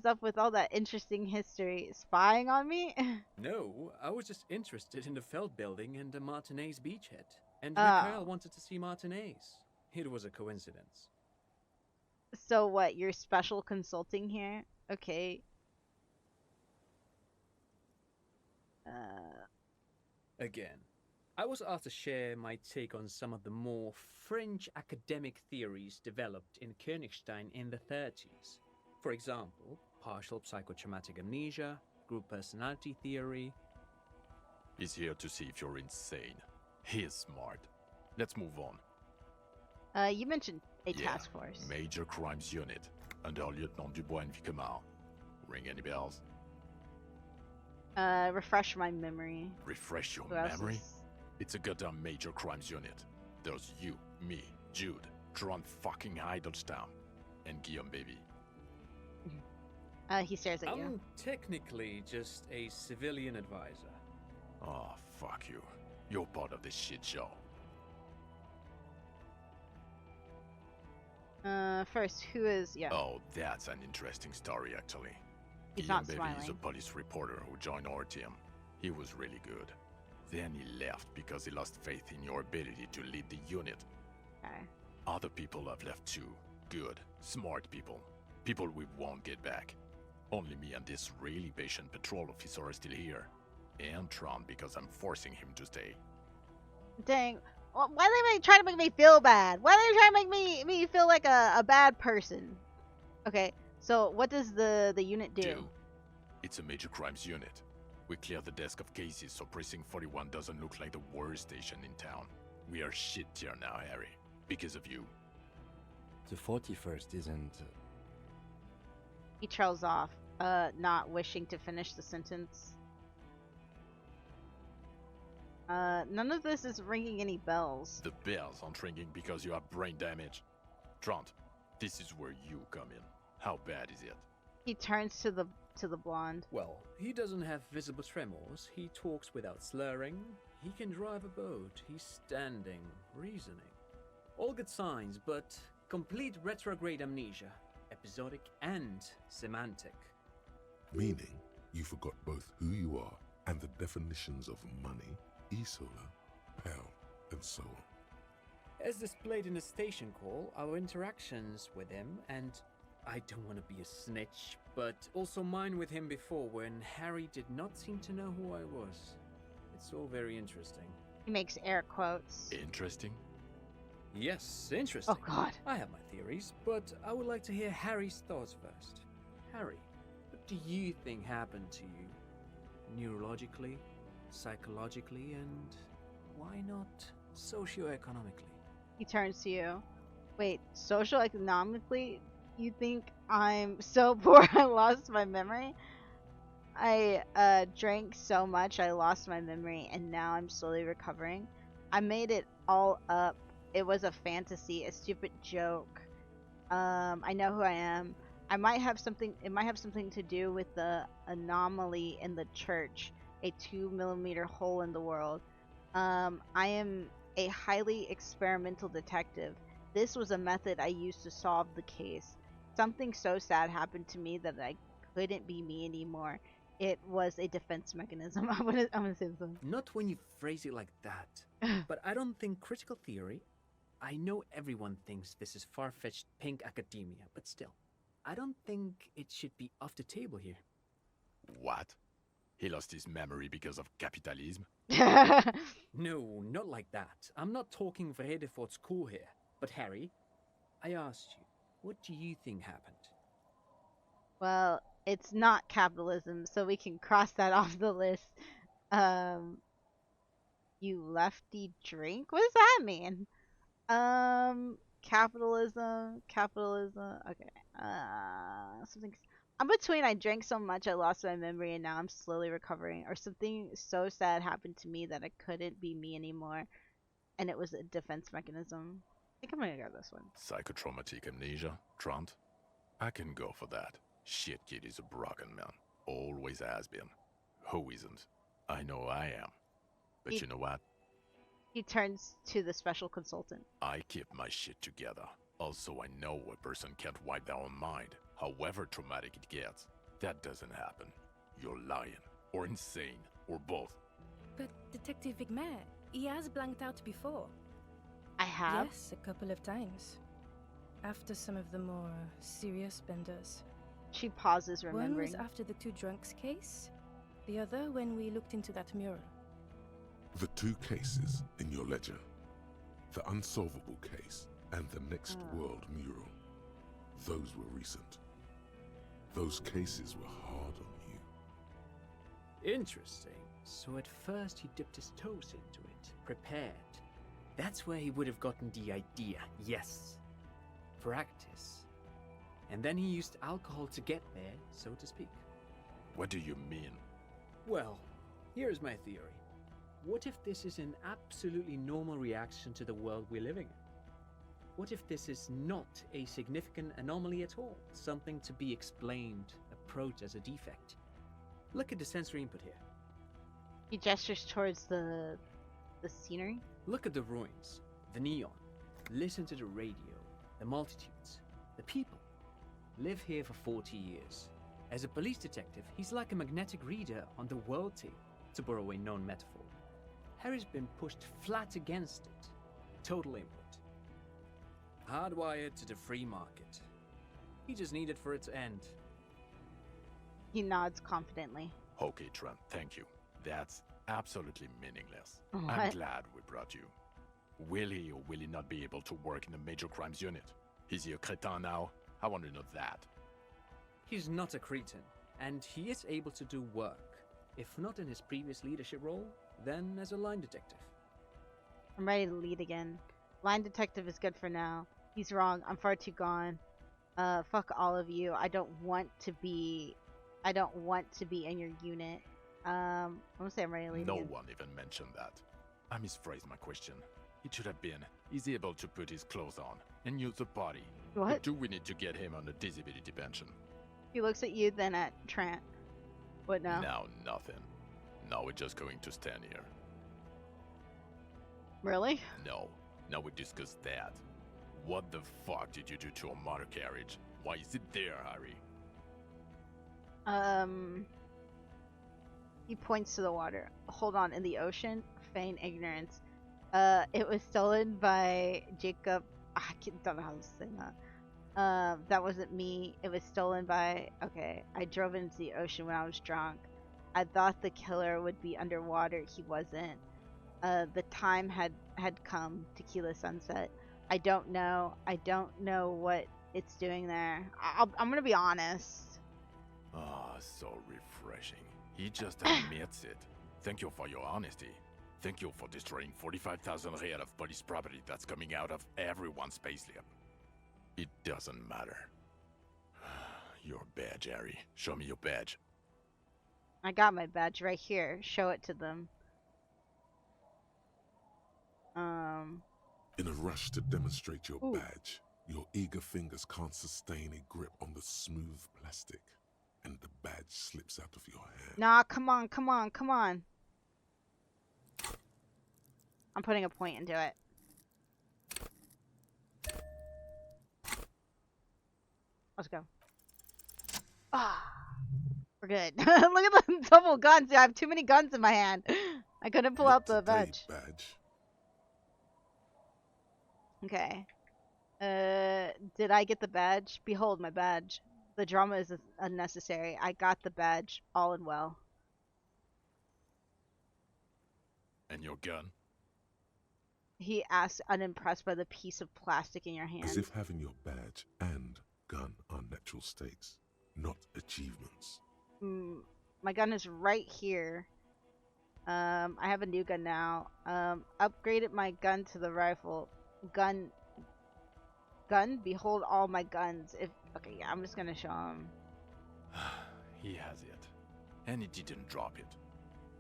up with all that interesting history? Spying on me? No, I was just interested in the Feld building and the Martinez beachhead. And Mikhail wanted to see Martinez. It was a coincidence. So what, you're special consulting here? Okay. Again, I was asked to share my take on some of the more fringe academic theories developed in Königstein in the 30s. For example, partial psychotraumatic amnesia, group personality theory. He's here to see if you're insane. He is smart. Let's move on. You mentioned a task force. Major Crimes Unit, under Lieutenant Dubois and Vicomar. Ring any bells? Refresh my memory. Refresh your memory? It's a goddamn Major Crimes Unit. There's you, me, Jude, Tron fucking Heidelstam, and Guillaume baby. He stares at you. I'm technically just a civilian advisor. Oh, fuck you. You're part of this shit show. First, who is... Yeah. Oh, that's an interesting story, actually. He's Guillaume not baby smiling. is a police reporter who joined our team. He was really good. Then he left because he lost faith in your ability to lead the unit. Okay. Other people have left too. Good, smart people. People we won't get back. Only me and this really patient patrol officer are still here. And Tron because I'm forcing him to stay. Dang. Why are they trying to make me feel bad? Why are they trying to make me feel like a bad person? Okay, so what does the unit do? It's a Major Crimes Unit. We clear the desk of cases so Precinct 41 doesn't look like the worst station in town. We are shit tier now, Harry. Because of you. The 41st isn't... He trails off, not wishing to finish the sentence. None of this is ringing any bells. The bells aren't ringing because you have brain damage. Trant, this is where you come in. How bad is it? He turns to the blonde. Well, he doesn't have visible tremors, he talks without slurring, he can drive a boat, he's standing, reasoning. All good signs, but complete retrograde amnesia, episodic and semantic. Meaning, you forgot both who you are and the definitions of money, Isola, Pell, and so on. As displayed in the station call, our interactions with him, and I don't want to be a snitch, but also mine with him before when Harry did not seem to know who I was. It's all very interesting. He makes air quotes. Interesting? Yes, interesting. Oh god. I have my theories, but I would like to hear Harry's thoughts first. Harry, what do you think happened to you? Neurologically, psychologically, and why not socioeconomically? He turns to you. Wait, social economically? You think I'm so poor I lost my memory? I drank so much I lost my memory and now I'm slowly recovering. I made it all up. It was a fantasy, a stupid joke. I know who I am. It might have something to do with the anomaly in the church, a 2mm hole in the world. I am a highly experimental detective. This was a method I used to solve the case. Something so sad happened to me that I couldn't be me anymore. It was a defense mechanism. I'm gonna say this. Not when you phrase it like that. But I don't think critical theory. I know everyone thinks this is far-fetched pink academia, but still, I don't think it should be off the table here. What? He lost his memory because of capitalism? No, not like that. I'm not talking Vrede for school here. But Harry, I asked you, what do you think happened? Well, it's not capitalism, so we can cross that off the list. You lefty drink? What does that mean? Capitalism. Okay. Something. I'm between I drank so much I lost my memory and now I'm slowly recovering, or something so sad happened to me that I couldn't be me anymore, and it was a defense mechanism. I think I'm gonna go this one. Psychotraumatic amnesia, Trant? I can go for that. Shit kid is a broken man. Always has been. Who isn't? I know I am. But you know what? He turns to the special consultant. I keep my shit together. Also, I know a person can't wipe their own mind, however traumatic it gets. That doesn't happen. You're lying, or insane, or both. But Detective Vigmer, he has blanked out before. I have? Yes, a couple of times. After some of the more serious benders. She pauses, remembering. One was after the two drunks case, the other when we looked into that mural. The two cases in your ledger, the unsolvable case and the next world mural, those were recent. Those cases were hard on you. Interesting. So at first he dipped his toes into it, prepared. That's where he would have gotten the idea, yes. Practice. And then he used alcohol to get there, so to speak. What do you mean? Well, here's my theory. What if this is an absolutely normal reaction to the world we're living in? What if this is not a significant anomaly at all? Something to be explained, approached as a defect? Look at the sensory input here. He gestures towards the scenery. Look at the ruins, the neon. Listen to the radio, the multitudes, the people. Live here for 40 years. As a police detective, he's like a magnetic reader on the world tape, to borrow a known metaphor. Harry's been pushed flat against it. Total input. Hardwired to the free market. He just needed for it to end. He nods confidently. Okay, Trent, thank you. That's absolutely meaningless. What? I'm glad we brought you. Will he or will he not be able to work in the major crimes unit? Is he a cretin now? I want to know that. He's not a cretin, and he is able to do work. If not in his previous leadership role, then as a line detective. I'm ready to lead again. Line detective is good for now. He's wrong. I'm far too gone. Fuck all of you. I don't want to be in your unit. I'm gonna say I'm ready to lead No again. one even mentioned that. I misphrased my question. It should have been, is he able to put his clothes on and use the body? What? Or do we need to get him on a disability pension? He looks at you, then at Trant. What now? Now nothing. Now we're just going to stand here. Really? No. Now we discuss that. What the fuck did you do to a motor carriage? Why is it there, Harry? He points to the water. Hold on, in the ocean? Feign ignorance. It was stolen by Jacob. Don't know how to say that. That wasn't me. It was stolen by. Okay, I drove into the ocean when I was drunk. I thought the killer would be underwater. He wasn't. The time had come. Tequila sunset. I don't know. I don't know what it's doing there. I'm gonna be honest. Ah, so refreshing. He just admits it. Thank you for your honesty. Thank you for destroying 45,000 real of police property that's coming out of everyone's payslip. It doesn't matter. Your badge, Harry. Show me your badge. I got my badge right here. Show it to them. In a rush to demonstrate your badge, your eager fingers can't sustain a grip on the smooth plastic, and the badge slips out of your hand. Nah, come on. I'm putting a point into it. Let's go. We're good. Look at the double guns. I have too many guns in my hand. I couldn't pull out the badge. Okay. Did I get the badge? Behold my badge. The drama is unnecessary. I got the badge. All in well. And your gun? He asked, unimpressed by the piece of plastic in your hand. As if having your badge and gun are natural states, not achievements. My gun is right here. I have a new gun now. Upgraded my gun to the rifle. Gun. Behold all my guns. Okay, yeah, I'm just gonna show him. He has it. And he didn't drop it.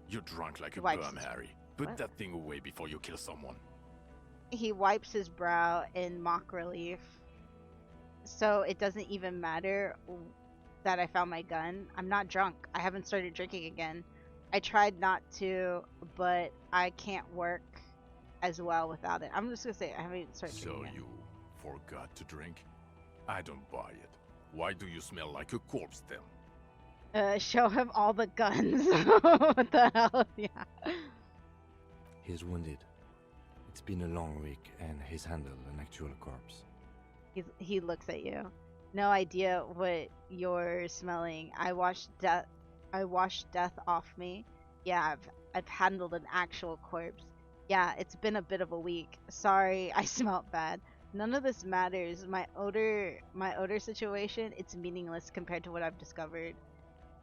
You're drunk like a Wipes bum, his- Harry. Put What? that thing away before you kill someone. He wipes his brow in mock relief. So it doesn't even matter that I found my gun. I'm not drunk. I haven't started drinking again. I tried not to, but I can't work as well without it. I'm just gonna say I haven't started So drinking yet. you forgot to drink? I don't buy it. Why do you smell like a corpse then? Show him all the guns. What the hell? Yeah. He's wounded. It's been a long week, and he's handled an actual corpse. He looks at you. No idea what you're smelling. I washed death off me. Yeah, I've handled an actual corpse. Yeah, it's been a bit of a week. Sorry, I smelled bad. None of this matters. My odor situation, it's meaningless compared to what I've discovered.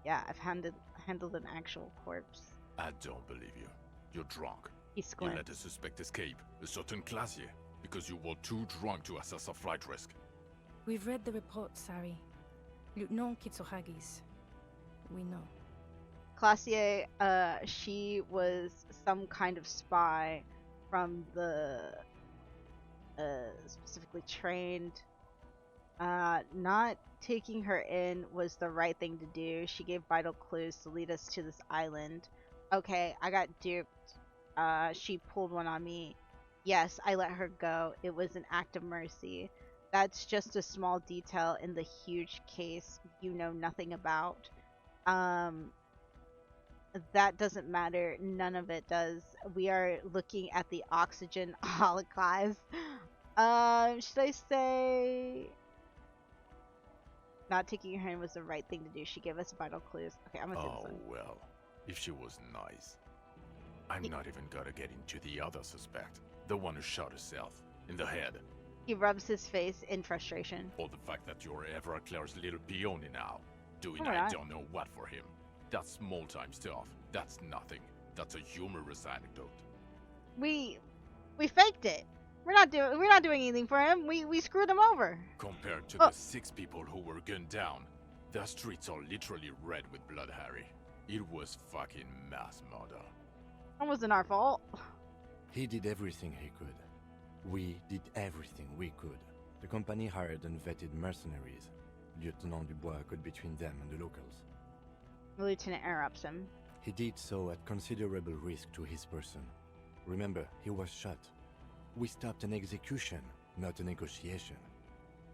Yeah, I've handled an actual corpse. I don't believe you. You're drunk. He You squints. let a suspect escape, a certain classier, because you were too drunk to assess a flight risk. We've read the report, Sari. Lieutenant Kitsuhagi's. We know. Classier, she was some kind of spy from the specifically trained. Not taking her in was the right thing to do. She gave vital clues to lead us to this island. Okay, I got duped. She pulled one on me. Yes, I let her go. It was an act of mercy. That's just a small detail in the huge case you know nothing about. That doesn't matter. None of it does. We are looking at the oxygen holocaust. Should I say not taking her in was the right thing to do? She gave us vital clues. Okay, I'm gonna say this one. Well, if she was nice. I'm not even gonna get into the other suspect. The one who shot herself. In the head. He rubs his face in frustration. Or the fact that you're Everclear's little peony now. Doing Oh, I right. don't know what for him. That's small time stuff. That's nothing. That's a humorous anecdote. We faked it. We're not doing anything for him. We screwed him over. Compared to the 6 people who were gunned down, the streets are literally red with blood, Harry. It was fucking mass murder. That wasn't our fault. He did everything he could. We did everything we could. The company hired unvetted mercenaries. Lieutenant Dubois got between them and the locals. The lieutenant interrupts him. He did so at considerable risk to his person. Remember, he was shot. We stopped an execution, not a negotiation.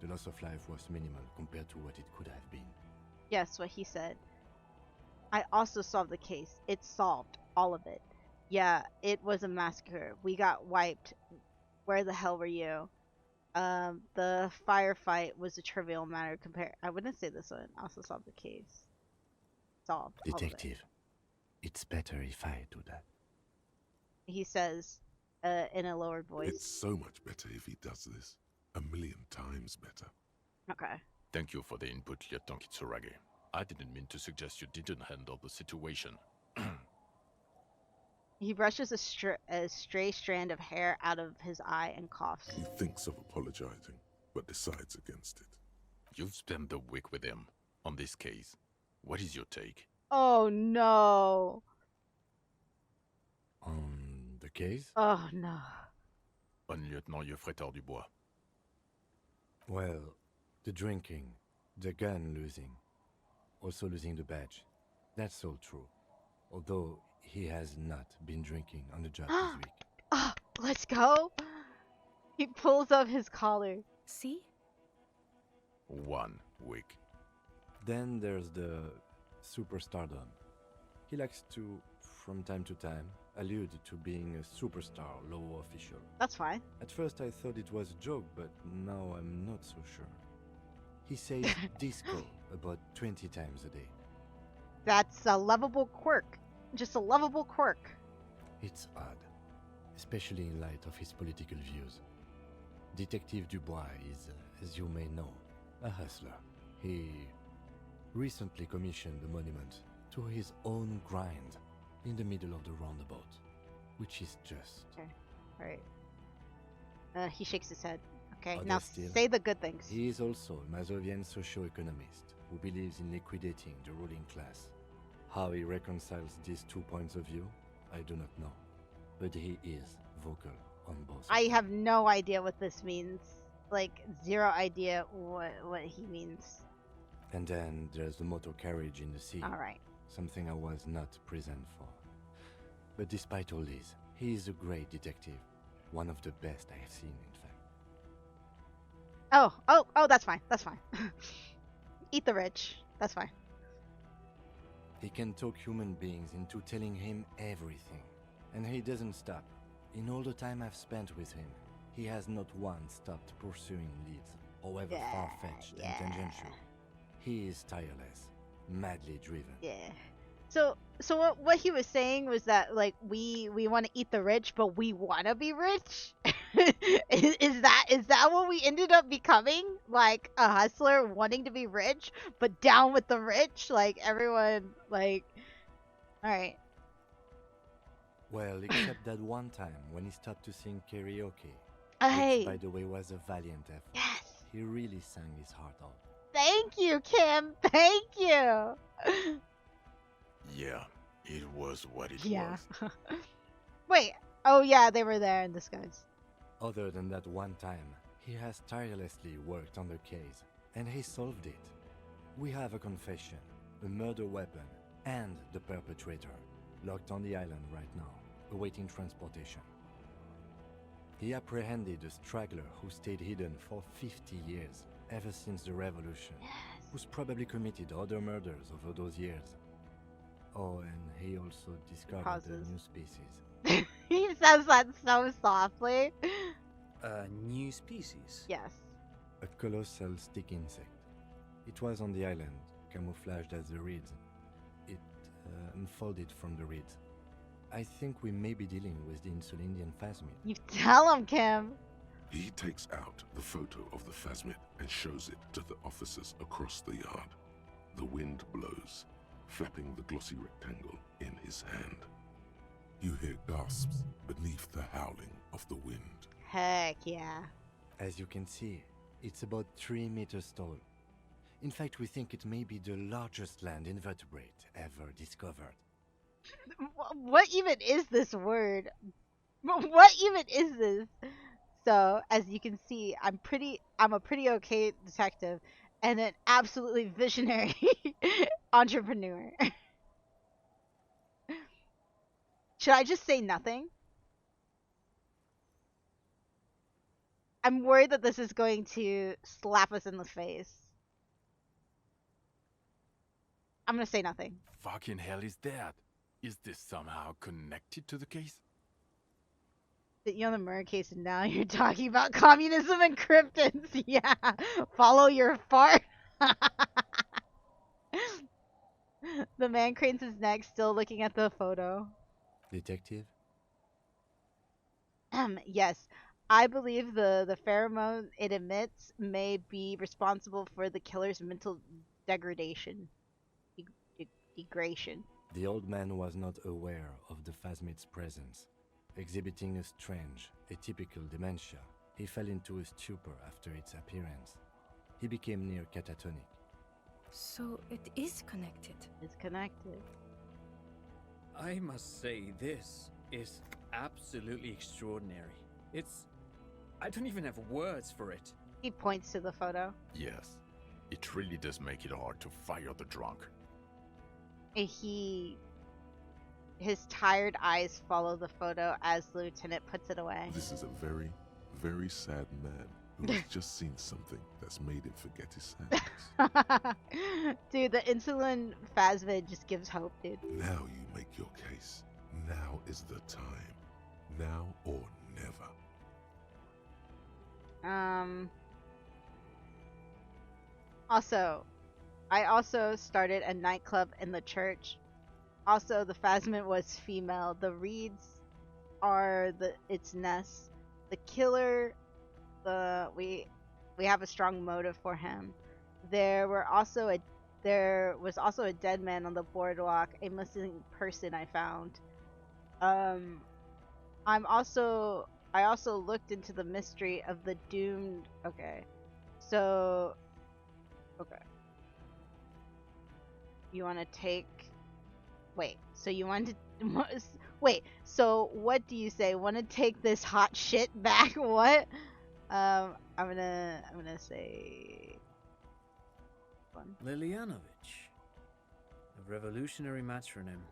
The loss of life was minimal compared to what it could have been. Yes, what he said. I also solved the case. It's solved. All of it. Yeah, it was a massacre. We got wiped. Where the hell were you? The firefight was a trivial matter compared. I wouldn't say this one. Also solved the case. Solved. All of it. Detective, it's better if I do that. He says, in a lowered voice. It's so much better if he does this. 1,000,000 times better. Okay. Thank you for the input, Lieutenant Kitsuragi. I didn't mean to suggest you didn't handle the situation. He brushes a stray strand of hair out of his eye and coughs. He thinks of apologizing, but decides against it. You've spent the week with him on this case. What is your take? Oh no. On the case? Oh no. On Lieutenant Yofretor Dubois. Well, the drinking, the gun losing, also losing the badge. That's all true. Although he has not been drinking on the job this week. Oh, let's go. He pulls up his collar. See? 1 week. Then there's the superstardom. He likes to, from time to time, allude to being a superstar law official. That's fine. At first I thought it was a joke, but now I'm not so sure. He says disco about 20 times a day. That's a lovable quirk. Just a lovable quirk. It's odd, especially in light of his political views. Detective Dubois is, as you may know, a hustler. He recently commissioned a monument to his own grind in the middle of the roundabout, which is just... Okay, alright. He shakes his head. Okay, Other now still, say the good things. He is also a Mazovian socio-economist who believes in liquidating the ruling class. How he reconciles these 2 points of view, I do not know. But he is vocal on both. I have no idea what this means. Like, zero idea what he means. And then there's the motor carriage in the sea. Alright. Something I was not present for. But despite all this, he is a great detective. One of the best I have seen, in fact. Oh, that's fine. That's fine. Eat the rich. That's fine. He can talk human beings into telling him everything. And he doesn't stop. In all the time I've spent with him, he has not once stopped pursuing leads, however far-fetched and tangential. He is tireless, madly driven. Yeah. So what he was saying was that, like, we want to eat the rich, but we want to be rich? is that what we ended up becoming? Like, a hustler wanting to be rich, but down with the rich? Like, everyone, like... Alright. Well, except that one time when he stopped to sing karaoke. Hey. Which, by the way, was a valiant effort. Yes. He really sang his heart out. Thank you, Kim. Thank you. Yeah, it was what it Yeah. was. Wait. Oh, yeah, they were there in disguise. Other than that one time, he has tirelessly worked on the case, and he solved it. We have a confession, a murder weapon, and the perpetrator, locked on the island right now, awaiting transportation. He apprehended a straggler who stayed hidden for 50 years, ever since the revolution, who's probably committed other murders over those years. Oh, and he also discovered a new species. He says that so softly. A new species? Yes. A colossal stick insect. It was on the island, camouflaged as the reeds. It unfolded from the reeds. I think we may be dealing with the Insulindian phasmid. You tell him, Kim. He takes out the photo of the phasmid and shows it to the officers across the yard. The wind blows, flapping the glossy rectangle in his hand. You hear gasps beneath the howling of the wind. Heck yeah. As you can see, it's about 3 meters tall. In fact, we think it may be the largest land invertebrate ever discovered. What even is this word? What even is this? So, as you can see, I'm a pretty okay detective and an absolutely visionary entrepreneur. Should I just say nothing? I'm worried that this is going to slap us in the face. I'm gonna say nothing. Fucking hell is that? Is this somehow connected to the case? You're on the murder case, and now you're talking about communism and cryptids. Yeah, follow your fart. The man cranes his neck, still looking at the photo. Detective? Yes, I believe the pheromone it emits may be responsible for the killer's mental degradation. Degradation. The old man was not aware of the phasmid's presence. Exhibiting a strange, atypical dementia, he fell into a stupor after its appearance. He became near catatonic. So it is connected. It's connected. I must say, this is absolutely extraordinary. I don't even have words for it. He points to the photo. Yes, it really does make it hard to fire the drunk. His tired eyes follow the photo as the lieutenant puts it away. This is a very, very sad man who has just seen something that's made him forget his sadness. Dude, the insulin phasmid just gives hope, dude. Now you make your case. Now is the time. Now or never. Also, I also started a nightclub in the church. Also, the phasmid was female. The reeds are its nests. The killer, we have a strong motive for him. There was also a dead man on the boardwalk, a missing person I found. I also looked into the mystery of the doomed. Okay. You want to take. Wait. So you want to. Wait. So what do you say? Want to take this hot shit back? What? I'm gonna say. Lilianovich, a revolutionary matronym.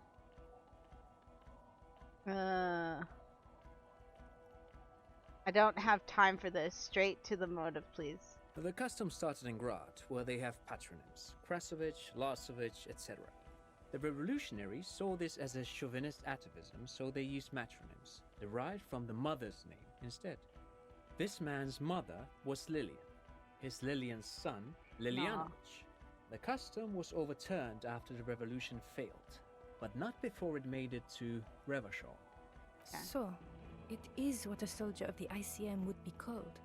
I don't have time for this. Straight to the motive, please. The custom started in Grad, where they have patronyms: Krasovich, Lasovich, etc. The revolutionaries saw this as a chauvinist atavism, so they used matronyms, derived from the mother's name instead. This man's mother was Lilian, his Lilian's son, Lilianovich. The custom was overturned after the revolution failed, but not before it made it to Revachol. So, it is what a soldier of the ICM would be called.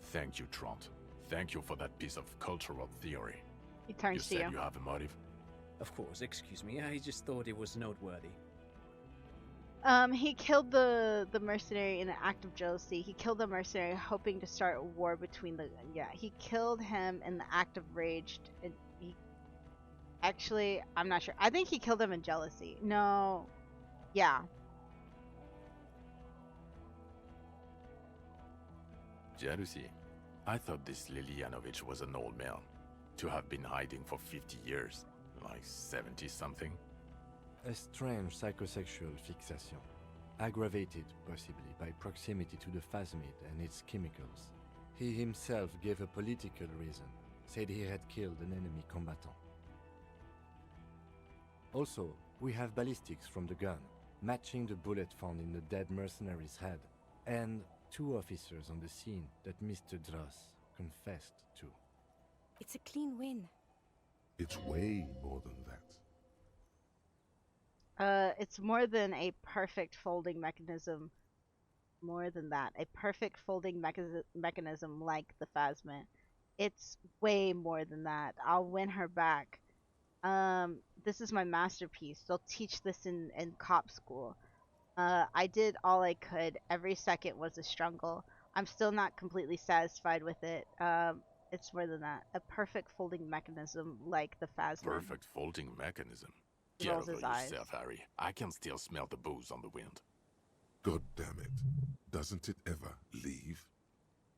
Thank you, Trant. Thank you for that piece of cultural theory. He turns to you. You said you have a motive? Of course, excuse me, I just thought it was noteworthy. He killed the mercenary in an act of jealousy. He killed the mercenary hoping to start a war between the... Yeah, he killed him in the act of rage. Actually, I'm not sure. I think he killed him in jealousy. No. Yeah. Jealousy? I thought this Lilianovich was an old man. To have been hiding for 50 years. Like 70-something. A strange psychosexual fixation, aggravated possibly by proximity to the phasmid and its chemicals. He himself gave a political reason, said he had killed an enemy combatant. Also, we have ballistics from the gun, matching the bullet found in the dead mercenary's head, and 2 officers on the scene that Mr. Dross confessed to. It's a clean win. It's way more than that. It's more than a perfect folding mechanism. More than that. A perfect folding mechanism like the phasmid. It's way more than that. I'll win her back. This is my masterpiece. They'll teach this in cop school. I did all I could. Every second was a struggle. I'm still not completely satisfied with it. It's more than that. A perfect folding mechanism like the phasmid. Perfect folding mechanism? Get over yourself, Harry. I can still smell the booze on the wind. God damn it. Doesn't it ever leave?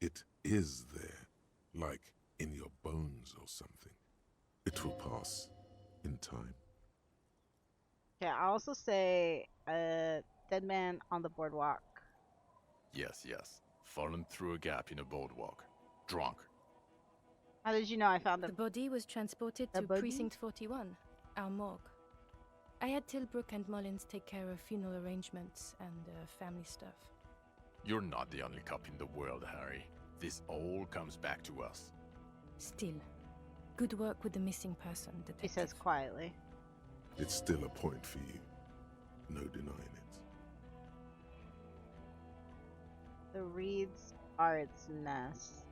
It is there. Like in your bones or something. It will pass in time. Yeah, I also say dead man on the boardwalk. Yes. Fallen through a gap in a boardwalk. Drunk. How did you know I found The body was transported to Precinct 41. our morgue. I had Tilbrook and Mullins take care of funeral arrangements and family stuff. You're not the only cop in the world, Harry. This all comes back to us. Still, good work with the missing person, detective. He says quietly. It's still a point for you. No denying it. The reeds are its nest.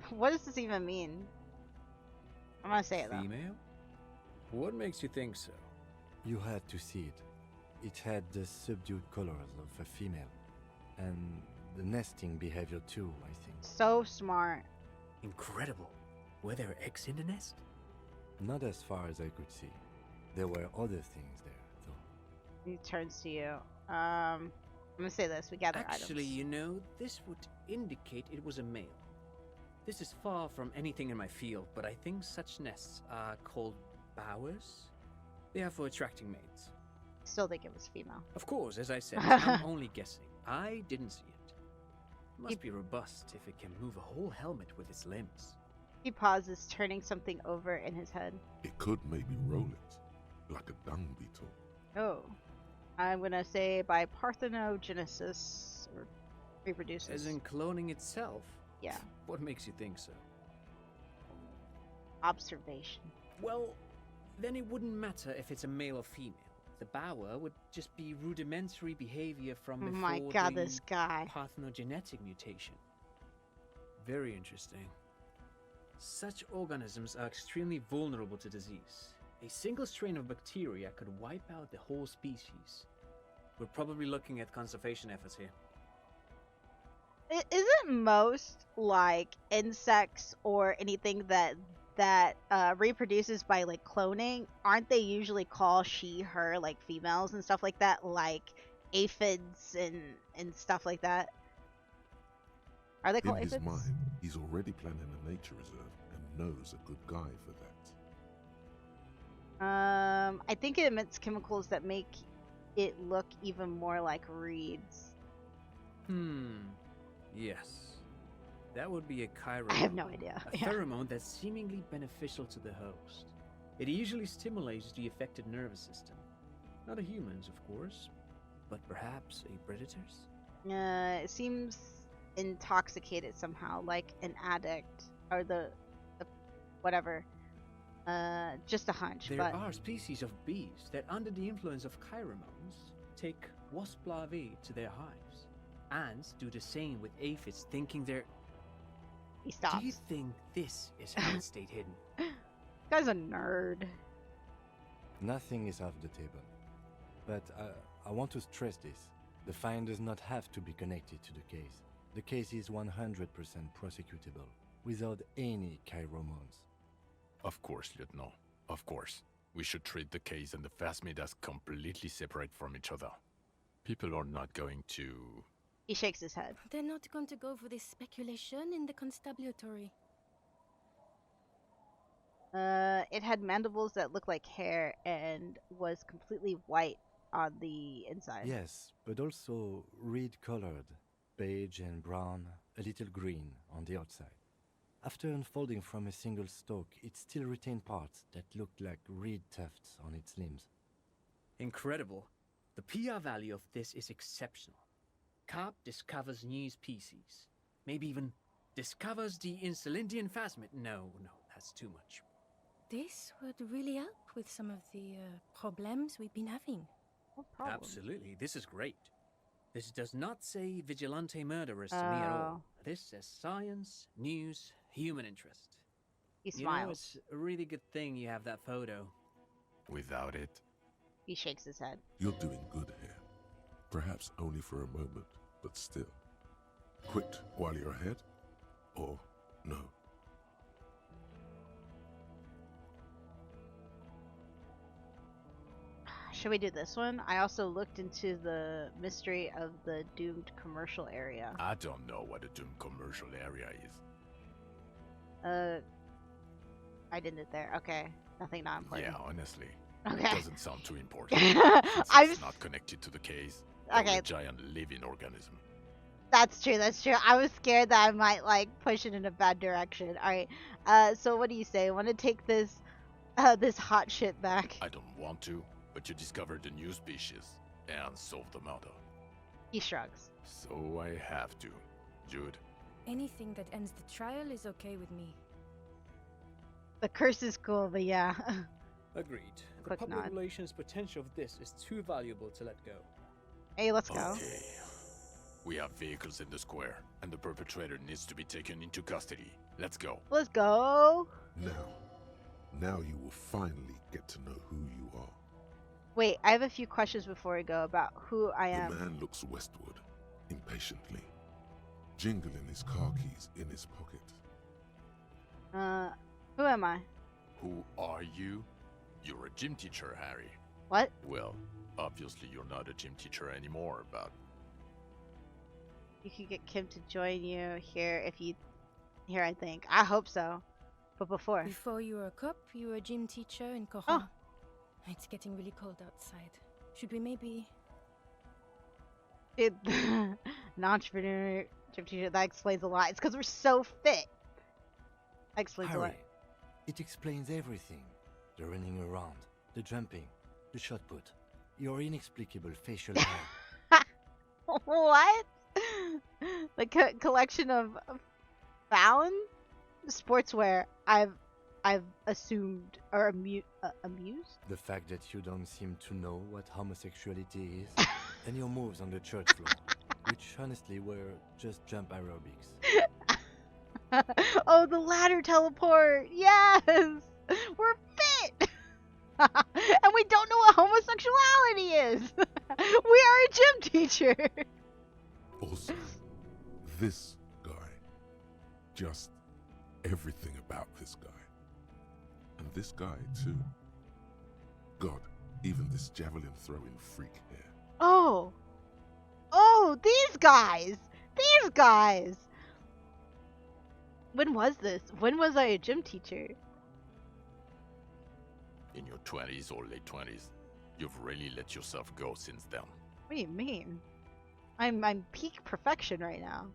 What does this even mean? I'm gonna say it though. Female? What makes you think so? You had to see it. It had the subdued colors of a female. And the nesting behavior too, I think. So smart. Incredible. Were there eggs in the nest? Not as far as I could see. There were other things there, though. He turns to you. I'm gonna say this. We gather Actually, items. you know, this would indicate it was a male. This is far from anything in my field, but I think such nests are called bowers. They are for attracting mates. Still think it was female. Of course, as I said, I'm only guessing. I didn't see it. It must be robust if it can move a whole helmet with its limbs. He pauses, turning something over in his head. It could maybe roll it, like a dung beetle. Oh. I'm gonna say by parthenogenesis, or reproduces. As in cloning itself? Yeah. What makes you think so? Observation. Well, then it wouldn't matter if it's a male or female. The bower would just be rudimentary behavior from before my god, the this guy. parthenogenetic mutation. Very interesting. Such organisms are extremely vulnerable to disease. A single strain of bacteria could wipe out the whole species. We're probably looking at conservation efforts here. Isn't most like insects or anything that reproduces by like cloning, aren't they usually call she, her, like females and stuff like that, like aphids and stuff like that? Are they called In aphids? his mind, he's already planning a nature reserve and knows a good guy for that. I think it emits chemicals that make it look even more like reeds. Yes. That would be a chiromone. I have no idea. A pheromone that's seemingly beneficial to the host. It usually stimulates the affected nervous system. Not a human's, of course, but perhaps a predator's? It seems intoxicated somehow, like an addict or the whatever. Just a hunch. There but are species of bees that, under the influence of chiromones, take wasp larvae to their hives, and do the same with aphids, thinking they're... He stops. Do you think this is how it stayed hidden? This guy's a nerd. Nothing is off the table. But I want to stress this. The find does not have to be connected to the case. The case is 100% prosecutable, without any chiromones. Of course, Lieutenant. Of course. We should treat the case and the phasmid as completely separate from each other. People are not going to... He shakes his head. They're not going to go for this speculation in the constabulary. It had mandibles that looked like hair and was completely white on the inside. Yes, but also reed-colored, beige and brown, a little green on the outside. After unfolding from a single stalk, it still retained parts that looked like reed tufts on its limbs. Incredible. The PR value of this is exceptional. Carp discovers new species. Maybe even discovers the Insulindian phasmid. No, that's too much. This would really help with some of the problems we've been having. No problem. Absolutely, this is great. This does not say vigilante murderers to me at all. This says science, news, human interest. He You know, smiles. it's a really good thing you have that photo. Without it... He shakes his head. You're doing good here. Perhaps only for a moment, but still. Quit while you're ahead? Or no? Should we do this one? I also looked into the mystery of the doomed commercial area. I don't know what a doomed commercial area is. I didn't there. Okay. Nothing not important. Yeah, honestly. Okay. It doesn't sound too important. Since I'm it's not connected to the case. Okay. Or a giant living organism. That's true. That's true. I was scared that I might like push it in a bad direction. All right. So what do you say? Want to take this hot shit back? I don't want to, but you discovered a new species and solved the matter. He shrugs. So I have to. Jude. Anything that ends the trial is okay with me. The curse is cool, but yeah. Agreed. The Quick public nod. relations potential of this is too valuable to let go. Hey, let's go. Okay. We have vehicles in the square, and the perpetrator needs to be taken into custody. Let's go. Let's go. Now you will finally get to know who you are. Wait, I have a few questions before we go about who I am. The man looks westward, impatiently, jingling his car keys in his pocket. Who am I? Who are you? You're a gym teacher, Harry. What? Well, obviously you're not a gym teacher anymore, but... You could get Kim to join you here if you... Here, I think. I hope so. But before... Before you were a cop, you were a gym teacher in Coron. Oh. It's getting really cold outside. Should we maybe... Dude, an entrepreneur, gym teacher, that explains a lot. It's because we're so fit. That explains a lot. Harry, it explains everything. The running around, the jumping, the shot put, your inexplicable facial hair. What? The collection of found sportswear I've assumed or amused. The fact that you don't seem to know what homosexuality is, and your moves on the church floor, which honestly were just jump aerobics. Oh, the ladder teleport! Yes! We're fit! And we don't know what homosexuality is! We are a gym teacher! Also, this guy. Just everything about this guy. And this guy, too. God, even this javelin throwing freak here. Oh! Oh, these guys! These guys! When was this? When was I a gym teacher? In your 20s or late 20s. You've really let yourself go since then. What do you mean? I'm peak perfection right now.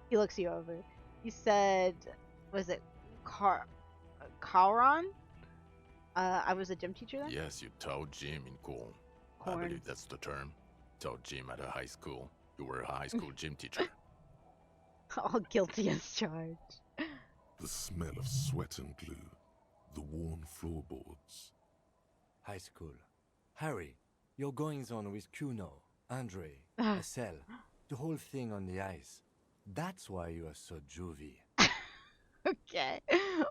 He looks you over. You said, was it Kauron? I was a gym teacher then? Yes, you taught gym in Cool. I believe that's the term. Taught gym at a high school. You were a high school gym teacher. All guilty as charged. The smell of sweat and glue. The worn floorboards. High school. Harry, your goings on with Kuno, Andre, Estelle, the whole thing on the ice. That's why you are so juvie. Okay.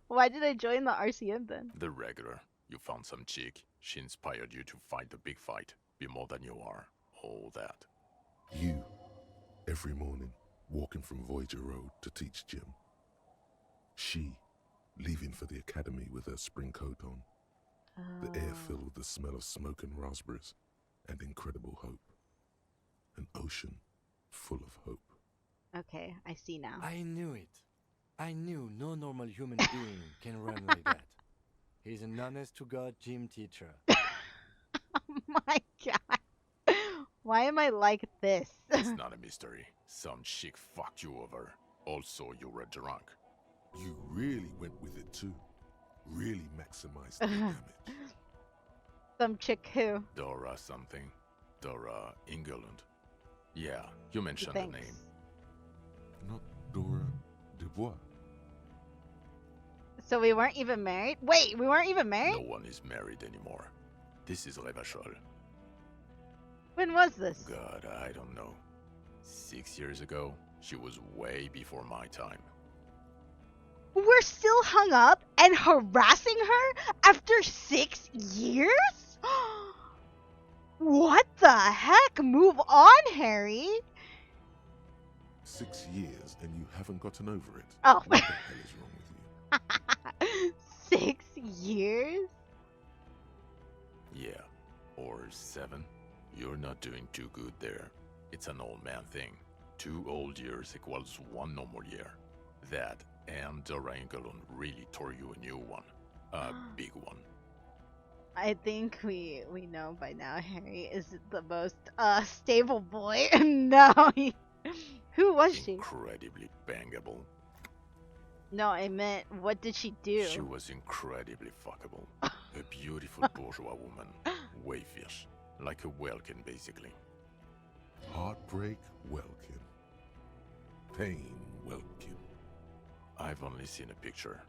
Why did I join the RCM then? The regular. You found some chick. She inspired you to fight the big fight. Be more than you are. All that. You, every morning, walking from Voyager Road to teach gym. She, leaving for the academy with her spring coat on. The air filled with the smell of smoke and raspberries and incredible hope. An ocean full of hope. Okay, I see now. I knew it. I knew no normal human being can run like that. He's an honest-to-God gym teacher. Oh my god. Why am I like this? It's not a mystery. Some chick fucked you over. Also, you were drunk. You really went with it too. Really maximized the damage. Some chick who? Dora something. Dora England. Yeah, you mentioned the name. Not Dora Dubois. So we weren't even married? Wait, we weren't even married? No one is married anymore. This is Revachol. When was this? God, I don't know. 6 years ago? She was way before my time. We're still hung up and harassing her after 6 years? What the heck? Move on, Harry. 6 years and you haven't gotten over it. Oh. What the hell is wrong with you? 6 years? Yeah, or 7. You're not doing too good there. It's an old man thing. 2 old years equals 1 normal year. That and Dora England really tore you a new one. A big one. I think we know by now Harry is the most stable boy. No, Who was she? Incredibly bangable. No, I meant, what did she do? She was incredibly fuckable. A beautiful bourgeois woman. Wayfish. Like a Welkin, basically. Heartbreak, Welkin. Pain, Welkin. I've only seen a picture,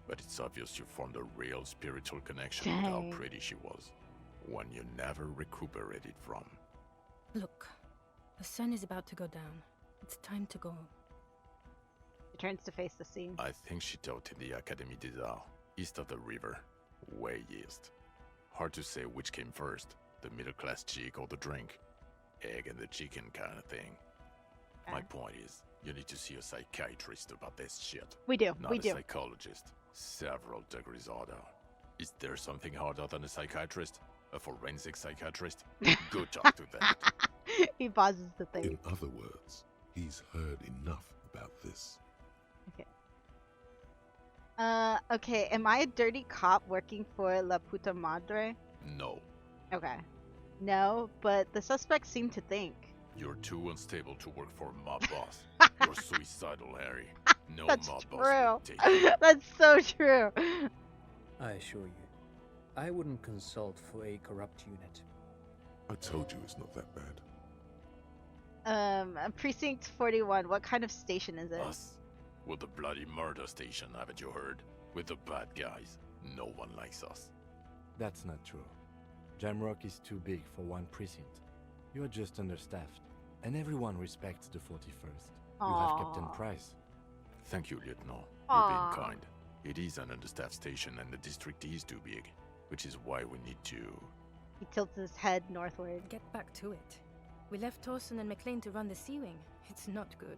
but it's obvious you formed a real spiritual connection with how pretty she was. One you never recuperated from. Look, the sun is about to go down. It's time to go. He turns to face the sea. I think she taught in the Académie des Arts, east of the river. Way east. Hard to say which came first, the middle-class chick or the drink. Egg and the chicken kind of thing. My point is, you need to see a psychiatrist about this shit. We do, Not we a do. psychologist. Several degrees harder. Is there something harder than a psychiatrist? A forensic psychiatrist? Go talk to that. He pauses to think. In other words, he's heard enough about this. Okay. Okay, am I a dirty cop working for La Puta Madre? No. Okay. No, but the suspects seem to think. You're too unstable to work for a mob boss. You're suicidal, Harry. No That's mob true. boss would take you. That's so true. I assure you, I wouldn't consult for a corrupt unit. I told you it's not that bad. Precinct 41, what kind of station is it? Us? We're the bloody murder station, haven't you heard? We're the bad guys. No one likes us. That's not true. Jamrock is too big for one precinct. You are just understaffed, and everyone respects the 41st. You have Captain Price. Thank you, Lieutenant. You're Aw. being kind. It is an understaffed station and the district is too big, which is why we need to... He tilts his head northward. Get back to it. We left Thorson and McLean to run the Sea Wing. It's not good.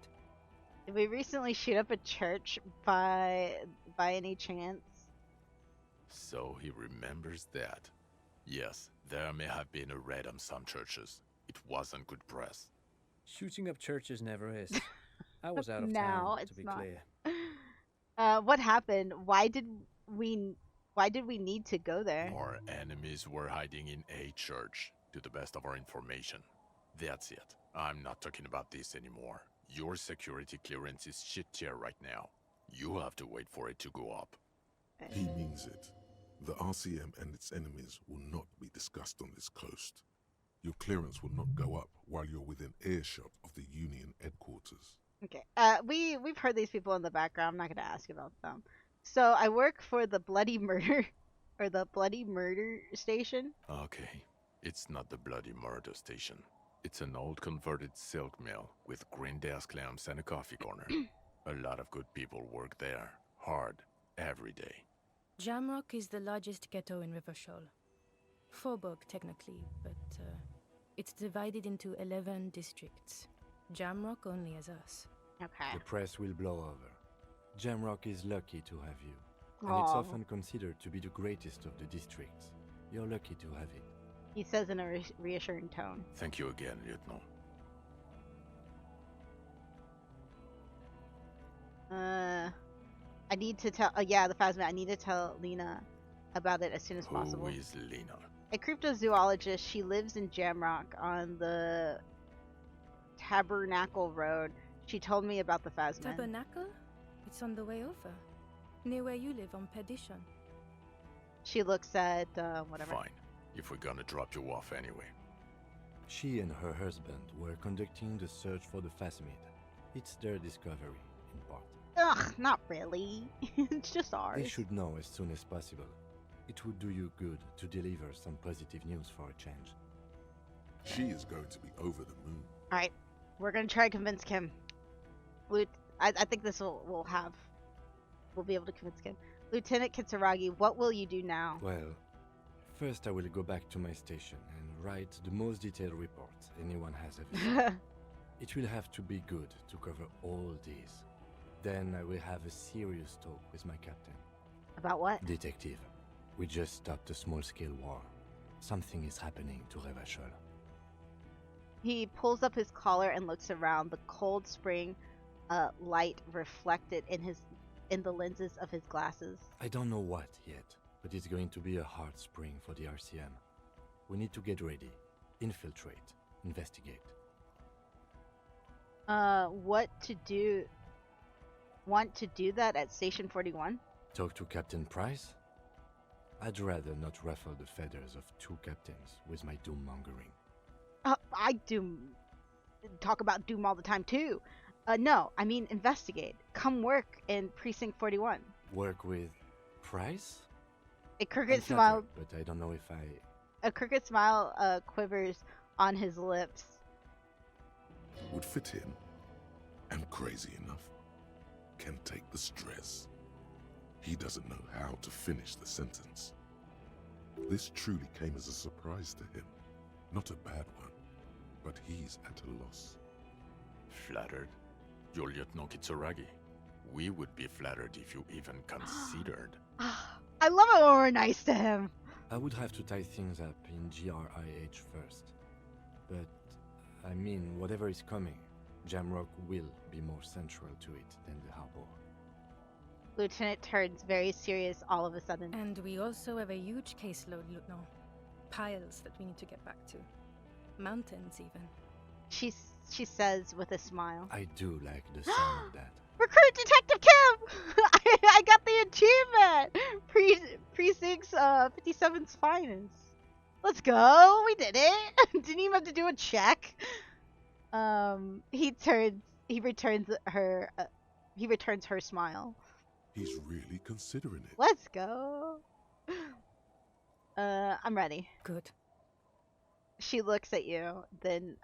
Did we recently shoot up a church by any chance? So he remembers that. Yes, there may have been a raid on some churches. It wasn't good press. Shooting up churches never is. I was out of No, town, it's to be not. clear. What happened? Why did we need to go there? Our enemies were hiding in a church, to the best of our information. That's it. I'm not talking about this anymore. Your security clearance is shit tier right now. You have to wait for it to go up. He means it. The RCM and its enemies will not be discussed on this coast. Your clearance will not go up while you're within earshot of the Union headquarters. Okay. We've heard these people in the background. I'm not gonna ask about them. So I work for the Bloody Murder, or the Bloody Murder Station. Okay, it's not the bloody murder station. It's an old converted silk mill with green desk lamps and a coffee corner. A lot of good people work there, hard, every day. Jamrock is the largest ghetto in River Shoal. Faubourg, technically, but it's divided into 11 districts. Jamrock only has us. Okay. The press will blow over. Jamrock is lucky to have you, and it's Aw. often considered to be the greatest of the districts. You're lucky to have it. He says in a reassuring tone. Thank you again, Lieutenant. I need to tell. Yeah, the Phasma. I need to tell Lena about it as soon as possible. Who is Lena? A cryptozoologist. She lives in Jamrock on the Tabernacle Road. She told me about the Phasma. Tabernacle? It's on the way over. Near where you live on Perdition. She looks at whatever. Fine, if we're gonna drop you off anyway. She and her husband were conducting the search for the Phasmid. It's their discovery, in part. Ugh, not really. It's just ours. They should know as soon as possible. It would do you good to deliver some positive news for a change. She is going to be over the moon. Alright, we're gonna try to convince Kim. I think this we'll be able to convince Kim. Lieutenant Kitsuragi, what will you do now? Well, first I will go back to my station and write the most detailed report anyone has ever. It will have to be good to cover all these. Then I will have a serious talk with my captain. About what? Detective, we just stopped a small-scale war. Something is happening to Revachol. He pulls up his collar and looks around, the cold spring light reflected in the lenses of his glasses. I don't know what yet, but it's going to be a hard spring for the RCM. We need to get ready, infiltrate, investigate. What to do? Want to do that at Station 41? Talk to Captain Price? I'd rather not ruffle the feathers of two captains with my doom-mongering. I talk about Doom all the time too. No, I mean investigate. Come work in Precinct 41. Work with Price? A crooked I'm smile. flattered, but I don't know if I... A crooked smile quivers on his lips. Would fit in. And crazy enough. Can take the stress. He doesn't know how to finish the sentence. This truly came as a surprise to him. Not a bad one, but he's at a loss. Flattered? You're Lieutenant Kitsuragi. We would be flattered if you even considered. I love it when we're nice to him. I would have to tie things up in GRIH first. But, I mean, whatever is coming, Jamrock will be more central to it than the harbor. Lieutenant turns very serious all of a sudden. And we also have a huge caseload, Lieutenant. Piles that we need to get back to. Mountains, even. She says with a smile. I do like the sound of that. Recruit Detective Kim! I got the achievement! Precinct's 57's finest. Let's go! We did it! Didn't even have to do a check. He returns her smile. He's really considering it. Let's go. I'm ready. Good. She looks at you, then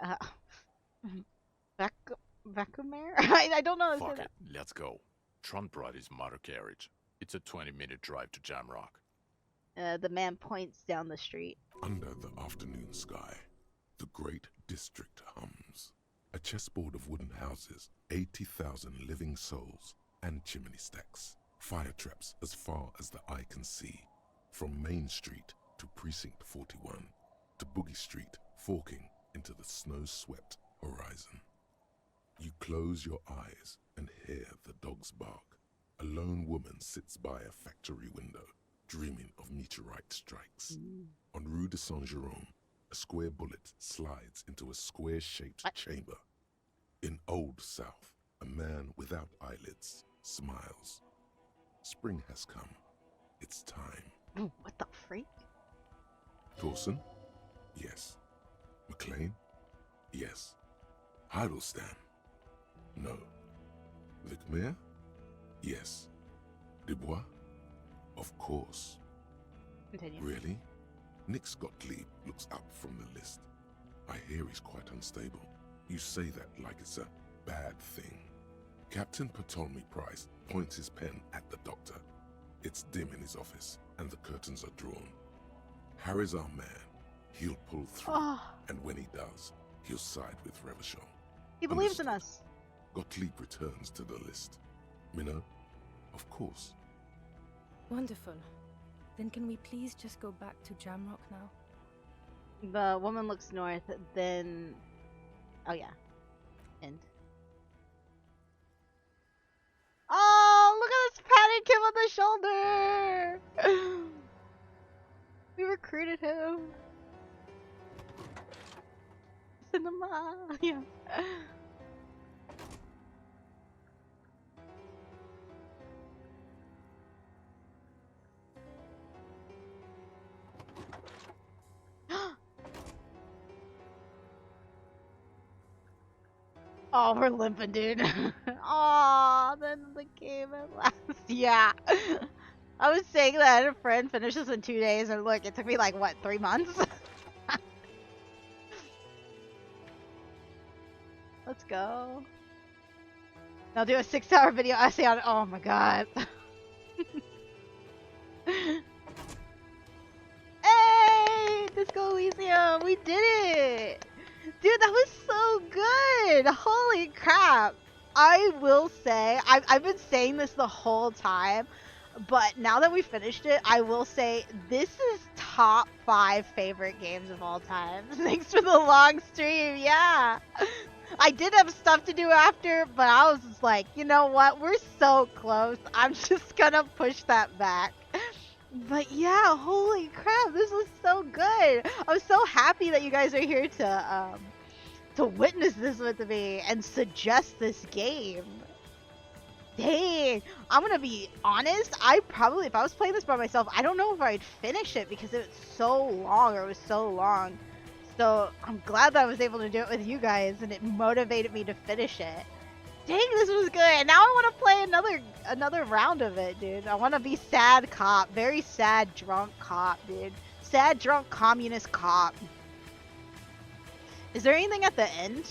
Vacuumare? I don't know. Fuck it, let's go. Trump brought his motor carriage. It's a 20-minute drive to Jamrock. The man points down the street. Under the afternoon sky, the great district hums. A chessboard of wooden houses, 80,000 living souls, and chimney stacks. Fire traps as far as the eye can see. From Main Street to Precinct 41, to Boogie Street, forking into the snow-swept horizon. You close your eyes and hear the dogs bark. A lone woman sits by a factory window, dreaming of meteorite strikes. On Rue de Saint-Jérôme, a square bullet slides into a square-shaped chamber. In Old South, a man without eyelids smiles. Spring has come. It's time. What the freak? Dawson? Yes. McLean? Yes. Heidelstein? No. Vicmere? Yes. Dubois? Of course. Continue. Really? Nick Gottlieb looks up from the list. I hear he's quite unstable. You say that like it's a bad thing. Captain Ptolemy Price points his pen at the doctor. It's dim in his office, and the curtains are drawn. Harry's our man. He'll pull through, and when he does, he'll side with Revachol. He believes in us. Gottlieb returns to the list. Minnow? Of course. Wonderful. Then can we please just go back to Jamrock now? The woman looks north, then... Oh, yeah. End. Oh, look at us patting Kim on the shoulder! We recruited him. Cinema. Yeah. Oh, we're limping, dude. Oh, then the game at last. Yeah. I was saying that a friend finishes in 2 days, and look, it took me like, what, 3 months? Let's go. I'll do a 6-hour video essay on it. Oh my god. Hey! Disco Elysium! We did it! Dude, that was so good! Holy crap! I will say, I've been saying this the whole time, but now that we finished it, I will say this is top 5 favorite games of all time. Thanks for the long stream, yeah! I did have stuff to do after, but I was just like, you know what? We're so close. I'm just gonna push that back. But yeah, holy crap, this was so good. I'm so happy that you guys are here to to witness this with me and suggest this game. Dang, I'm gonna be honest, I probably, if I was playing this by myself, I don't know if I'd finish it because it was so long, So I'm glad that I was able to do it with you guys, and it motivated me to finish it. Dang, this was good. Now I want to play another round of it, dude. I want to be sad cop, very sad drunk cop, dude. Sad drunk communist cop. Is there anything at the end?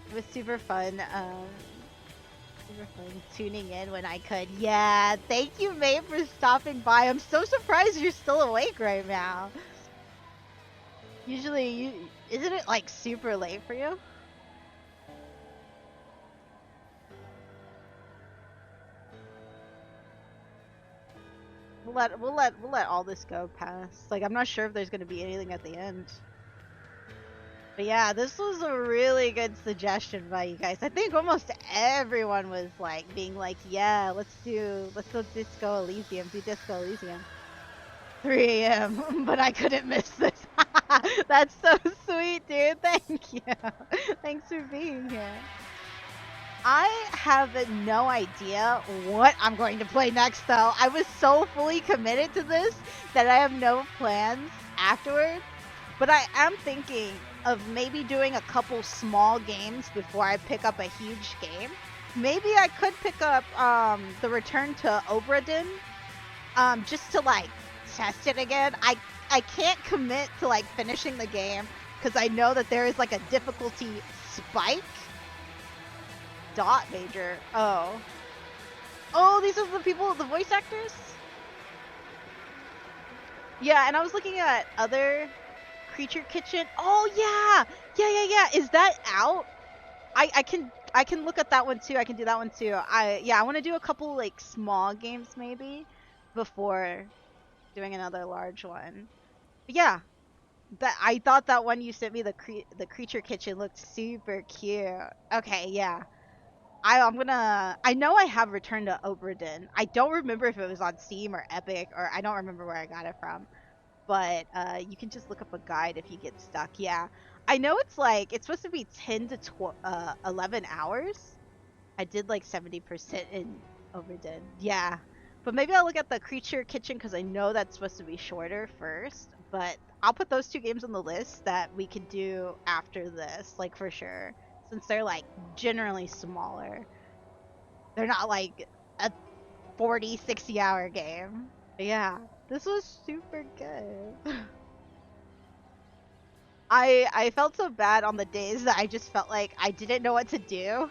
It was super fun. Super fun tuning in when I could. Yeah, thank you, mate, for stopping by. I'm so surprised you're still awake right now. Usually, isn't it like super late for you? We'll let all this go past. Like, I'm not sure if there's gonna be anything at the end. But yeah, this was a really good suggestion by you guys. I think almost everyone was like being like, yeah, let's do Disco Elysium, do Disco Elysium. 3 a.m. but I couldn't miss this. That's so sweet, dude. Thank you. Thanks for being here. I have no idea what I'm going to play next, though. I was so fully committed to this that I have no plans afterwards. But I am thinking of maybe doing a couple small games before I pick up a huge game. Maybe I could pick up the Return to Obra Dinn, just to like test it again. I can't commit to like finishing the game because I know that there is like a difficulty spike. Dot major. Oh, these are the people, the voice actors. Yeah, and I was looking at other Creature Kitchen. Oh yeah. Is that out? I can look at that one too. I can do that one too. I want to do a couple like small games maybe before doing another large one. But yeah, that I thought that one you sent me, the Creature Kitchen, looked super cute. Okay, yeah. I know I have Return to Obra Dinn. I don't remember if it was on Steam or Epic, or I don't remember where I got it from. But you can just look up a guide if you get stuck. Yeah, I know it's supposed to be 10 to 11 hours. I did like 70% in Obra Dinn. Yeah, but maybe I'll look at the Creature Kitchen because I know that's supposed to be shorter first. But I'll put those two games on the list that we could do after this, like for sure, since they're like generally smaller. They're not like a 40, 60 hour game. But yeah, this was super good. I felt so bad on the days that I just felt like I didn't know what to do.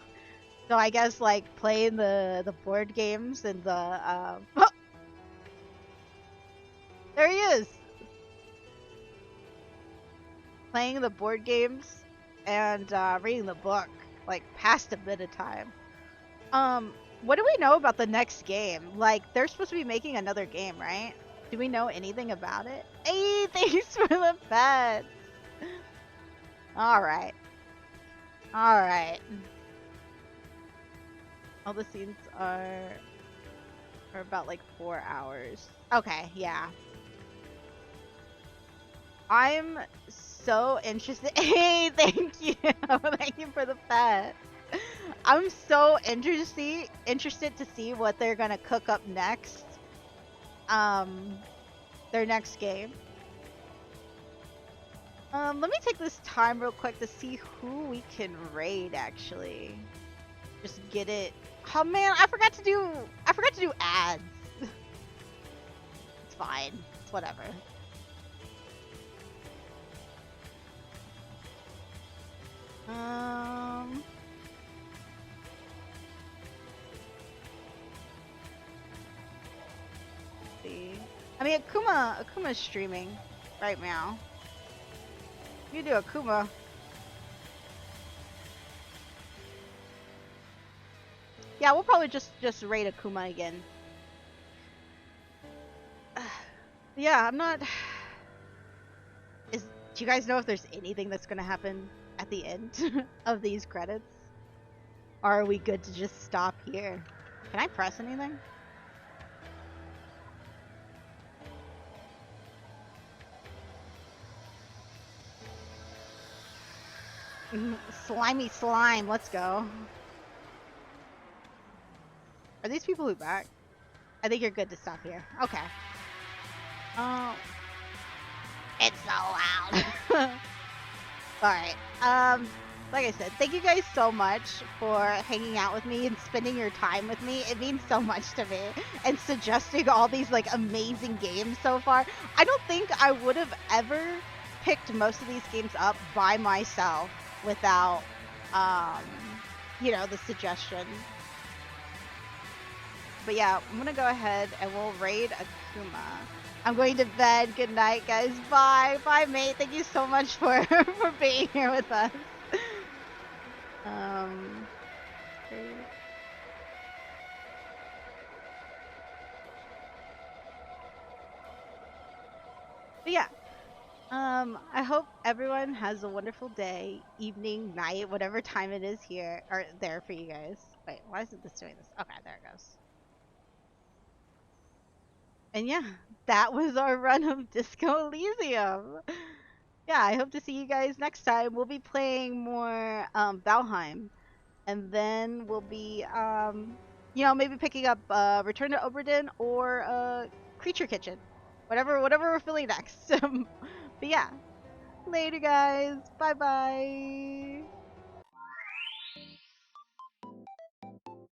So I guess like playing the board games and the there he is. Playing the board games and reading the book like passed a bit of time. What do we know about the next game? Like they're supposed to be making another game, right? Do we know anything about it? Hey, thanks for the pets. Alright. Alright. All the scenes are about like 4 hours. Okay, yeah. I'm so interested. Hey, thank you. Thank you for the pet. I'm so interested to see what they're gonna cook up next. Their next game. Let me take this time real quick to see who we can raid actually. Just get it. Oh man, I forgot to do ads. It's fine. It's whatever. Let's see. I mean, Akuma's streaming right now. You do Akuma. Yeah, we'll probably just raid Akuma again. Yeah, I'm not. Do you guys know if there's anything that's gonna happen at the end of these credits? Or are we good to just stop here? Can I press anything? Slimy slime, let's go. Are these people who back? I think you're good to stop here. Okay. Oh. It's so loud. Alright. Like I said, thank you guys so much for hanging out with me and spending your time with me. It means so much to me. And suggesting all these like amazing games so far. I don't think I would have ever picked most of these games up by myself without you know, the suggestion. But yeah, I'm gonna go ahead and we'll raid Akuma. I'm going to bed. Good night, guys. Bye. Bye, mate. Thank you so much for for being here with us. Okay. But yeah. I hope everyone has a wonderful day, evening, night, whatever time it is here or there for you guys. Wait, why isn't this doing this? Okay, there it goes. And yeah, that was our run of Disco Elysium. Yeah, I hope to see you guys next time. We'll be playing more Valheim. And then we'll be you know, maybe picking up Return to Oberdin or Creature Kitchen. Whatever we're feeling next. But yeah. Later guys. Bye bye.